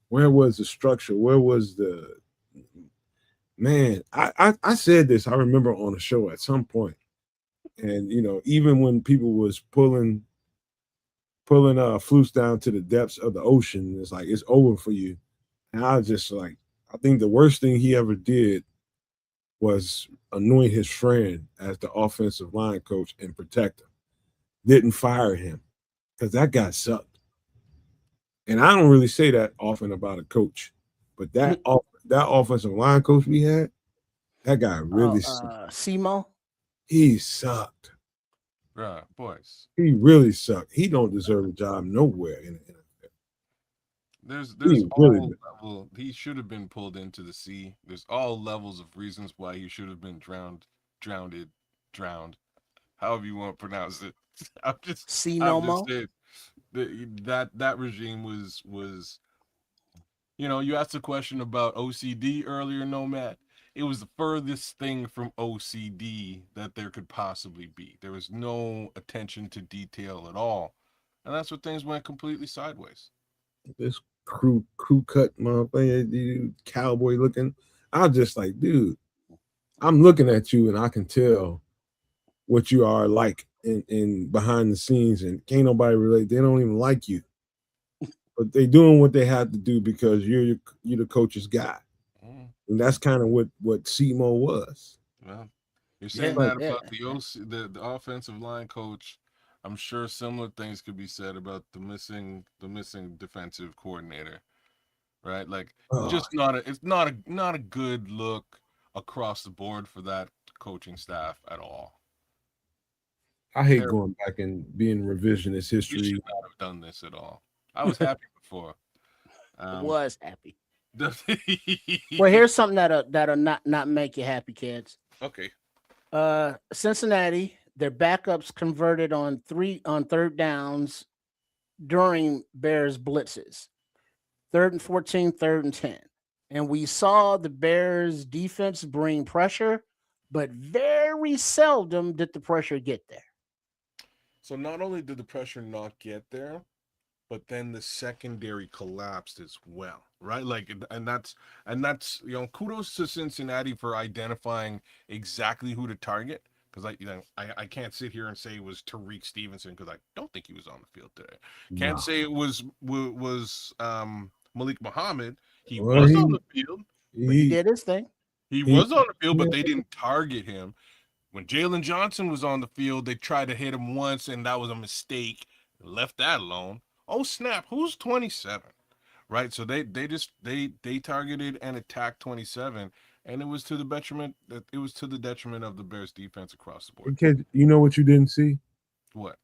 where was the structure? Where was the man? I said this, I remember on a show at some point. And even when people was pulling flukes down to the depths of the ocean, it's like it's over for you. And I was just like, I think the worst thing he ever did was anoint his friend as the offensive line coach and protect him. Didn't fire him because that guy sucked. And I don't really say that often about a coach, but that offensive line coach we had, that guy really sucked. Simo. He sucked. Right, boys. He really sucked. He don't deserve a job nowhere in the NFL. There's He all really level. He should have been pulled into the sea. There's all levels of reasons why he should have been drowned. However you want to pronounce it. I'm just saying that regime was. You asked a question about OCD earlier, Nomad. It was the furthest thing from OCD that there could possibly be. There was no attention to detail at all. And that's where things went completely sideways. this crew cut motherfucker, dude, cowboy looking. I was just like, dude, I'm looking at you and I can tell what you are like in behind the scenes, and can't nobody relate. They don't even like you, but they doing what they have to do because you're the coach's guy, and that's kind of what Simo was. Well, you're saying that about the offensive line coach. I'm sure similar things could be said about the missing defensive coordinator, right? Like it's not a good look across the board for that coaching staff at all. I hate going back and being revisionist history. You should not have done this at all. I was happy before. I was happy. Well, here's something that'll not make you happy, kids. Okay. Cincinnati, their backups converted on third downs during Bears blitzes. 3rd and 14, 3rd and 10. And we saw the Bears defense bring pressure, but very seldom did the pressure get there. So not only did the pressure not get there, but then the secondary collapsed as well, right? Like, and that's kudos to Cincinnati for identifying exactly who to target. Because I can't sit here and say it was Tariq Stevenson because I don't think he was on the field today. Can't say it was Malik Muhammad. He was on the field. He did his thing. He was on the field, but they didn't target him. When Jalen Johnson was on the field, they tried to hit him once, and that was a mistake. Left that alone. Oh snap! Who's 27? Right. So they targeted and attacked 27, and it was to the detriment. It was to the detriment of the Bears defense across the board. Kid, you know what you didn't see? What?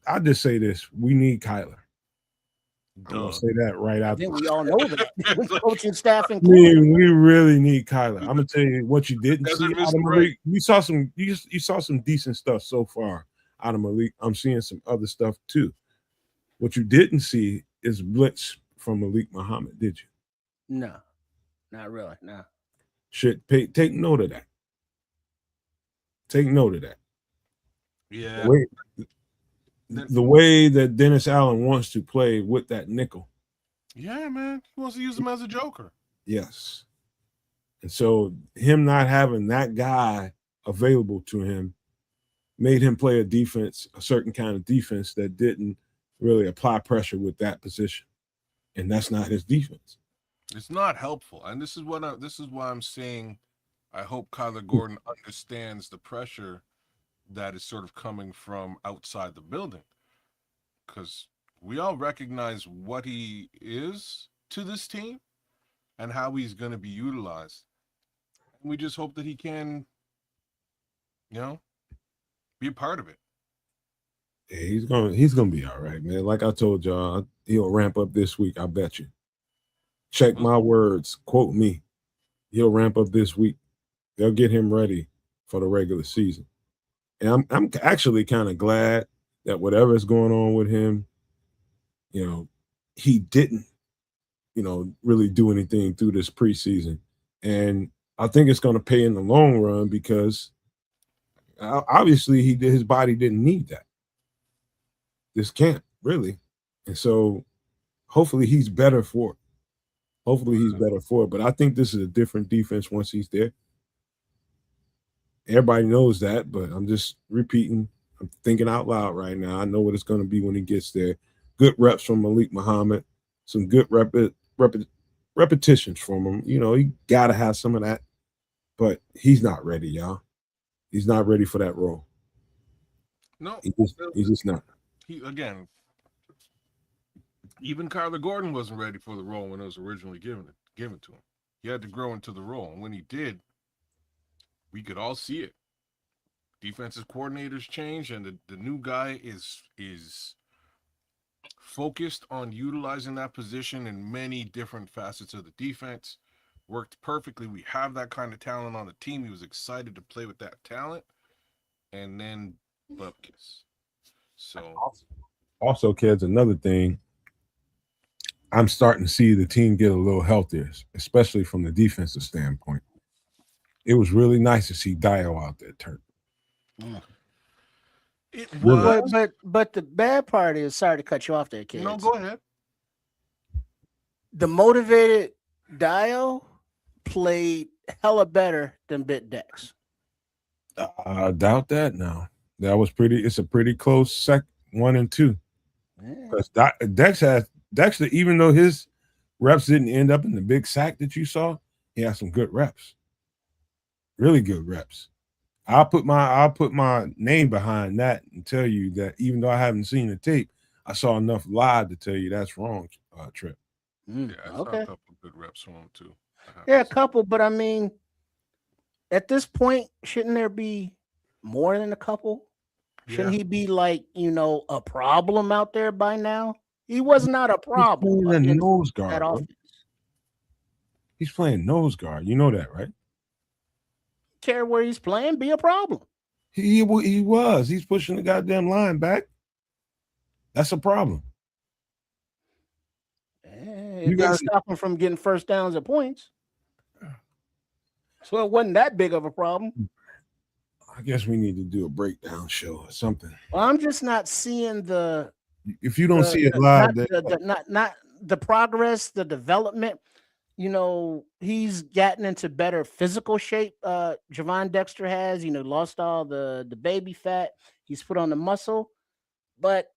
I'll just say this: we need Kyler. I'm gonna say that right out there. We all know that. Coaching staff included. We really need Kyler. I'm gonna tell you what you didn't see out of Malik. You saw some decent stuff so far out of Malik. I'm seeing some other stuff too. What you didn't see is blitz from Malik Muhammad, did you? No, not really. No. Take note of that. Take note of that. Yeah. The way that Dennis Allen wants to play with that nickel. Yeah, man. He wants to use him as a joker. Yes. And so him not having that guy available to him made him play a certain kind of defense that didn't really apply pressure with that position. And that's not his defense. It's not helpful. And this is why I'm saying I hope Kyler Gordon understands the pressure that is sort of coming from outside the building, because we all recognize what he is to this team and how he's going to be utilized. And we just hope that he can, be a part of it. Yeah, he's gonna be all right, man. Like I told y'all, he'll ramp up this week. I bet you. Check my words. Quote me. He'll ramp up this week. They'll get him ready for the regular season. And I'm actually kind of glad that whatever is going on with him, he didn't, really do anything through this preseason. And I think it's going to pay in the long run because obviously his body didn't need that. This can't really. And so hopefully he's better for it. But I think this is a different defense once he's there. Everybody knows that, but I'm just repeating. I'm thinking out loud right now. I know what it's going to be when he gets there. Good reps from Malik Muhammad, some good repetitions from him. You know, he got to have some of that, but he's not ready, y'all. He's not ready for that role. No, He's just not. he again. Even Kyler Gordon wasn't ready for the role when it was originally given to him. He had to grow into the role, and when he did, we could all see it. Defensive coordinators change, and the new guy is focused on utilizing that position in many different facets of the defense. Worked perfectly. We have that kind of talent on the team. He was excited to play with that talent, and then bupkis. So Also, kids, another thing, I'm starting to see the team get a little healthier, especially from the defensive standpoint. It was really nice to see Dio out there turn. it Really? was. But the bad part is, sorry to cut you off there, kids. No, go ahead. The motivated Dio played hella better than Bit Dex. I doubt that now. That was pretty. It's a pretty close 1 and 2. Because Dexter, even though his reps didn't end up in the big sack that you saw, he had some good reps. Really good reps. I'll put my name behind that and tell you that even though I haven't seen the tape, I saw enough live to tell you that's wrong, Trip. Yeah, I saw Okay. a couple of good reps from him too. Yeah, a couple, but I mean, at this point, shouldn't there be more than a couple? Shouldn't he be like, a problem out there by now? He was not a problem. He's playing against nose that guard. Bro. offense. He's playing nose guard. You know that, right? Care where he's playing, be a problem. He was. He's pushing the goddamn line back. That's a problem. It didn't stop him from getting first downs or points. So it wasn't that big of a problem. I guess we need to do a breakdown show or something. Well, I'm just not seeing the. If you don't see it live, not the progress, the development. He's gotten into better physical shape. Javon Dexter has, lost all the baby fat. He's put on the muscle, but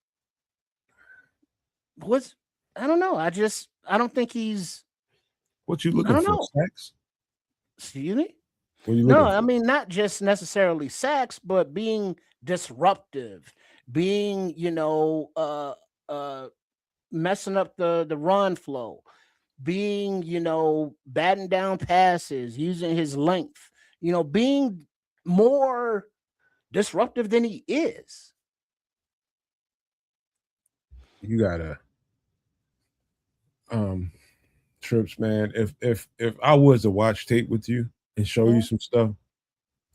I don't know. I don't think he's. What you looking for? Sacks? Excuse me? No, I mean not just necessarily sacks, but being disruptive, being messing up the run flow, being batting down passes, using his length, being more disruptive than he is. You gotta Trips, man. If I was to watch tape with you and show you some stuff,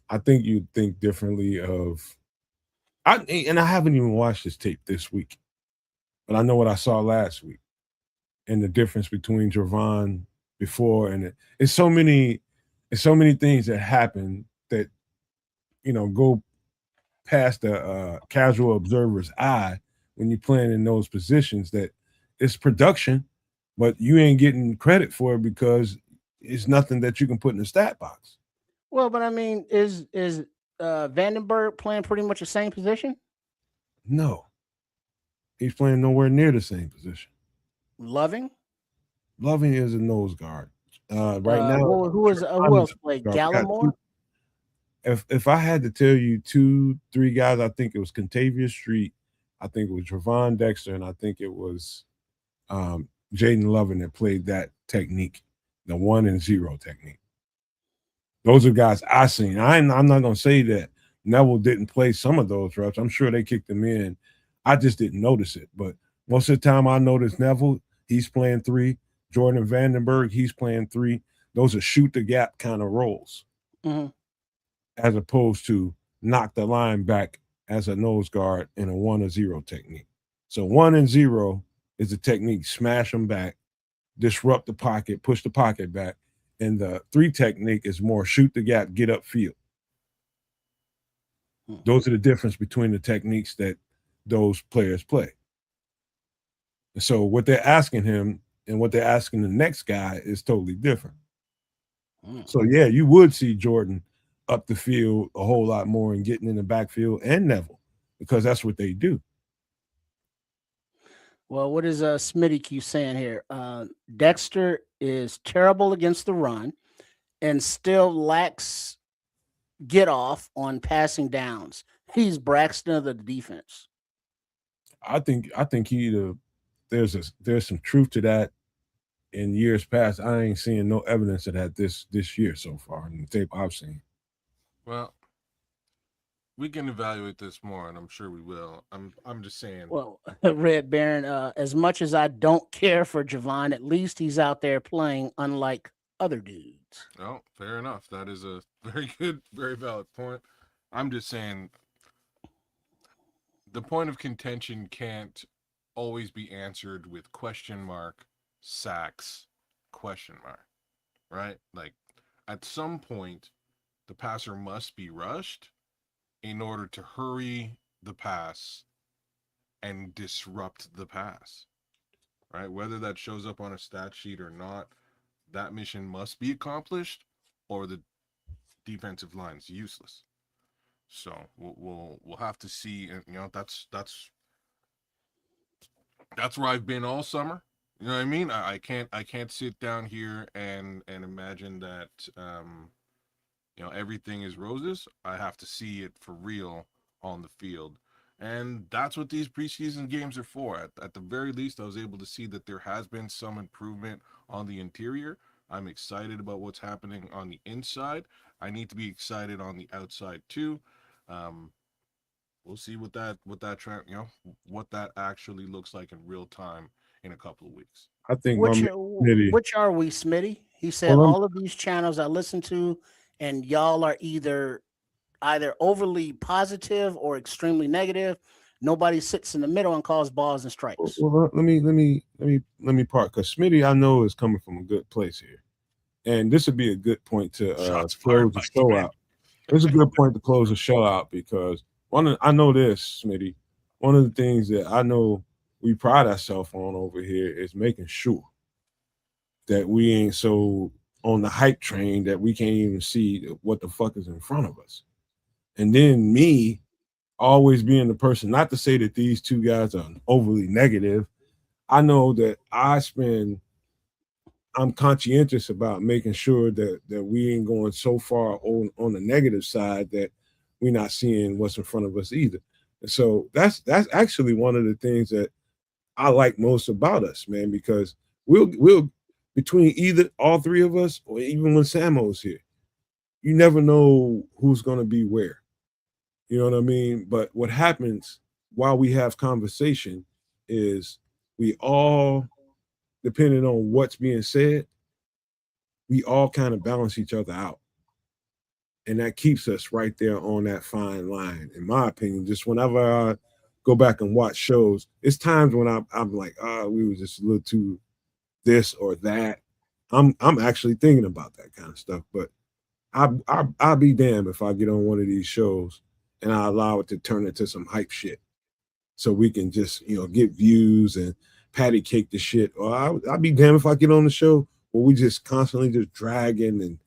I think you'd think differently of I haven't even watched this tape this week, but I know what I saw last week and the difference between Javon before and it's so many things that happen that go past the casual observer's eye when you're playing in those positions that it's production, but you ain't getting credit for it because it's nothing that you can put in the stat box. Well, but I mean, is Vandenberg playing pretty much the same position? No. He's playing nowhere near the same position. Loving is a nose guard. Right now. Who else played? Gallimore? If I had to tell you 2-3 guys, I think it was Contavious Street, I think it was Javon Dexter, and I think it was Jaden Lovin that played that technique, the 1 and 0 technique. Those are guys I seen. I'm not gonna say that Neville didn't play some of those reps. I'm sure they kicked them in. I just didn't notice it. But most of the time I noticed Neville, he's playing 3. Jordan Vandenberg, he's playing 3. Those are shoot the gap kind of roles. Mm-hmm. As opposed to knock the line back as a nose guard in a 1 or 0 technique. So 1 and 0 is a technique, smash them back, disrupt the pocket, push the pocket back. And the 3 technique is more shoot the gap, get upfield. Those are the difference between the techniques that those players play. And so what they're asking him and what they're asking the next guy is totally different. So, yeah, you would see Jordan up the field a whole lot more and getting in the backfield and Neville because that's what they do. Well, what is Smitty Q saying here? Dexter is terrible against the run and still lacks get off on passing downs. He's Braxton of the defense. I think there's some truth to that. In years past, I ain't seeing no evidence of that this year so far in the tape I've seen. Well, we can evaluate this more, and I'm sure we will. I'm just saying. Well, Red Baron, as much as I don't care for Javon, at least he's out there playing, unlike other dudes. Oh, fair enough. That is a very good, very valid point. I'm just saying the point of contention can't always be answered with question mark, sacks, question mark, right? Like at some point, the passer must be rushed in order to hurry the pass and disrupt the pass, right? Whether that shows up on a stat sheet or not, that mission must be accomplished, or the defensive line is useless. So we'll have to see. And that's where I've been all summer. You know what I mean? I can't sit down here and imagine that everything is roses. I have to see it for real on the field. And that's what these preseason games are for. At the very least, I was able to see that there has been some improvement on the interior. I'm excited about what's happening on the inside. I need to be excited on the outside too. We'll see what that actually looks like in real time in a couple of weeks. I think Which are we, Smitty? He said all of these channels I listen to, and y'all are either overly positive or extremely negative. Nobody sits in the middle and calls balls and strikes. Well, let me part, because Smitty I know is coming from a good place here, and this would be a good point to close the show out. It's a good point to close the show out, because I know this, Smitty. One of the things that I know we pride ourselves on over here is making sure that we ain't so on the hype train that we can't even see what the fuck is in front of us. And then me always being the person, not to say that these two guys are overly negative. I know that I'm conscientious about making sure that we ain't going so far on the negative side that we're not seeing what's in front of us either. And so that's actually one of the things that I like most about us, man, because we'll between either all three of us, or even when Samo's here, you never know who's going to be where. You know what I mean? But what happens while we have conversation is we all, depending on what's being said, we all kind of balance each other out. And that keeps us right there on that fine line, in my opinion. Just whenever I go back and watch shows, it's times when I'm like, we were just a little too this or that. I'm actually thinking about that kind of stuff. But I'll be damned if I get on one of these shows and I allow it to turn into some hype shit, so we can just get views and patty cake the shit. Or I'll be damned if I get on the show where we just constantly just dragging and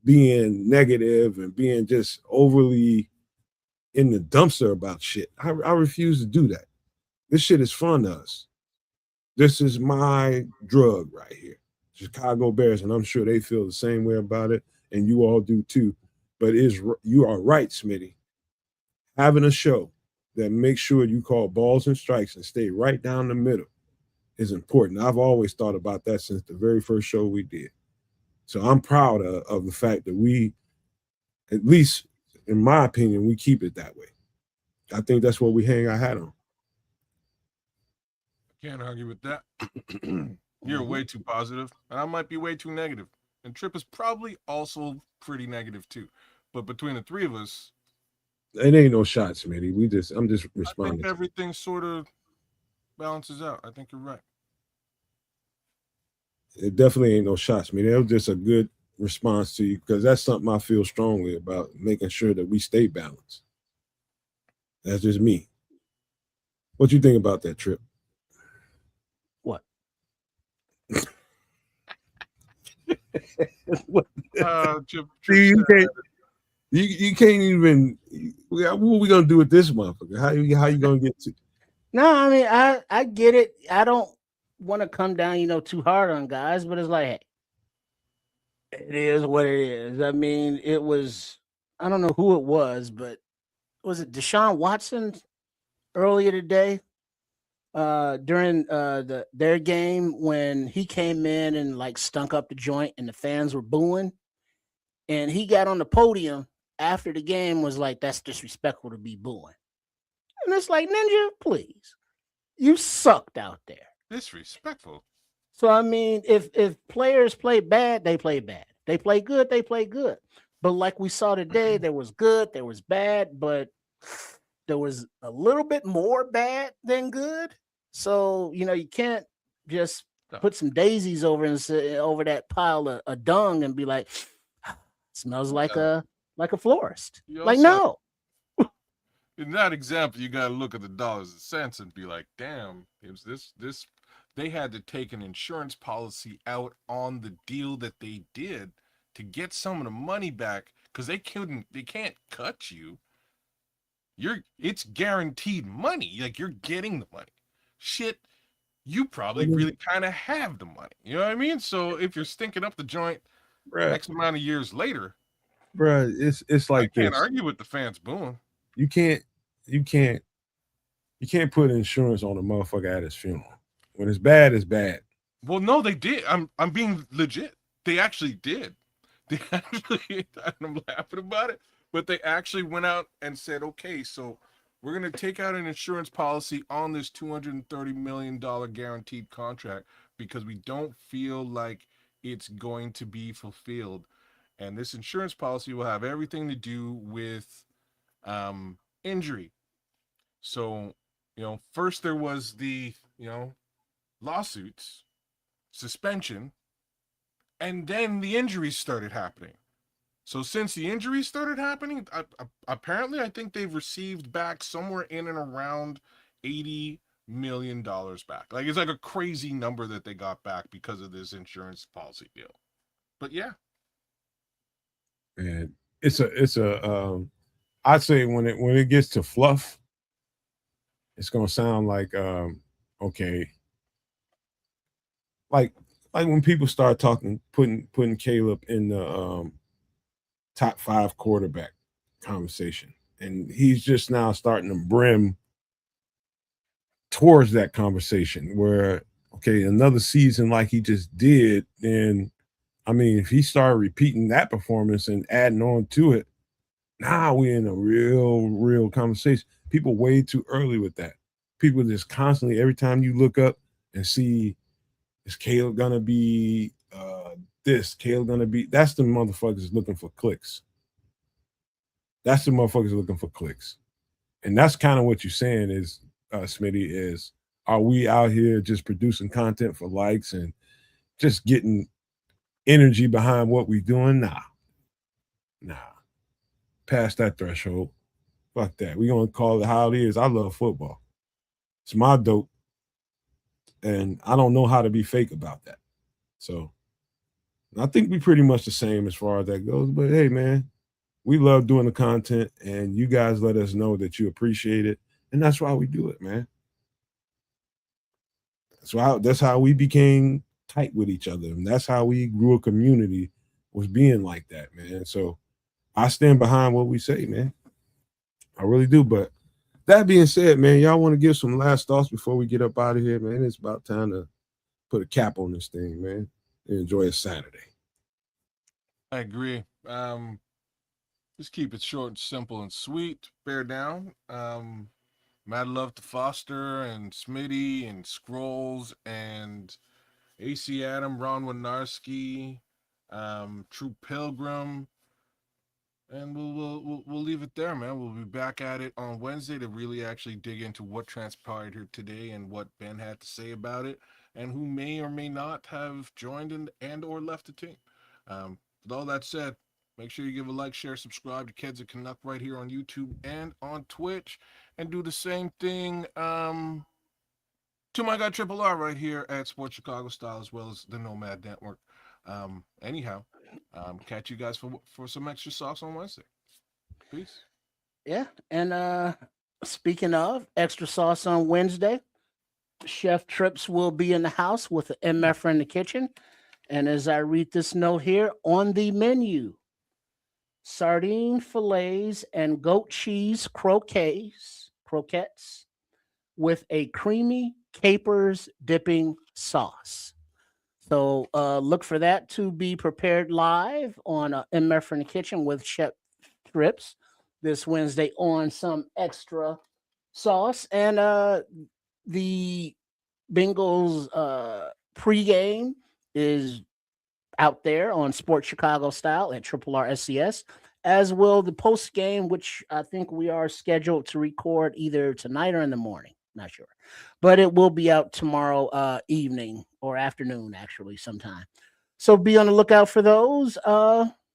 being negative and being just overly in the dumpster about shit. I refuse to do that. This shit is fun to us. This is my drug right here, Chicago Bears, and I'm sure they feel the same way about it, and you all do too. But you are right, Smitty. Having a show that makes sure you call balls and strikes and stay right down the middle is important. I've always thought about that since the very first show we did. So I'm proud of the fact that we, at least in my opinion, we keep it that way. I think that's what we hang our hat on. Can't argue with that. You're way too positive, and I might be way too negative. And Trip is probably also pretty negative too. But between the three of us, it ain't no shots, Smitty. I'm just responding. I think everything sort of balances out. I think you're right. It definitely ain't no shots, Smitty. That was just a good response to you, because that's something I feel strongly about, making sure that we stay balanced. That's just me. What you think about that, Trip? What? Trip you can't even. What are we gonna do with this motherfucker? How you gonna get to? No, I mean I get it. I don't want to come down, too hard on guys, but it's like, hey, it is what it is. I mean, it was I don't know who it was, but was it Deshaun Watson earlier today? During their game when he came in and like stunk up the joint and the fans were booing, and he got on the podium after the game was like, "That's disrespectful to be booing," and it's like, Ninja, please, you sucked out there. Disrespectful. So I mean, if players play bad, they play bad. They play good, they play good. But like we saw today, there was good, there was bad, but there was a little bit more bad than good. So you can't just put some daisies over that pile of dung and be like, smells Yeah. like a florist. You Like, also, no. in that example, you got to look at the dollars and cents and be like, damn, it was this. They had to take an insurance policy out on the deal that they did to get some of the money back because they can't cut you. It's guaranteed money. Like you're getting the money. Shit, you probably really kind of have the money. You know what I mean? So if you're stinking up the joint Bruh, X amount of years later, it's I like can't this. argue with the fans booing. You can't you can't you can't put insurance on a motherfucker at his funeral. When it's bad, it's bad. Well, no, they did. I'm being legit. They actually did. They actually, I'm laughing about it, but they actually went out and said, okay, so we're going to take out an insurance policy on this $230 million guaranteed contract because we don't feel like it's going to be fulfilled. And this insurance policy will have everything to do with injury. So, first there was the, lawsuits, suspension, and then the injuries started happening. So since the injuries started happening, apparently I think they've received back somewhere in and around $80 million back. Like it's like a crazy number that they got back because of this insurance policy deal. But yeah, And it's a I'd say when it gets to fluff, it's gonna sound like okay, like like when people start talking, putting Caleb in the top 5 quarterback conversation, and he's just now starting to brim towards that conversation. Where okay, another season like he just did, then I mean, if he started repeating that performance and adding on to it, now we're in a real conversation. People way too early with that. People just constantly, every time you look up and see, is Caleb gonna be this? Caleb gonna be? That's the motherfuckers looking for clicks. That's the motherfuckers looking for clicks, and that's kind of what you're saying is, Smitty, is are we out here just producing content for likes and just getting energy behind what we're doing? Nah, past that threshold. Fuck that. We're gonna call it how it is. I love football. It's my dope, and I don't know how to be fake about that. So I think we pretty much the same as far as that goes. But hey, man, we love doing the content, and you guys let us know that you appreciate it, and that's why we do it, man. That's how we became tight with each other, and that's how we grew a community, was being like that, man. So I stand behind what we say, man. I really do. But that being said, man, y'all want to give some last thoughts before we get up out of here, man? It's about time to put a cap on this thing, man, and enjoy a Saturday. I agree. Just keep it short and simple and sweet. Bear down. Mad love to Foster and Smitty and Scrolls and AC Adam, Ron Winarski, True Pilgrim, and we'll leave it there, man. We'll be back at it on Wednesday to really actually dig into what transpired here today and what Ben had to say about it, and who may or may not have joined and or left the team. With all that said, make sure you give a like, share, subscribe to Kids of Canuck right here on YouTube and on Twitch, and do the same thing. To my guy Triple R right here at Sports Chicago Style, as well as the Nomad Network. Anyhow, catch you guys for some extra sauce on Wednesday. Peace. Yeah. And Speaking of extra sauce on Wednesday, Chef Trips will be in the house with the MF in the kitchen. And as I read this note here, on the menu, sardine fillets and goat cheese croquettes with a creamy capers dipping sauce. So look for that to be prepared live on MF in the kitchen with Chef Trips this Wednesday on some extra sauce. And the Bengals pregame is out there on Sports Chicago Style at Triple R SCS, as will the post game, which I think we are scheduled to record either tonight or in the morning. Not sure, but it will be out tomorrow evening or afternoon, actually, sometime. So be on the lookout for those.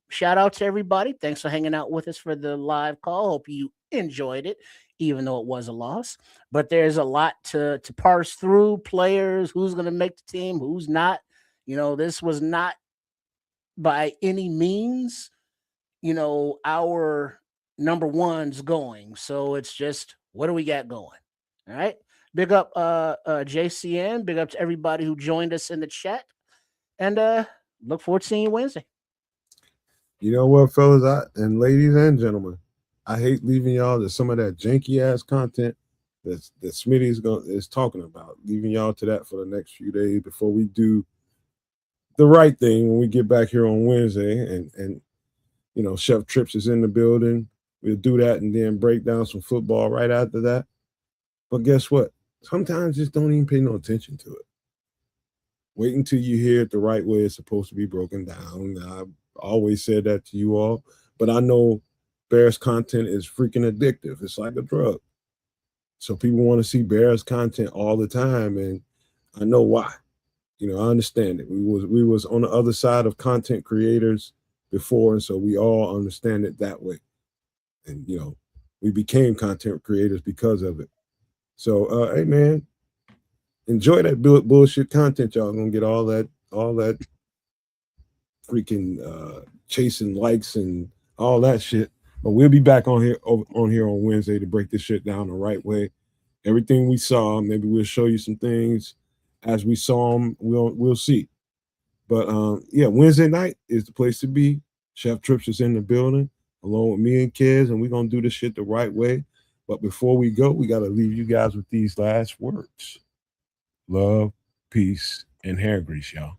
Shout out to everybody. Thanks for hanging out with us for the live call. Hope you enjoyed it, even though it was a loss. But there's a lot to parse through. Players, who's going to make the team, who's not. This was not by any means, our number one's going. So it's just, what do we got going? All right. Big up JCN. Big up to everybody who joined us in the chat. And look forward to seeing you Wednesday. You know what, fellas, and ladies and gentlemen, I hate leaving y'all to some of that janky ass content that Smitty is talking about. Leaving y'all to that for the next few days before we do the right thing when we get back here on Wednesday. And Chef Trips is in the building. We'll do that and then break down some football right after that. But guess what? Sometimes just don't even pay no attention to it. Wait until you hear it the right way it's supposed to be broken down. I've always said that to you all, but I know Bears content is freaking addictive. It's like a drug. So people want to see Bears content all the time, and I know why. I understand it. We was on the other side of content creators before, and so we all understand it that way. And we became content creators because of it. So hey man, enjoy that bullshit content. Y'all gonna get all that freaking chasing likes and all that shit. But we'll be back on here on Wednesday to break this shit down the right way. Everything we saw, maybe we'll show you some things as we saw them. We'll see. But yeah, Wednesday night is the place to be. Chef Trips is in the building along with me and kids, and we're gonna do this shit the right way. But before we go, we gotta leave you guys with these last words: love, peace, and hair grease, y'all.